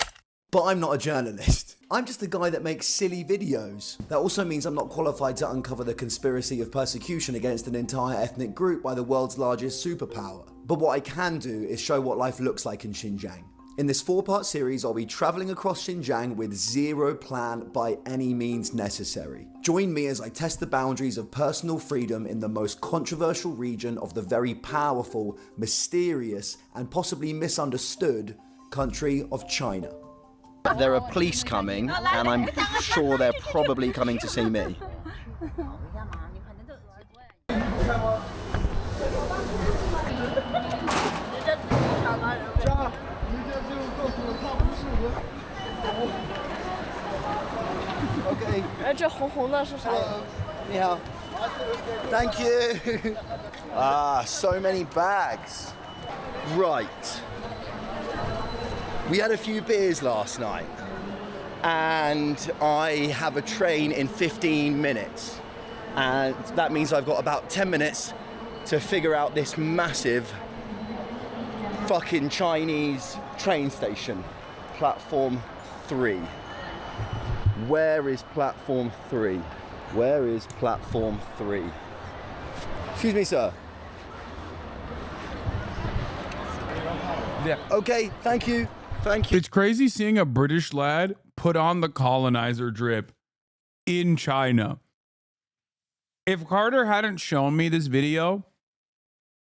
But I'm not a journalist. I'm just a guy that makes silly videos. That also means I'm not qualified to uncover the conspiracy of persecution against an entire ethnic group by the world's largest superpower. But what I can do is show what life looks like in Xinjiang. In this 4-part series, I'll be traveling across Xinjiang with zero plan by any means necessary. Join me as I test the boundaries of personal freedom in the most controversial region of the very powerful, mysterious, and possibly misunderstood country of China. There are police coming, and I'm sure they're probably coming to see me. Okay. Thank you. So many bags. Right. We had a few beers last night, and I have a train in 15 minutes. And that means I've got about 10 minutes to figure out this massive fucking Chinese train station. Platform 3. Where is platform 3? Where is platform 3? Excuse me, sir. Yeah. Okay, thank you. Thank you. It's crazy seeing a British lad put on the colonizer drip in China. If Carter hadn't shown me this video,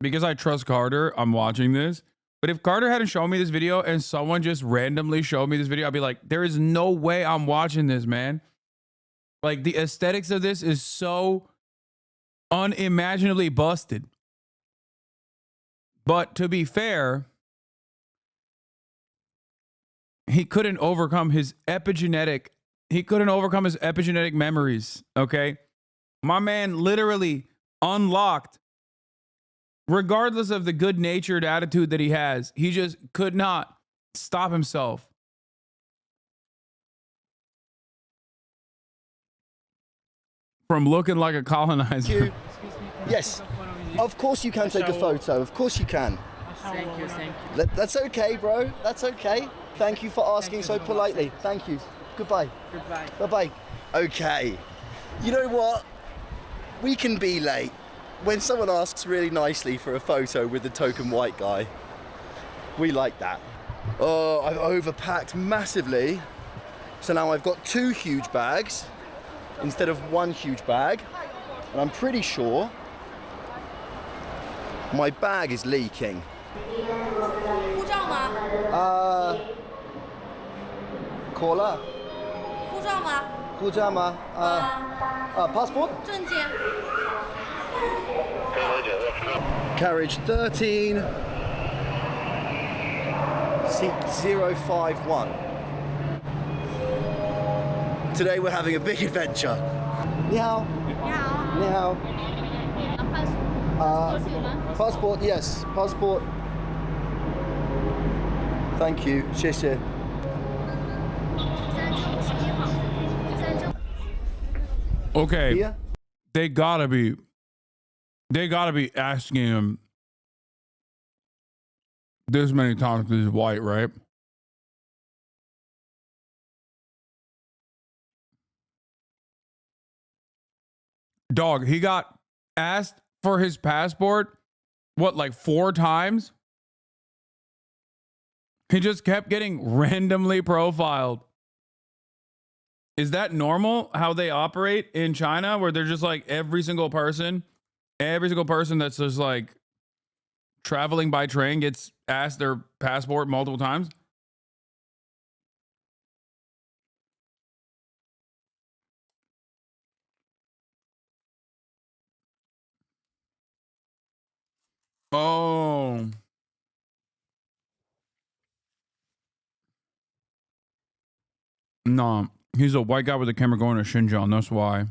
because I trust Carter, I'm watching this. But if Carter hadn't shown me this video and someone just randomly showed me this video, I'd be like, there is no way I'm watching this, man. Like, the aesthetics of this is so unimaginably busted. But to be fair, he couldn't overcome his epigenetic memories, okay? My man literally unlocked, regardless of the good-natured attitude that he has, he just could not stop himself. From looking like a colonizer. Yes, of course you can take a photo. Of course you can. Thank you. That's okay, bro. That's okay. Thank you for asking so politely. Thank you. Goodbye. Goodbye. Bye-bye. Okay. You know what? We can be late. When someone asks really nicely for a photo with the token white guy, we like that. Oh, I've overpacked massively. So now I've got 2 huge bags instead of 1 huge bag. And I'm pretty sure my bag is leaking. Caller. 护照吗? Passport? Carriage 13, seat 051. Today we're having a big adventure. Ni hao. Ni hao. Passport, yes, passport. Thank you, 谢谢. Okay, Here? they gotta be asking him this many times because he's white, right? Dog, he got asked for his passport, what, like 4 times? He just kept getting randomly profiled. Is that normal how they operate in China, where they're just like every single person that's just like traveling by train gets asked their passport multiple times? Oh. No, he's a white guy with a camera going to Xinjiang. That's why.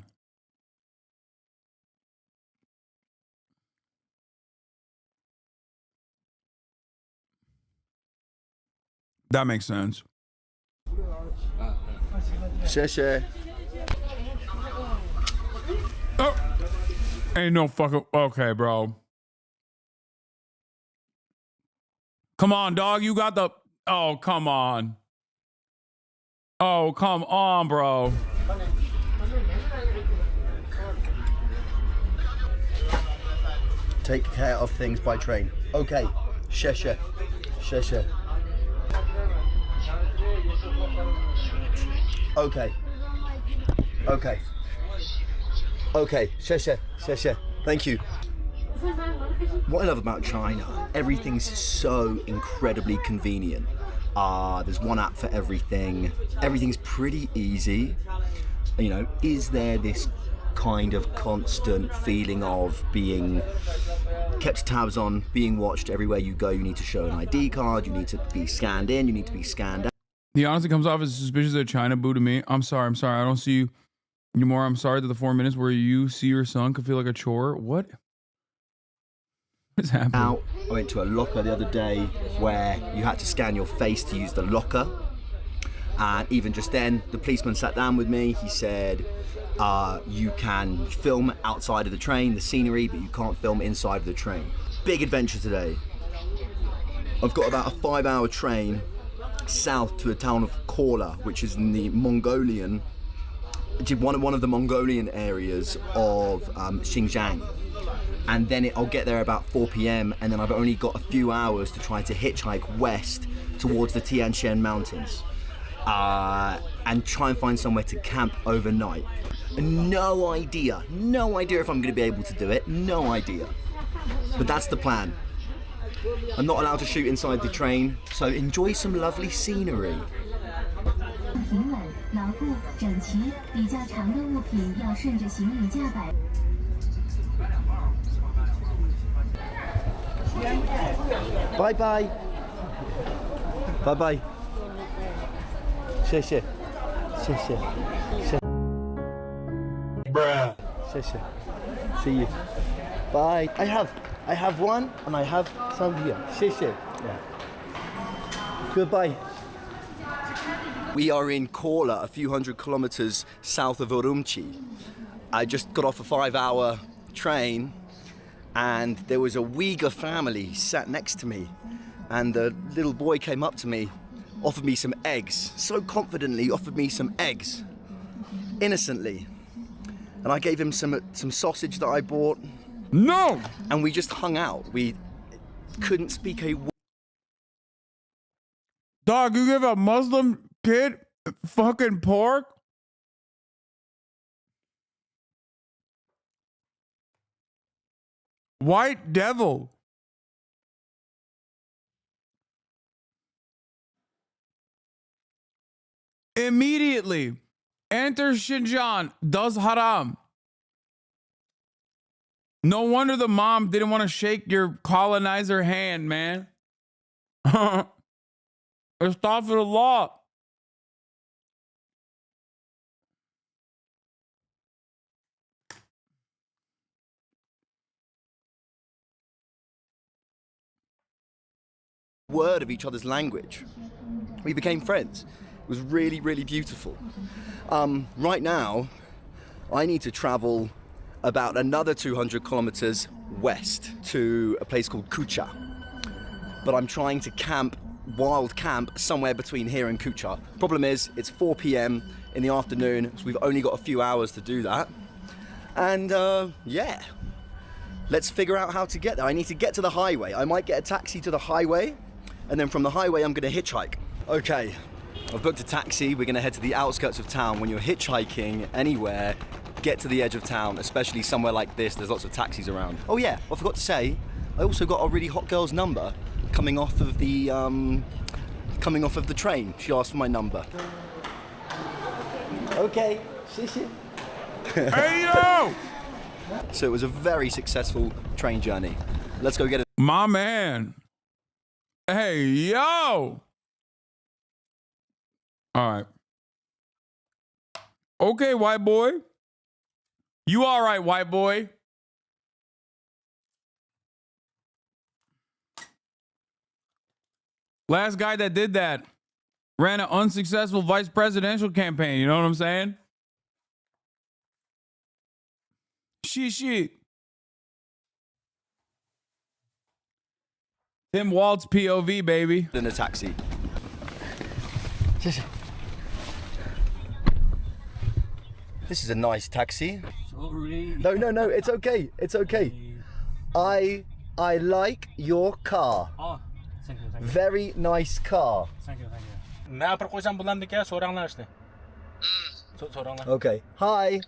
That makes sense. 谢谢. Oh, ain't no fucking okay, bro. Come on, dog. You got the. Oh, come on. Oh, come on, bro. Take care of things by train. Okay. 谢谢. 谢谢. Okay. Okay. Okay. 谢谢. 谢谢. Thank you. What I love about China, everything's so incredibly convenient. There's one app for everything. Everything's pretty easy. You know, is there this kind of constant feeling of being kept tabs on, being watched everywhere you go? You need to show an ID card, you need to be scanned in, you need to be scanned out. He honestly comes off as suspicious of China boo to me. I'm sorry. I don't see you anymore. I'm sorry that the 4 minutes where you see your son could feel like a chore. What is happening? Now, I went to a locker the other day where you had to scan your face to use the locker. And even just then, the policeman sat down with me. He said, you can film outside of the train, the scenery, but you can't film inside of the train. Big adventure today. I've got about a 5-hour train south to a town of Korla, which is in the Mongolian, one of the Mongolian areas of Xinjiang. And then I'll get there about 4 p.m. and then I've only got a few hours to try to hitchhike west towards the Tian Shan Mountains. and try and find somewhere to camp overnight. No idea if I'm going to be able to do it. No idea. But that's the plan. I'm not allowed to shoot inside the train, so enjoy some lovely scenery. Bye bye. Bye bye. 谢谢，谢谢，谢。Bruh. 谢谢。See you. Bye. I have one and I have some here. 谢谢. Yeah. Goodbye. We are in Korla, a few hundred kilometers south of Urumqi. I just got off a 5-hour train and there was a Uyghur family sat next to me, and the little boy came up to me, offered me some eggs, so confidently offered me some eggs, innocently. And I gave him some sausage that I bought. No! And we just hung out. We couldn't speak a word. Dog, you give a Muslim kid fucking pork? White devil. Immediately enter Xinjiang, does haram. No wonder the mom didn't want to shake your colonizer hand, man. Astaghfirullah. Word of each other's language. We became friends. It was really, really beautiful. Right now, I need to travel about another 200 kilometers west to a place called Kucha. But I'm trying to wild camp somewhere between here and Kucha. Problem is, it's 4 p.m. in the afternoon, so we've only got a few hours to do that. And yeah, let's figure out how to get there. I need to get to the highway. I might get a taxi to the highway, and then from the highway, I'm gonna hitchhike. Okay, I've booked a taxi. We're gonna head to the outskirts of town. When you're hitchhiking anywhere, get to the edge of town, especially somewhere like this. There's lots of taxis around. Oh yeah, I forgot to say, I also got a really hot girl's number coming off of the train. She asked for my number. Okay, Hey yo! So it was a very successful train journey. Let's go get it. My man. Hey yo! All right. Okay, white boy. You all right, white boy? Last guy that did that ran an unsuccessful vice presidential campaign. You know what I'm saying? Shit. Tim Waltz POV, baby. In a taxi. This is a nice taxi. Sorry. No, it's okay. It's okay. I like your car. Oh, thank you. Very nice car. Thank you. मैं पर कोई संबंध क्या सोरांगला असते? सोरांगला. Okay. Hi.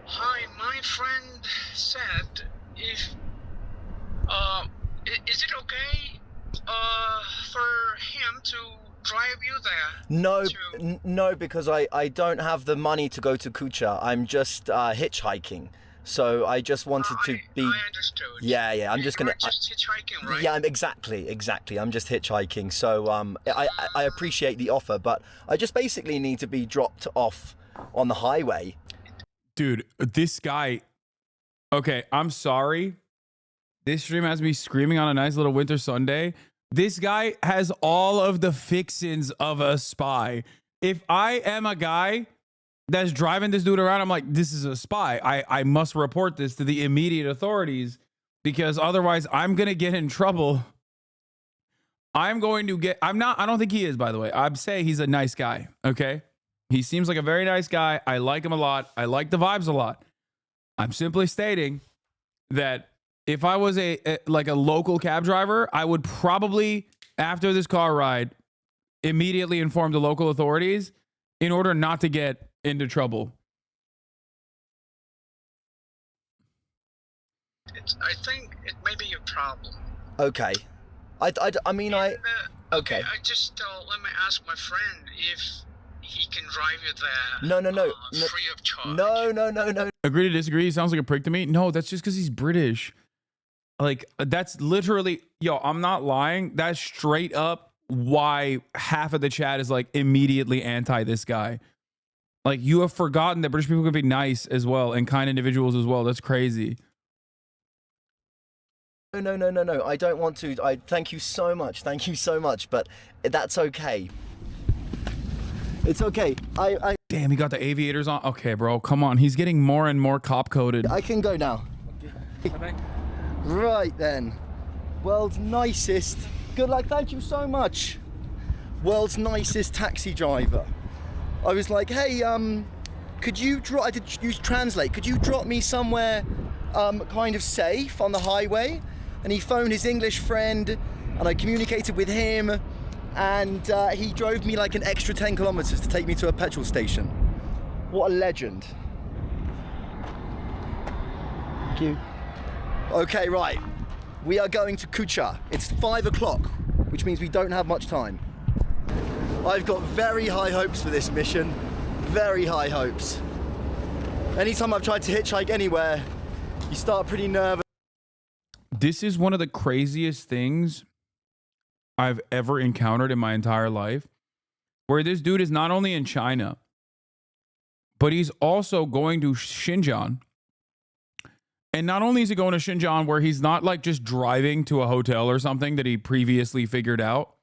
Hi, my friend said if is it okay for him to drive you there? No, because I don't have the money to go to Kucha. I'm just hitchhiking. So I just wanted to be. I understood. Yeah. I'm just gonna. Just hitchhiking, right? Yeah, exactly. I'm just hitchhiking. So I appreciate the offer, but I just basically need to be dropped off on the highway. Dude, this guy. Okay, I'm sorry. This stream has me screaming on a nice little winter Sunday. This guy has all of the fixins of a spy. If I am a guy that's driving this dude around, I'm like, this is a spy. I must report this to the immediate authorities because otherwise I'm going to get in trouble. I don't think he is, by the way. I'm saying he's a nice guy. Okay. He seems like a very nice guy. I like him a lot. I like the vibes a lot. I'm simply stating that if I was a local cab driver, I would probably, after this car ride, immediately inform the local authorities in order not to get into trouble. I think it may be a problem. Okay. I mean, okay. I just let me ask my friend if he can drive you there. No. Free of charge. No. Agree to disagree. He sounds like a prick to me. No, that's just because he's British. Like, that's literally, yo, I'm not lying. That's straight up why half of the chat is like immediately anti this guy. Like, you have forgotten that British people can be nice as well and kind individuals as well. That's crazy. No. I don't want to. I thank you so much. But that's okay. It's okay. Damn, he got the aviators on. Okay, bro, come on. He's getting more and more cop coded. I can go now. Right then. World's nicest. Good luck. Thank you so much. World's nicest taxi driver. I was like, hey, could you drop? I did use Translate. Could you drop me somewhere, kind of safe on the highway? And he phoned his English friend, and I communicated with him, and he drove me like an extra 10 kilometers to take me to a petrol station. What a legend. Thank you. Okay, right. We are going to Kucha. It's 5 o'clock, which means we don't have much time. I've got very high hopes for this mission. Very high hopes. Anytime I've tried to hitchhike anywhere, you start pretty nervous. This is one of the craziest things I've ever encountered in my entire life, where this dude is not only in China, but he's also going to Xinjiang. And not only is he going to Xinjiang, where he's not like just driving to a hotel or something that he previously figured out,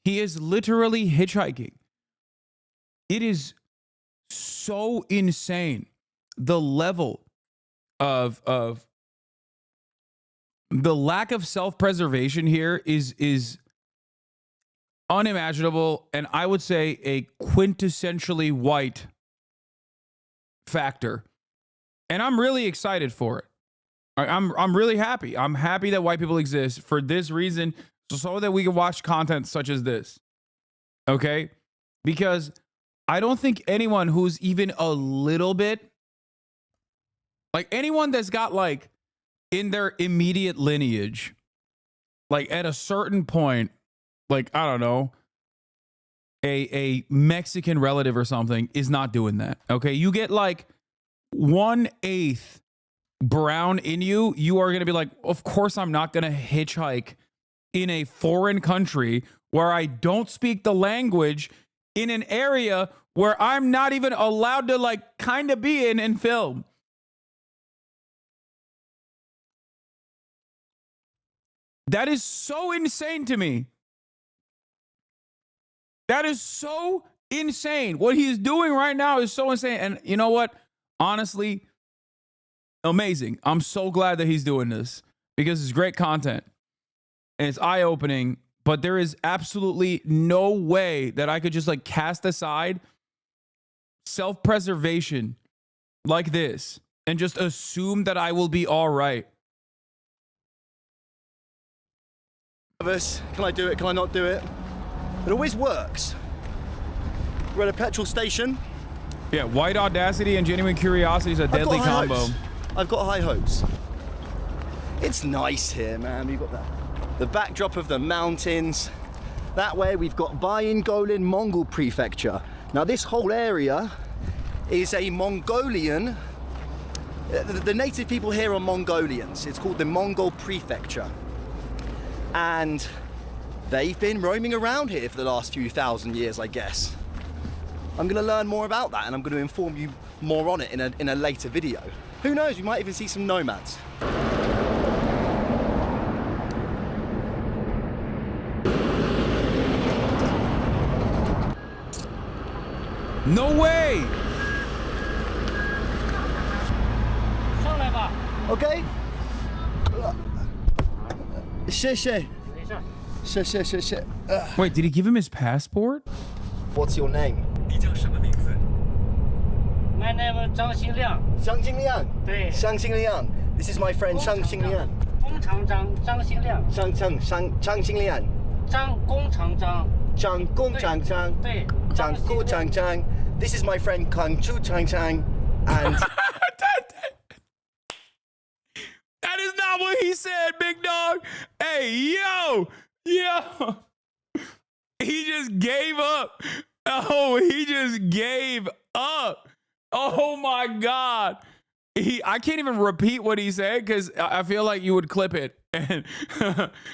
he is literally hitchhiking. It is so insane. The level of the lack of self-preservation here is unimaginable, and I would say a quintessentially white factor. And I'm really excited for it. I'm really happy. I'm happy that white people exist for this reason, so that we can watch content such as this. Okay? Because I don't think anyone who's even a little bit, like anyone that's got like in their immediate lineage, like at a certain point, like, I don't know, a Mexican relative or something is not doing that. Okay? You get like 1/8 brown in you, you are going to be like, of course I'm not going to hitchhike in a foreign country where I don't speak the language in an area where I'm not even allowed to like kind of be in and film. That is so insane to me. That is so insane. What he is doing right now is so insane. And you know what? Honestly, amazing. I'm so glad that he's doing this because it's great content and it's eye-opening, but there is absolutely no way that I could just like cast aside self-preservation like this and just assume that I will be all right. Can I do it? Can I not do it? It always works. We're at a petrol station. Yeah, white audacity and genuine curiosity is a deadly combo. Hopes. I've got high hopes. It's nice here, man. We've got the backdrop of the mountains. That way we've got Bayingolin Mongol Prefecture. Now this whole area is a Mongolian, the native people here are Mongolians. It's called the Mongol Prefecture. And they've been roaming around here for the last few thousand years, I guess. I'm going to learn more about that and I'm going to inform you more on it in a later video. Who knows, we might even see some nomads. No way! Okay? Wait, did he give him his passport? What's your name? My name is Zhang Xingliang. Zhang Xingliang? Zhang Xingliang. This is my friend Zhang Xingliang. Zhang Xingliang. Zhang Xingliang. Zhang Gongchang Zhang. 长工厂长， Chang, Ko Chang Chang. This is my friend Kang Chu Chang Chang. And that is not what he said, big dog. Hey, yo. He just gave up. Oh, he just gave up. Oh my God. I can't even repeat what he said because I feel like you would clip it. And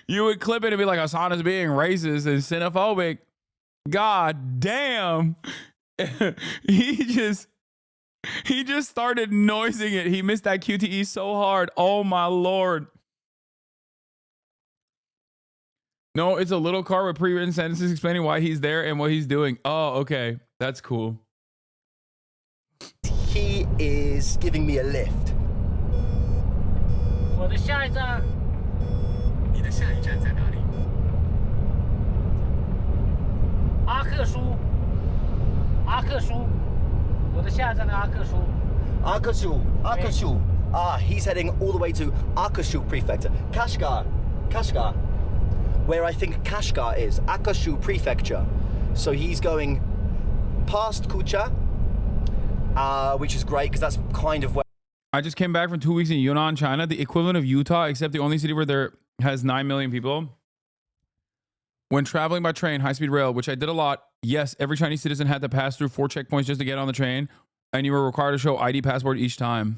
you would clip it and be like, Hasan is being racist and xenophobic. God damn. He just started noising it. He missed that QTE so hard. Oh my Lord. No, it's a little card with pre-written sentences explaining why he's there and what he's doing. Oh, okay. That's cool. He is giving me a lift. 我的下一站。你的下一站在哪里？阿克苏。阿克苏。我的下一站在阿克苏。Akashu. Akashu. Ah, he's heading all the way to Akashu Prefecture. Kashgar. Kashgar. Where I think Kashgar is. Akashu Prefecture. So he's going past Kucha, which is great because that's kind of where. I just came back from 2 weeks in Yunnan, China, the equivalent of Utah, except the only city where there has 9 million people. When traveling by train, high-speed rail, which I did a lot, yes, every Chinese citizen had to pass through 4 checkpoints just to get on the train, and you were required to show ID passport each time.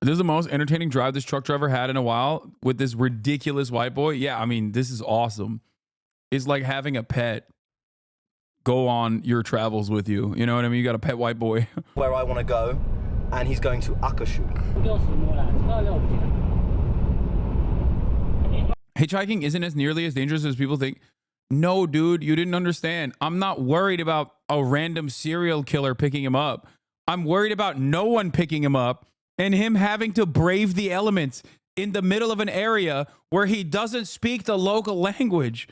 This is the most entertaining drive this truck driver had in a while with this ridiculous white boy. Yeah, I mean, this is awesome. It's like having a pet go on your travels with you. You know what I mean? You got a pet white boy. Where I want to go, and he's going to Akashu. Hitchhiking isn't as nearly as dangerous as people think. No, dude, you didn't understand. I'm not worried about a random serial killer picking him up. I'm worried about no one picking him up and him having to brave the elements in the middle of an area where he doesn't speak the local language.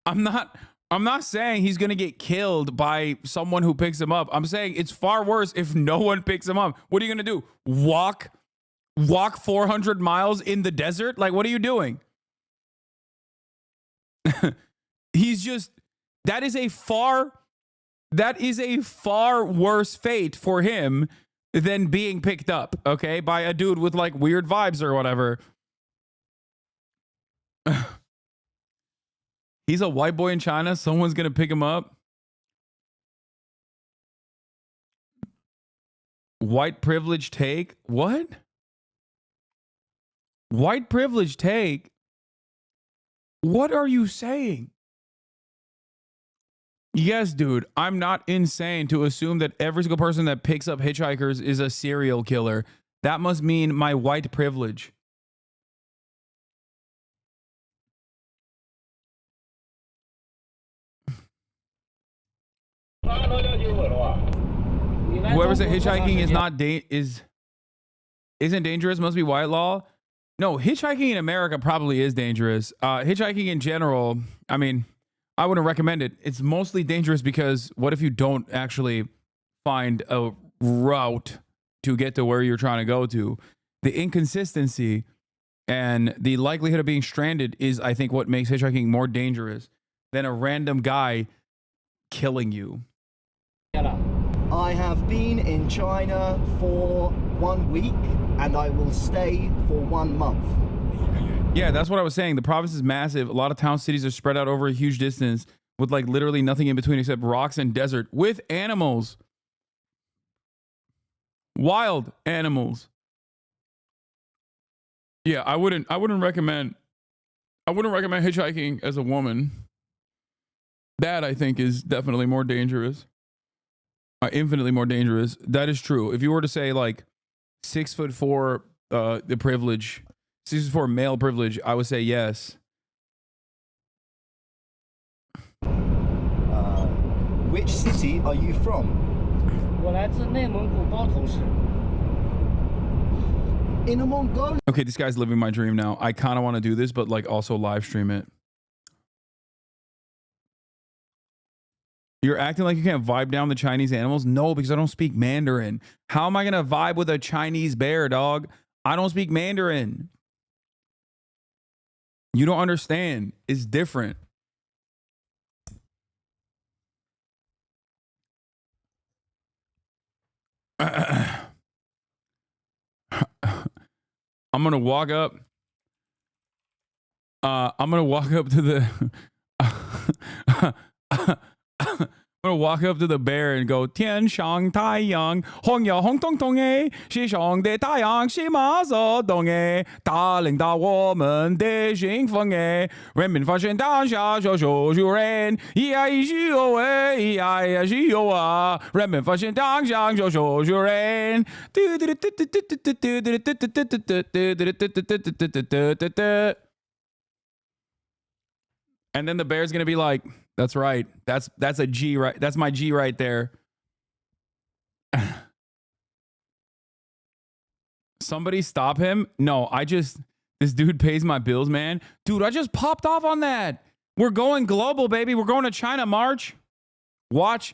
I'm not saying he's going to get killed by someone who picks him up. I'm saying it's far worse if no one picks him up. What are you going to do? Walk 400 miles in the desert? Like, what are you doing? That is a far worse fate for him than being picked up, okay, by a dude with like weird vibes or whatever. He's a white boy in China. Someone's going to pick him up. White privilege take? What? White privilege take? What are you saying? Yes, dude, I'm not insane to assume that every single person that picks up hitchhikers is a serial killer. That must mean my white privilege. Whoever said hitchhiking is not isn't dangerous must be white law. No, hitchhiking in America probably is dangerous. Hitchhiking in general, I mean, I wouldn't recommend it. It's mostly dangerous because what if you don't actually find a route to get to where you're trying to go to? The inconsistency and the likelihood of being stranded is, I think, what makes hitchhiking more dangerous than a random guy killing you. I have been in China for 1 week and I will stay for 1 month. Yeah, that's what I was saying. The province is massive. A lot of town cities are spread out over a huge distance with like literally nothing in between except rocks and desert with animals. Wild animals. Yeah, I wouldn't recommend hitchhiking as a woman. That I think is definitely more dangerous. Infinitely more dangerous. That is true. If you were to say like 6'4", the privilege, 6'4" male privilege, I would say yes. Which city are you from? 我来自内蒙古包头市。 In Mongolia. Okay, this guy's living my dream now. I kind of want to do this, but like also live stream it. You're acting like you can't vibe down the Chinese animals? No, because I don't speak Mandarin. How am I going to vibe with a Chinese bear, dog? I don't speak Mandarin. You don't understand. It's different. I'm gonna walk up. I'm gonna walk up to the. I'm gonna walk up to the bear and go, 天上太阳红呀红彤彤诶，西上的太阳西马走动诶，它领导我们的兴奋诶，人民发现当下就说主人，咿呀咿西哟喂，咿呀咿呀西哟啊，人民发现当下就说主人，嘟嘟嘟嘟嘟嘟嘟嘟嘟嘟嘟嘟嘟嘟嘟嘟嘟。And then the bear's gonna be like, "That's right. That's a G, right? That's my G right there." Somebody stop him. No, this dude pays my bills, man. Dude, I just popped off on that. We're going global, baby. We're going to China, March. Watch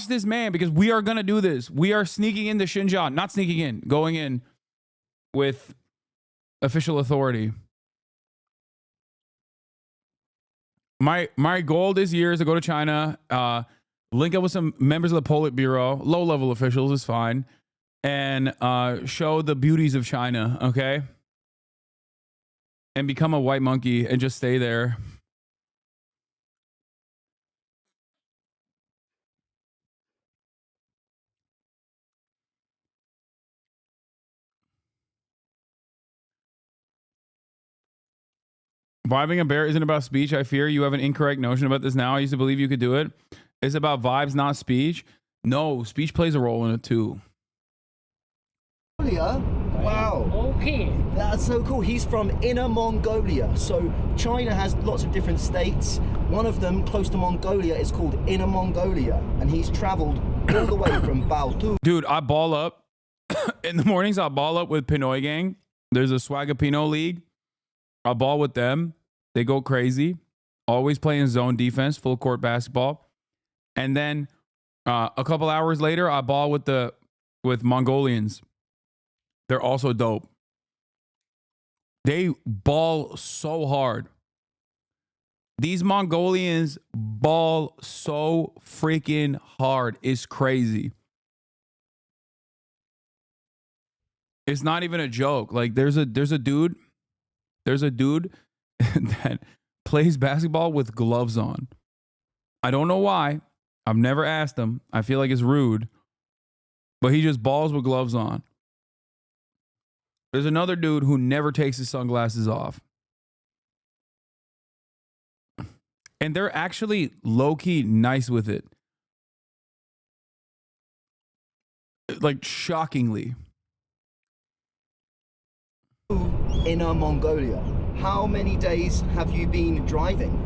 this man, because we are gonna do this. We are sneaking into Xinjiang. Not sneaking in, going in with official authority. My goal this year is to go to China, link up with some members of the Politburo, low-level officials is fine, and show the beauties of China, okay? And become a white monkey and just stay there. Vibing a bear isn't about speech. I fear you have an incorrect notion about this now. I used to believe you could do it. It's about vibes, not speech. No, speech plays a role in it too. Wow. Okay. That's so cool. He's from Inner Mongolia. So China has lots of different states. One of them, close to Mongolia, is called Inner Mongolia. And he's traveled all the way from Baotou. Dude, I ball up. In the mornings, I ball up with Pinoy Gang. There's a Swagapino League. I ball with them. They go crazy. Always playing zone defense, full court basketball. And then a couple hours later, I ball with Mongolians. They're also dope. They ball so hard. These Mongolians ball so freaking hard. It's crazy. It's not even a joke. Like there's a dude that plays basketball with gloves on. I don't know why. I've never asked him. I feel like it's rude. But he just balls with gloves on. There's another dude who never takes his sunglasses off. And they're actually low-key nice with it. Like, shockingly. Inner Mongolia. How many days have you been driving?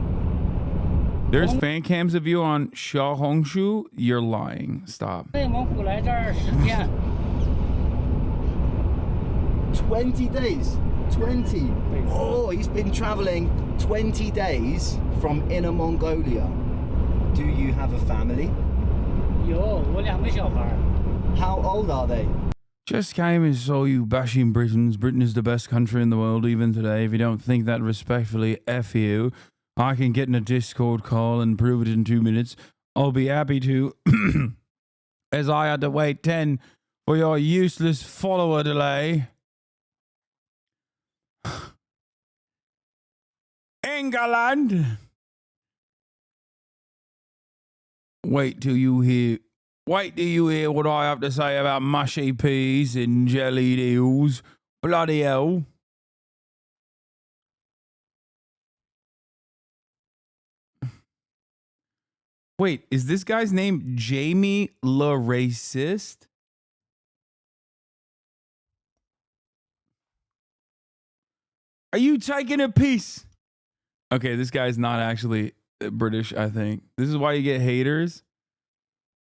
There's fan cams of you on Xiaohongshu. You're lying. Stop. 内蒙古来这儿10天。 20 days. 20. Oh, he's been traveling 20 days from Inner Mongolia. Do you have a family? 有，我2个小孩儿。 How old are they? Just came and saw you bashing Britons. Britain is the best country in the world even today. If you don't think that, respectfully, F you. I can get in a Discord call and prove it in 2 minutes. I'll be happy to. As I had to wait 10 for your useless follower delay. England. Wait till you hear what I have to say about mushy peas and jellied eels. Bloody hell. Wait, is this guy's name Jamie Le Racist? Are you taking a piece? Okay, this guy's not actually British, I think. This is why you get haters.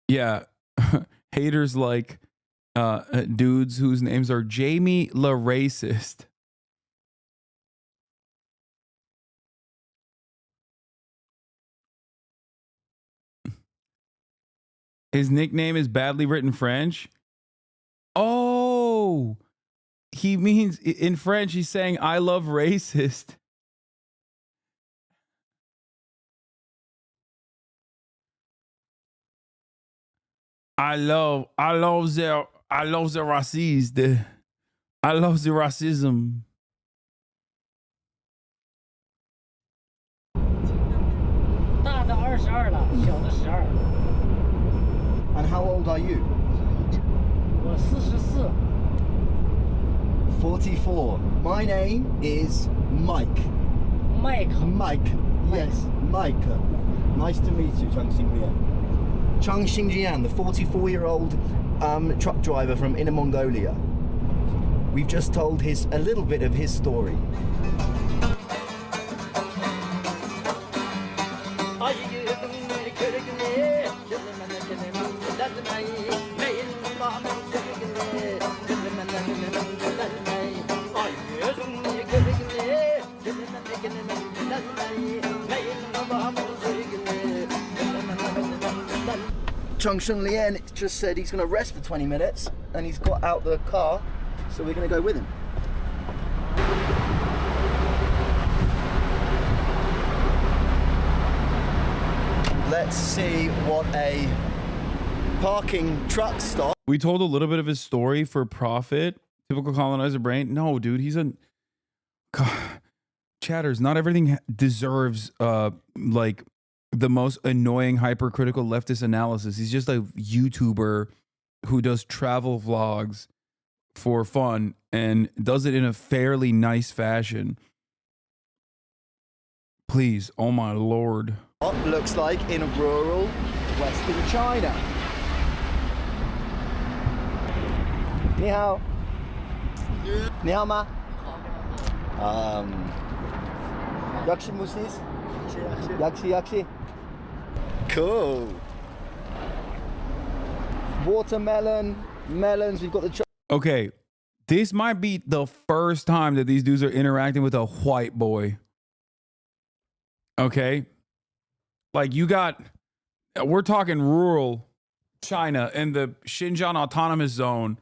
Yeah, haters like dudes whose names are Jamie Le Racist. His nickname is badly written French. Oh, he means in French, he's saying, I love racist. I love their I love the racist. I love the racism. And how old are you? 44. My name is Mike. Mike. Yes, Mike. Nice to meet you, Chang Xinglian. Chang Xinglian, the 44-year-old truck driver from Inner Mongolia. We've just told a little bit of his story. Chang Xinglian just said he's going to rest for 20 minutes and he's got out the car, so we're going to go with him. Let's see what a parking truck stop. We told a little bit of his story for profit. Typical colonizer brain. No, dude, he's a... God. Chatters, not everything deserves like the most annoying hypercritical leftist analysis. He's just a YouTuber who does travel vlogs for fun and does it in a fairly nice fashion. Please, oh my lord. What looks like in rural Western China. Ni hao. Ni hao ma. Yakshi musis? Yakshi. Cool. Watermelon, melons, we've got the... Okay, this might be the first time that these dudes are interacting with a white boy. Okay? Like we're talking rural China and the Xinjiang Autonomous Zone.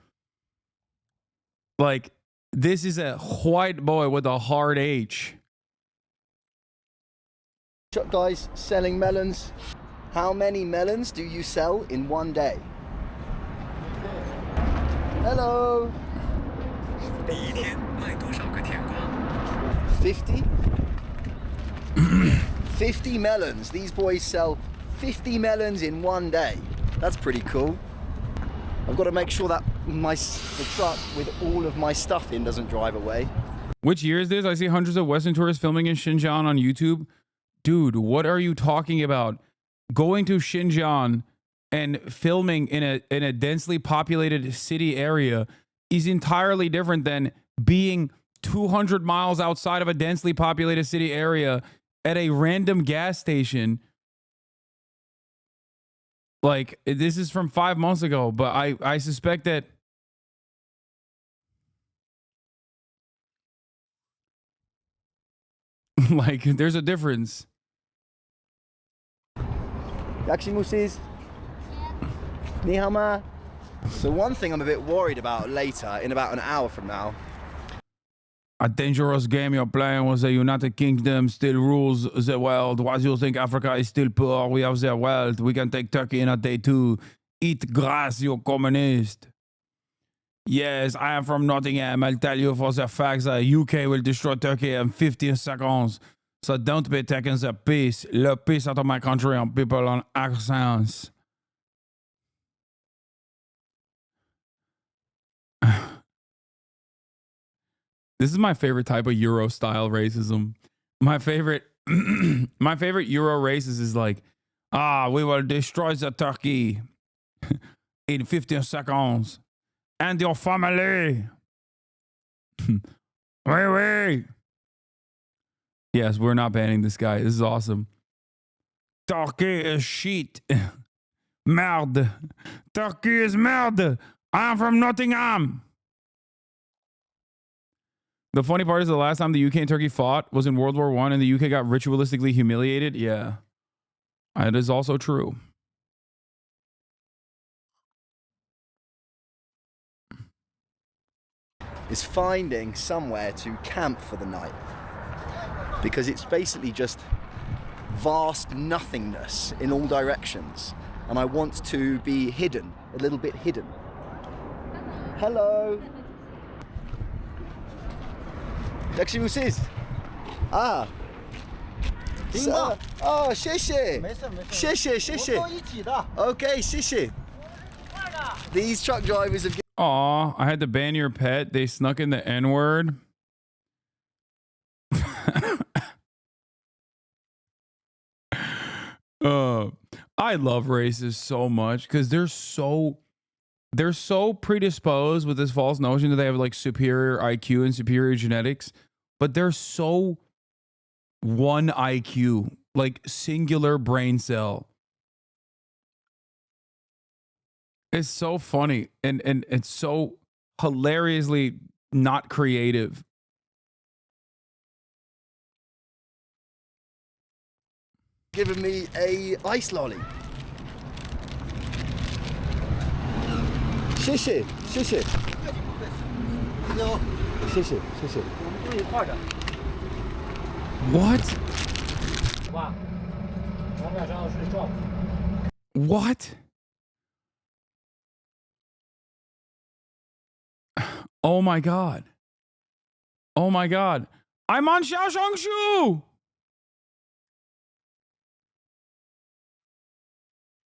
Like, this is a white boy with a hard H. Truck guys selling melons. How many melons do you sell in one day? Hello. 50? 50 melons. These boys sell 50 melons in one day. That's pretty cool. I've got to make sure that the truck with all of my stuff in doesn't drive away. Which year is this? I see hundreds of Western tourists filming in Xinjiang on YouTube. Dude, what are you talking about? Going to Xinjiang and filming in a densely populated city area is entirely different than being 200 miles outside of a densely populated city area at a random gas station. Like, this is from 5 months ago, but I suspect that like there's a difference. Yakshimusis. Ni hao ma. So one thing I'm a bit worried about later, in about an hour from now. A dangerous game you're playing with the United Kingdom still rules the world. Why do you think Africa is still poor? We have their wealth. We can take Turkey in a day too. Eat grass, you communist. Yes, I am from Nottingham. I'll tell you for the fact that UK will destroy Turkey in 15 seconds. So don't be taking the peace out of my country and people on accents. This is my favorite type of Euro style racism. My favorite Euro racist is like, we will destroy the Turkey in 15 seconds. And your family. Wait. Yes, we're not banning this guy. This is awesome. Turkey is shit. Merde. Turkey is merde. I'm from Nottingham. The funny part is the last time the UK and Turkey fought was in World War I and the UK got ritualistically humiliated. Yeah, it is also true. Is finding somewhere to camp for the night. Because it's basically just vast nothingness in all directions. And I want to be hidden, a little bit hidden. Hello. Jackson Moses. Ah. 哦，谢谢。没事没事。谢谢谢谢。我们都一起的。 Okay, 谢谢. These truck drivers have. Aw, I had to ban your pet. They snuck in the N-word. I love racists so much because they're so predisposed with this false notion that they have like superior IQ and superior genetics, but they're so one IQ, like singular brain cell. It's so funny and it's so hilariously not creative. Giving me a ice lolly. 谢谢谢谢。谢谢谢谢。我们都一块的。 What? 哇，我晚上要睡觉。 What? Oh my god. Oh my god. I'm on Xiaoshongshu.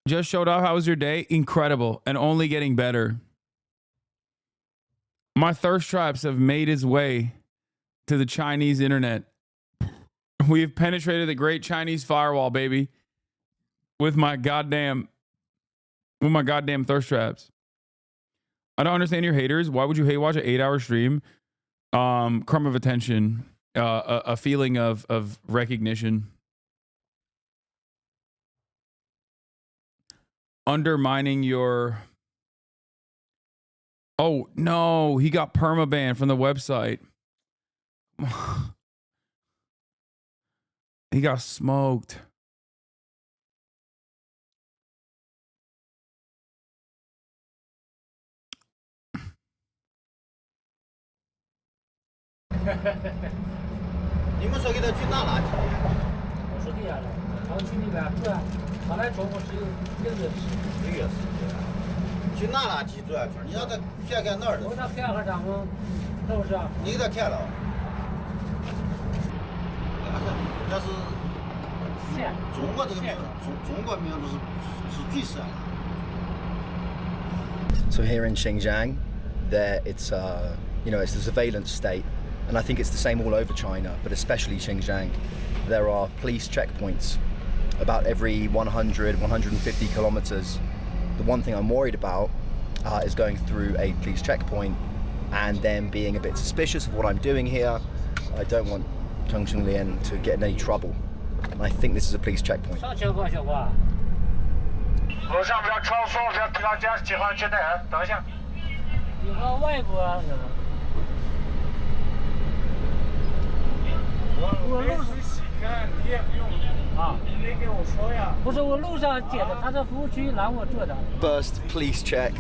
Just showed up. How was your day? Incredible and only getting better. My thirst traps have made its way to the Chinese internet. We've penetrated the great Chinese firewall, baby. With my goddamn thirst traps. I don't understand your haters. Why would you hate watch an 8-hour stream? Crumb of attention, a feeling of recognition. Undermining your... Oh, no. He got permabanned from the website. He got smoked.你们说给他去拿垃圾？我说对呀，然后去那边对啊，他来中国只有1个月时间。去拿垃圾主要去，你让他看看那儿的。我给他看看咱们，是不是啊？你给他看了。但是中国这个民族，中国民族是最善良。 So here in Xinjiang, it's it's the surveillance state, and I think it's the same all over China, but especially Xinjiang. There are police checkpoints about every 100, 150 kilometers. The one thing I'm worried about is going through a police checkpoint and then being a bit suspicious of what I'm doing here. I don't want Zheng Xinlian to get in any trouble. And I think this is a police checkpoint. 啥情况，小伙？路上不要超速，不要调驾驶几号接待，等一下。你和外国啊？我路上洗看，你也不用啊，你没给我说呀。不是我路上接的，他在服务区拦我坐的。First police check.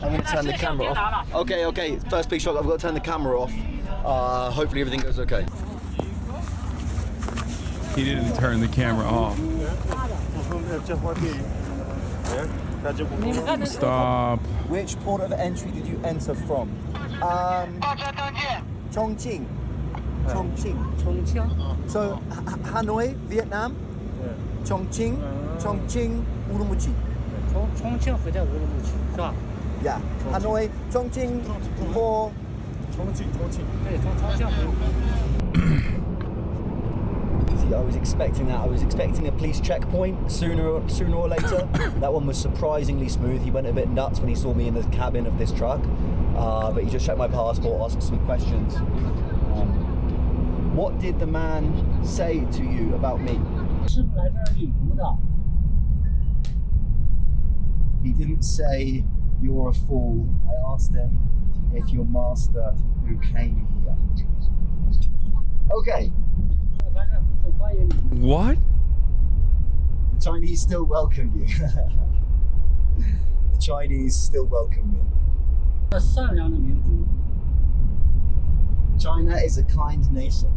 I'm going to turn the camera off. Okay. First police check. I've got to turn the camera off. Hopefully everything goes okay. He didn't turn the camera off. Stop. Which port of entry did you enter from? Chongqing. So Hanoi, Vietnam. Chongqing, Urumqi. Chongqing 回在乌鲁木齐是吧？ Yeah. Hanoi, Chongqing for. 重庆。对，从重庆回。 See, I was expecting that. I was expecting a police checkpoint sooner or later. That one was surprisingly smooth. He went a bit nuts when he saw me in the cabin of this truck, but he just checked my passport, asked some questions. What did the man say to you about me? 是不来这儿旅游的。 He didn't say you're a fool. I asked him if your master who came here. Okay. What? The Chinese still welcome you. The Chinese still welcome me. 善良的民族。 China is a kind nation.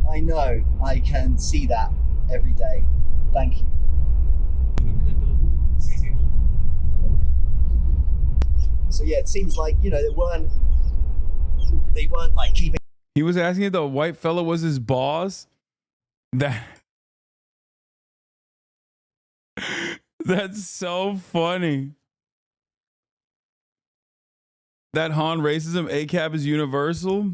I know. I can see that every day. Thank you. So So yeah, it seems like, you know, they weren't like keeping. He was asking if the white fella was his boss. That's so funny. That Han racism ACAB is universal.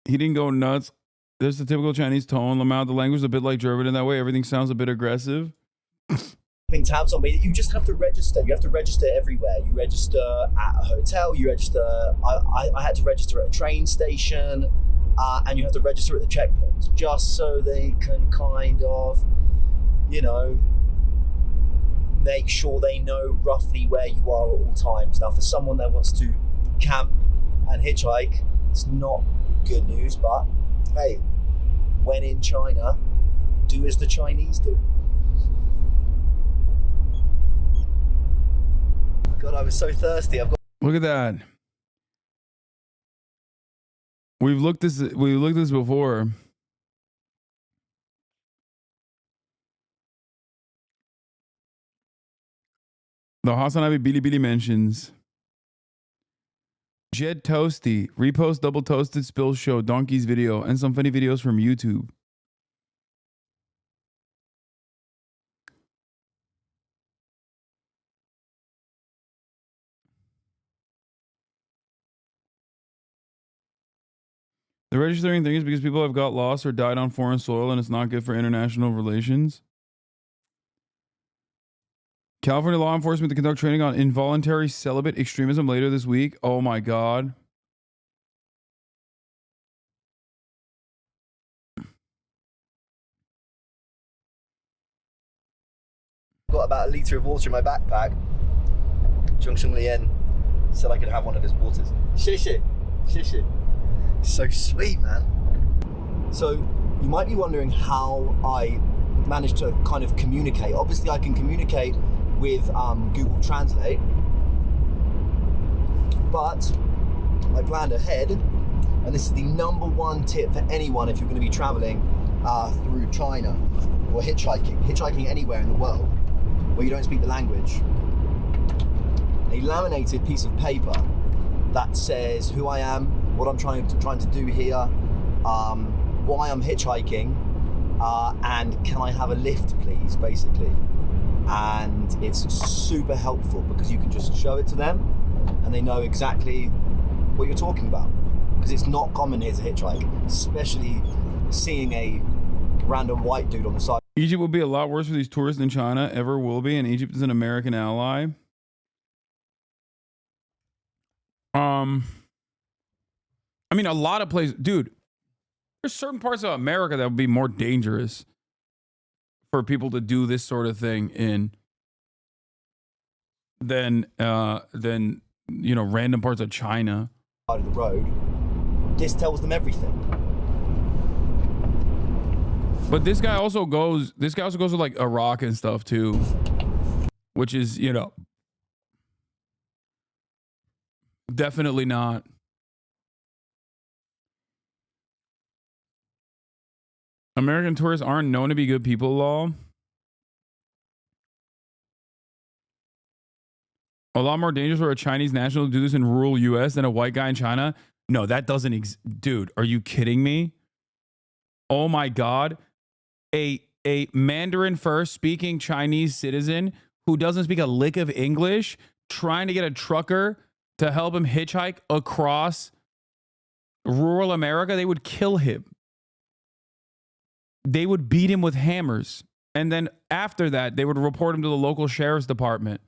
He didn't go nuts. There's the typical Chinese tone. The language is a bit like German in that way. Everything sounds a bit aggressive. Tabs on, but you just have to register. You have to register everywhere. You register at a hotel. You register. I had to register at a train station, and you have to register at the checkpoints just so they can kind of, you know, make sure they know roughly where you are at all times. Now, for someone that wants to camp and hitchhike, it's not good news. But hey, when in China, do as the Chinese do. God, I was so thirsty. Look at that. We've looked this before. The HasnAbi Bilibili mentions. Jed Toasty, repost double toasted spill show donkeys video and some funny videos from YouTube. The registering thing is because people have got lost or died on foreign soil and it's not good for international relations. California law enforcement to conduct training on involuntary celibate extremism later this week. Oh my God. Got about a litre of water in my backpack. Zhongsheng Lian said I could have one of his waters. Xie xie. So sweet, man. So you might be wondering how I managed to kind of communicate. Obviously, I can communicate with Google Translate, but I planned ahead, and this is the #1 tip for anyone if you're going to be traveling through China or hitchhiking anywhere in the world where you don't speak the language. A laminated piece of paper that says who I am, what I'm trying to do here, why I'm hitchhiking, and can I have a lift, please, basically. And it's super helpful because you can just show it to them and they know exactly what you're talking about. Because it's not common here to hitchhike, especially seeing a random white dude on the side. Egypt will be a lot worse for these tourists than China ever will be, and Egypt is an American ally. I mean, a lot of places, dude, there's certain parts of America that would be more dangerous for people to do this sort of thing in than you know, random parts of China. Side of the road. This tells them everything. But this guy also goes to like Iraq and stuff too, which is, you know, definitely not. American tourists aren't known to be good people, law. A lot more dangerous for a Chinese national to do this in rural US than a white guy in China. No, that doesn't dude, are you kidding me? Oh my God. A Mandarin first speaking Chinese citizen who doesn't speak a lick of English trying to get a trucker to help him hitchhike across rural America, they would kill him. They would beat him with hammers. And then after that, they would report him to the local sheriff's department.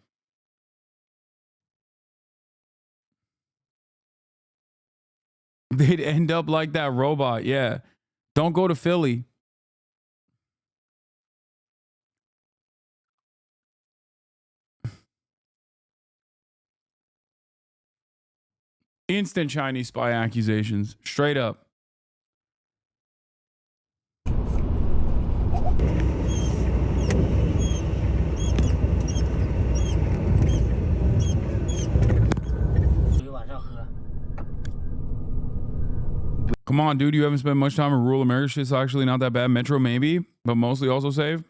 They'd end up like that robot. Yeah. Don't go to Philly. Instant Chinese spy accusations. Straight up. Come on, dude. You haven't spent much time in rural America. Shit's actually not that bad. Metro, maybe, but mostly also safe.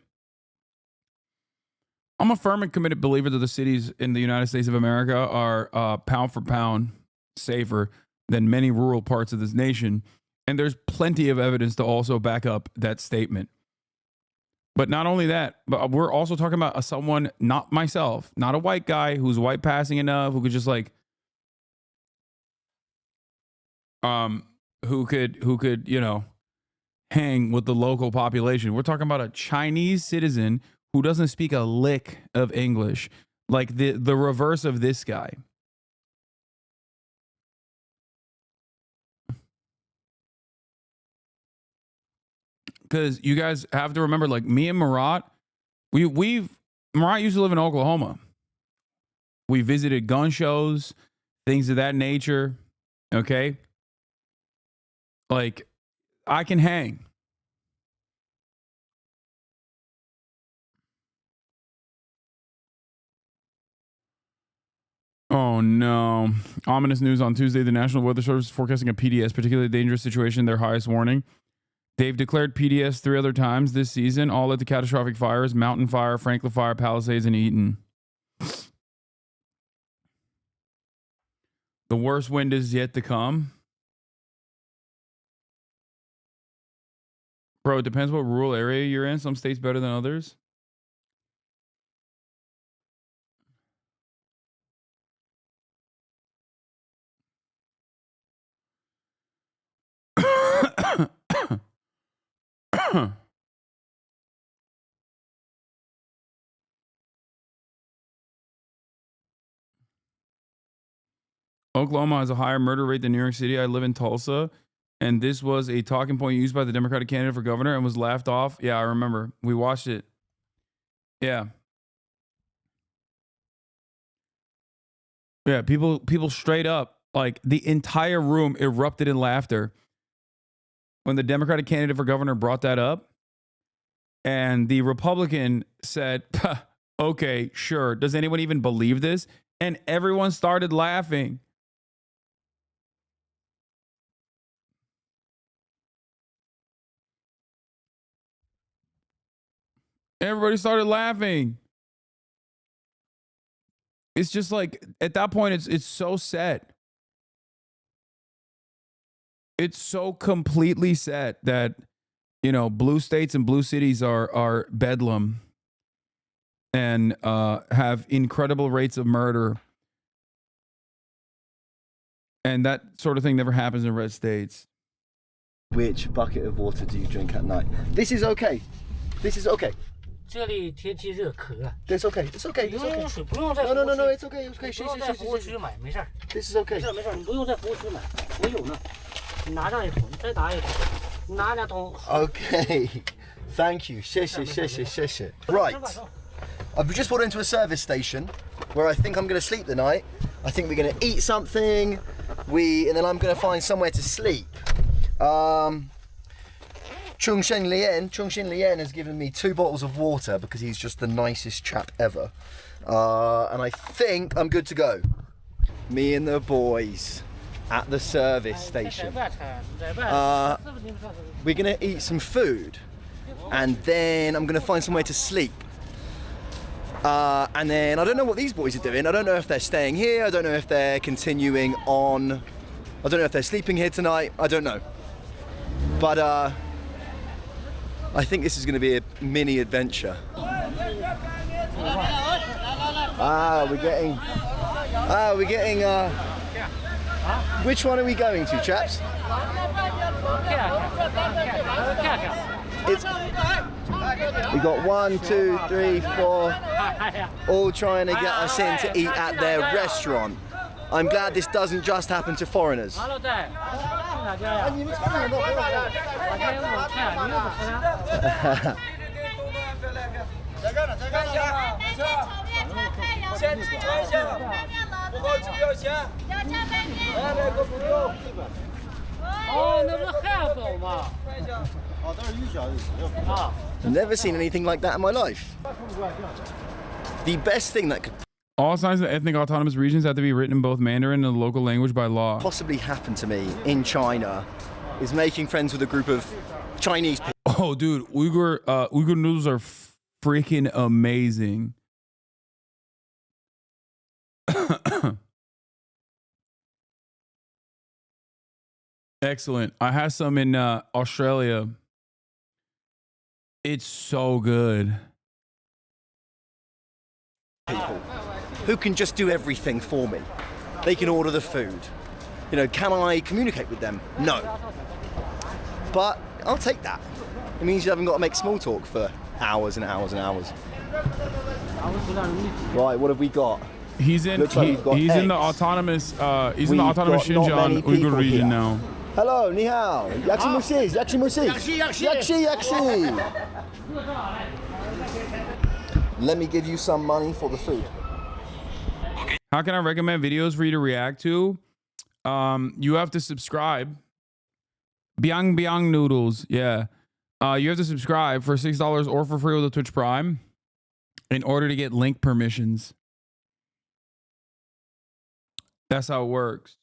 I'm a firm and committed believer that the cities in the United States of America are pound for pound safer than many rural parts of this nation. And there's plenty of evidence to also back up that statement. But not only that, but we're also talking about someone, not myself, not a white guy who's white passing enough, who could just like, who could, you know, hang with the local population. We're talking about a Chinese citizen who doesn't speak a lick of English, like the reverse of this guy. Because you guys have to remember, like me and Marat, Marat used to live in Oklahoma. We visited gun shows, things of that nature. Okay. Like, I can hang. Oh, no. Ominous news on Tuesday. The National Weather Service is forecasting a PDS, particularly dangerous situation, their highest warning. They've declared PDS 3 other times this season, all led to catastrophic fires: Mountain Fire, Franklin Fire, Palisades, and Eaton. The worst wind is yet to come. Bro, it depends what rural area you're in. Some states better than others. Oklahoma has a higher murder rate than New York City. I live in Tulsa, and this was a talking point used by the Democratic candidate for governor and was laughed off. Yeah, I remember. We watched it. Yeah. Yeah, people straight up, like the entire room erupted in laughter when the Democratic candidate for governor brought that up. And the Republican said, okay, sure. Does anyone even believe this? And everyone started laughing. Everybody started laughing. It's just like, at that point, it's so set. It's so completely set that, you know, blue states and blue cities are bedlam and have incredible rates of murder. And that sort of thing never happens in red states. Which bucket of water do you drink at night? This is okay. This is okay. It's okay. It's okay. It's okay. No. It's okay. It's okay. This is okay. Okay. Thank you. Right. I've just pulled into a service station where I think I'm going to sleep the night. I think we're going to eat something. And then I'm going to find somewhere to sleep. Chung Shen Lien has given me 2 bottles of water because he's just the nicest chap ever. And I think I'm good to go. Me and the boys at the service station. We're going to eat some food and then I'm going to find somewhere to sleep. And then I don't know what these boys are doing. I don't know if they're staying here. I don't know if they're continuing on. I don't know if they're sleeping here tonight. I don't know. But I think this is going to be a mini adventure. We're getting. Which one are we going to, chaps? We got 1, 2, 3, 4, all trying to get us in to eat at their restaurant. I'm glad this doesn't just happen to foreigners. I've never seen anything like that in my life. The best thing that could all signs of ethnic autonomous regions have to be written in both Mandarin and the local language by law. Possibly happen to me in China is making friends with a group of Chinese people. Oh, dude, Uyghur noodles are freaking amazing. Excellent. I had some in Australia. It's so good. People who can just do everything for me. They can order the food. You know, can I communicate with them? No. But I'll take that. It means you haven't got to make small talk for hours and hours and hours. Right, what have we got? He's in. Looks like we've got He's in the eggs. autonomous. He's in We've the autonomous got not Xinjiang many Uyghur people region here. now. Hello, ni hao. Yaxi musi, yaxi musi. Yaxi. Let me give you some money for the food. How can I recommend videos for you to react to? You have to subscribe. Biang noodles. Yeah. You have to subscribe for $6 or for free with a Twitch Prime in order to get link permissions. That's how it works.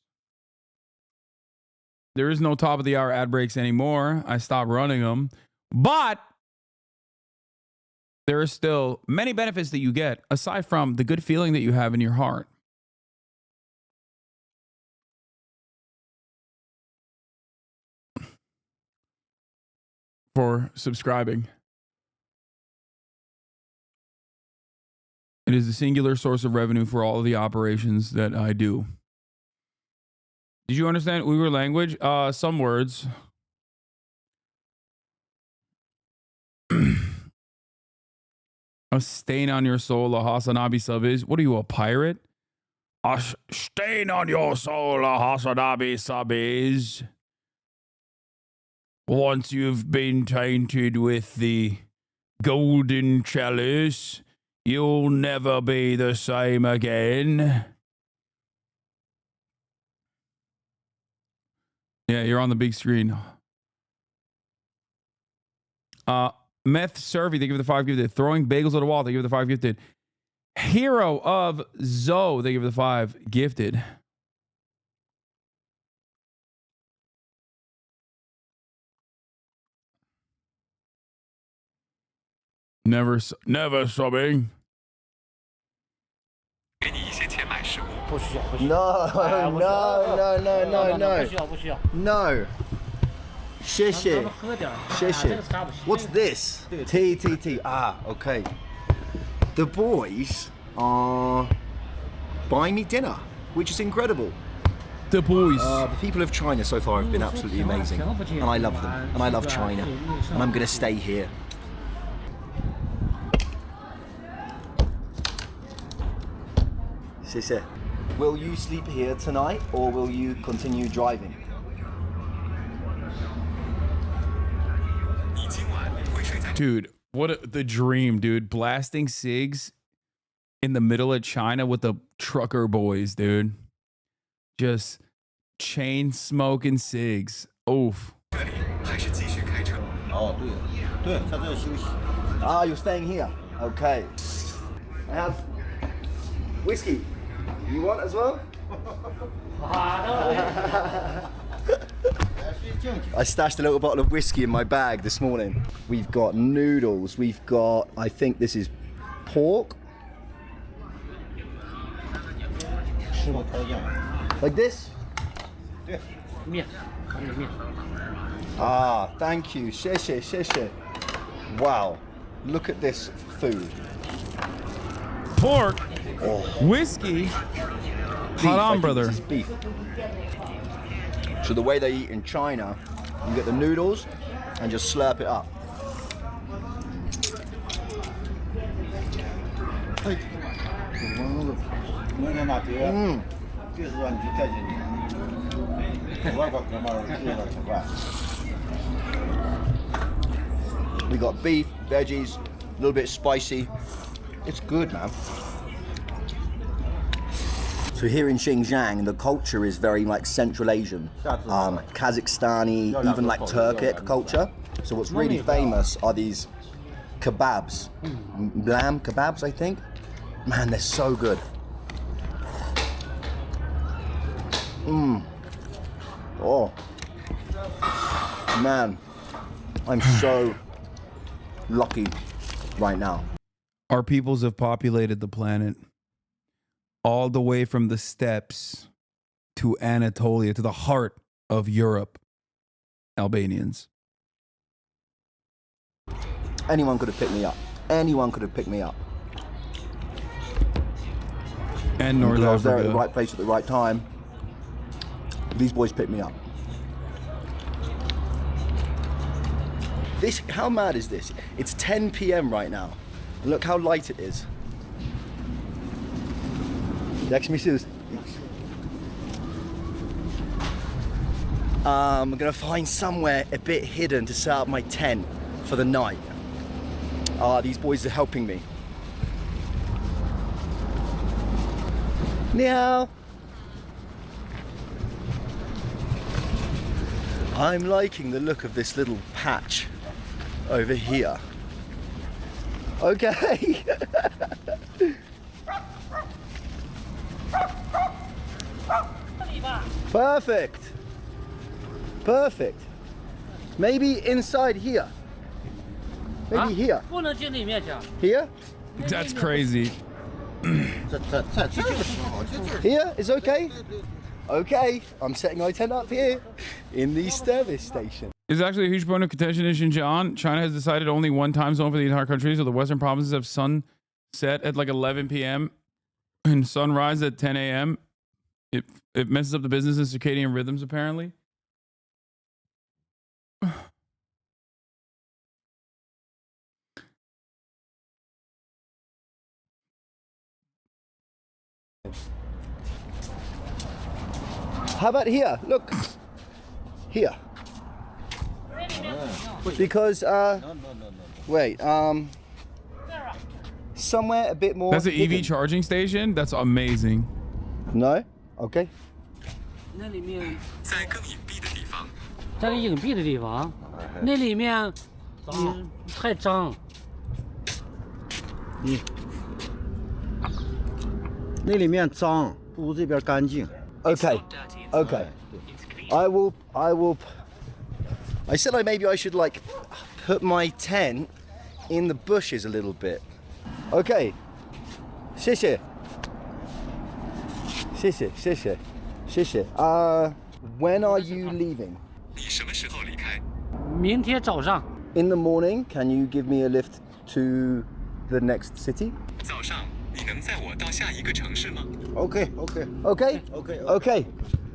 There is no top of the hour ad breaks anymore. I stopped running them. But there are still many benefits that you get aside from the good feeling that you have in your heart. For subscribing. It is the singular source of revenue for all of the operations that I do. Did you understand Uyghur language? Some words. A stain on your soul, a HasnAbi sub is. What are you, a pirate? A stain on your soul, a HasnAbi sub is. Once you've been tainted with the golden chalice, you'll never be the same again. Yeah, you're on the big screen. Meth Survey, they give the 5 gifted. Throwing bagels at a wall, they give the 5 gifted. Hero of Zoe, they give the 5 gifted. Never subbing. No. 谢谢. What's this? T. Ah, okay. The boys are buying me dinner, which is incredible. The boys. The people of China so far have been absolutely amazing, and I love them, and I love China, and I'm gonna stay here. Will you sleep here tonight, or will you continue driving? Dude, what the dream, dude. Blasting cigs in the middle of China with the trucker boys, dude. Just chain smoking cigs. Oof. Ah, you're staying here. Okay. I have whiskey. You want as well? I stashed a little bottle of whiskey in my bag this morning. We've got noodles. We've got, I think this is pork. Like this? Ah, thank you. 谢谢. Wow, look at this food. Pork, whiskey, hot on, brother. This is beef. So the way they eat in China, you get the noodles and just slurp it up. We got beef, veggies, a little bit spicy. It's good, man. So here in Xinjiang, the culture is very like Central Asian, Kazakhstani, even like Turkic culture. So what's really famous are these kebabs, lamb kebabs, I think. Man, they're so good. Oh, man, I'm so lucky right now. Our peoples have populated the planet. all the way from the steppes to Anatolia, to the heart of Europe. Albanians. Anyone could have picked me up. Anyone could have picked me up. And North Africa. I was there Africa. at the right place at the right time. These boys picked me up. This, how mad is this? It's 10 p.m. right now. And look how light it is. I'm gonna find somewhere a bit hidden to set up my tent for the night. These boys are helping me. Meow. I'm liking the look of this little patch over here. Okay. Perfect. Perfect. Maybe inside here. Maybe here. Here? That's crazy. Here is okay. Okay, I'm setting my tent up here in the service station. It's actually a huge point of contention in Xinjiang. China has decided only one time zone for the entire country, so the western provinces have sunset at like 11 p.m. and sunrise at 10 a.m. It messes up the business and circadian rhythms, apparently. How about here? Look. Here. Because, wait, somewhere a bit more. That's an hidden. EV charging station? That's amazing. No? Okay. 那里面在更隐蔽的地方，在更隐蔽的地方，那里面你太脏，你那里面脏，不如这边干净。 Okay. Okay. I said maybe I should like put my tent in the bushes a little bit. Okay. 谢谢. 谢谢, 谢谢, 谢谢. When are you leaving? 你什么时候离开？明天早上。In the morning, can you give me a lift to the next city? 早上，你能载我到下一个城市吗 Okay. Okay. Okay. Okay. Okay.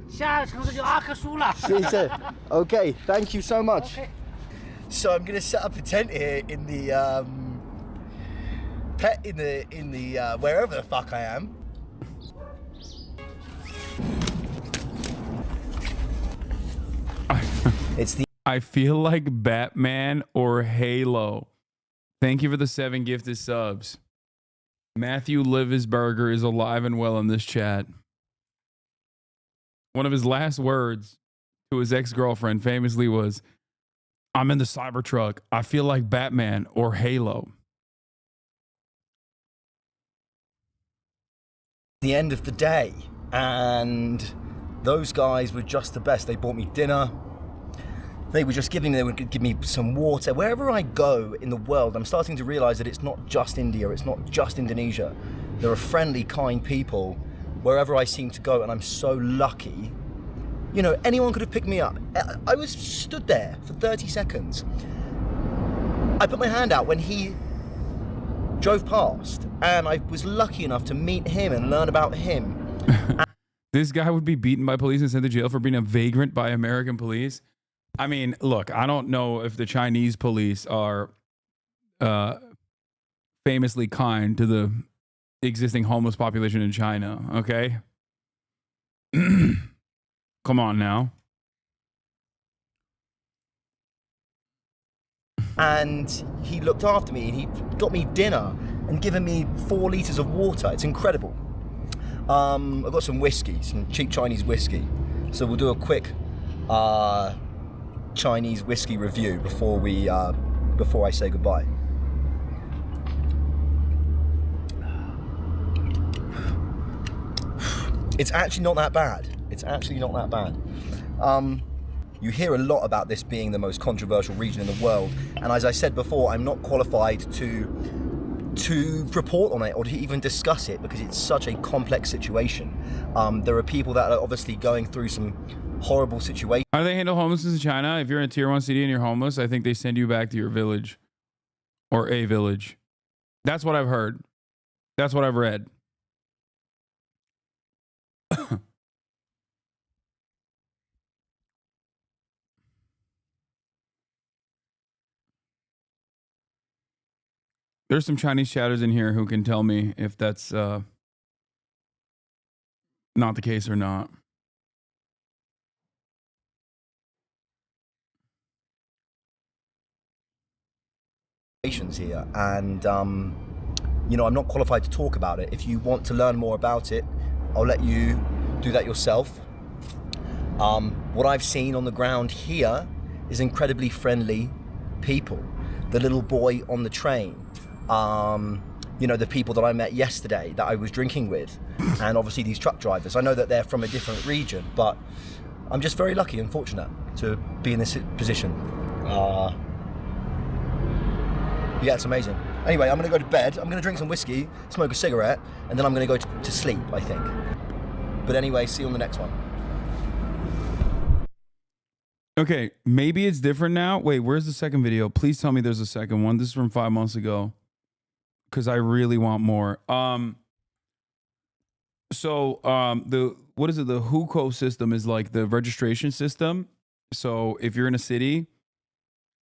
下一个城市就阿克苏了。谢谢. Okay. Thank you so much. Okay. So I'm gonna set up a tent here in the wherever the fuck I am. It's the. I feel like Batman or Halo. Thank you for the 7 gifted subs. Matthew Livisberger is alive and well in this chat. One of his last words to his ex-girlfriend famously was, "I'm in the Cybertruck. I feel like Batman or Halo." The end of the day, and those guys were just the best. They bought me dinner. They would give me some water. Wherever I go in the world, I'm starting to realize that it's not just India, it's not just Indonesia. There are friendly, kind people wherever I seem to go, and I'm so lucky. You know, anyone could have picked me up. I was stood there for 30 seconds. I put my hand out when he drove past, and I was lucky enough to meet him and learn about him. This guy would be beaten by police and sent to jail for being a vagrant by American police. I mean, look, I don't know if the Chinese police are famously kind to the existing homeless population in China, okay? Come on now. And he looked after me, and he got me dinner and given me 4 liters of water. It's incredible. I've got some whiskey, some cheap Chinese whiskey. So we'll do a quick Chinese whiskey review before I say goodbye. It's actually not that bad. It's actually not that bad. You hear a lot about this being the most controversial region in the world, and as I said before, I'm not qualified to to report on it or to even discuss it because it's such a complex situation. There are people that are obviously going through some horrible situations. How do they handle homelessness in China? If you're in a tier 1 city and you're homeless, I think they send you back to your village or a village. That's what I've heard. That's what I've read. There's some Chinese chatters in here who can tell me if that's not the case or not. Here, and you know, I'm not qualified to talk about it. If you want to learn more about it, I'll let you do that yourself. What I've seen on the ground here is incredibly friendly people. The little boy on the train, you know, the people that I met yesterday that I was drinking with, and obviously these truck drivers. I know that they're from a different region, but I'm just very lucky and fortunate to be in this position. Yeah, it's amazing. Anyway, I'm going to go to bed. I'm going to drink some whiskey, smoke a cigarette, and then I'm going to go to sleep, I think. But anyway, see you on the next one. Okay, maybe it's different now. Wait, where's the second video? Please tell me there's a second one. This is from 5 months ago because I really want more. The what is it? The hukou system is like the registration system. So if you're in a city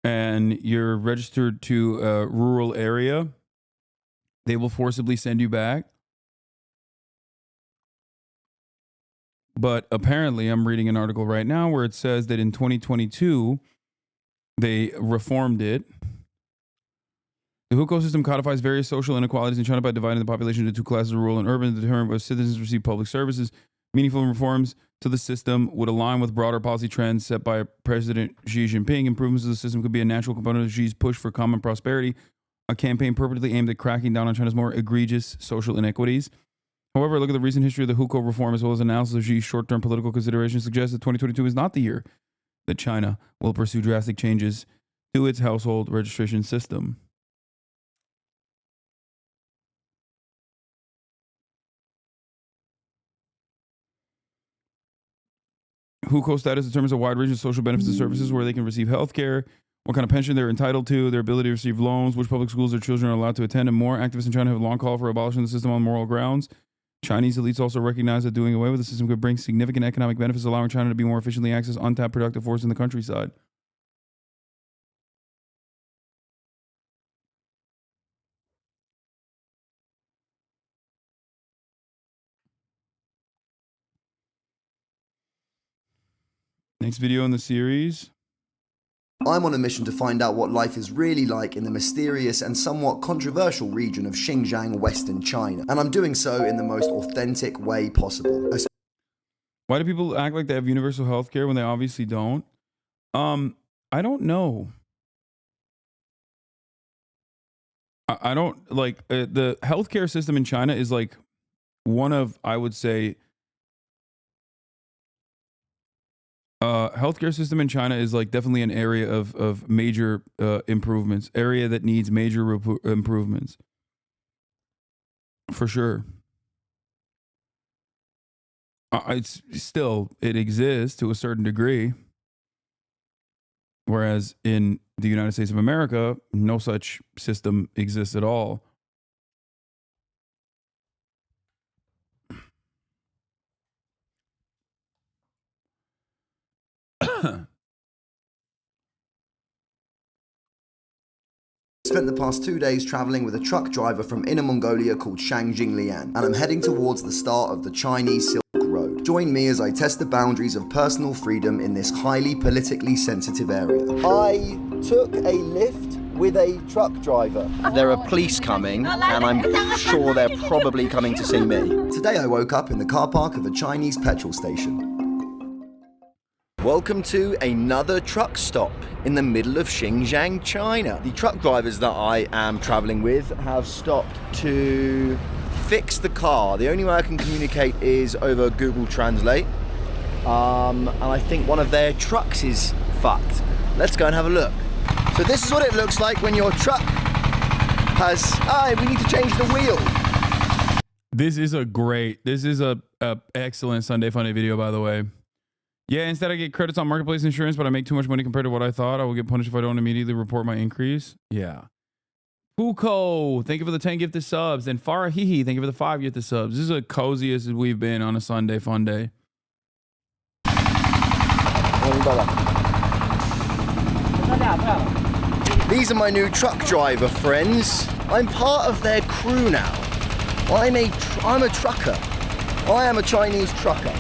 and you're registered to a rural area, they will forcibly send you back. But apparently, I'm reading an article right now where it says that in 2022, they reformed it. The hukou system codifies various social inequalities in China by dividing the population into two classes, rural and urban, to determine whether citizens receive public services. Meaningful reforms to the system would align with broader policy trends set by President Xi Jinping. Improvements to the system could be a natural component of Xi's push for common prosperity, a campaign purportedly aimed at cracking down on China's more egregious social inequities. However, look at the recent history of the hukou reform as well as analysis of Xi's short-term political considerations suggests that 2022 is not the year that China will pursue drastic changes to its household registration system. Hukou status determines a wide range of social benefits and services where they can receive health care, what kind of pension they're entitled to, their ability to receive loans, which public schools their children are allowed to attend, and more. Activists in China have long called for abolishing the system on moral grounds. Chinese elites also recognize that doing away with the system could bring significant economic benefits, allowing China to be more efficiently access untapped productive force in the countryside. Next video in the series. I'm on a mission to find out what life is really like in the mysterious and somewhat controversial region of Xinjiang, Western China. And I'm doing so in the most authentic way possible. Why do people act like they have universal health care when they obviously don't? I don't know. I don't like the healthcare system in China is like one of, I would say, healthcare system in China is like definitely an area of major improvements, area that needs major improvements. For sure. It's still, it exists to a certain degree. Whereas in the United States of America, no such system exists at all. Spent the past 2 days traveling with a truck driver from Inner Mongolia called Shang Jinglian, and I'm heading towards the start of the Chinese Silk Road. Join me as I test the boundaries of personal freedom in this highly politically sensitive area. I took a lift with a truck driver. There are police coming, and I'm sure they're probably coming to see me. Today I woke up in the car park of a Chinese petrol station. Welcome to another truck stop in the middle of Xinjiang, China. The truck drivers that I am traveling with have stopped to fix the car. The only way I can communicate is over Google Translate. And I think one of their trucks is fucked. Let's go and have a look. So this is what it looks like when your truck we need to change the wheel. This is a excellent Sunday Funday video, by the way. Yeah, instead I get credits on marketplace insurance, but I make too much money compared to what I thought. I will get punished if I don't immediately report my increase. Yeah. Fuko, thank you for the 10 gifted subs. And Farahihi, thank you for the 5 gifted subs. This is the coziest we've been on a Sunday Funday. These are my new truck driver friends. I'm part of their crew now. I'm a trucker. I am a Chinese trucker.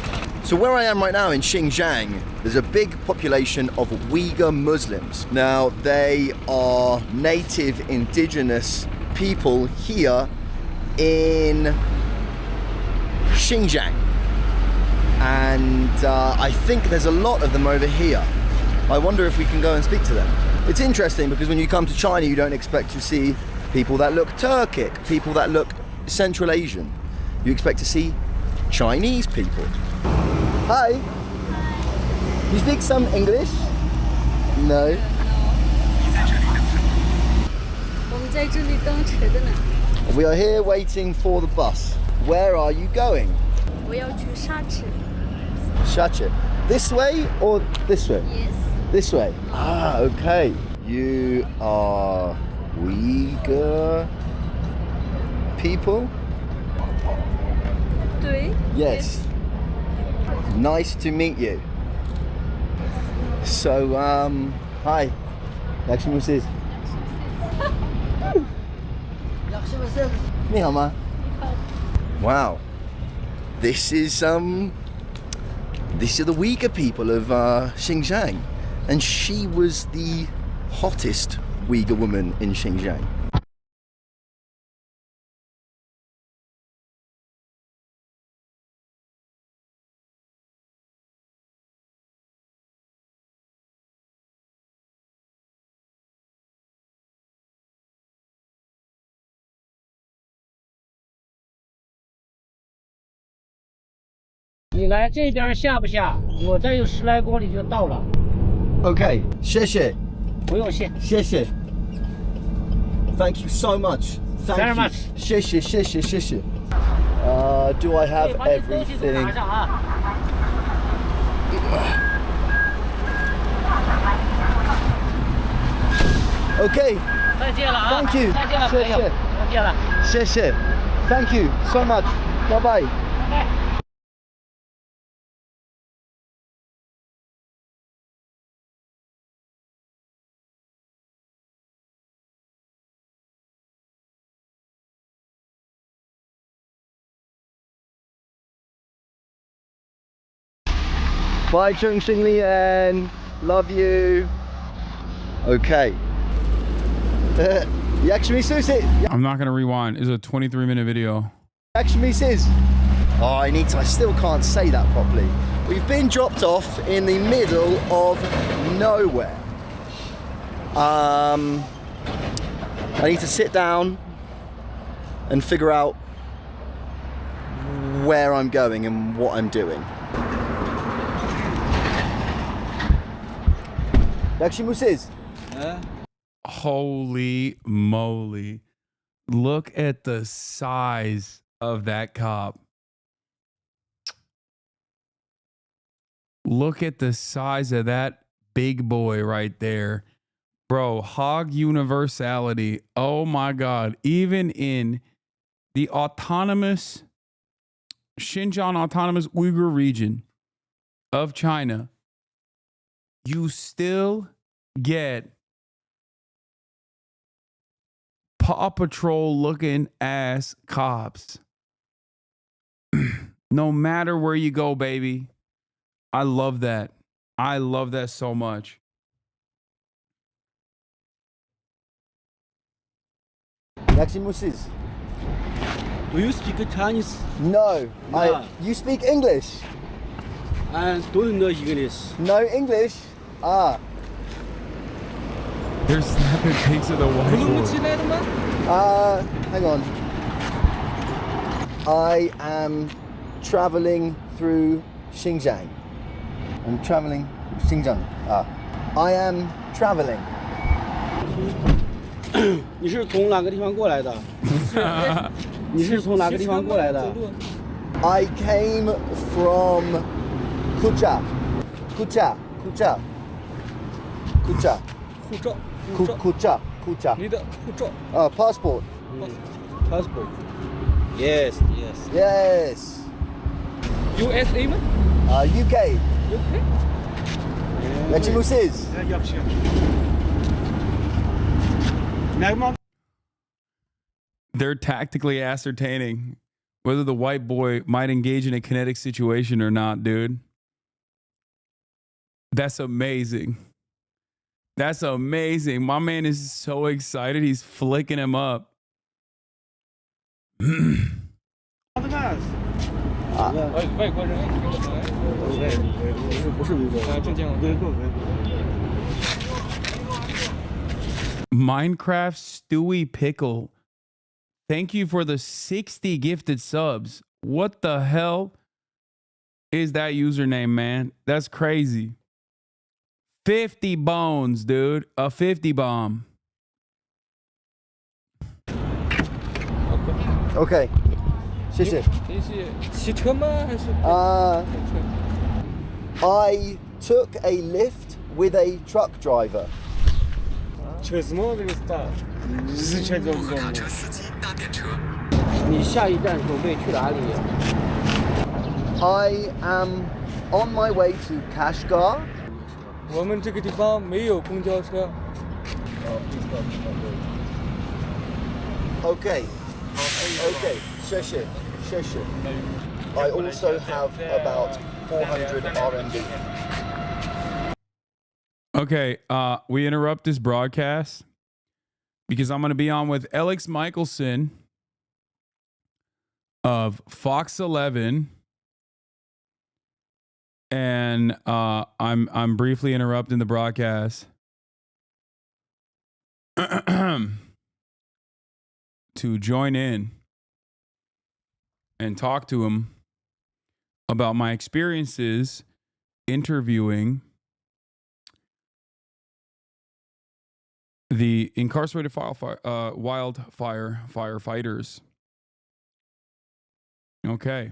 So where I am right now in Xinjiang, there's a big population of Uyghur Muslims. Now, they are native indigenous people here in Xinjiang. And I think there's a lot of them over here. I wonder if we can go and speak to them. It's interesting because when you come to China, you don't expect to see people that look Turkic, people that look Central Asian. You expect to see Chinese people. Hi. You speak some English? No. We are here waiting for the bus. Where are you going? Shachi. This way or this way? Yes. This way? Ah, okay. You are Uyghur people? Yes. Nice to meet you. So, hi. Yakshimoses. Wow. This is the Uyghur people of Xinjiang. And she was the hottest Uyghur woman in Xinjiang.你来这边下不下？我这有10来公里就到了。Okay, 谢谢。不用谢。谢谢。Thank you so much. Thank Very you. much. 谢谢，谢谢，谢谢。Do I have everything? Okay. 再见了啊 Thank you. 再见了，朋友。再见了。谢谢。Thank you so much. Bye bye. Bye, Chung Xing Lian. Love you. Okay. I'm not gonna rewind. It's a 23-minute video. Oh, I still can't say that properly. We've been dropped off in the middle of nowhere. I need to sit down and figure out where I'm going and what I'm doing. Holy moly. Look at the size of that cop. Look at the size of that big boy right there. Bro, hog universality. Oh my God. Even in the autonomous Xinjiang Autonomous Uyghur region of China, you still get Paw Patrol looking ass cops. No matter where you go, baby. I love that. I love that so much. Do you speak Chinese? No. You speak English? I don't know English. No English? Ah. They're snapping pics of the whiteboard. Hang on. I am traveling through Xinjiang. I'm traveling Xinjiang. I am traveling. 你是从哪个地方过来的？你是从哪个地方过来的？ I came from Kucha. Kucha. 护照。 Kucha. 你的护照。Passport. Passport. Yes. Yes. USA 吗？ UK. Legimusiz. They're tactically ascertaining whether the white boy might engage in a kinetic situation or not, dude. That's amazing. That's amazing. My man is so excited. He's flicking him up. Minecraft Stewie Pickle. Thank you for the 60 gifted subs. What the hell is that username, man? That's crazy. 50 bones, dude. A 50 bomb. Okay. 谢谢。骑车吗？还是I took a lift with a truck driver. 车子吗？这个是大。是车子。卡车司机搭电车。你下一站准备去哪里？I am on my way to Kashgar. 我们这个地方没有公交车。Okay. 谢谢。I also have about 400 RMB. Okay, we interrupt this broadcast because I'm going to be on with Alex Michelson of Fox 11, and I'm briefly interrupting the broadcast to join in and talk to him about my experiences interviewing the incarcerated wildfire firefighters. Okay.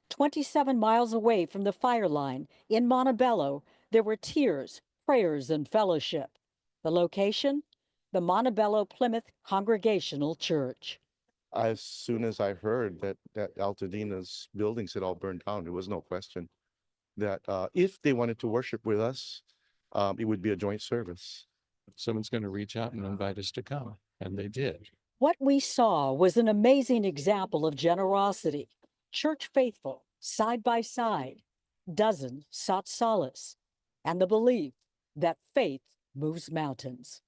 27 miles away from the fire line in Montebello, there were tears, prayers, and fellowship. The location? The Montebello Plymouth Congregational Church. As soon as I heard that Altadina's buildings had all burned down, there was no question that if they wanted to worship with us, it would be a joint service. Someone's going to reach out and invite us to come, and they did. What we saw was an amazing example of generosity. Church faithful, side by side. Dozens sought solace and the belief that faith moves mountains.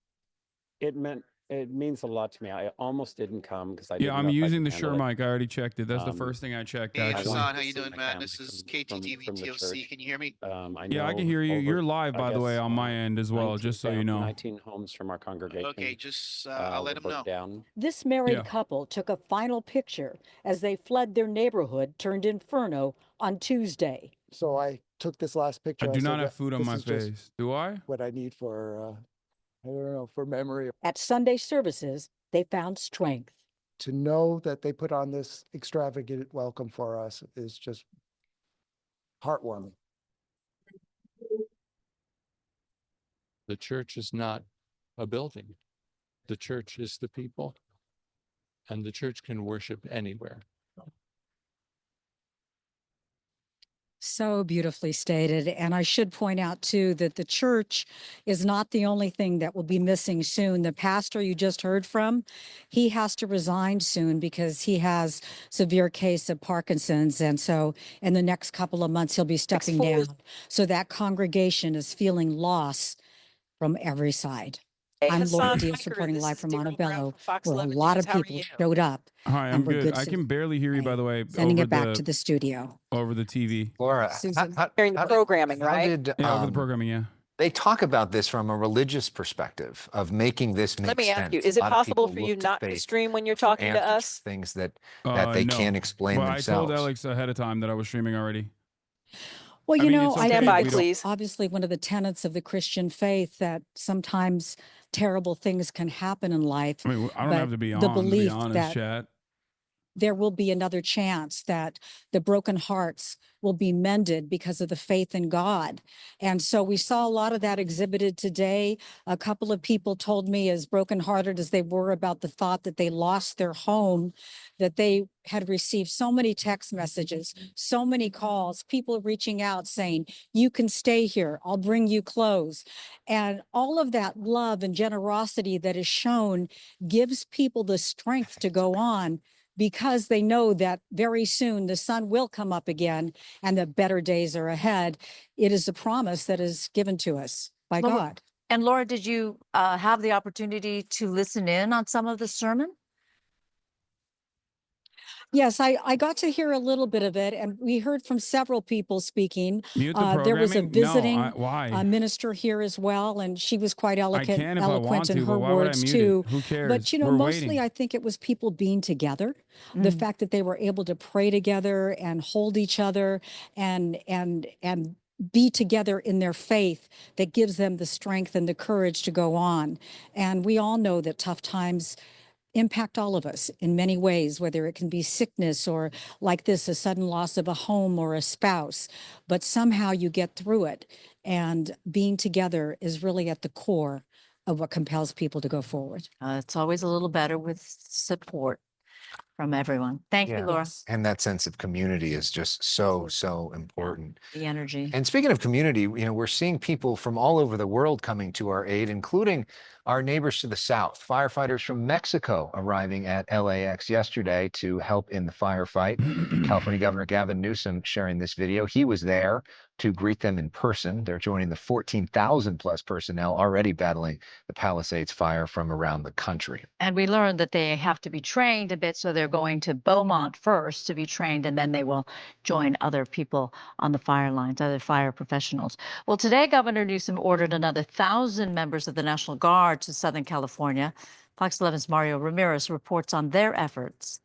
It means a lot to me. I almost didn't come because I didn't I'm know if I using could the Shure handle it. mic. I already checked it. That's the first thing I checked. Hey, Actually. Hasan, how you doing, man? This is KTTV TLC. Can you hear me? Yeah, I can hear you. You're live, by the way, on my end as well, just so you know. 19 homes from our congregation. Okay, just I'll let them know. Down. This married couple took a final picture as they fled their neighborhood turned inferno on Tuesday. So I took this last picture. I do not have food on my face. Do I? What I need for, I don't know, for memory. At Sunday services, they found strength. To know that they put on this extravagant welcome for us is just heartwarming. The church is not a building. The church is the people, and the church can worship anywhere. So beautifully stated. And I should point out, too, that the church is not the only thing that will be missing soon. The pastor you just heard from, he has to resign soon because he has severe case of Parkinson's. And so in the next couple of months, he'll be stepping down. So that congregation is feeling loss from every side. I'm Laura Diaz reporting live from Montebello, where a lot of people showed up. Hi, I'm good. I can barely hear you, by the way. Sending it back to the studio. Over the TV. Laura, hearing the programming, right? Over the programming, yeah. They talk about this from a religious perspective of making this make sense. Let me ask you, is it possible for you not to stream when you're talking to us? Things that they No. can't explain Well, themselves. I told Alex ahead of time that I was streaming already. Well, you know, I Stand think by, it's please. obviously one of the tenets of the Christian faith that sometimes terrible things can happen in life. I mean, I don't but have to be the on, to be belief honest, that chat. there will be another chance, that the broken hearts will be mended because of the faith in God. And so we saw a lot of that exhibited today. A couple of people told me, as brokenhearted as they were about the thought that they lost their home, that they had received so many text messages, so many calls, people reaching out saying, you can stay here, I'll bring you clothes. And all of that love and generosity that is shown gives people the strength to go on, because they know that very soon the sun will come up again and that better days are ahead. It is a promise that is given to us by God. And Laura, did you have the opportunity to listen in on some of the sermon? Yes, I got to hear a little bit of it, and we heard from several people speaking. Mute the There was a programming? No, visiting why? Minister here as well, and she was quite I can if I want eloquent in to, her but why would I words mute too. it? Who cares? But you know, We're mostly waiting. I think it was people being together, the fact that they were able to pray together and hold each other and be together in their faith, that gives them the strength and the courage to go on. And we all know that tough times impact all of us in many ways, whether it can be sickness or, like this, a sudden loss of a home or a spouse. But somehow you get through it, and being together is really at the core of what compels people to go forward. It's always a little better with support from everyone. Thank you, Laura. And that sense of community is just so important. The energy. And speaking of community, you know, we're seeing people from all over the world coming to our aid, including our neighbors to the south. Firefighters from Mexico arriving at LAX yesterday to help in the firefight. California Governor Gavin Newsom sharing this video. He was there to greet them in person. They're joining the 14,000 plus personnel already battling the Palisades fire from around the country. And we learned that they have to be trained a bit, so they're going to Beaumont first to be trained, and then they will join other people on the fire lines, other fire professionals. Well, today, Governor Newsom ordered another 1,000 members of the National Guard to Southern California. Fox 11's Mario Ramirez reports on their efforts.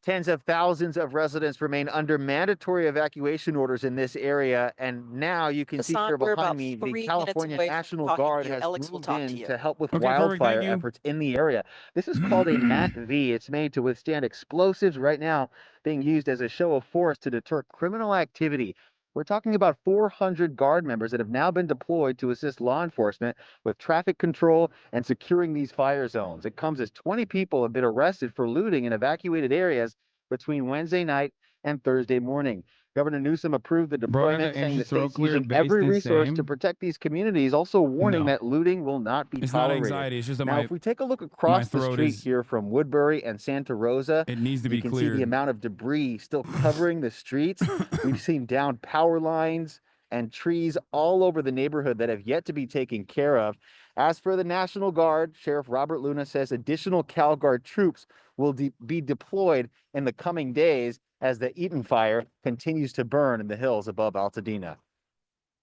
Tens of thousands of residents remain under mandatory evacuation orders in this area, and now you can see here behind me, the California National Guard has moved in to help with wildfire efforts in the area. This is called a NOT V. It's made to withstand explosives, right now being used as a show of force to deter criminal activity. We're talking about 400 Guard members that have now been deployed to assist law enforcement with traffic control and securing these fire zones. It comes as 20 people have been arrested for looting in evacuated areas between Wednesday night and Thursday morning. Governor Newsom approved the deployment, saying the state's using every resource to protect these communities, also warning that looting will not be tolerated. Not anxiety, it's just that now, if we take a look across the street here from Woodbury and Santa Rosa, it needs to be cleared. You cleared. can see the amount of debris still covering the streets. We've seen downed power lines and trees all over the neighborhood that have yet to be taken care of. As for the National Guard, Sheriff Robert Luna says additional CalGuard troops will be deployed in the coming days as the Eaton fire continues to burn in the hills above Altadena.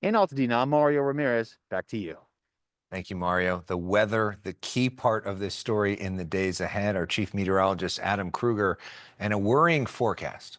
In Altadena, I'm Mario Ramirez. Back to you. Thank you, Mario. The weather, the key part of this story in the days ahead. Our chief meteorologist, Adam Kruger, and a worrying forecast.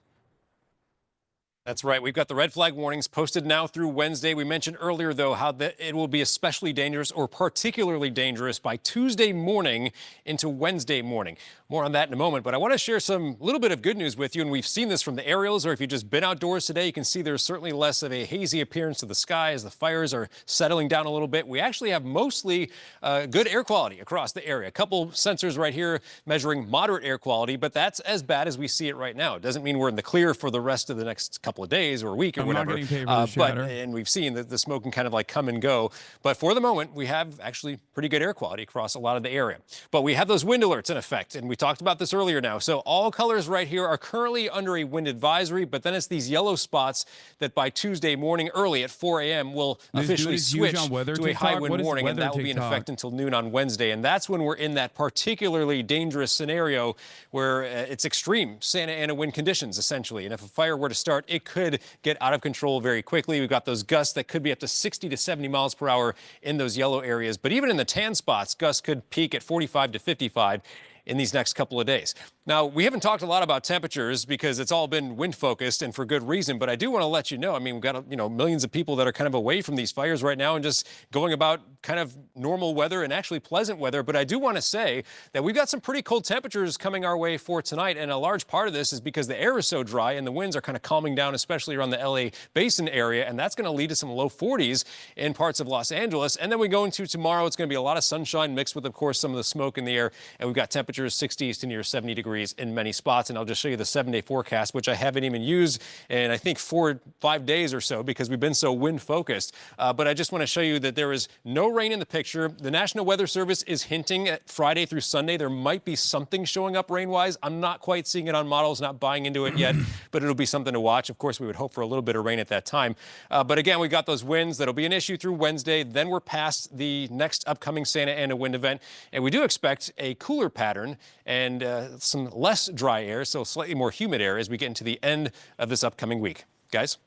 That's right. We've got the red flag warnings posted now through Wednesday. We mentioned earlier, though, how it will be especially dangerous or particularly dangerous by Tuesday morning into Wednesday morning. More on that in a moment. But I want to share some little bit of good news with you. And we've seen this from the aerials, or if you've just been outdoors today, you can see there's certainly less of a hazy appearance to the sky as the fires are settling down a little bit. We actually have mostly good air quality across the area. A couple sensors right here measuring moderate air quality, but that's as bad as we see it right now. It doesn't mean we're in the clear for the rest of the next couple of days or a week or I'm whatever. not getting paid for this chatter. And we've seen that the smoke can kind of like come and go. But for the moment, we have actually pretty good air quality across a lot of the area. But we have those wind alerts in effect, and we talked about this earlier now. So all colors right here are currently under a wind advisory, but then it's these yellow spots that by Tuesday morning early at 4 a.m. will officially switch to a high wind warning, and that will be in effect until noon on Wednesday. And that's when we're in that particularly dangerous scenario where it's extreme Santa Ana wind conditions, essentially. And if a fire were to start, it could get out of control very quickly. We've got those gusts that could be up to 60 to 70 miles per hour in those yellow areas. But even in the tan spots, gusts could peak at 45 to 55. in these next couple of days. Now, we haven't talked a lot about temperatures because it's all been wind focused and for good reason, but I do want to let you know, I mean, we've got, millions of people that are kind of away from these fires right now and just going about kind of normal weather and actually pleasant weather. But I do want to say that we've got some pretty cold temperatures coming our way for tonight. And a large part of this is because the air is so dry and the winds are kind of calming down, especially around the LA Basin area. And that's going to lead to some low 40s in parts of Los Angeles. And then we go into tomorrow, it's going to be a lot of sunshine mixed with, of course, some of the smoke in the air. And we've got temperatures 60s to near 70 degrees in many spots. And I'll just show you the 7-day forecast, which I haven't even used in, I think, 4 or 5 days or so because we've been so wind focused. But I just want to show you that there is no rain in the picture. The National Weather Service is hinting at Friday through Sunday there might be something showing up rain-wise. I'm not quite seeing it on models, not buying into it yet, but it'll be something to watch. Of course, we would hope for a little bit of rain at that time. But again, we got those winds. That'll be an issue through Wednesday. Then we're past the next upcoming Santa Ana wind event. And we do expect a cooler pattern and some less dry air, so slightly more humid air as we get into the end of this upcoming week. Guys?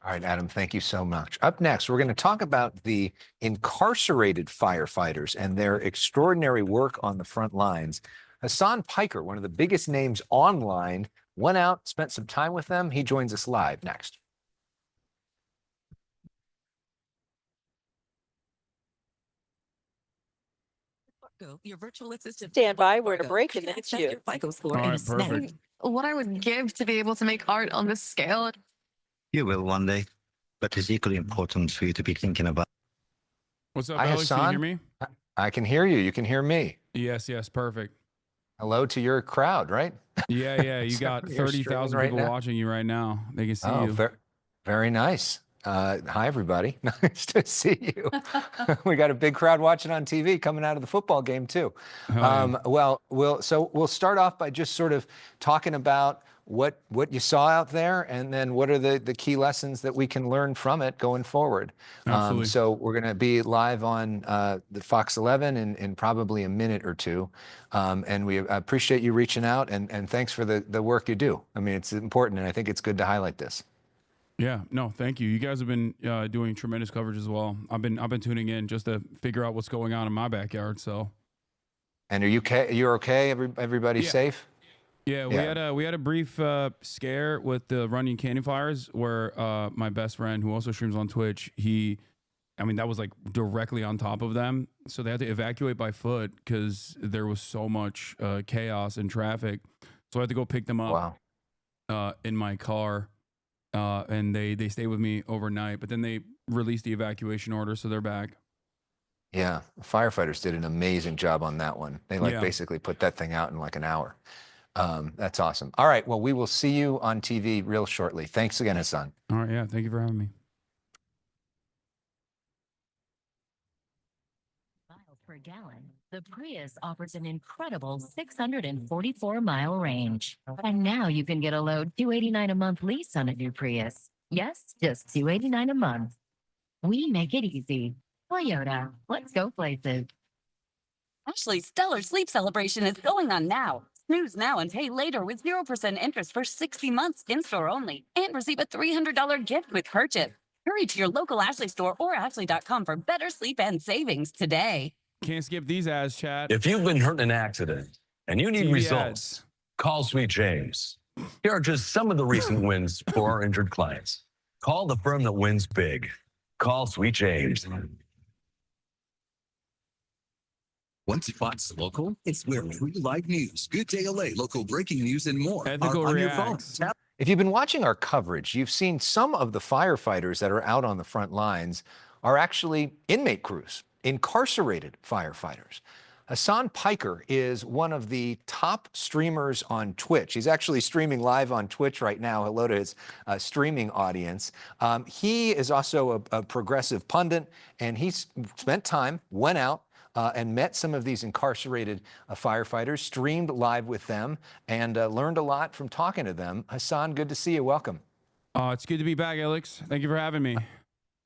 All right, Adam, thank you so much. Up next, we're going to talk about the incarcerated firefighters and their extraordinary work on the front lines. Hasan Piker, one of the biggest names online, went out, spent some time with them. He joins us live next. Your virtual assistant. Stand by. We're at a break and then it's you. All right, perfect. What I would give to be able to make art on this scale. You will one day, but it's equally important for you to be thinking about. What's up, Hi, Alex? Can you Hasan. hear me? I can hear you. You can hear me. Yes, perfect. Hello to your crowd, right? Yeah. You got You're 30,000 streaming right people now? watching you right now. They can see you. Very nice. Hi, everybody. Nice to see you. We got a big crowd watching on TV coming out of the football game, too. Well, we'll start off by just sort of talking about what you saw out there, and then what are the key lessons that we can learn from it going forward. Absolutely. So we're going to be live on the Fox 11 in probably a minute or two. And we appreciate you reaching out, and thanks for the work you do. I mean, it's important, and I think it's good to highlight this. Yeah, no, thank you. You guys have been doing tremendous coverage as well. I've been tuning in just to figure out what's going on in my backyard. So. And are you okay? You're okay? Everybody's safe? Yeah, we had a brief scare with the Runyon Canyon fires where my best friend, who also streams on Twitch, that was like directly on top of them. So they had to evacuate by foot because there was so much chaos and traffic. So I had to go pick them up in my car. And they stayed with me overnight, but then they released the evacuation order, so they're back. Yeah, firefighters did an amazing job on that one. They basically put that thing out in like an hour. That's awesome. All right, well, we will see you on TV real shortly. Thanks again, Hasan. All right, yeah, thank you for having me. Miles per gallon. The Prius offers an incredible 644-mile range. And now you can get a low $289 a month lease on a new Prius. Yes, just $289 a month. We make it easy. Toyota, let's go places. Ashley's Stellar Sleep Celebration is going on now. Snooze now and pay later with 0% interest for 60 months in-store only. And receive a $300 gift with purchase. Hurry to your local Ashley store or ashley.com for better sleep and savings today. Can't skip these ads, chat. If you've been hurt in an accident and you need TV results, call Sweet James. Here are just some of the recent wins for our injured clients. Call the firm that wins big. Call Sweet James. Once Fox Local, it's where free live news, Good Day LA, local breaking news, and more Ethical are on reacts. your phone. If you've been watching our coverage, you've seen some of the firefighters that are out on the front lines are actually inmate crews, incarcerated firefighters. Hasan Piker is one of the top streamers on Twitch. He's actually streaming live on Twitch right now. Hello to his streaming audience. He is also a progressive pundit, and he's spent time, went out, and met some of these incarcerated firefighters, streamed live with them, and learned a lot from talking to them. Hasan, good to see you. Welcome. It's good to be back, Alex. Thank you for having me.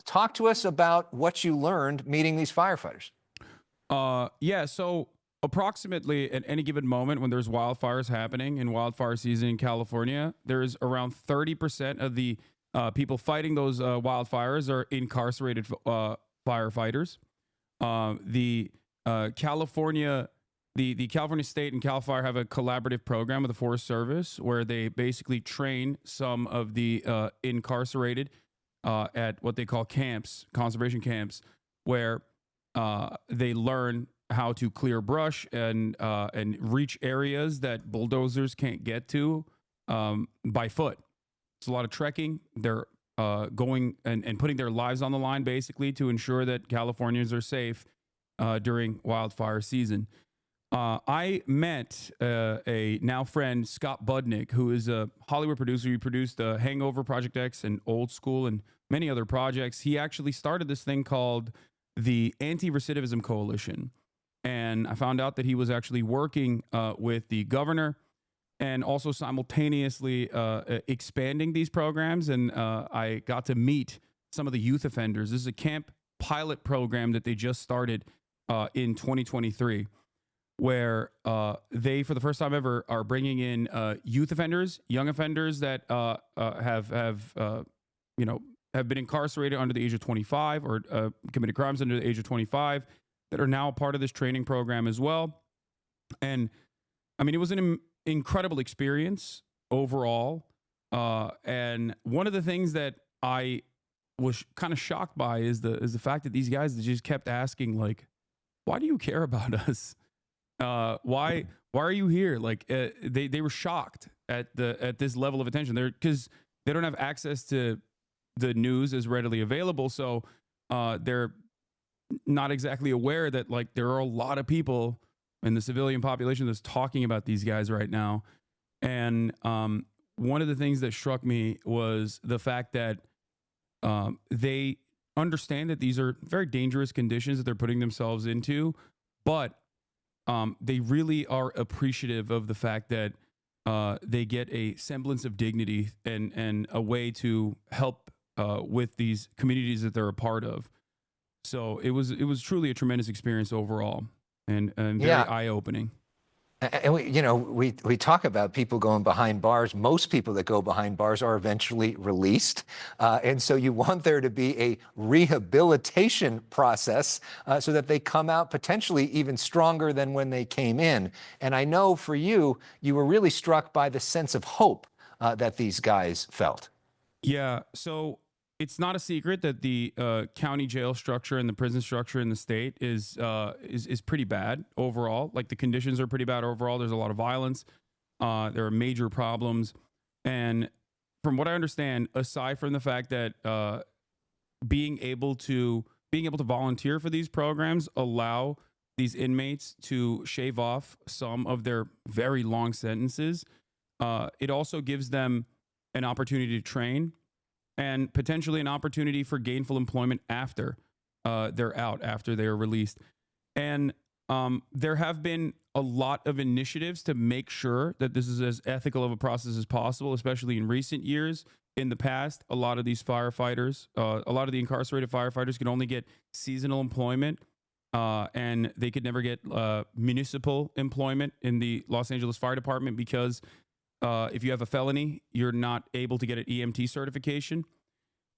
Talk to us about what you learned meeting these firefighters. So approximately at any given moment when there's wildfires happening in wildfire season in California, there's around 30% of the people fighting those wildfires are incarcerated firefighters. The California the California State and Cal Fire have a collaborative program with the Forest Service where they basically train some of the incarcerated at what they call camps, conservation camps, where they learn how to clear brush and reach areas that bulldozers can't get to by foot. It's a lot of trekking. They're going and putting their lives on the line basically to ensure that Californians are safe during wildfire season. I met a now friend, Scott Budnick, who is a Hollywood producer. He produced Hangover, Project X, and Old School, and many other projects. He actually started this thing called the Anti-Recidivism Coalition. And I found out that he was actually working with the governor and also simultaneously expanding these programs. And I got to meet some of the youth offenders. This is a camp pilot program that they just started in 2023, where they, for the first time ever, are bringing in youth offenders, young offenders that have been incarcerated under the age of 25 or committed crimes under the age of 25 that are now part of this training program as well. And I mean, it was an incredible experience overall. And one of the things that I was kind of shocked by is the fact that these guys just kept asking, like, why do you care about us? Why are you here? Like they were shocked at this level of attention there because they don't have access to the news as readily available. So they're not exactly aware that like there are a lot of people in the civilian population that's talking about these guys right now. And one of the things that struck me was the fact that they understand that these are very dangerous conditions that they're putting themselves into, but they really are appreciative of the fact that they get a semblance of dignity and a way to help with these communities that they're a part of. So it was truly a tremendous experience overall and very eye-opening. And we talk about people going behind bars. Most people that go behind bars are eventually released. And so you want there to be a rehabilitation process so that they come out potentially even stronger than when they came in. And I know for you, you were really struck by the sense of hope that these guys felt. Yeah. So it's not a secret that the county jail structure and the prison structure in the state is pretty bad overall. Like the conditions are pretty bad overall. There's a lot of violence. There are major problems. And from what I understand, aside from the fact that being able to volunteer for these programs allow these inmates to shave off some of their very long sentences, it also gives them an opportunity to train and potentially an opportunity for gainful employment after they're out, after they're released. And there have been a lot of initiatives to make sure that this is as ethical of a process as possible, especially in recent years. In the past, a lot of these firefighters, a lot of the incarcerated firefighters could only get seasonal employment and they could never get municipal employment in the Los Angeles Fire Department because if you have a felony, you're not able to get an EMT certification.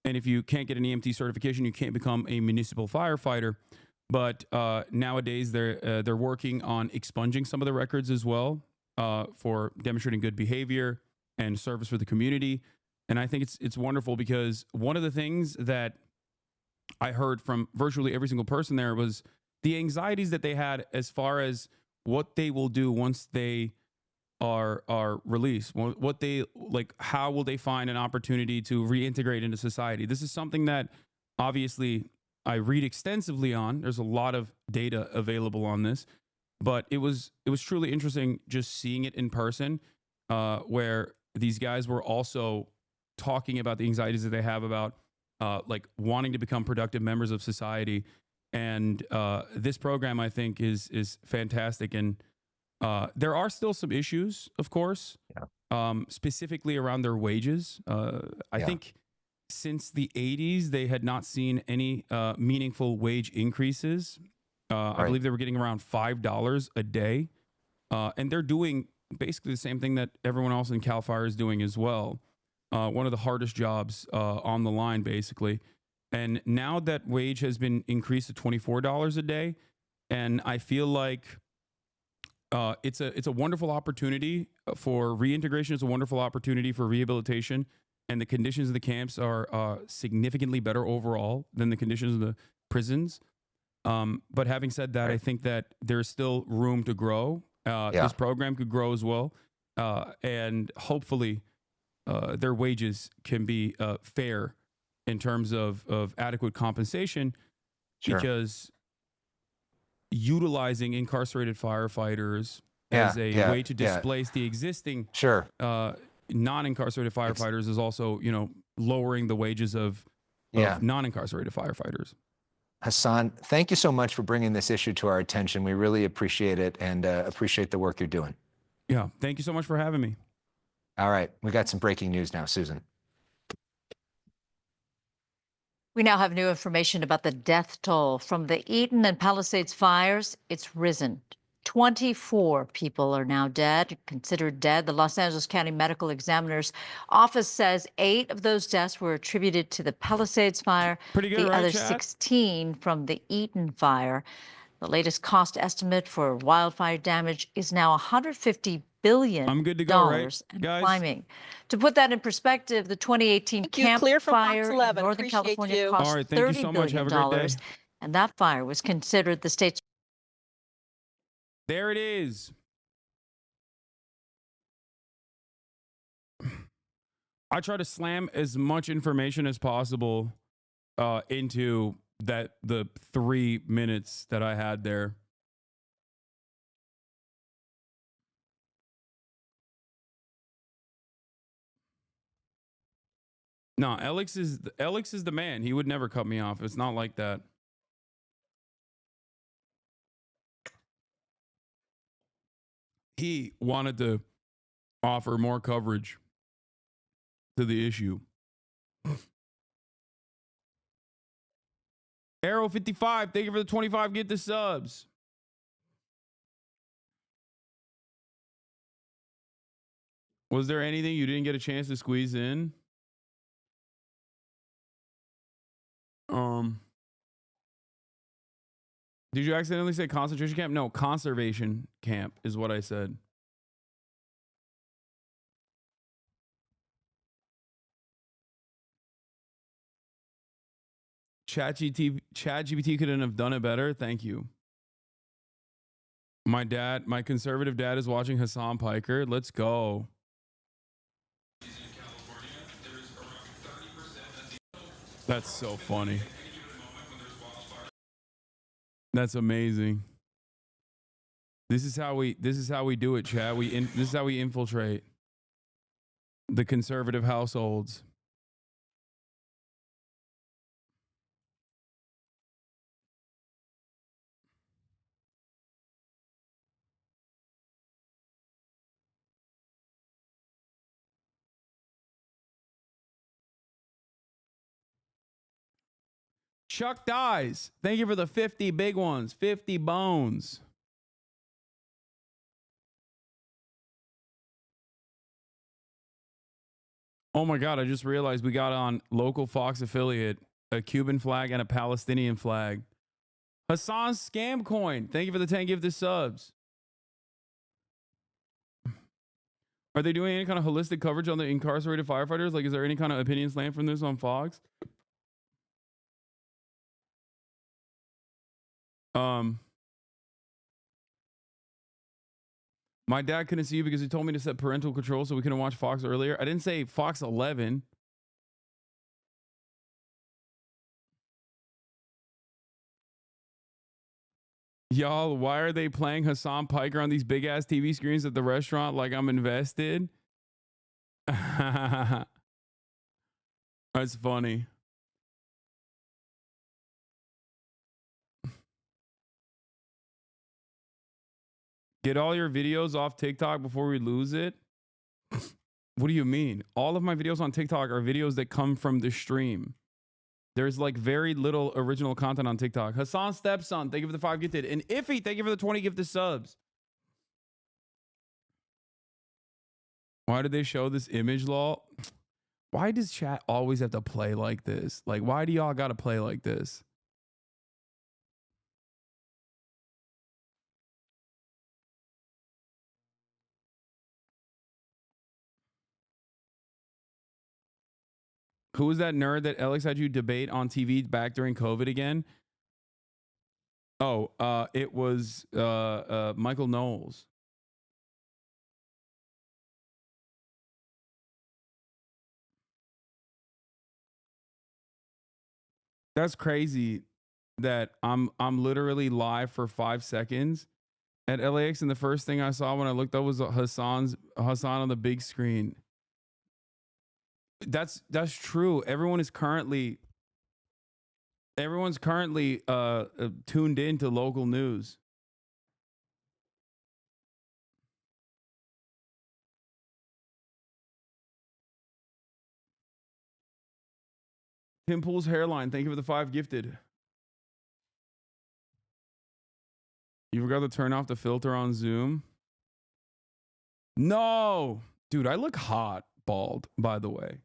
And if you can't get an EMT certification, you can't become a municipal firefighter. But nowadays, they're working on expunging some of the records as well for demonstrating good behavior and service for the community. And I think it's wonderful because one of the things that I heard from virtually every single person there was the anxieties that they had as far as what they will do once they are released. What they like, how will they find an opportunity to reintegrate into society? This is something that obviously I read extensively on. There's a lot of data available on this, but it was truly interesting just seeing it in person, where these guys were also talking about the anxieties that they have about like wanting to become productive members of society. And this program, I think, is fantastic. And there are still some issues, of course, specifically around their wages. I think since the 80s, they had not seen any meaningful wage increases. I believe they were getting around $5 a day. And they're doing basically the same thing that everyone else in CAL FIRE is doing as well. One of the hardest jobs on the line, basically. And now that wage has been increased to $24 a day, and I feel like it's a wonderful opportunity for reintegration. It's a wonderful opportunity for rehabilitation, and the conditions of the camps are significantly better overall than the conditions of the prisons. But having said that, I think that there's still room to grow. This program could grow as well, and hopefully their wages can be fair in terms of adequate compensation, because utilizing incarcerated firefighters as a way to displace the existing non-incarcerated firefighters is also, you know, lowering the wages of non-incarcerated firefighters. Hasan, thank you so much for bringing this issue to our attention. We really appreciate it and appreciate the work you're doing. Yeah, thank you so much for having me. All right, we got some breaking news now, Susan. We now have new information about the death toll from the Eaton and Palisades fires. It's risen. 24 people are now dead, considered dead. The Los Angeles County Medical Examiner's Office says 8 of those deaths were attributed to the Palisades fire. Pretty good, the right, other Chad? 16 from the Eaton fire. The latest cost estimate for wildfire damage is now $150 billion. I'm good to go, right, and guys? climbing. To put that in perspective, the 2018 Camp Fire in Northern Appreciate California you. cost All right, thank you $30 so much. Have a billion, great day. and that fire was considered the state's. There it is. I try to slam as much information as possible into the 3 minutes that I had there. No, Alex is the man. He would never cut me off. It's not like that. He wanted to offer more coverage to the issue. Arrow 55, thank you for the 25. Get the subs. Was there anything you didn't get a chance to squeeze in? Did you accidentally say concentration camp? No, conservation camp is what I said. ChatGPT couldn't have done it better. Thank you. My conservative dad is watching Hasan Piker. Let's go. That's so funny. That's amazing. This is how we do it, chat. This is how we infiltrate the conservative households. Chuck dies. Thank you for the 50 big ones. 50 bones. Oh my God, I just realized we got on local Fox affiliate a Cuban flag and a Palestinian flag. Hasan's scam coin. Thank you for the 10 gifted subs. Are they doing any kind of holistic coverage on the incarcerated firefighters? Like, is there any kind of opinion slant from this on Fox? My dad couldn't see you because he told me to set parental control so we couldn't watch Fox earlier. I didn't say Fox 11. Y'all, why are they playing Hasan Piker on these big ass TV screens at the restaurant like I'm invested? That's funny. Get all your videos off TikTok before we lose it? What do you mean? All of my videos on TikTok are videos that come from the stream. There's like very little original content on TikTok. Hasan's stepson, thank you for the 5 gifted. And Iffy, thank you for the 20 gifted subs. Why did they show this image law? Why does chat always have to play like this? Like, why do y'all got to play like this? Who was that nerd that Alex had you debate on TV back during COVID again? Oh, it was Michael Knowles. That's crazy that I'm literally live for 5 seconds at LAX, and the first thing I saw when I looked up was Hasan on the big screen. That's true. Everyone's currently tuned into local news. Tim Pool's hairline. Thank you for the 5 gifted. You forgot to turn off the filter on Zoom? No! Dude, I look hot bald, by the way.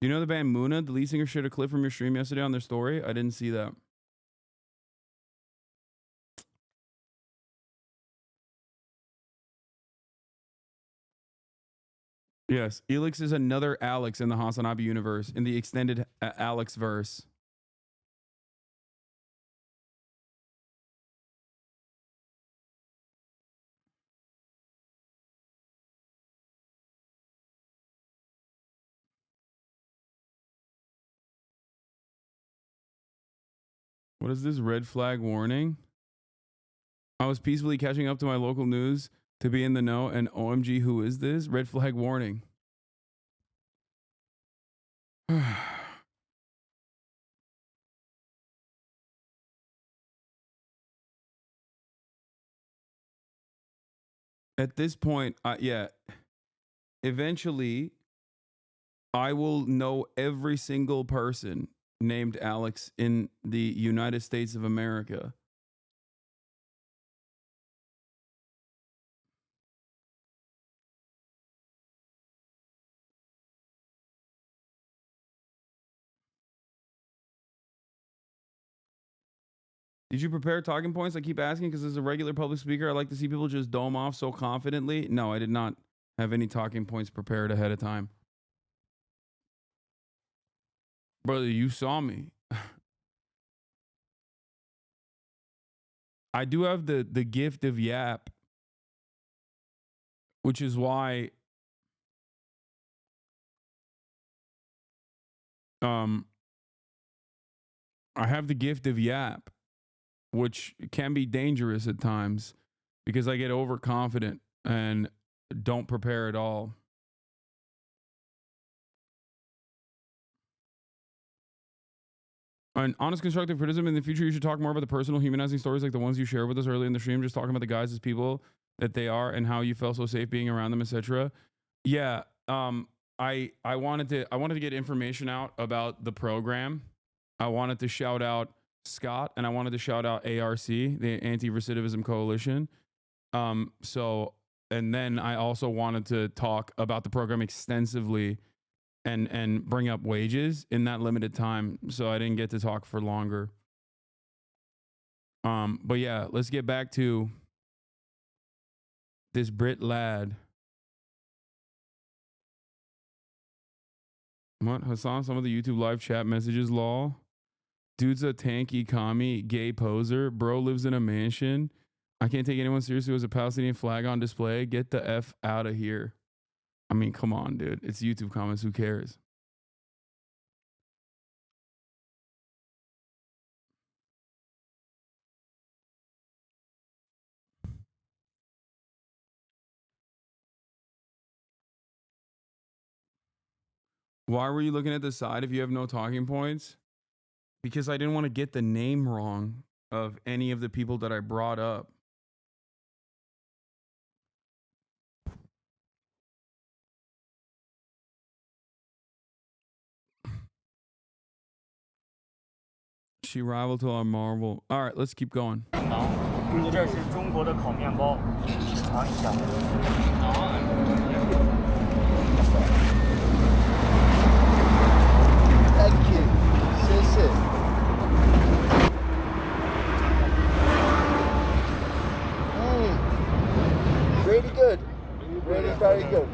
You know the band Muna? The lead singer shared a clip from your stream yesterday on their story. I didn't see that. Yes, Elix is another Alex in the HasnAbi universe, in the extended Alex verse. What is this red flag warning? I was peacefully catching up to my local news to be in the know, and OMG, who is this? Red flag warning. At this point, yeah, eventually I will know every single person named Alex in the United States of America. Did you prepare talking points? I keep asking because as a regular public speaker, I like to see people just dome off so confidently. No, I did not have any talking points prepared ahead of time. Brother, you saw me. I do have the gift of yap, which is why I have the gift of yap, which can be dangerous at times because I get overconfident and don't prepare at all. An honest constructive criticism: in the future, you should talk more about the personal humanizing stories like the ones you shared with us earlier in the stream, just talking about the guys as people that they are and how you felt so safe being around them, etc. Yeah, I wanted to get information out about the program. I wanted to shout out Scott, and I wanted to shout out ARC, the Anti-Recidivism Coalition. And then I also wanted to talk about the program extensively and bring up wages in that limited time, so I didn't get to talk for longer. But yeah, let's get back to this Brit lad. What? Hasan, some of the YouTube live chat messages, lol. Dude's a tanky commie, gay poser. Bro lives in a mansion. I can't take anyone seriously who has a Palestinian flag on display. Get the F out of here. I mean, come on, dude. It's YouTube comments. Who cares? Why were you looking at the side if you have no talking points? Because I didn't want to get the name wrong of any of the people that I brought up. She rival to our Marvel. All right, let's keep going. 这是中国的烤面包，尝一下。Thank you. 谢谢。Really good. Really very good.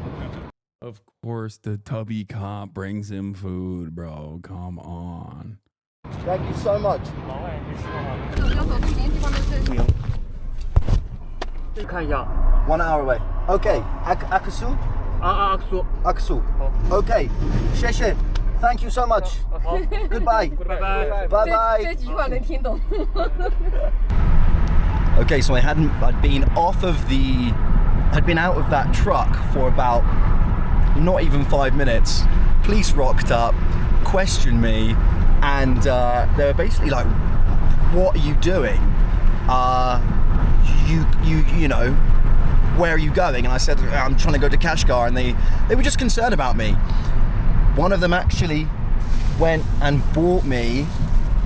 course, the tubby cop brings him food, bro. Come on. Thank you so much. 看一下 1 hour away. Okay. Akasu? 阿苏 Aksu. Okay. 谢谢. Thank you so much. Goodbye. 拜拜 Bye bye. 这几句话能听懂。 Okay, so I'd been out of that truck for about not even 5 minutes. Police rocked up, questioned me, and they were basically like, "What are you doing? You know, where are you going?" And I said, "I'm trying to go to Kashgar," and they were just concerned about me. One of them actually went and bought me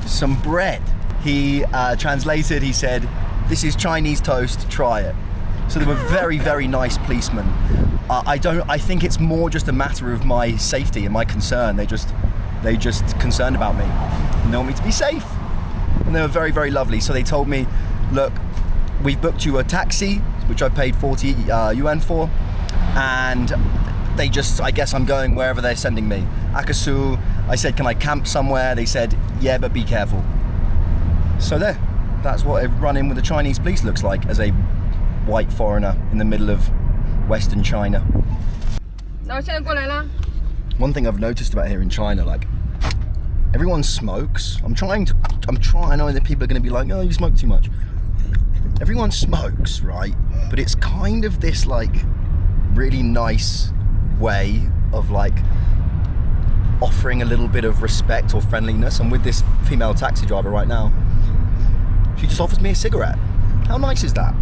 some bread. He translated, he said, "This is Chinese toast, try it." So they were very, very nice policemen. I think it's more just a matter of my safety and my concern. They just concerned about me. And they want me to be safe. And they were very, very lovely. So they told me, "Look, we've booked you a taxi," which I paid 40 yuan for. And they just, I guess I'm going wherever they're sending me. Akasu, I said, "Can I camp somewhere?" They said, "Yeah, but be careful." So there. That's what a run-in with the Chinese police looks like as a white foreigner in the middle of Western China. One thing I've noticed about here in China, like, everyone smokes. I know that people are going to be like, "Oh, you smoke too much." Everyone smokes, right? But it's kind of this, like, really nice way of, like, offering a little bit of respect or friendliness. I'm with this female taxi driver right now. She just offers me a cigarette. How nice is that?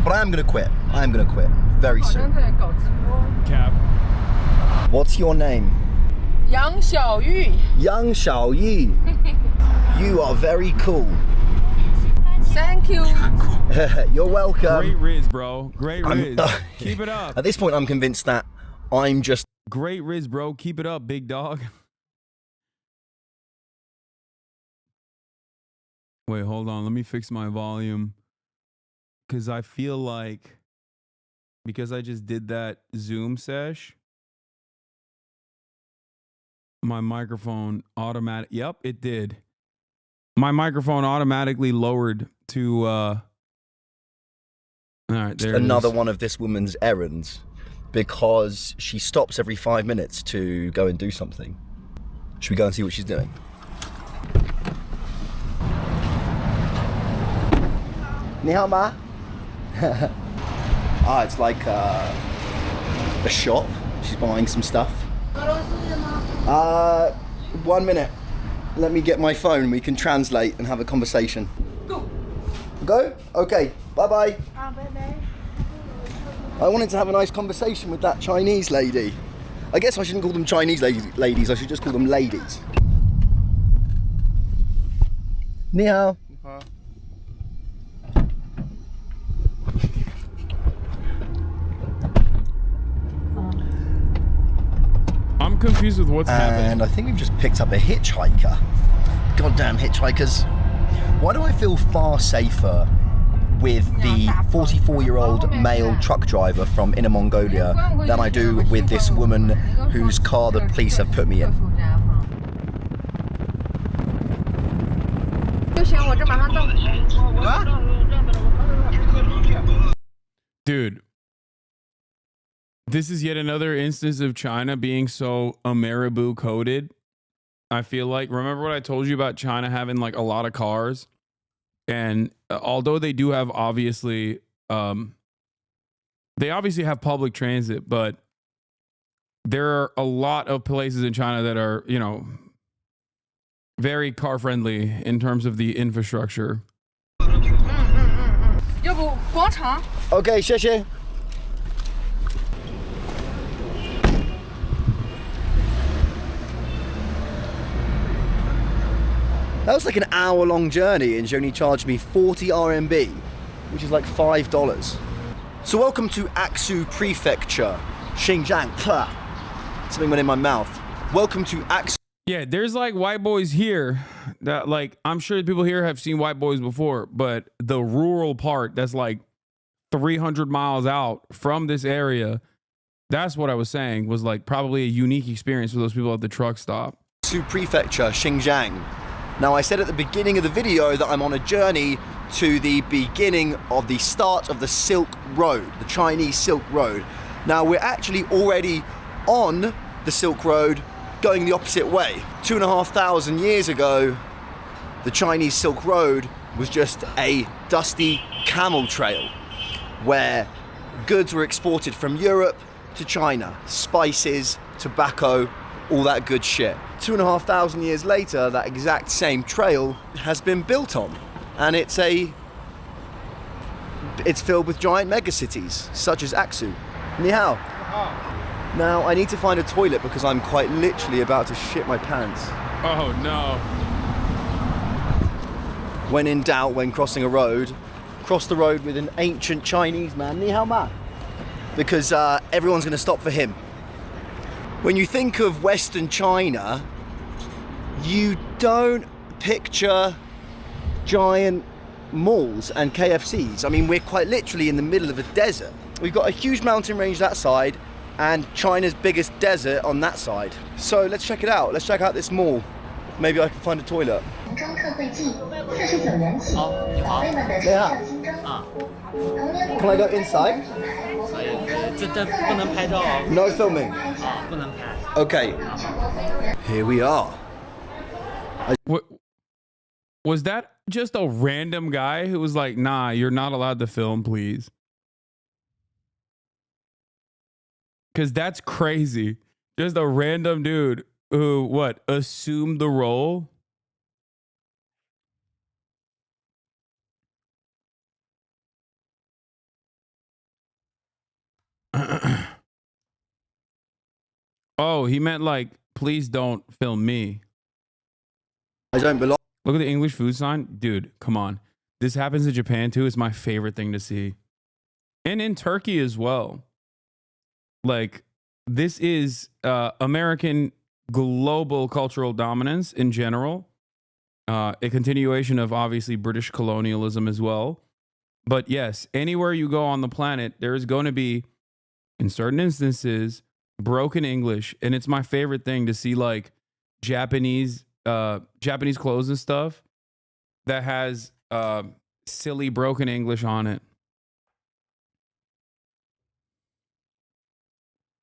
But I am going to quit. I am going to quit very soon. Cap. What's your name? Yang Xiaoyu. Yang Xiaoyu. You are very cool. Thank you. You're welcome. Great riz, bro. Great riz. Keep it up. At this point, I'm convinced that I'm just... Great riz, bro. Keep it up, big dog. Wait, hold on. Let me fix my volume. Because I feel like, because I just did that Zoom sesh, my microphone yep, it did. My microphone automatically lowered to, all right, there another it is. one of this woman's errands, because she stops every 5 minutes to go and do something. Should we go and see what she's doing? Ni hao ma? It's like a shop. She's buying some stuff. 1 minute. Let me get my phone. We can translate and have a conversation. Go? Okay. Bye-bye. I wanted to have a nice conversation with that Chinese lady. I guess I shouldn't call them Chinese ladies. I should just call them ladies. Ni hao. I'm confused with what's happening. And I think we've just picked up a hitchhiker. Goddamn hitchhikers. Why do I feel far safer with the 44-year-old male truck driver from Inner Mongolia than I do with this woman whose car the police have put me in? Dude, this is yet another instance of China being so Ameribu coded. I feel like, remember what I told you about China having like a lot of cars? And although they do have obviously, they obviously have public transit, but there are a lot of places in China that are, you know, very car friendly in terms of the infrastructure. Okay, 谢谢. That was like an hour-long journey, and she only charged me 40 RMB, which is like $5. So welcome to Aksu Prefecture, Xinjiang. Something went in my mouth. Welcome to Aksu. Yeah, there's like white boys here that, like, I'm sure people here have seen white boys before, but the rural part that's like 300 miles out from this area, That's what I was saying, was like probably a unique experience for those people at the truck stop. Prefecture, Xinjiang. Now, I said at the beginning of the video that I'm on a journey to the beginning of the start of the Silk Road, the Chinese Silk Road. Now, we're actually already on the Silk Road going the opposite way. 2,500 years ago, the Chinese Silk Road was just a dusty camel trail where goods were exported from Europe to China, spices, tobacco, all that good shit. 2,500 years later, that exact same trail has been built on, and it's filled with giant megacities such as Aksu. Ni hao. Now I need to find a toilet because I'm quite literally about to shit my pants. Oh no. When in doubt, when crossing a road, cross the road with an ancient Chinese man, ni hao ma, because everyone's going to stop for him. When you think of Western China, you don't picture giant malls and KFCs. I mean, we're quite literally in the middle of a desert. We've got a huge mountain range that side and China's biggest desert on that side. So let's check it out. Let's check out this mall. Maybe I can find a toilet. Yeah. Can I go inside? No filming. Okay. Here we are. Was that just a random guy who was like, nah, you're not allowed to film, please? Because that's crazy. Just a random dude who, assumed the role? Oh, he meant like, please don't film me. I don't belong. Look at the English food sign. Dude, come on. This happens in Japan too. It's my favorite thing to see. And in Turkey as well. Like, this is American global cultural dominance in general. A continuation of obviously British colonialism as well. But yes, anywhere you go on the planet, there is going to be, in certain instances, broken English. And it's my favorite thing to see like Japanese clothes and stuff that has silly broken English on it.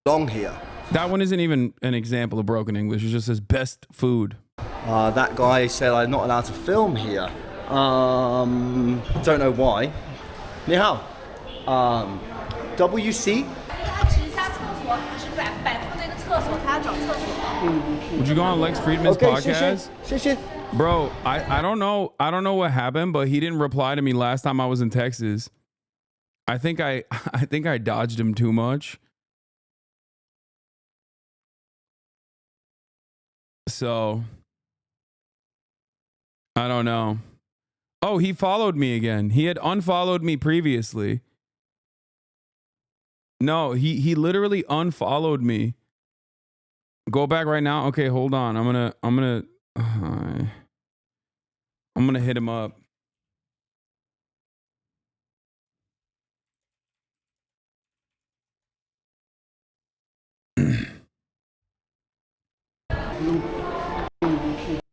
Long here. That one isn't even an example of broken English. It just says best food. That guy said I'm not allowed to film here. Don't know why. Ni hao. WC? Would you go on Lex Friedman's podcast? Bro, I don't know what happened, but he didn't reply to me last time I was in Texas. I think I dodged him too much. So I don't know. Oh, he followed me again. He had unfollowed me previously. No, he literally unfollowed me. Go back right now. Okay, hold on. I'm gonna hit him up.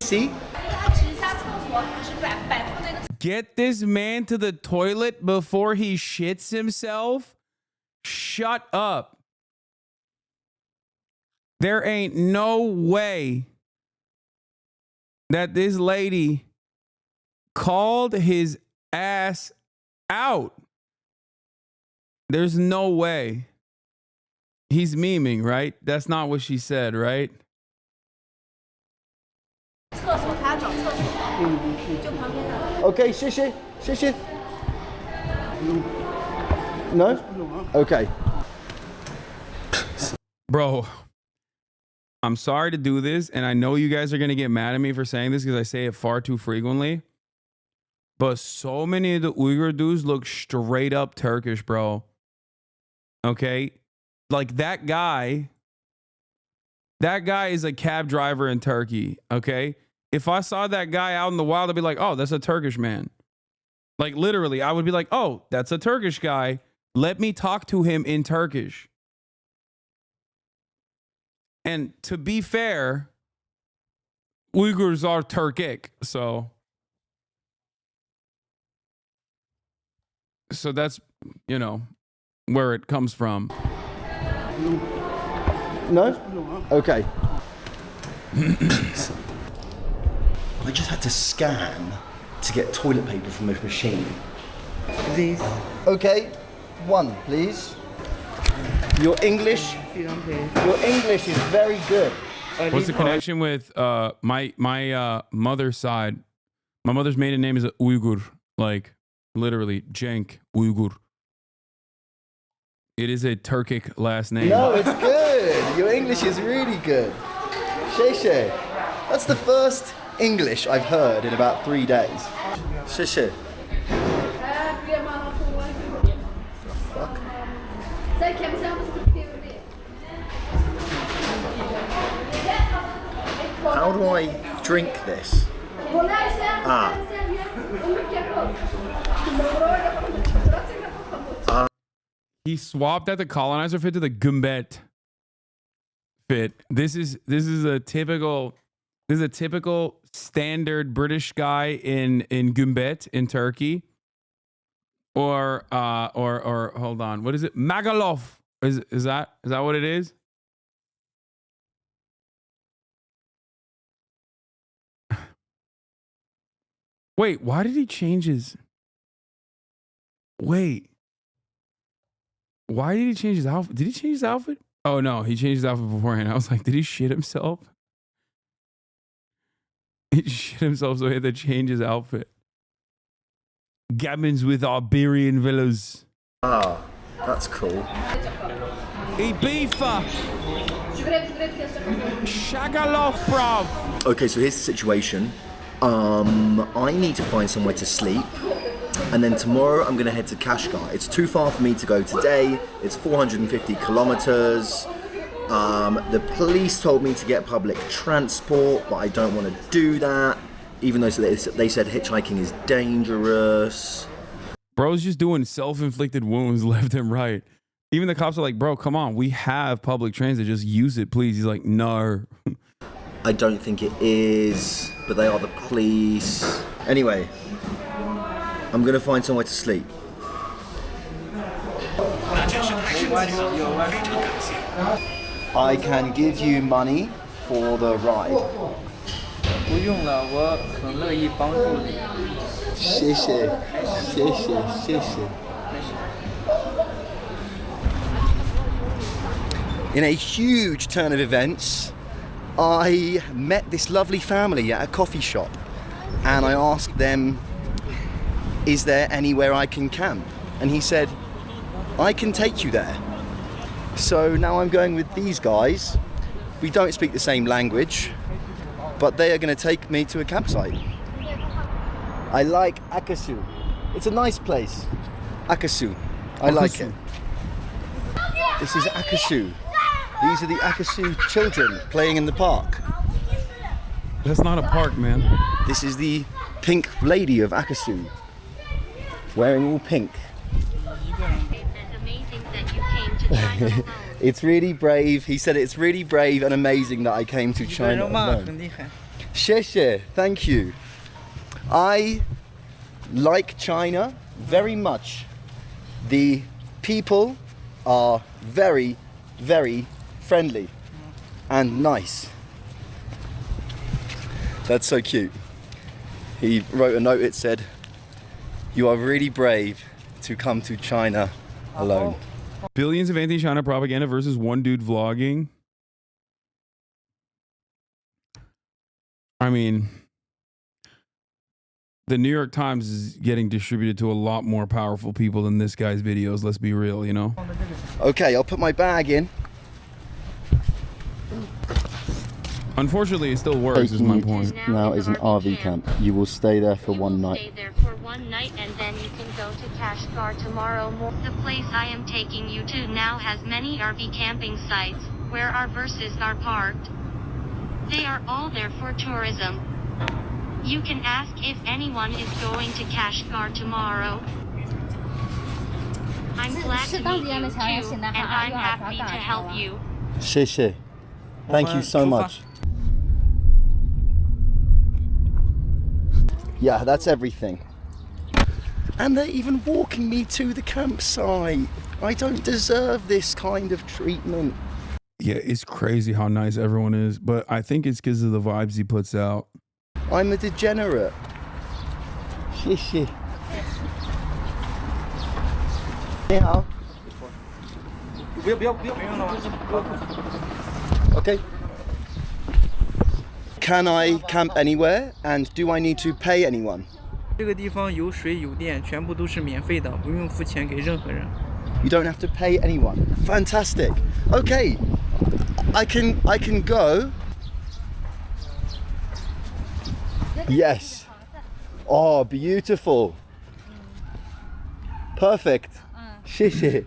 See? Get this man to the toilet before he shits himself? Shut up. There ain't no way that this lady called his ass out. There's no way. He's memeing, right? That's not what she said, right? Okay, 谢谢. No? Okay. Bro, I'm sorry to do this, and I know you guys are going to get mad at me for saying this because I say it far too frequently. But so many of the Uyghur dudes look straight up Turkish, bro. Okay? Like that guy is a cab driver in Turkey, okay? If I saw that guy out in the wild, I'd be like, oh, that's a Turkish man. Like literally, I would be like, oh, that's a Turkish guy. Let me talk to him in Turkish. And to be fair, Uyghurs are Turkic, so that's, you know, where it comes from. No? Okay. I just had to scan to get toilet paper from this machine. Please. Okay, 1, please. Your English is very good. What's the connection with my mother's side? My mother's maiden name is Uyghur, like literally Cenk Uyghur. It is a Turkic last name. No, it's good. Your English is really good. Sheshe. That's the first English I've heard in about 3 days. Sheshe. Fuck. How do I drink this? He swapped out the colonizer fit to the gumbet fit. This is a typical standard British guy in gumbet in Turkey. Or hold on, what is it? Magalov. Is that what it is? Wait, why did he change his? Wait. Why did he change his outfit? Did he change his outfit? Oh no, he changed his outfit beforehand. I was like, did he shit himself? He shit himself, so he had to change his outfit. Gammons with Iberian villas. Ah, that's cool. Ibiza. Shagalov, bruv. Okay, so here's the situation. I need to find somewhere to sleep. And then tomorrow I'm going to head to Kashgar. It's too far for me to go today. It's 450 kilometers. The police told me to get public transport, but I don't want to do that. Even though they said hitchhiking is dangerous. Bro's just doing self-inflicted wounds left and right. Even the cops are like, bro, come on. We have public transit. Just use it, please. He's like, no. I don't think it is, but they are the police. Anyway, I'm going to find somewhere to sleep. I can give you money for the ride. 不用了，我很乐意帮助你。谢谢，谢谢，谢谢。In a huge turn of events, I met this lovely family at a coffee shop, and I asked them, is there anywhere I can camp? And he said, I can take you there. So now I'm going with these guys. We don't speak the same language, but they are going to take me to a campsite. I like Akasu. It's a nice place. Akasu. I like it. This is Akasu. These are the Akasu children playing in the park. That's not a park, man. This is the pink lady of Akasu, wearing all pink. It's really brave. He said it's really brave and amazing that I came to China alone. Sheshe, thank you. I like China very much. The people are very, very friendly and nice. That's so cute. He wrote a note, it said, you are really brave to come to China alone. Billions of anti-China propaganda versus one dude vlogging. I mean, the New York Times is getting distributed to a lot more powerful people than this guy's videos. Let's be real, you know? Okay, I'll put my bag in. Unfortunately, it still works, is my point. Now is an RV camp. You will stay there for one night. Stay there for one night and then you can go to Kashgar tomorrow morning. The place I am taking you to now has many RV camping sites, where our buses are parked. They are all there for tourism. You can ask if anyone is going to Kashgar tomorrow. I'm glad to meet you too, and I'm happy to help you. 谢谢。Thank you so much. Yeah, that's everything. And they're even walking me to the campsite. I don't deserve this kind of treatment. Yeah, it's crazy how nice everyone is, but I think it's because of the vibes he puts out. I'm a degenerate. Shishi. Yeah. Okay. Can I camp anywhere? And do I need to pay anyone? 这个地方有水有电，全部都是免费的，不用付钱给任何人。 You don't have to pay anyone. Fantastic. Okay, I can go. Yes. Oh, beautiful. Perfect. 谢谢.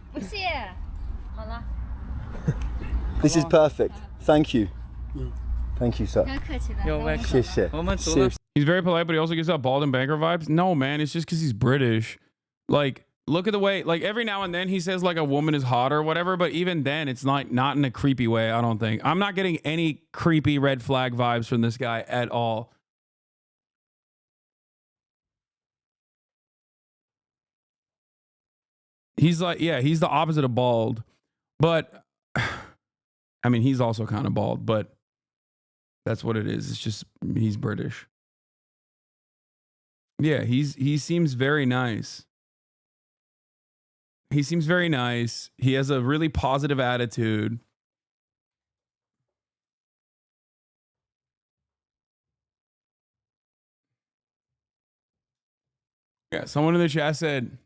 This is perfect. Thank you. Thank you, sir. He's very polite, but he also gives out bald and banker vibes. No, man, it's just because he's British. Like, look at the way, like every now and then he says like a woman is hot or whatever, but even then it's not in a creepy way, I don't think. I'm not getting any creepy red flag vibes from this guy at all. He's like, yeah, he's the opposite of bald. But, I mean, he's also kind of bald, but that's what it is. It's just, he's British. Yeah, he seems very nice. He seems very nice. He has a really positive attitude. Yeah, someone in the chat said,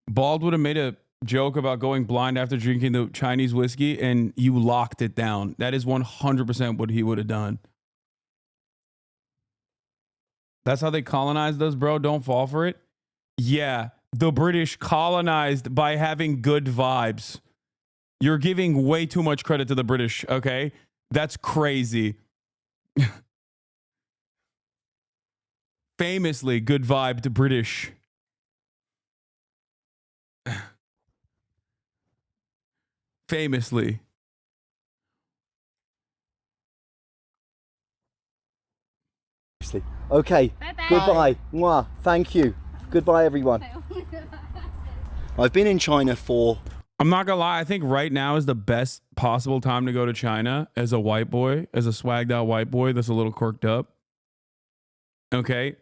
Bald would have made a joke about going blind after drinking the Chinese whiskey, and you locked it down. That is 100% what he would have done. That's how they colonized us, bro. Don't fall for it. Yeah, the British colonized by having good vibes. You're giving way too much credit to the British, okay? That's crazy. Famously good vibe to British. Famously. Okay. Bye-bye. Goodbye. Mwah. Thank you. Goodbye, everyone. I've been in China for... I'm not gonna lie. I think right now is the best possible time to go to China as a white boy, as a swagged out white boy that's a little quirked up. Okay.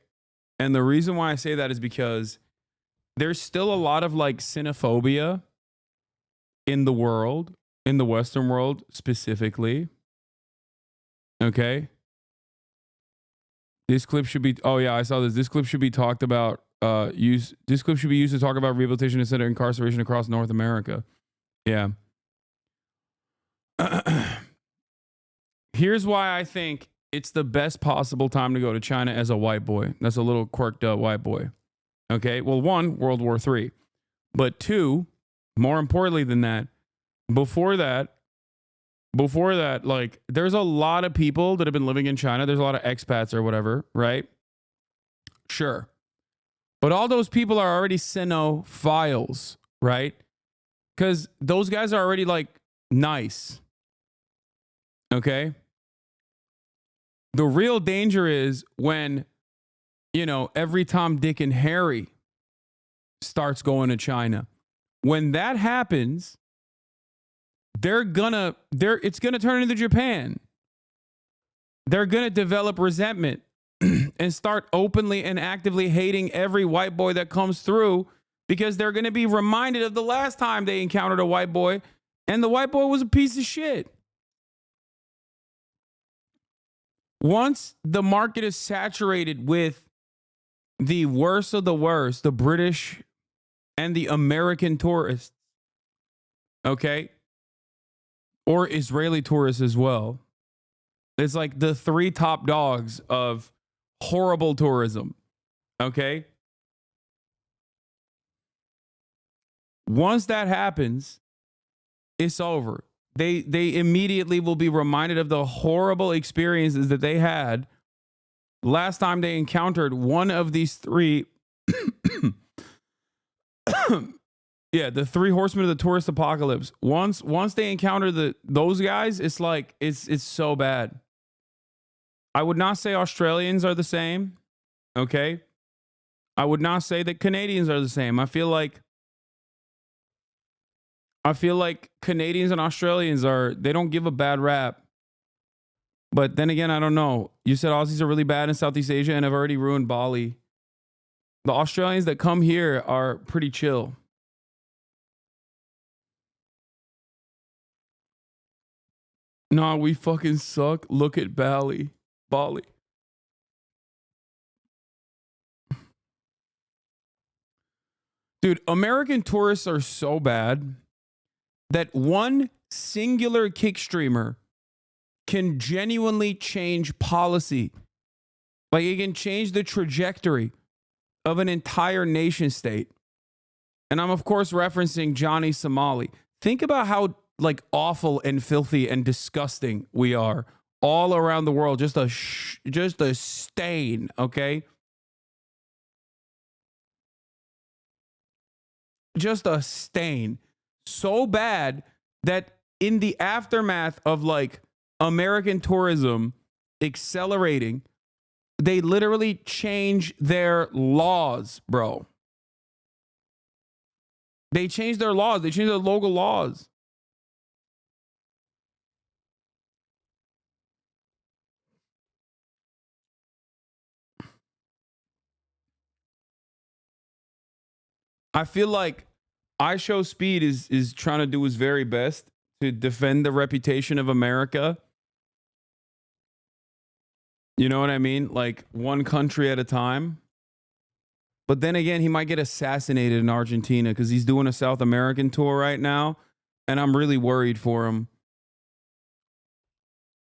And the reason why I say that is because there's still a lot of like xenophobia in the world, in the Western world specifically. Okay. This clip should be, oh yeah, I saw this. This clip should be talked about, this clip should be used to talk about rehabilitation instead of incarceration across North America. Yeah. Here's why I think it's the best possible time to go to China as a white boy. That's a little quirked up white boy. Okay. Well, one, World War III. But two, more importantly than that, before that, like, there's a lot of people that have been living in China. There's a lot of expats or whatever, right? Sure. But all those people are already xenophiles, right? Because those guys are already, like, nice. Okay? The real danger is when, you know, every Tom, Dick, and Harry starts going to China. When that happens... it's gonna turn into Japan. They're gonna develop resentment and start openly and actively hating every white boy that comes through because they're gonna be reminded of the last time they encountered a white boy and the white boy was a piece of shit. Once the market is saturated with the worst of the worst, the British and the American tourists, okay? Or Israeli tourists as well. It's like the three top dogs of horrible tourism. Okay? Once that happens, it's over. They immediately will be reminded of the horrible experiences that they had last time they encountered one of these three Yeah, the three horsemen of the tourist apocalypse. Once they encounter those guys, it's like it's so bad. I would not say Australians are the same. Okay? I would not say that Canadians are the same. I feel like Canadians and Australians they don't give a bad rap. But then again, I don't know. You said Aussies are really bad in Southeast Asia and have already ruined Bali. The Australians that come here are pretty chill. Nah, we fucking suck. Look at Bali. Dude, American tourists are so bad that one singular kick streamer can genuinely change policy. Like, it can change the trajectory of an entire nation state. And I'm, of course, referencing Johnny Somali. Think about how like awful and filthy and disgusting we are all around the world. Just a stain, okay? Just a stain. So bad that in the aftermath of like American tourism accelerating, they literally change their laws, bro. They change their laws. They change their local laws. I feel like iShowSpeed is trying to do his very best to defend the reputation of America. You know what I mean? Like one country at a time. But then again, he might get assassinated in Argentina because he's doing a South American tour right now. And I'm really worried for him.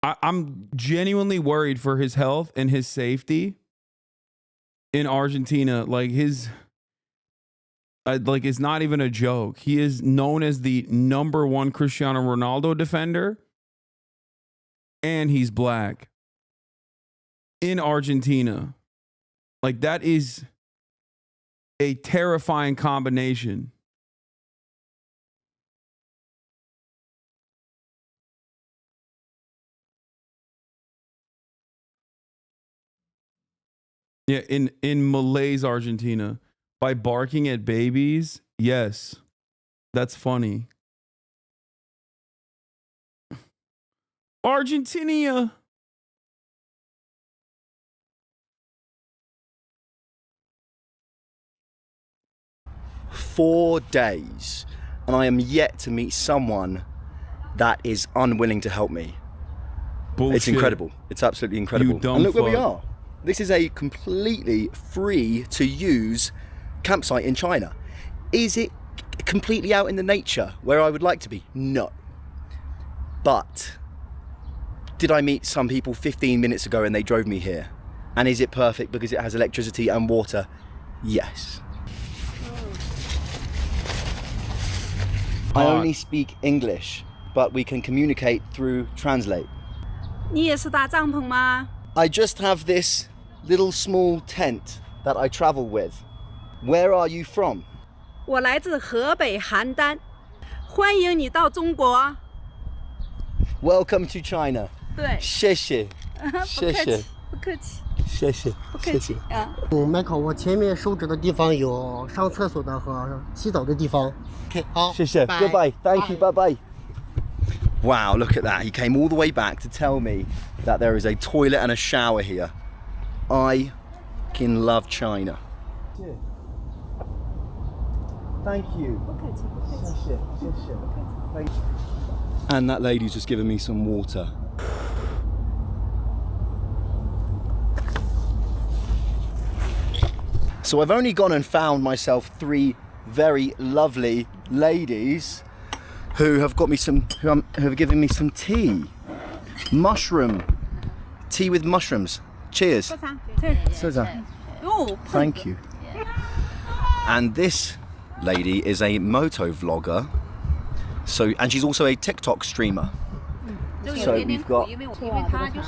I'm genuinely worried for his health and his safety in Argentina. Like it's not even a joke. He is known as the #1 Cristiano Ronaldo defender. And he's black. In Argentina. Like, that is a terrifying combination. Yeah, in Malay's Argentina. By barking at babies, yes. That's funny. Argentina. "4 days, and I am yet to meet someone that is unwilling to help me." Bullshit. It's incredible. It's absolutely incredible. You dumb And look where we fuck. are. This is a completely free to use campsite in China. Is it completely out in the nature where I would like to be? No. But did I meet some people 15 minutes ago and they drove me here? And is it perfect because it has electricity and water? Yes. I only speak English, but we can communicate through Translate. 你也是搭帐篷吗？ I just have this little small tent that I travel with. Where are you from? 我来自河北邯郸，欢迎你到中国。 Welcome to China. 对，谢谢，谢谢，不客气，谢谢，不客气啊。Michael， 我前面手指的地方有上厕所的和洗澡的地方。OK， 好，谢谢 bye. Goodbye. Thank you. Bye. Bye bye. Wow, look at that. He came all the way back to tell me that there is a toilet and a shower here. I can love China. Thank you. And that lady's just given me some water. So I've only gone and found myself 3 very lovely ladies who have got me some, who have given me some tea. Mushroom. Tea with mushrooms. Cheers. Thank you. And this lady is a moto vlogger. So, and she's also a TikTok streamer. So we've got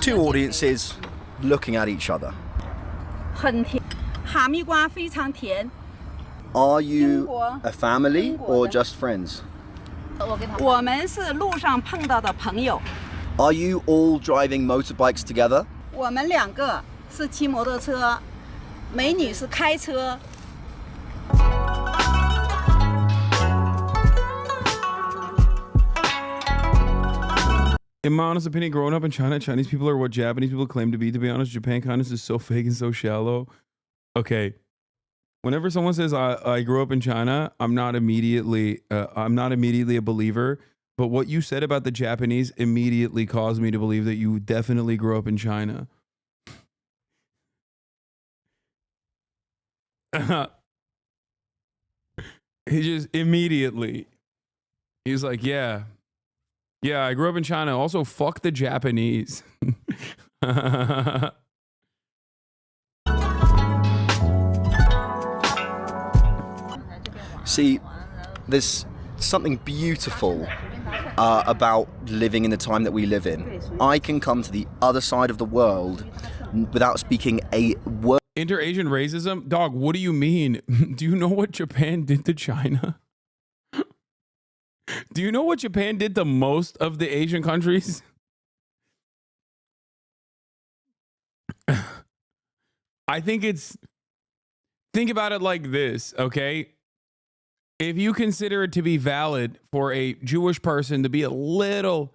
2 audiences looking at each other. 很甜，哈密瓜非常甜。Are you a family or just friends? 我们是路上碰到的朋友。 Are you all driving motorbikes together? 我们2个是骑摩托车，美女是开车。 In my honest opinion, growing up in China, Chinese people are what Japanese people claim to be. To be honest, Japan kindness is so fake and so shallow. Okay, whenever someone says I grew up in China, I'm not immediately a believer. But what you said about the Japanese immediately caused me to believe that you definitely grew up in China. He just immediately, he's like, yeah, I grew up in China. Also, fuck the Japanese. See, there's something beautiful about living in the time that we live in. I can come to the other side of the world without speaking a word. Inter-Asian racism? Dog, what do you mean? Do you know what Japan did to China? Do you know what Japan did to most of the Asian countries? I think think about it like this, okay? If you consider it to be valid for a Jewish person to be a little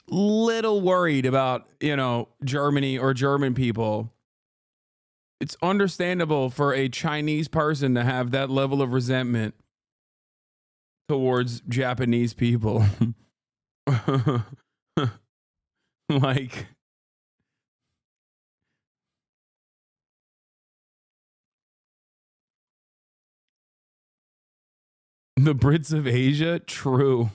worried about, Germany or German people, it's understandable for a Chinese person to have that level of resentment towards Japanese people. Like, the Brits of Asia? True.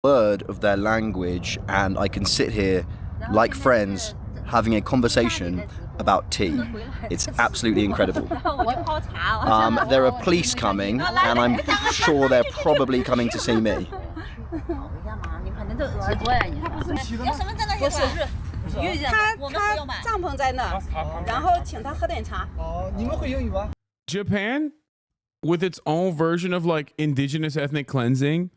Word of their language, and I can sit here like friends having a conversation about tea. It's absolutely incredible. There are police coming, and I'm sure they're probably coming to see me. Japan, with its own version of like indigenous ethnic cleansing,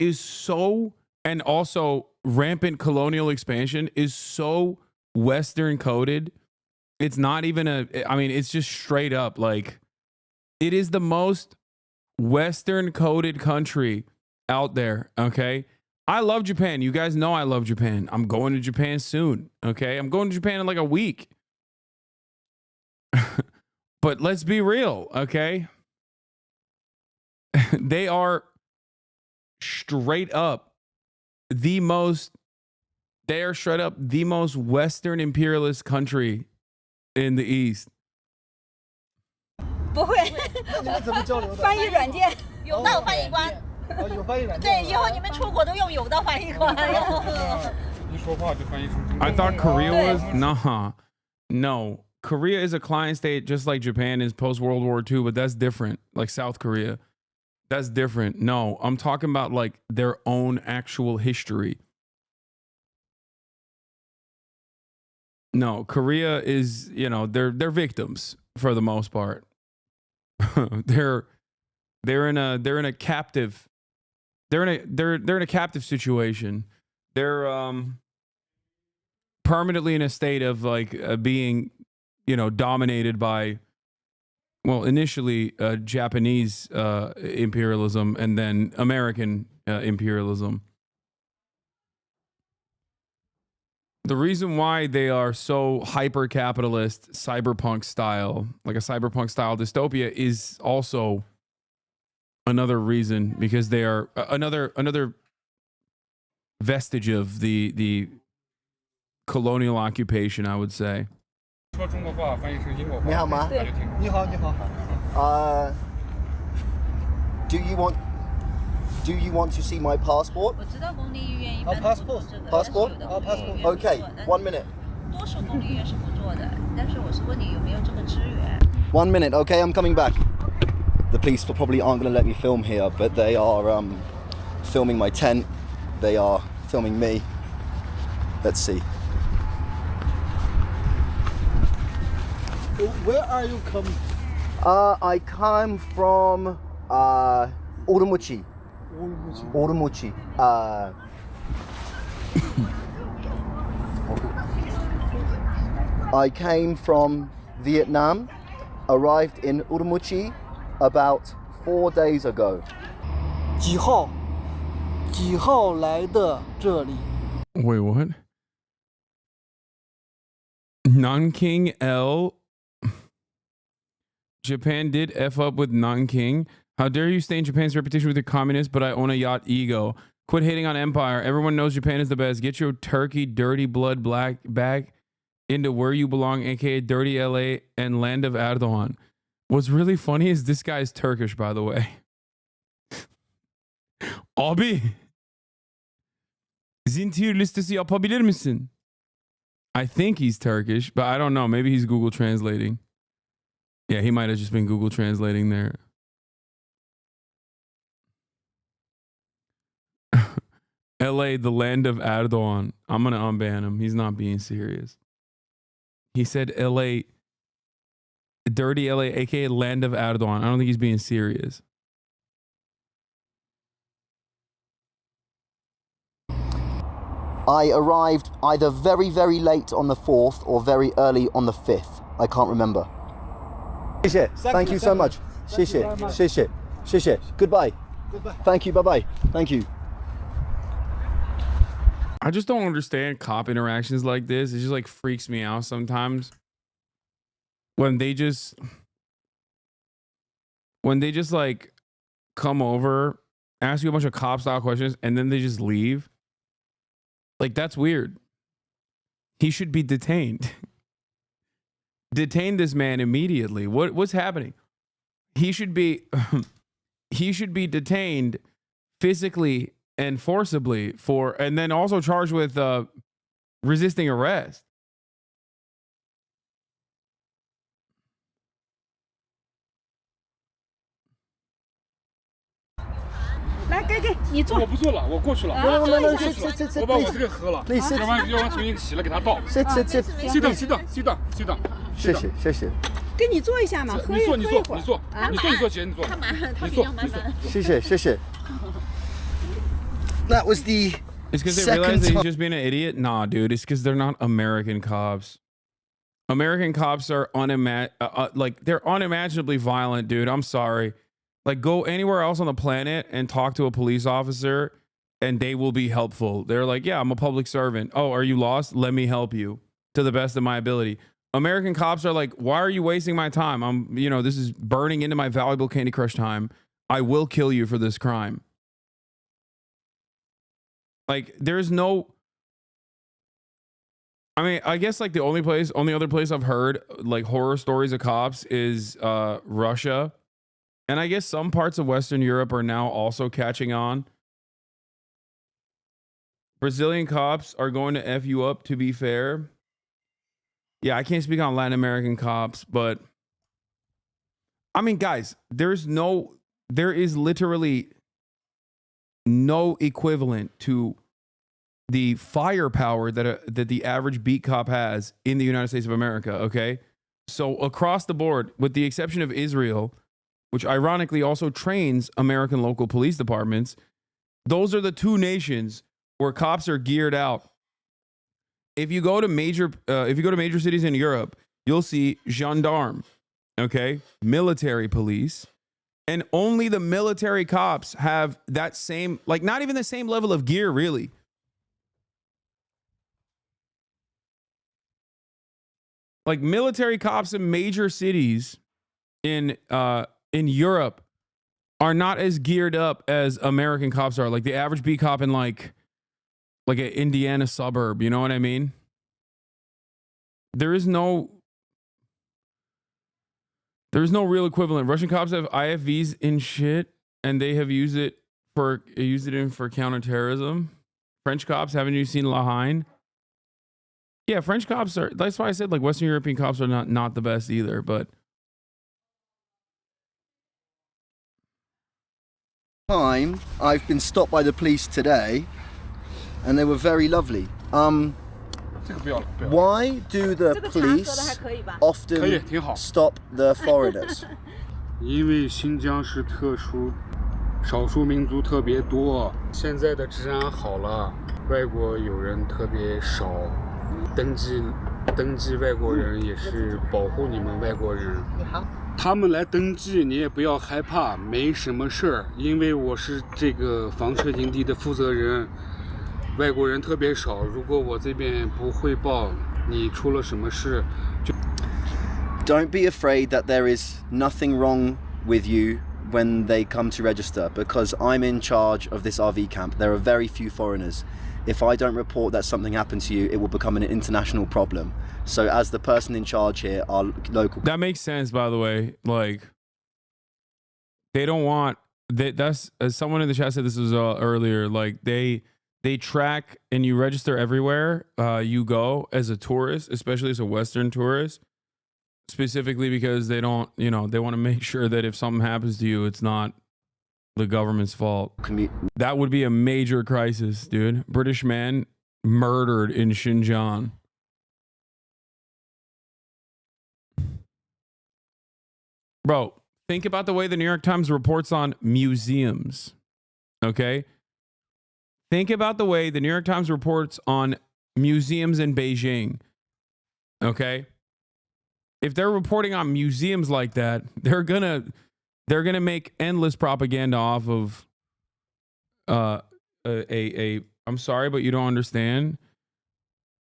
is so, and also rampant colonial expansion is so Western coded. It's not even it's just straight up like, it is the most Western coded country out there. Okay. I love Japan. You guys know I love Japan. I'm going to Japan soon. Okay. I'm going to Japan in like a week. But let's be real. Okay. They are straight up the most Western imperialist country in the East. 不会，翻译软件有道翻译官。有翻译软件。对，以后你们出国都用有道翻译官。一说话就翻译成中文。I thought Korea was no. Korea is a client state just like Japan is post World War II, but that's different. Like South Korea, that's different. No, I'm talking about like their own actual history. No, Korea is, they're victims for the most part. they're in a captive situation. They're permanently in a state of like being, dominated by, well, initially Japanese imperialism and then American imperialism. The reason why they are so hyper-capitalist, cyberpunk style, like a cyberpunk style dystopia, is also another reason, because they are another vestige of the colonial occupation, I would say. 说中国话翻译成英国话。你好吗？对。你好，你好。Do you want to see my passport? Passport? Passport? Okay, 1 minute. 1 minute, okay, I'm coming back. The police probably aren't going to let me film here, but they are filming my tent. They are filming me. Let's see. Where are you coming? I come from Urumqi. Urumqi. I came from Vietnam, arrived in Urumqi about 4 days ago. 几号来的这里？ Wait, what? Nanking L. Japan did F up with Nanking. How dare you stain Japan's reputation with your communist, but I own a yacht ego. Quit hating on empire. Everyone knows Japan is the best. Get your turkey, dirty blood black back into where you belong, aka dirty LA and land of Erdogan. What's really funny is this guy's Turkish, by the way. Abi. Zintir listesi yapabilir misin? I think he's Turkish, but I don't know. Maybe he's Google translating. Yeah, he might have just been Google translating there. LA, the land of Erdogan. I'm going to unban him. He's not being serious. He said LA, dirty LA, aka land of Erdogan. I don't think he's being serious. I arrived either very, very late on the 4th or very early on the 5th. I can't remember. Thank you so much. Goodbye. Thank you. Bye-bye. Thank you. I just don't understand cop interactions like this. It just like freaks me out sometimes. When they just like come over, ask you a bunch of cop style questions, and then they just leave. Like, that's weird. He should be detained. Detain this man immediately. What's happening? He should be detained physically and forcibly and then also charged with resisting arrest.我不做了，我过去了。我把我这个喝了，要不然重新洗了给他倒。Sit down。谢谢。给你做一下嘛，喝一会儿。你坐，姐，你坐。谢谢。That was the It's because they realize that he's just being an idiot? Nah, dude. It's because they're not American cops. American cops are they're unimaginably violent, dude. I'm sorry. Like, go anywhere else on the planet and talk to a police officer and they will be helpful. They're like, yeah, I'm a public servant. Oh, are you lost? Let me help you to the best of my ability. American cops are like, why are you wasting my time? This is burning into my valuable Candy Crush time. I will kill you for this crime. Like, there's no, I guess like the only other place I've heard like horror stories of cops is Russia. And I guess some parts of Western Europe are now also catching on. Brazilian cops are going to F you up, to be fair. Yeah, I can't speak on Latin American cops, but guys, there is literally no equivalent to the firepower that the average beat cop has in the United States of America, okay? So across the board, with the exception of Israel, which ironically also trains American local police departments, those are the two nations where cops are geared out. If you go to major cities in Europe, you'll see gendarme, okay, military police, and only the military cops have that same, like, not even the same level of gear, really. Like, military cops in major cities in Europe are not as geared up as American cops are. Like the average beat cop in like an Indiana suburb, you know what I mean? There's no real equivalent. Russian cops have IFVs in shit, and they have used it for counterterrorism. French cops, haven't you seen Lahain? Yeah, French cops are, that's why I said like Western European cops are not the best either, but time I've been stopped by the police today, and they were very lovely. Why do the police often stop the foreigners? 因为新疆是特殊，少数民族特别多。现在的治安好了，外国友人特别少，登记外国人也是保护你们外国人。他们来登记，你也不要害怕，没什么事儿，因为我是这个房车营地的负责人。外国人特别少，如果我这边不汇报，你出了什么事，就。Don't be afraid that there is nothing wrong with you when they come to register, because I'm in charge of this RV camp. There are very few foreigners. If I don't report that something happened to you, it will become an international problem. So as the person in charge here, our local... That makes sense, by the way. Like, they don't want... That's... As someone in the chat said this was earlier, like, they track and you register everywhere you go as a tourist, especially as a Western tourist, specifically because they don't, you know, they want to make sure that if something happens to you, it's not the government's fault. That would be a major crisis, dude. British man murdered in Xinjiang. Bro, think about the way the New York Times reports on museums, okay? Think about the way the New York Times reports on museums in Beijing, okay? If they're reporting on museums like that, they're gonna make endless propaganda off of I'm sorry, but you don't understand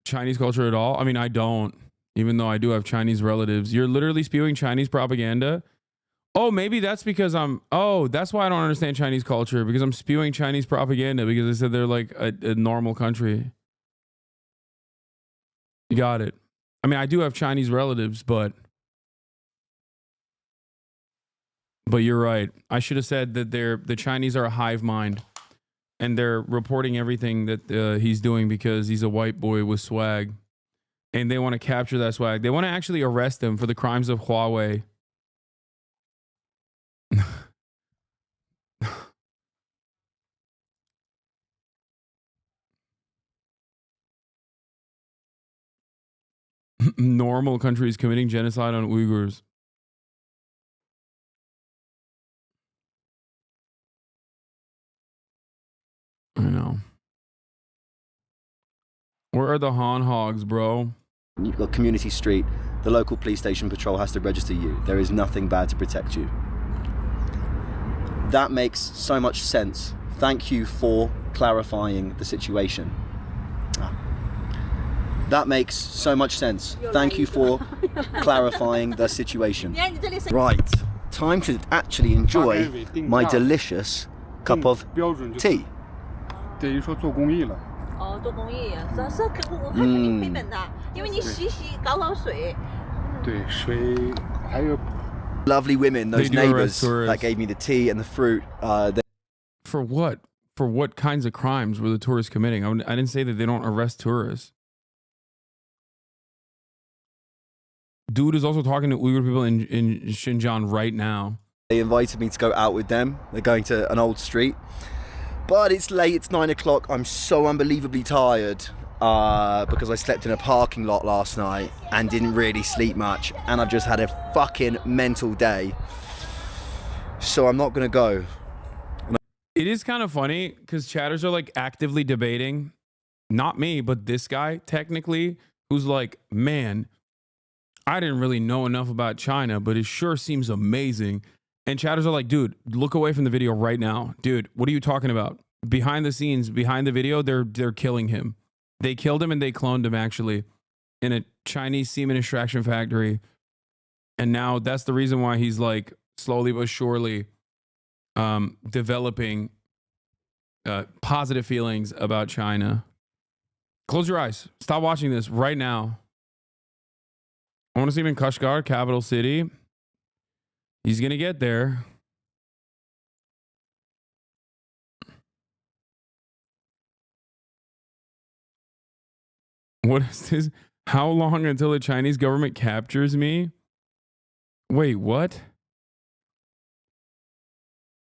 Chinese culture at all. I mean, I don't, even though I do have Chinese relatives. You're literally spewing Chinese propaganda. Oh, maybe that's because that's why I don't understand Chinese culture, because I'm spewing Chinese propaganda because I said they're like a normal country. You got it. I mean, I do have Chinese relatives, but you're right. I should have said that the Chinese are a hive mind, and they're reporting everything that he's doing because he's a white boy with swag, and they want to capture that swag. They want to actually arrest him for the crimes of Huawei. Normal countries committing genocide on Uyghurs. I know. Where are the Han hogs, bro? You've got Community Street. The local police station patrol has to register you. There is nothing bad to protect you. That makes so much sense. Thank you for clarifying the situation. That makes so much sense. Thank you for clarifying the situation. Right, time to actually enjoy my delicious cup of tea. 等于说做公益了。哦，做公益，是我看肯定亏本的，因为你洗搞水。对，水还有。Lovely women, those neighbors that gave me the tea and the fruit. For what? For what kinds of crimes were the tourists committing? I didn't say that they don't arrest tourists. Dude is also talking to Uyghur people in Xinjiang right now. They invited me to go out with them. They're going to an old street. But it's late, it's 9 o'clock. I'm so unbelievably tired because I slept in a parking lot last night and didn't really sleep much. And I've just had a fucking mental day. So I'm not going to go. It is kind of funny because chatters are like actively debating, not me, but this guy technically, who's like, man, I didn't really know enough about China, but it sure seems amazing. And chatters are like, dude, look away from the video right now. Dude, what are you talking about? Behind the scenes, behind the video, they're killing him. They killed him and they cloned him actually in a Chinese semen extraction factory. And now that's the reason why he's like slowly but surely developing positive feelings about China. Close your eyes. Stop watching this right now. I want to see him in Kashgar, capital city. He's going to get there. What is this? How long until the Chinese government captures me? Wait, what?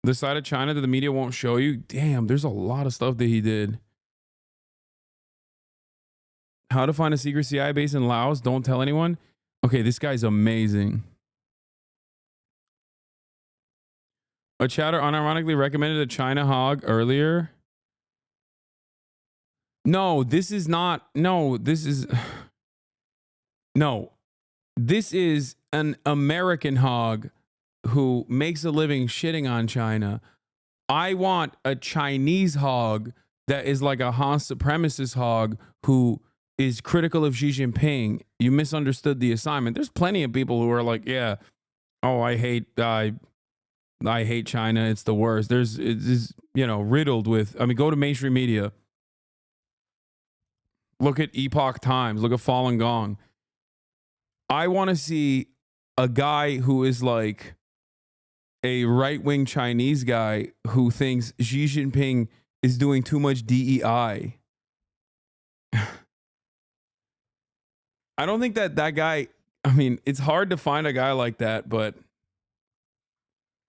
The side of China that the media won't show you? Damn, there's a lot of stuff that he did. How to find a secret CIA base in Laos? Don't tell anyone. Okay, this guy's amazing. A chatter unironically recommended a China hog earlier. No, this is not. No, this is. No, this is an American hog who makes a living shitting on China. I want a Chinese hog that is like a Han supremacist hog who is critical of Xi Jinping. You misunderstood the assignment. There's plenty of people who are like, yeah, oh, I hate China. It's the worst. It's riddled with. I mean, go to mainstream media. Look at Epoch Times. Look at Falun Gong. I want to see a guy who is like a right-wing Chinese guy who thinks Xi Jinping is doing too much DEI. I don't think that guy, I mean, it's hard to find a guy like that, but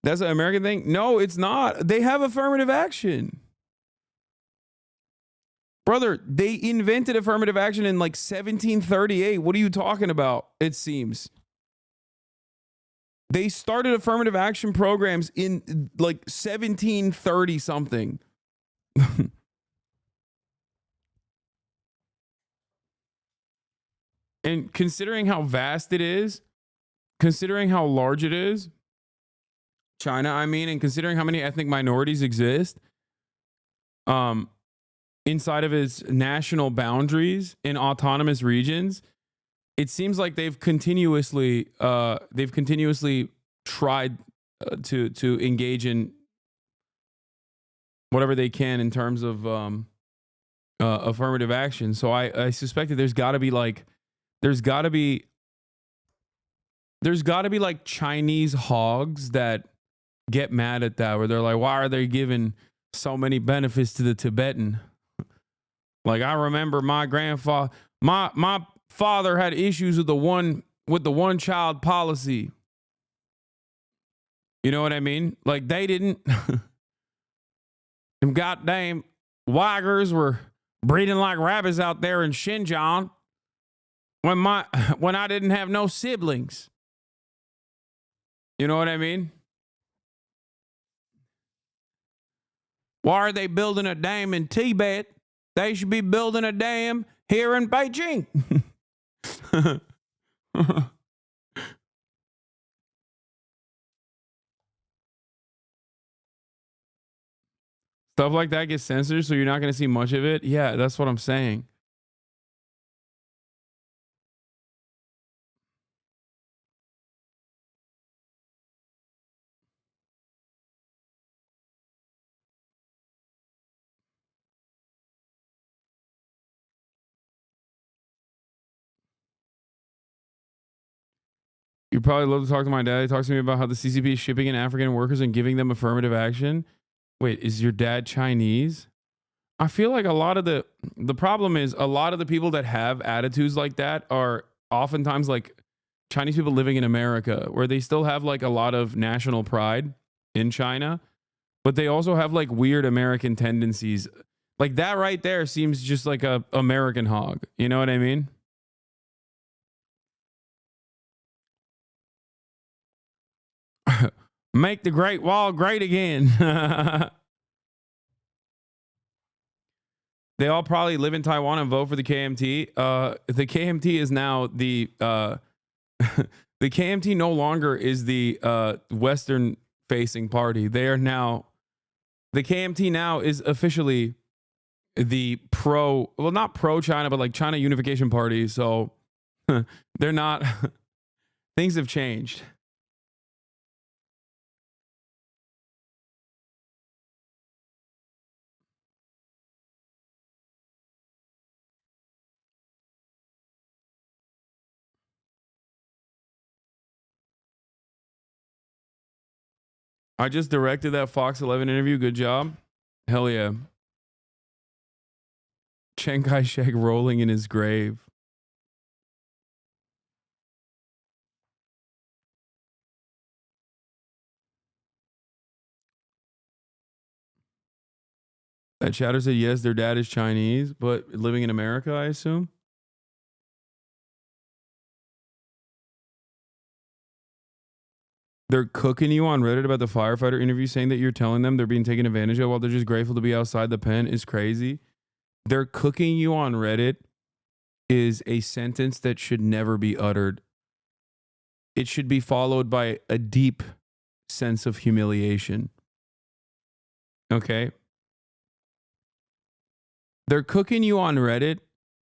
that's an American thing? No, it's not. They have affirmative action. Brother, they invented affirmative action in like 1738. What are you talking about? It seems. They started affirmative action programs in like 1730 something. And considering how vast it is, considering how large it is, China, I mean, and considering how many ethnic minorities exist, inside of its national boundaries in autonomous regions, it seems like they've continuously tried to engage in whatever they can in terms of affirmative action. So I suspect that there's got to be like Chinese hogs that get mad at that, where they're like, why are they giving so many benefits to the Tibetan? Like, I remember my grandfather, my father had issues with the one child policy. You know what I mean? Like, they didn't. Them goddamn Uyghurs were breeding like rabbits out there in Xinjiang when I didn't have no siblings. You know what I mean? Why are they building a dam in Tibet? They should be building a dam here in Beijing. Stuff like that gets censored, so you're not going to see much of it. Yeah, that's what I'm saying. You probably love to talk to my dad. He talks to me about how the CCP is shipping in African workers and giving them affirmative action. Wait, is your dad Chinese? I feel like a lot of the problem is a lot of the people that have attitudes like that are oftentimes like Chinese people living in America, where they still have like a lot of national pride in China, but they also have like weird American tendencies. Like that right there seems just like a American hog. You know what I mean? Make the Great Wall great again. They all probably live in Taiwan and vote for the KMT. The KMT is now the the KMT no longer is the Western facing party. They are now, the KMT now is officially the not pro China, but like China Unification Party. So they're not, things have changed. I just directed that Fox 11 interview. Good job. Hell yeah. Chiang Kai-shek rolling in his grave. That chatter said yes, their dad is Chinese, but living in America, I assume. They're cooking you on Reddit about the firefighter interview, saying that you're telling them they're being taken advantage of while they're just grateful to be outside the pen is crazy. They're cooking you on Reddit is a sentence that should never be uttered. It should be followed by a deep sense of humiliation. Okay? They're cooking you on Reddit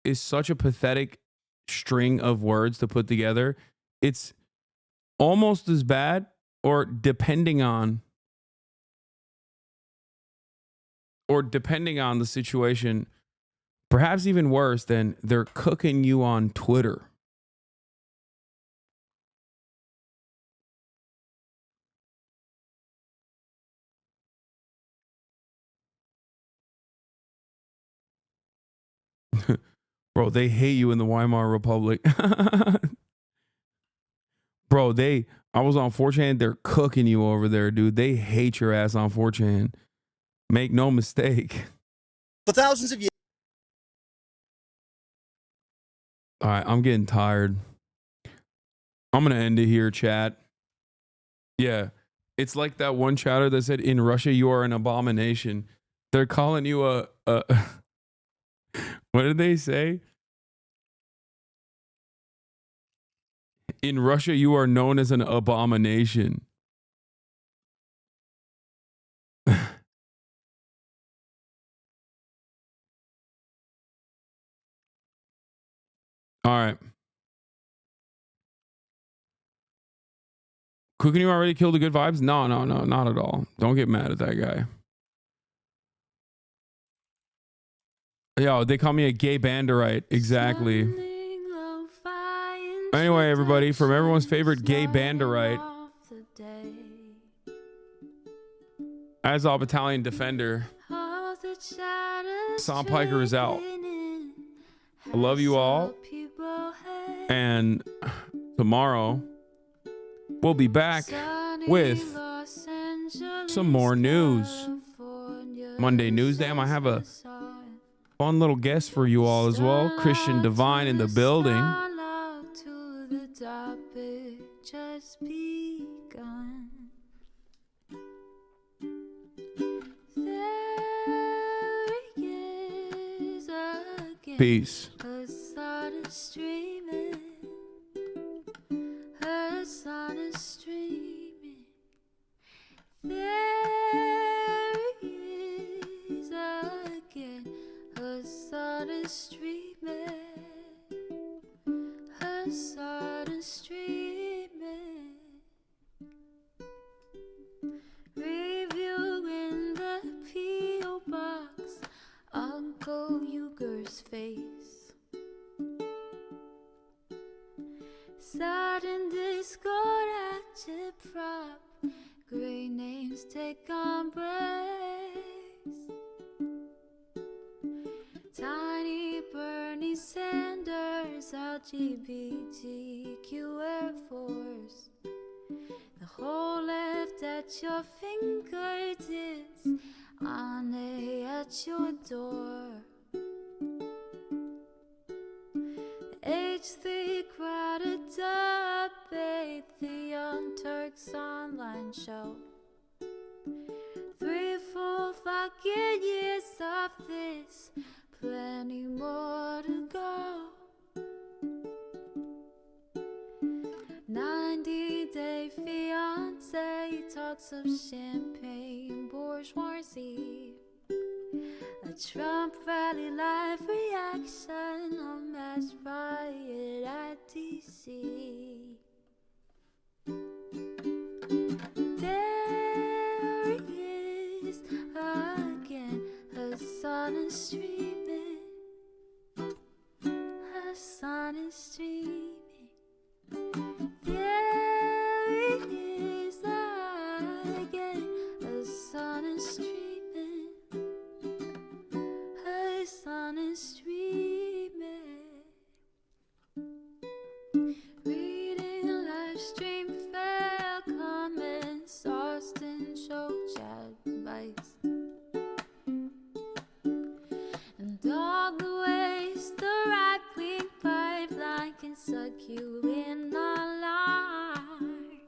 is such a pathetic string of words to put together. It's almost as bad, or depending on the situation, perhaps even worse than they're cooking you on Twitter. Bro, they hate you in the Weimar Republic. Bro, I was on 4chan. They're cooking you over there, dude. They hate your ass on 4chan. Make no mistake. For thousands of years. All right, I'm getting tired. I'm going to end it here, chat. Yeah, it's like that one chatter that said, in Russia, you are an abomination. They're calling you a what did they say? In Russia, you are known as an abomination. All right. Cooking you already killed the good vibes? No, not at all. Don't get mad at that guy. Yo, they call me a gay banderite. Exactly. Anyway, everybody, from everyone's favorite gay banderite, as our battalion defender, Sam Piker is out. I love you all. And tomorrow, we'll be back with some more news. Monday News Day. I might have a fun little guest for you all as well. Christian Divine in the building. Peace. There is again, Hasan is streaming, Hasan is streaming, reviewing the P.O. box, Uncle Uger's face. Sudden discord at your prop, great names take embrace. Tiny Bernie Sanders, LGBTQ Air Force. The whole left at your fingertips, Ane at your door. H3 crowded debate, the Young Turks online show. 3 full fucking years of this, plenty more to go. 90-day fiance, talks of champagne bourgeoisie. A Trump rally live reaction, a mass riot at DC. There he is again, Hasan is streaming, Hasan is streaming. There he is again, Hasan is streaming. Hasan is streaming. Reading live stream fair comments, Austin show chat advice, and all the ways the right-wing pipeline can suck you in online.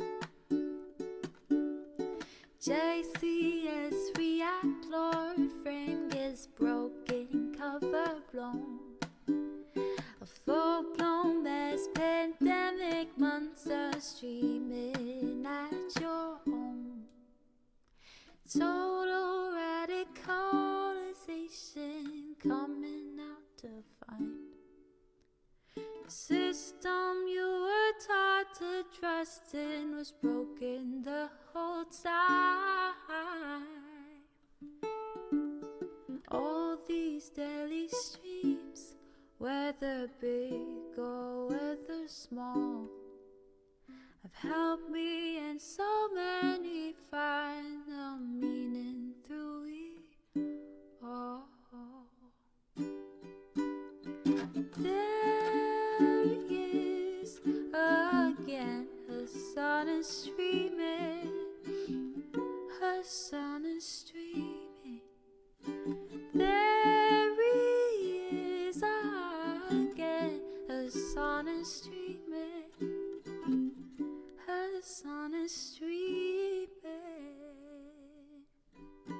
JCS react, Lord, frame gets broken, cover blown. A full-blown mass pandemic, monster streaming at your home. Total radicalization coming out to find. The system you were taught to trust in was broken the whole time. All these daily streams, whether big or whether small, have helped me and so many find the meaning through it all. There is again, Hasan is streaming, Hasan is streaming. There he is again, Hasan is streaming, Hasan is streaming.